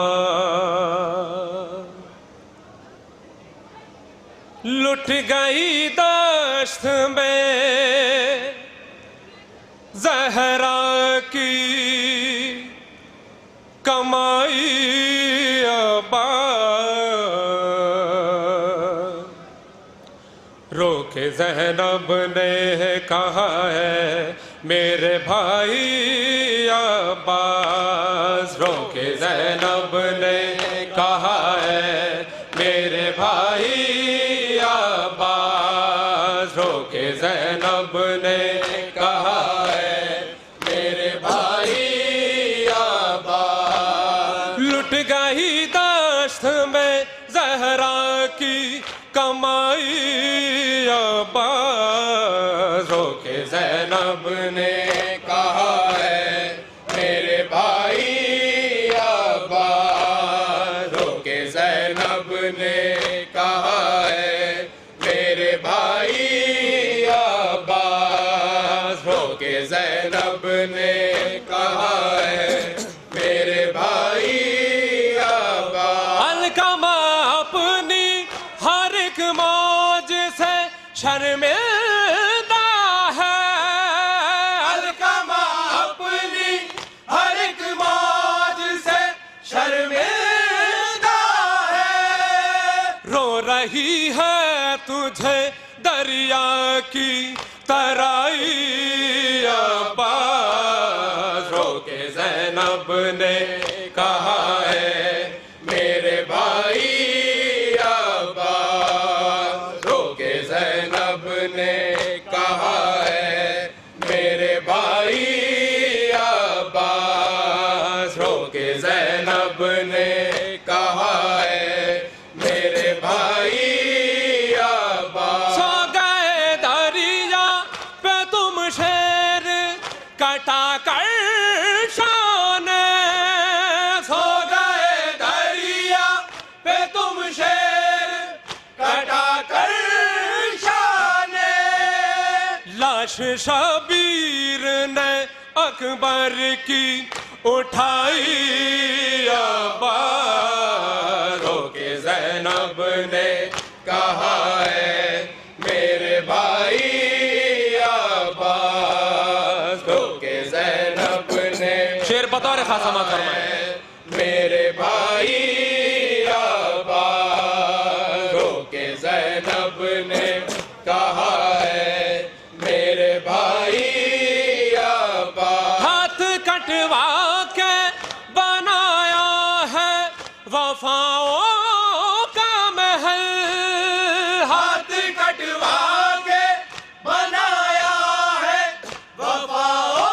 लुट गई दश्त में ज़हरा की कमाई अब्बास। रोके ज़ैनब ने कहा है मेरे भाई अब्बास, रोके ज़ैनब ने कहा है मेरे भाई अब्बास, रोके ज़ैनब ने कहा है मेरे भाई अब्बास। लुट गई दश्त में ज़हरा की कमाई अब्बास, रोके ज़ैनब ने कहा है मेरे भाई अब्बास, रोके ज़ैनब ने कहा है मेरे भाई अब्बास, रोके ज़ैनब ने कहा है मेरे भाई अब्बास। अलकमा अपनी हर एक मौज से शर्मिंदा है, अलकमा अपनी हर एक मौज से शर्मिंदा है। रो रही है तुझे दरिया की तराई अब्बास, रोके ज़ैनब ने कहा है मेरे भाई अब्बास, रोके ज़ैनब ने कहा है मेरे भाई अब्बास, रोके ज़ैनब ने कहा है मेरे भाई अब्बास। सो गए दरिया पे तुम शेर कटा कर शान, सो गए दरिया पे तुम शेर कटा कर शान। लाश शबीर ने अकबर की उठाई अब्बास, रोके ज़ैनब ने कहा है मेरे भाई अब्बास, रोके ज़ैनब ने शेर बतौर खासा फरमाए मेरे भाई अब्बास, रोके ज़ैनब ने कहा है मेरे भाई अब्बास। हाथ कटवा के बनाया है वफाओं का महल, हाथ कटवा के बनाया है वफाओं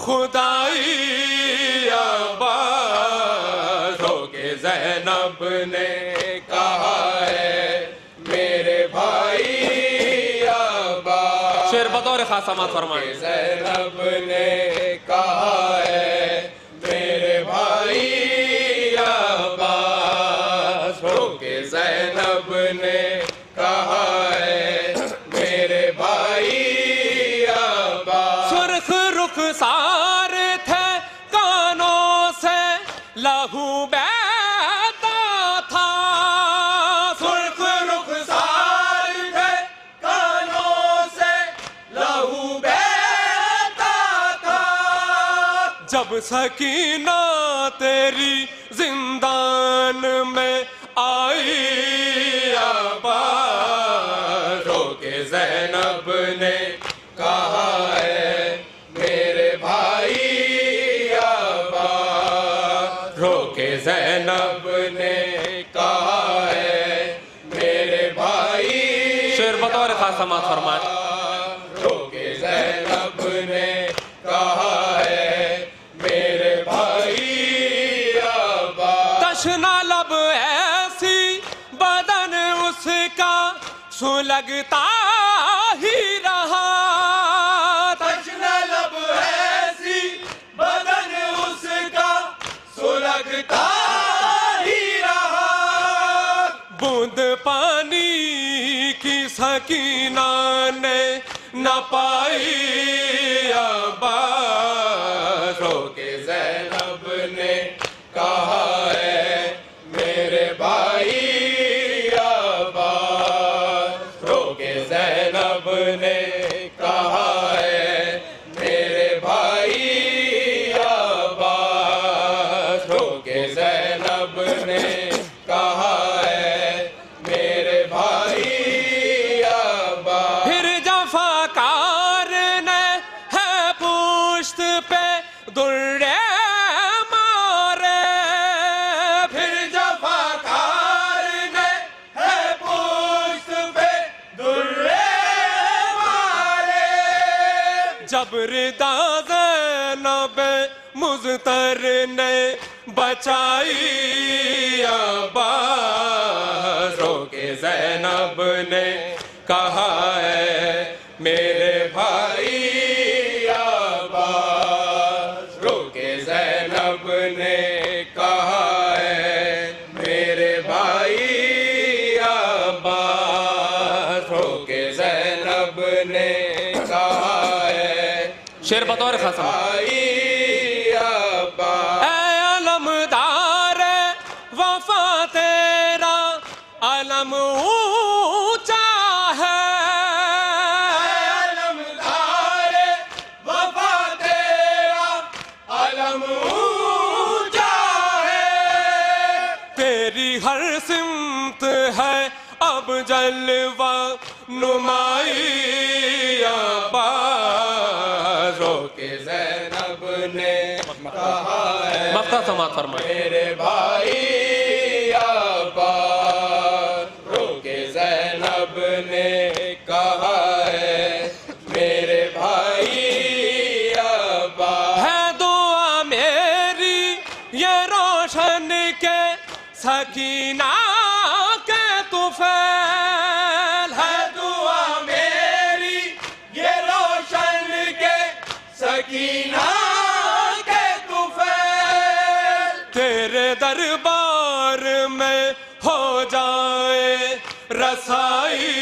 खुदाई अब्बास होके ज़ैनब ने कहा है मेरे भाई अब्बास। शेर बतौर खास समाअत फरमाएं। ज़ैनब ने कहा है मेरे भाई अब्बास होके ज़ैनब ने कहा है मेरे भाई अब्बास। सुर्ख रुखसार थे कानों से लहू बहता था। सुर्ख रुखसार थे कानों से लहू बहता था। जब सकीना तेरी जिंदान में आई अब्बास होके ज़ैनब ने कहा है मेरे भाई अब्बास रोके ज़ैनब ने कहा है मेरे भाई। शेर बतौर खास समाअत फरमाएं। रोके ज़ैनब ने कहा है मेरे भाई अब्बास। तशना लब ऐसी बदन उसका सुलगता ही रहा। तशना लब ऐसी बदन उसका सुलगता ही रहा। बूंद पानी की सकीना ने न पाई अब्बास रोके ज़ैनब ने कहा है मेरे भाई अब्बास रोके ज़ैनब ने कहा है मेरे भाई अब्बास रोके ज़ैनब ने कहा है मेरे भाई अब्बास। फिर जफ़ाकार ने है पुश्त पे दुर्रे मारे। फिर जफ़ाकार ने है पुश्त पे दुर्रे मारे। जब रिदा ज़ैनब मुज़तर ने बचाई अब्बास रोके ज़ैनब ने कहा है मेरे भाई अब्बास रोके ज़ैनब ने कहा है मेरे भाई अब्बास रोके ज़ैनब ने कहा है। शेर बतौर खासा अलमदार वफा तेरा अलम ऊंचा है। अलमदार वफा तेरा अलम ऊंचा है। तेरी हर सिमत है अब जलवा नुमाई अब्बास रोके ज़ैनब ने कहा है मफ्ता समाअत फरमाएं मेरे भाई अब्बास रोके ज़ैनब ने कहा है मेरे भाई अब्बास। है दुआ मेरी ये रोशन के सकीना के तुफैल। है दुआ मेरी ये रोशन के सकीना के तुफैल। तेरे दरबार में हो जाए रसाई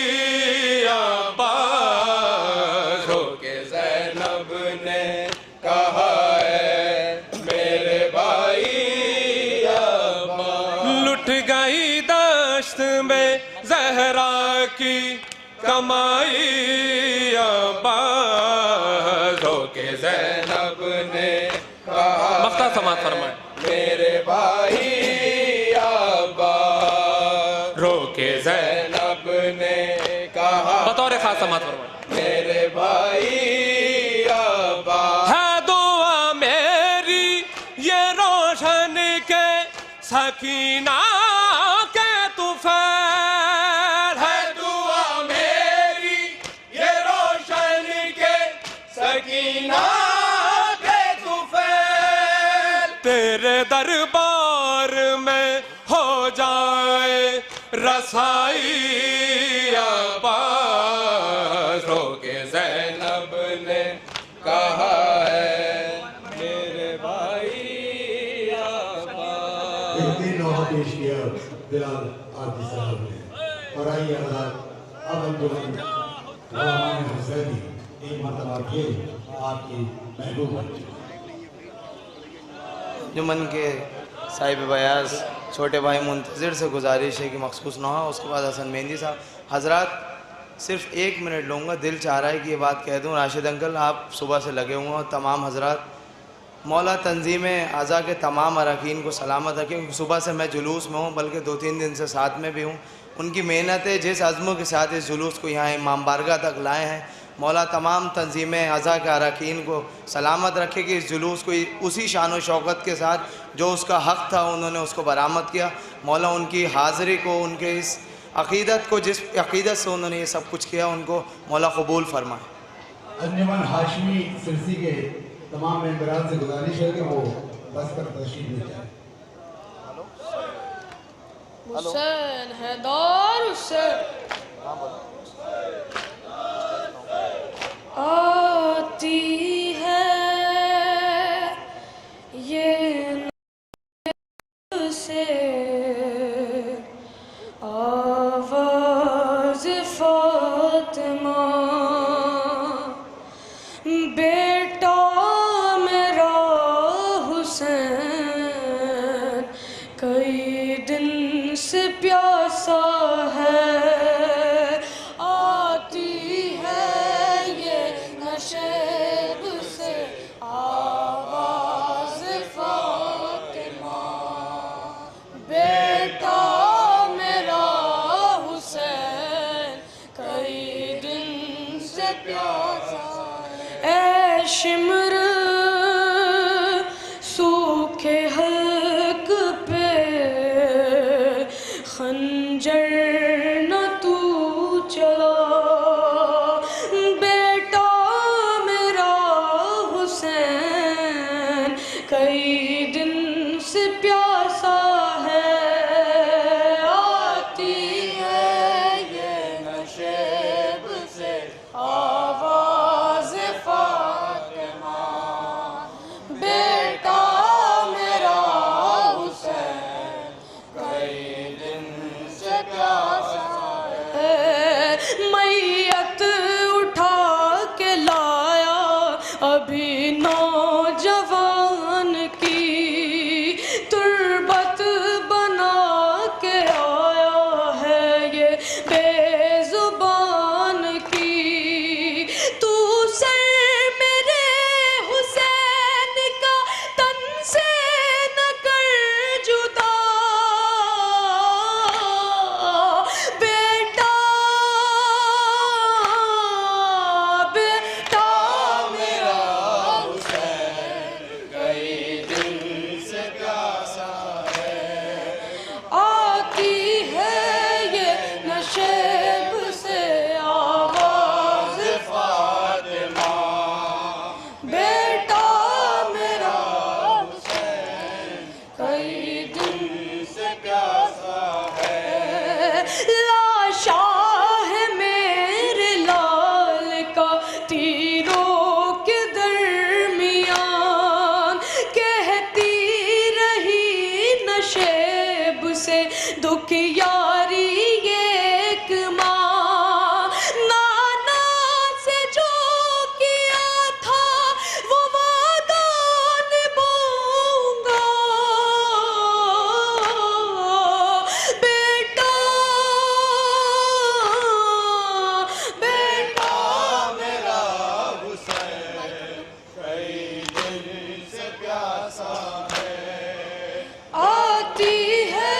अब्बास रोके ज़ैनब ने कहा है मेरे भाई अब्बास। लुट गई दश्त में ज़हरा की कमाई अब्बास रोके ज़ैनब ने कहा मफ्ता समाअत फरमाएं मेरे भाई अब्बास रोके ज़ैनब ने कहा बतौर खास समाअत फरमाएं मेरे भाई अब्बास। है दुआ मेरी ये रोशन के सकीना के तुफैल। है दुआ मेरी ये रोशन के सकीना के दरबार में हो जाए रसाई अब्बास। रोके ज़ैनब ने कहा है मेरे भाई अब्बास। एक दिन नौहा पेश किया बिलाल आदि साहब ने। और आइए अब अंजुमन रहमान हुसैनी एक मरतबा फिर आपकी महबूब अंजुमन के साहिब बयास छोटे भाई मुंतज़िर से गुजारिश है कि मखसूस ना हो। उसके बाद हसन मेहंदी साहब। हजरात सिर्फ 1 मिनट लूँगा, दिल चाह रहा है कि ये बात कह दूँ। राशिद अंकल आप सुबह से लगे हुए हैं और तमाम हजरात मौला तंजीम आज़ा के तमाम अरकान को सलामत रखें, क्योंकि सुबह से मैं जुलूस में हूँ, बल्कि 2-3 दिन से साथ में भी हूँ। उनकी मेहनतें जिस अज़्म के साथ इस जुलूस को यहाँ इमाम बारगाह तक लाए हैं, मौला तमाम तंजीम आज़ा के अरकान को सलामत रखे कि इस जुलूस को उसी शान व शौकत के साथ जो उसका हक़ था उन्होंने उसको बरामद किया। मौला उनकी हाज़िरी को, उनके इस अक़ीदत को, जिस अक़ीदत से उन्होंने ये सब कुछ किया, उनको मौला कबूल फरमाए। अंजुमन हाशमी सिलसिले के तमाम मेंबरान से गुजारिश है कि वो बस पर तशरीफ ले जाए। हुसैन हैदर हुसैन आती है ये से आवाज़ फातिमा, बेटा मेरा हुसैन कई दिन से प्यासा है। आती है ये नशेब से आवाज़ फातिमा, बेटा मेरा हुसैन कई दिन से प्यासा है। ए शिमर सूखे हक पे खंजर न तू चला, बेटा मेरा हुसैन कई दिन से प्यासा है। आती है ये नशेब से आवाज़ फातिमा, बेटा मेरा हुसैन कई दिन से प्यासा है। मैयत उठा के लाया अभी नौजवान की, तुरबत बना के आया है ये बेजुबान की। तू सर मेरे हुसैन का तन से न कर जुदा, बेटा बेटा मेरा हुसैन कई दिन से प्यासा है। आती है ये नशेब से आवाज़ फातिमा, बेटा मेरा हुसैन कई दिन से प्यासा है। लाशा है मेरे लाल का तीरों के दरमियान, कहती रही नशेब से दुख यारी एक माँ। नाना से जो किया था वो वादा निभाऊंगा, बेटा बेटा मेरा हुसैन कई दिन से प्यासा है। आती है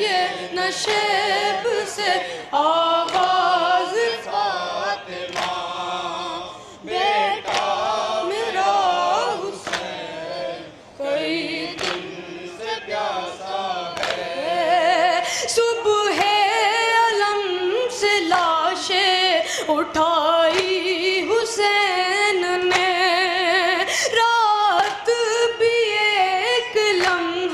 ये नशेब से आवाज़ फातिमा, बेटा मेरा हुसैन कई दिन से प्यासा है। सुबह अलम से लाशें उठाई हुसैन ने, रात भी एक लम्हा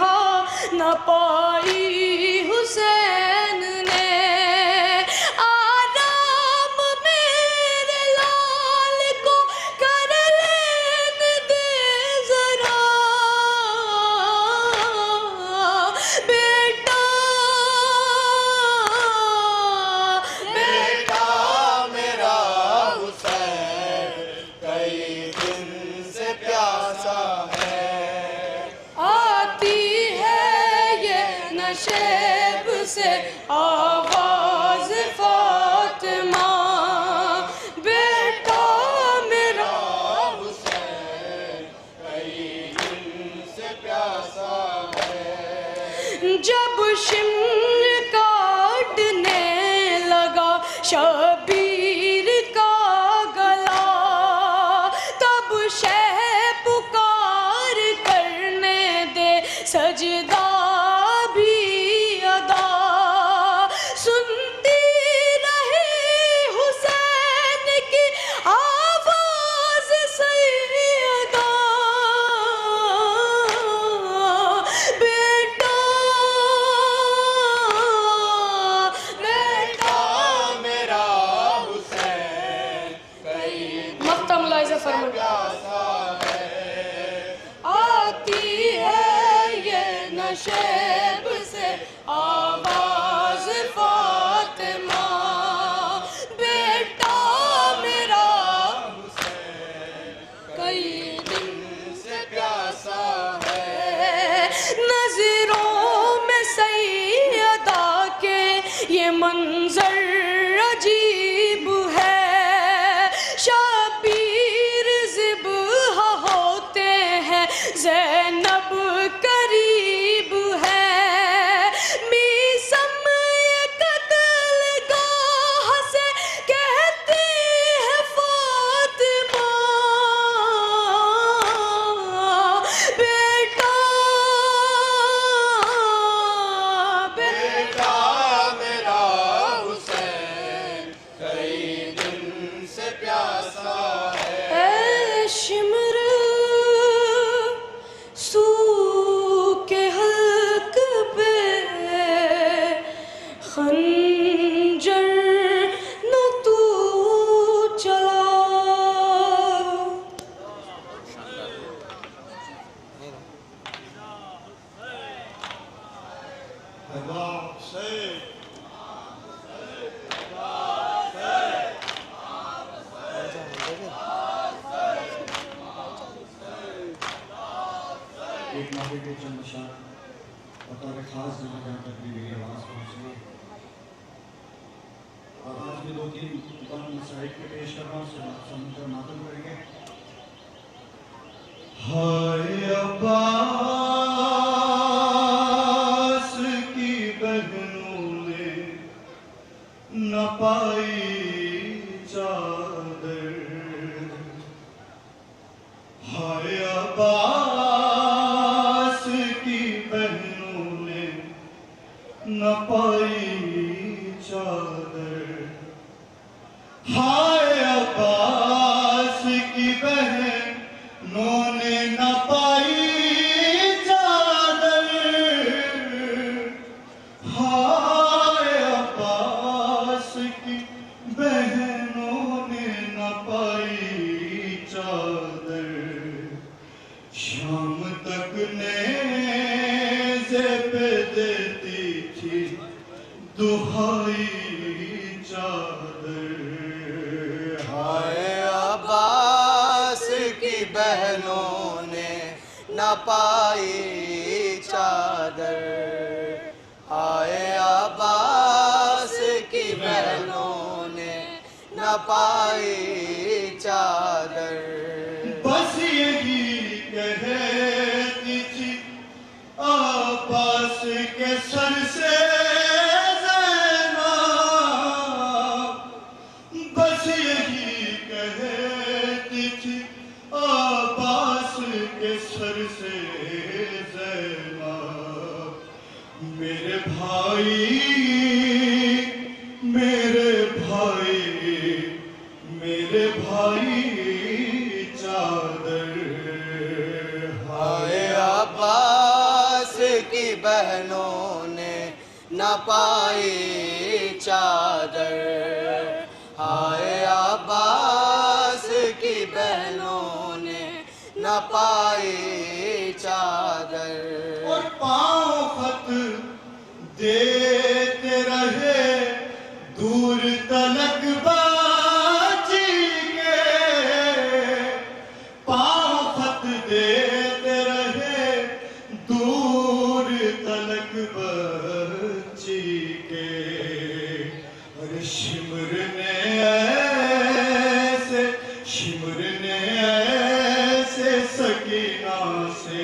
शबीर का गला तब शह पुकार करने दे सजदा भी अदा सुनती रही हुसैन की आवाज सैयदा बेटा बेटा मेरा हुसैन कई मक्ता मुलाहिजा फरमाया आती है ये नशेब से आवाज फातिमा बेटा मेरा कई दिन से प्यासा है नजरों में सैयदा के ये मंजर अजीब है शबीर ज़िब्हा होते हैं ज़ैनब करीब है मीसम ये कत्ल गाह से कहती है फातिमा बेटा बेटा मेरा हुसैन कई दिन से प्यासा है ऐ शिमर सूखे हल्क पे खंजर न तू चला एक मौके के चंद निशान बतौर खास जहाँ जहाँ तक भी मेरी आवाज़ पहुँची और आज भी 2-3 गम मसाइल के पेश कर रहा हूँ उसके बाद समझकर मातम करेंगे हाय अब्बास की बहनों ने न पाई चादर हाय अब्बास की बहनों ने न पाई चादर हाय अब्बास की बहनों ने न पाई चादर हाय अब्बास की बहनों ने न पाई चादर शाम तक नेज़े पे देती थी दुहाई चादर हाय अब्बास की बहनों ने न पाई चादर हाय अब्बास की बहनों ने न पाई चादर बस यही कहती थी अब्बास के सर से ज़ैनब बस यही कहती थी अब्बास के सर से ज़ैनब मेरे भाई मेरे भाई मेरे भाई चादर हाय अब्बास की बहनों ने न पाई चादर हाय अब्बास की बहनों ने न पाई चादर और पाँव खत देते रहे दूर तलक बाजी के पाँव खत देते रहे दूर तलक बची के और शिमर ने ऐसे सकीना से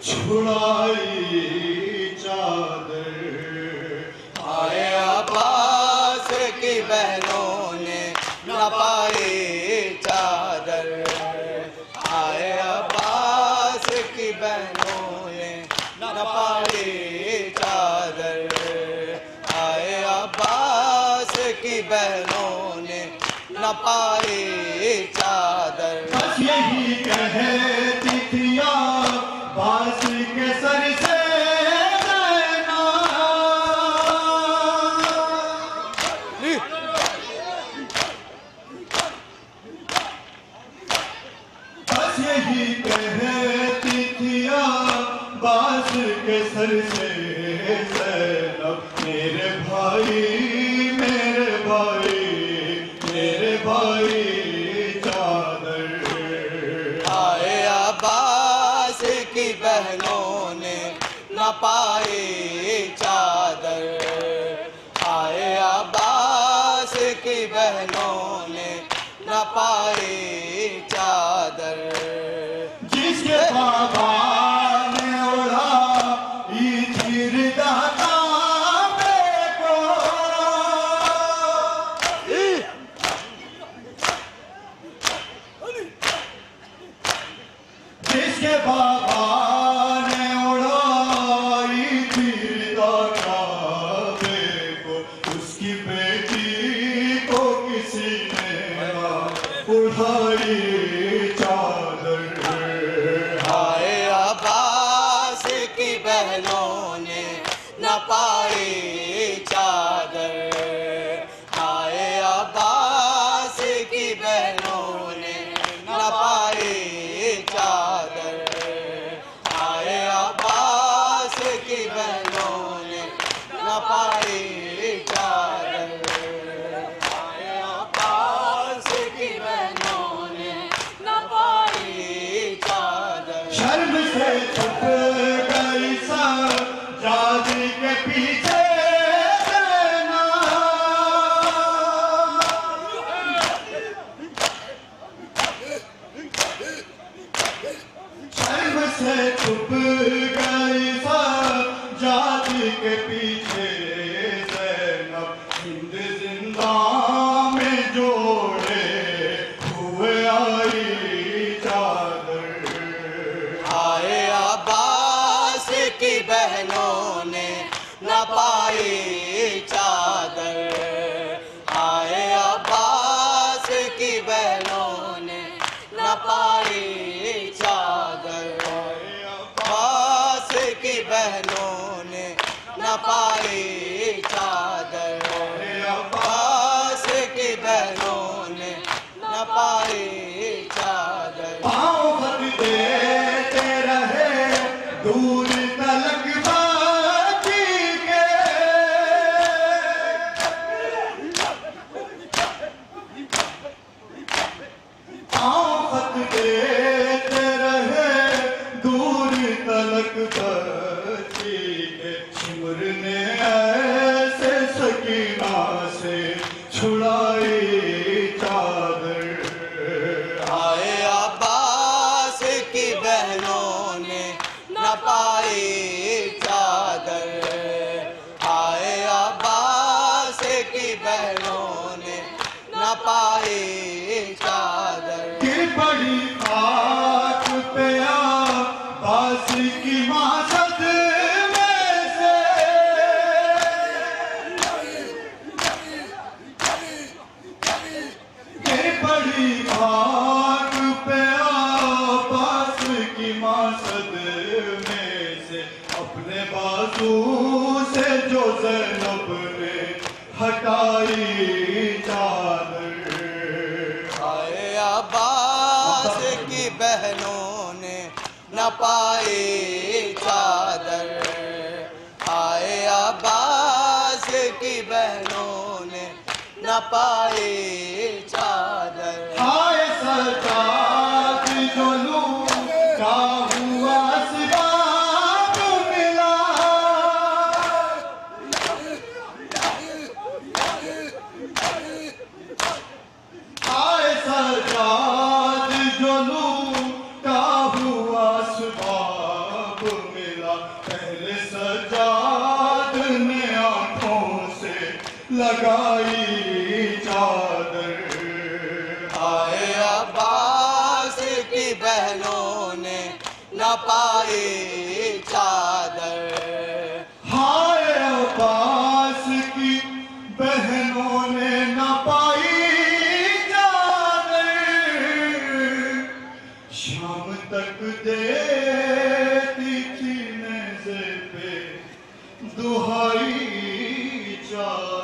छुड़ाई चादर हाय अब्बास की बहनों ने न पाई चादर, आए अब्बास की बहनों ने न पाई चादर, आए अब्बास की बहनों ने न पाई चादर। बस यही कहती थी अब्बास के सर से कहती थी अब्बास के सर से ज़ैनब, मेरे भाई मेरे भाई मेरे भाई चादर, आए अब्बास की बहनों ने न पाई चादर, आए अब्बास की बहनों ने न पाई चादर। जिसके बाबा ने उड़ाई थी रिदा तांबे को, जिसके बाबा ने उड़ाई थी रिदा तांबे को, उसकी बेटी को किसी ने उड़ाई चादर, आए अब्बास की बहनों ने न पाई चादर, आए अब्बास की बहनों ने न पाई चादर, आए अब्बास की बहनों ने न पाई चादर, आए अब्बास की बहनों ने न पाई चादर। शर्म से छुप गई सजाद के पीछे रहना, शर्म से छुप गई सजाद के पीछे ज़ैनब, हिंद जिंदा में जोड़े हुए आई चादर, आए अब्बास की बहनों ने न पाई चादर, आए अब्बास की बहनों ने न पाई चादर, अब्बास की बहनों ने न पाई चादर, अब्बास की बहनों ने न पाई चादर। पाँव भर देते रहे दूर तलक बाकी के, पाँव भर देते रहे दूर तलक बाकी के, सिमर ने ऐसे सकीना से छुड़ाई चादर, आए अब्बास की बहनों ने न पाई चादर, आए अब्बास की बहनों ने न पाई चादर। गिर पड़ी खाक पे अब्बास की मासद में से, गिर पड़ी खाक पे अब्बास की मासद में से, अपने बाजू से जो ज़ैनब ने हटाई चादर, आए अब्बास की बहनों ने न पाई चादर, आए अब्बास की बहनों ने न पाई चादर। हाय सजाद जो लूटा हुआ असबाब मिला, हाय सजाद जो लूटा हुआ असबाब मिला, पहले सजाद ने आंखों से लगाई चादर, आए अब्बास की बहनों ने न पाई चादर, हाय अब्बास की बहनों ने न पाई चादर, शाम तक देती थी नेज़े पे दुहाई चादर।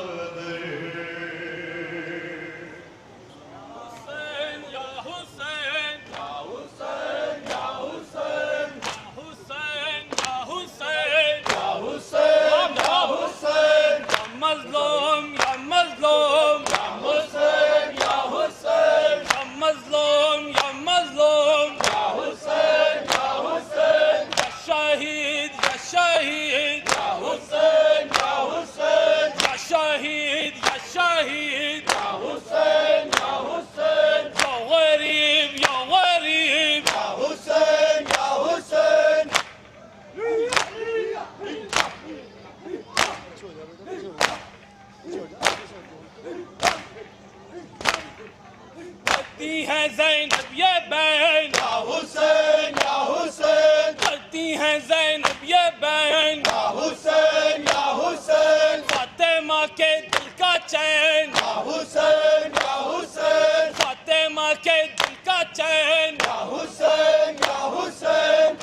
करती हैं ज़ैनब ये बैन, या हुसैन या हुसैन, करती हैं ज़ैनब ये बैन, या हुसैन या हुसैन, फातिमा के दिल का चैन, या हुसैन या हुसैन, फातिमा के दिल का चैन, या हुसैन या हुसैन।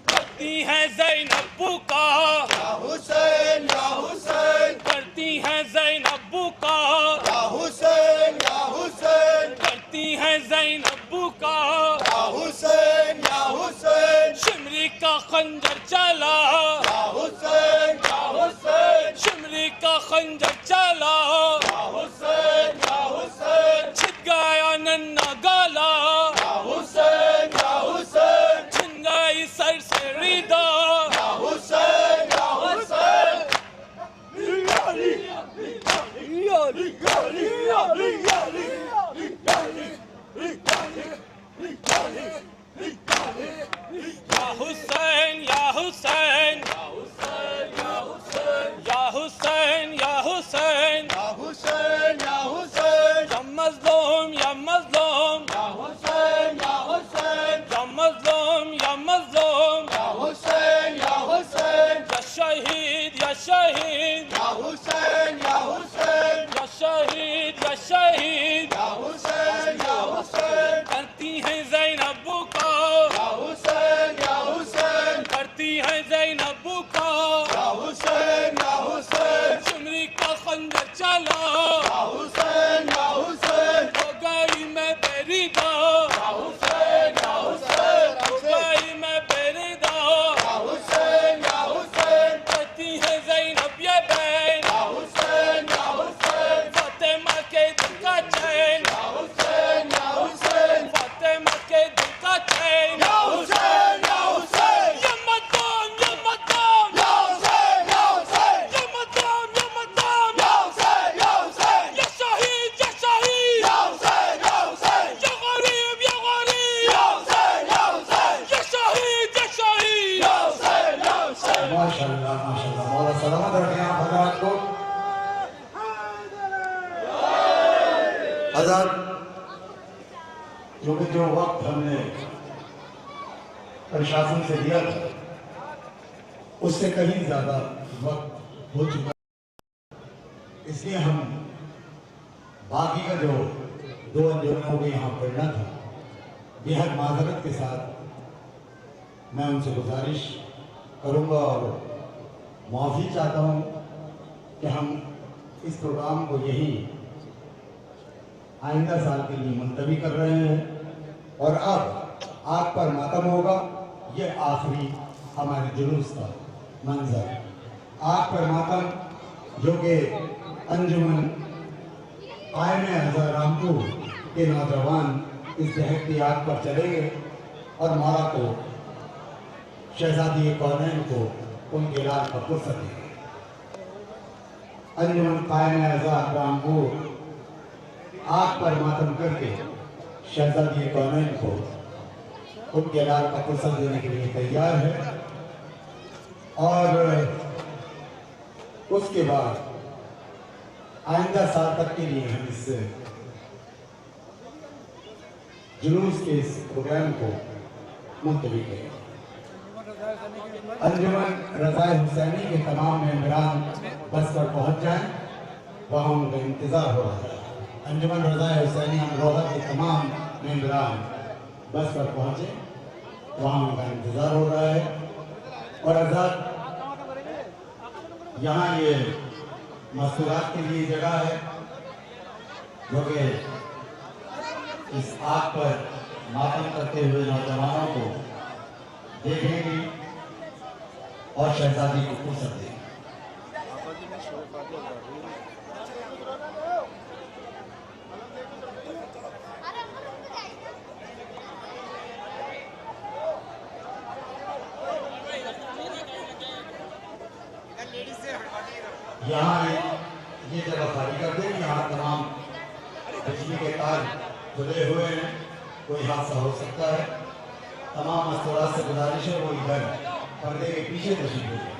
करती हैं ज़ैनब पुकार, या हुसैन या हुसैन, करती हैं ज़ैनब पुकार, या हुसैन या हुसैन, करती हैं ज़ैनब पुकार, या हुसैन या हुसैन, शिमरी का खंजर चला, या हुसैन या हुसैन, शिमरी का खंजर चला, या हुसैन या हुसैन, छिप गया नन्ना गला, या हुसैन या हुसैन, छिन गई सर से रिदा, या हुसैन या हुसैन। या हुसैन या हुसैन, या हुसैन या हुसैन, या हुसैन या हुसैन, या मज़लूम या मज़लूम, या हुसैन या हुसैन, या मज़लूम या मज़लूम, या हुसैन या हुसैन, या शहीद या शहीद, या हुसैन या हुसैन, या शहीद या शहीद, या हुसैन या हुसैन, करती हैं ज़ैनब पुकार, या हुसैन या हुसैन, करती हैं ज़ैनब पुकार, या हुसैन या हुसैन, शिमरी का खंजर चला, या हुसैन या हुसैन, हो गई मैं बेरिदा, या हुसैन या हुसैन, हो गई मैं बेरिदा, या हुसैन या हुसैन, करती है ज़ैनब ये बैन, या हुसैन या हुसैन, फातिमा के दिल का चैन, या हुसैन या हुसैन, फातिमा के दिल का चैन, या हुसैन या हुसैन, या मक़ाम या मक़ाम, या हुसैन या हुसैन, या मक़ाम या मक़ाम, या हुसैन या हुसैन, या शहीद या शहीद, या हुसैन या हुसैन, या गरीब या गरीब, या हुसैन या हुसैन, या शहीद या शहीद, या हुसैन या हुसैन। माशाल्लाह माशाल्लाह, मौला सलामत रखें आप हज़रात को। हज़रात, क्योंकि जो वक्त हमने प्रशासन से लिया था उससे कहीं ज़्यादा वक्त हो चुका है, इसलिए हम बाकी का जो दो अंजुमनों को यहाँ पढ़ना था, बेहद माजरत के साथ मैं उनसे गुजारिश करूँगा और माफ़ी चाहता हूँ कि हम इस प्रोग्राम को यही आइंदा साल के लिए मुलतवी कर रहे हैं और अब आग पर मातम होगा। ये आखिरी हमारे जुलूस का मंजर, आग पर मातम जो कि अंजुमन आयन हज़रत रामपुर के नौजवान इस दहकती आग पर चलेंगे और मौला को शहजादी कौनैन को उनके लाल पर फुर्सत देंगे। अंजुमन कायम हज़रत रामपुर आग पर मातम करके शहजादी कौनैन को उनके लाल का पुरस्कार देने के लिए तैयार है। और उसके बाद आइंदा साल तक के लिए हम इस जुलूस के इस प्रोग्राम को मुलतवी करें। अंजुमन रज़ाए हुसैनी के तमाम मेंबरान बस पर पहुंच जाएं, वहाँ उनका इंतज़ार हो रहा है। अंजुमन रज़ाए हुसैनी अमरोहा के तमाम मेंबरान बस पर पहुँचे, वहाँ उनका इंतज़ार हो रहा है। और आज़ाद यहाँ ये मस्तूरात के लिए जगह है जो कि इस आग पर मातम करते हुए नौजवानों को देखेंगे और शहजादी को फुर्सत देंगे। यहाँ ये जगह खाली कर दें। यहाँ तमाम बिजली के तार खुले हुए हैं, कोई हादसा हो सकता है। तमाम मस्तूरात से गुजारिश है वो इधर पर्दे के पीछे तशरीफ हो जाए।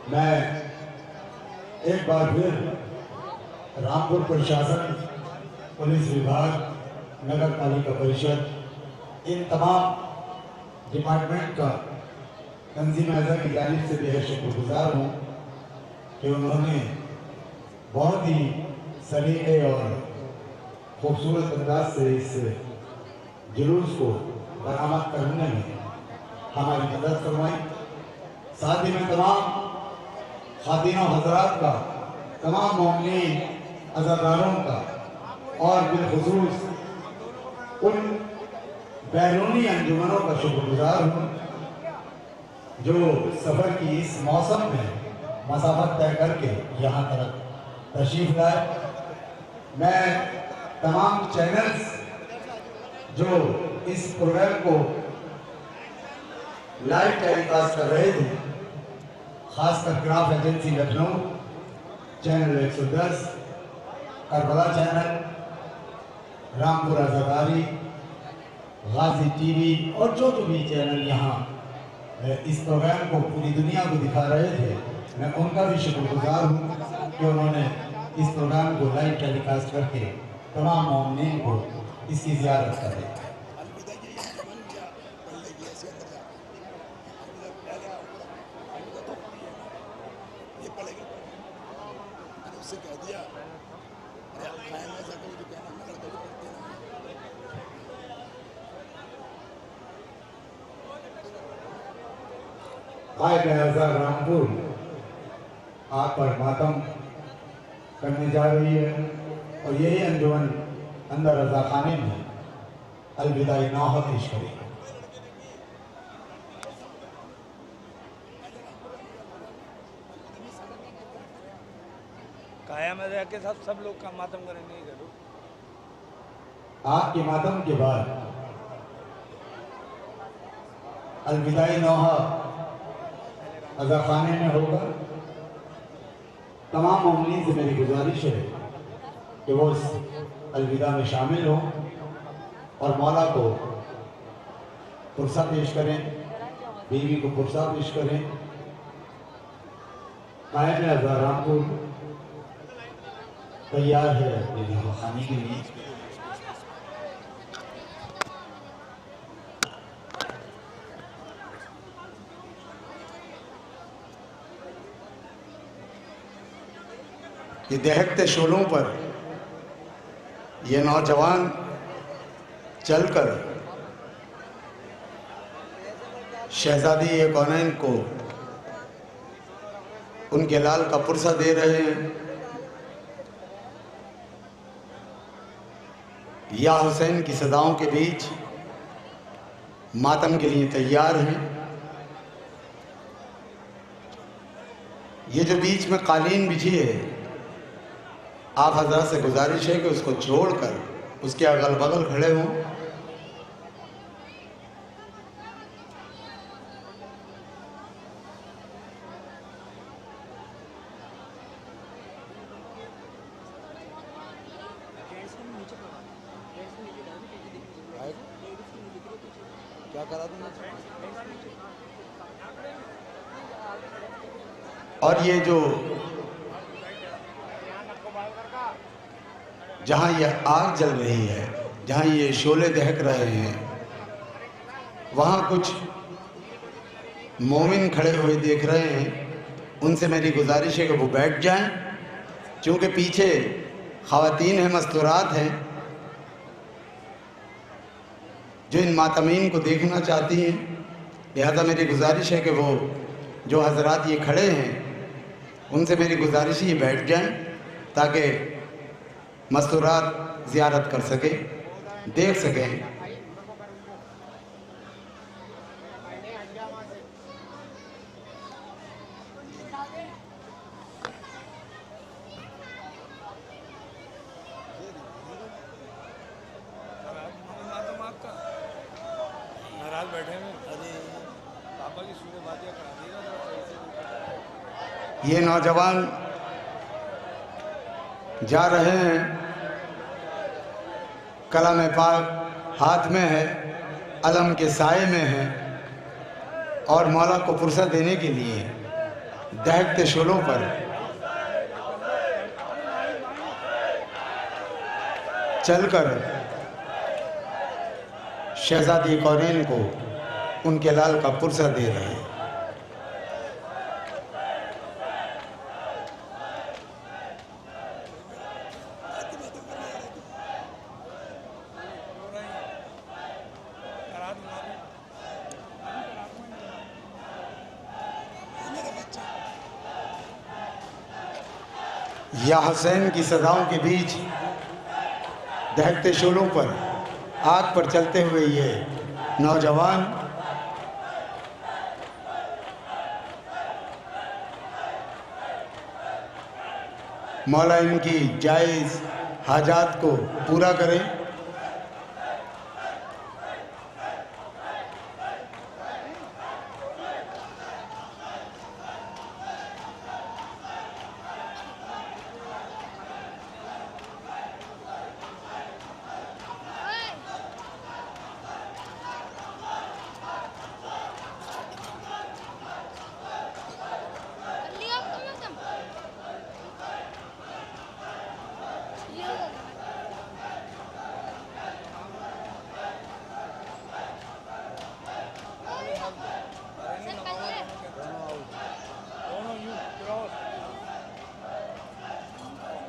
मैं एक बार फिर रामपुर प्रशासन, पुलिस विभाग, नगर पालिका परिषद, इन तमाम डिपार्टमेंट का तंजीम अज़ा की जानिब से बेहद शुक्रगुजार हूँ कि उन्होंने बहुत ही सलीके और खूबसूरत अंदाज से इस जुलूस को बरामद करने में हमारी मदद फरमाई। साथ ही में तमाम खातिनों हजरात का, तमाम मोमिनीन अज़ादारों का और बिलखुसूस उन बैरूनी अंजुमनों का शुक्रगुजार हूँ जो सफ़र की इस मौसम में मसाफत तय करके यहाँ तक तशरीफ लाए। मैं तमाम चैनल्स जो इस प्रोग्राम को लाइव टेलीकास्ट कर रहे थे, खासकर craft agency Lucknow, channel 110, Karbala channel, Rampur Azadari, Ghazi TV और जो भी चैनल यहाँ इस प्रोग्राम को पूरी दुनिया को दिखा रहे थे, मैं उनका भी शुक्रगुजार हूँ कि उन्होंने इस प्रोग्राम को लाइव टेलीकास्ट करके तमाम मोमिनीन को इसकी ज़ियारत करें। रामपुर आप पर मातम करने जा रही है और यही अंजुमन अंदर रजा खाने में अलविदाई नौहा पेश करेगी। काया में रह के सब लोग का मातम करेंगे। आपके मातम के बाद अलविदाई नौहा अज़ा खाने में होगा। तमाम मोमिनीन से मेरी गुजारिश है कि वो इस अलविदा में शामिल हों और मौला को पुरसा पेश करें, बीवी को पुरसा पेश करें। कायम अज़ा रामपुर तैयार है अपने नौहा खाने के लिए। ये दहकते शोलों पर ये नौजवान चलकर शहजादी कौनैन को उनके लाल का पुरसा दे रहे हैं। या हुसैन की सदाओं के बीच मातम के लिए तैयार हैं। ये जो बीच में कालीन बिछी है, आप हजरत से गुजारिश है कि उसको जोड़कर उसके अगल बगल खड़े हों। क्या करा दूंगा? और ये जो जहाँ ये आग जल रही है, जहाँ ये शोले दहक रहे हैं, वहाँ कुछ मोमिन खड़े हुए देख रहे हैं। उनसे मेरी गुजारिश है कि वो बैठ जाएं, क्योंकि पीछे ख़वातीन हैं, मस्तूरात हैं, जो इन मातमीन को देखना चाहती हैं। लिहाजा मेरी गुजारिश है कि वो जो हजरात ये खड़े हैं, उनसे मेरी गुजारिश ये बैठ जाएं ताकि मस्तूरात ज़ियारत कर सके, देख सकें। नाराज बैठे हैं। अरे पापा की सूर्य बातियाँ करा दी ना। ये नौजवान जा रहे हैं, कलम पाक हाथ में है, अलम के साए में है, और मौला को फुर्सत देने के लिए दहकते शोलों पर चलकर शहजादी कौनैन को उनके लाल का पुरसा दे रहे हैं। या हुसैन की सदाओं के बीच दहकते शोलों पर आग पर चलते हुए ये नौजवान मौला इनकी जायज़ हाजात को पूरा करें।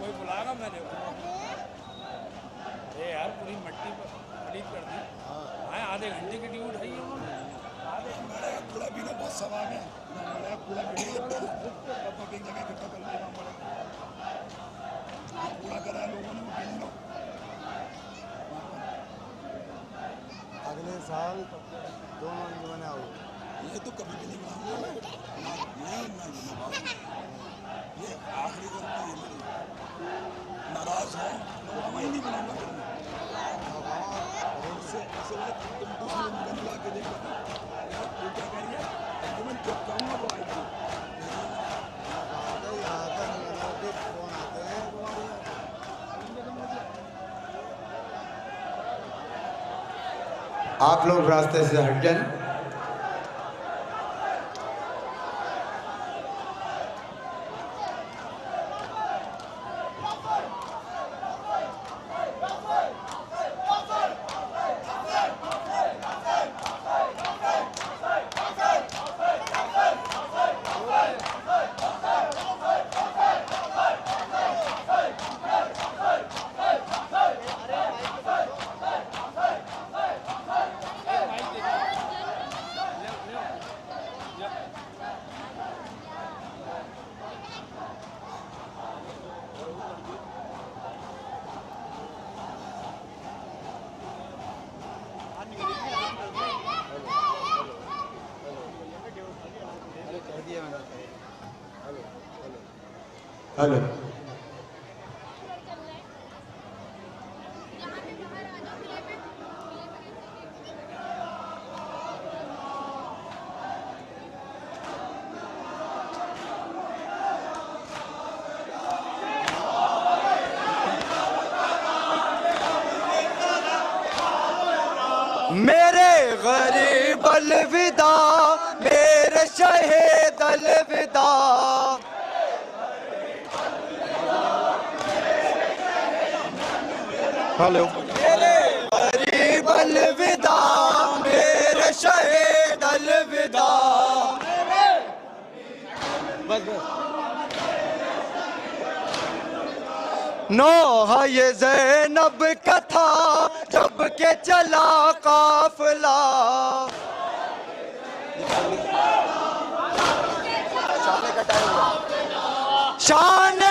कोई बुलाएगा मैं देखूंगा। अरे यार पूरी मट्टी पर खरीद कर दी। हाँ आधे घंटे की ड्यूटी उठाई है उन्होंने। आधे घंटे पूरा बिना बहुत सवा में पूरा वीडियो की जगह इकट्ठा कर लेना पड़ेगा। पूरा करा लोगों ने गिन लो। अगले साल 2 अंजुमन आओ। ये तो कभी भी नहीं बनाऊंगा। ये आखिरी गलती है मेरी। नाराज है मैं नहीं बनाऊंगा। ऐसे तुम दूसरे दिन ला के देखो वो क्या करिए अंजुमन जब कहूँगा वो आएगी। आप लोग रास्ते से हट जाएं। हेलो मेरे गरीब अलविदा, मेरे शहीद अलविदा। हेलो। मेरे गरीब अलविदा, मेरे शहीद अलविदा। बस बस। नोहा ये ज़ैनब का था जब के चला काफिला। शान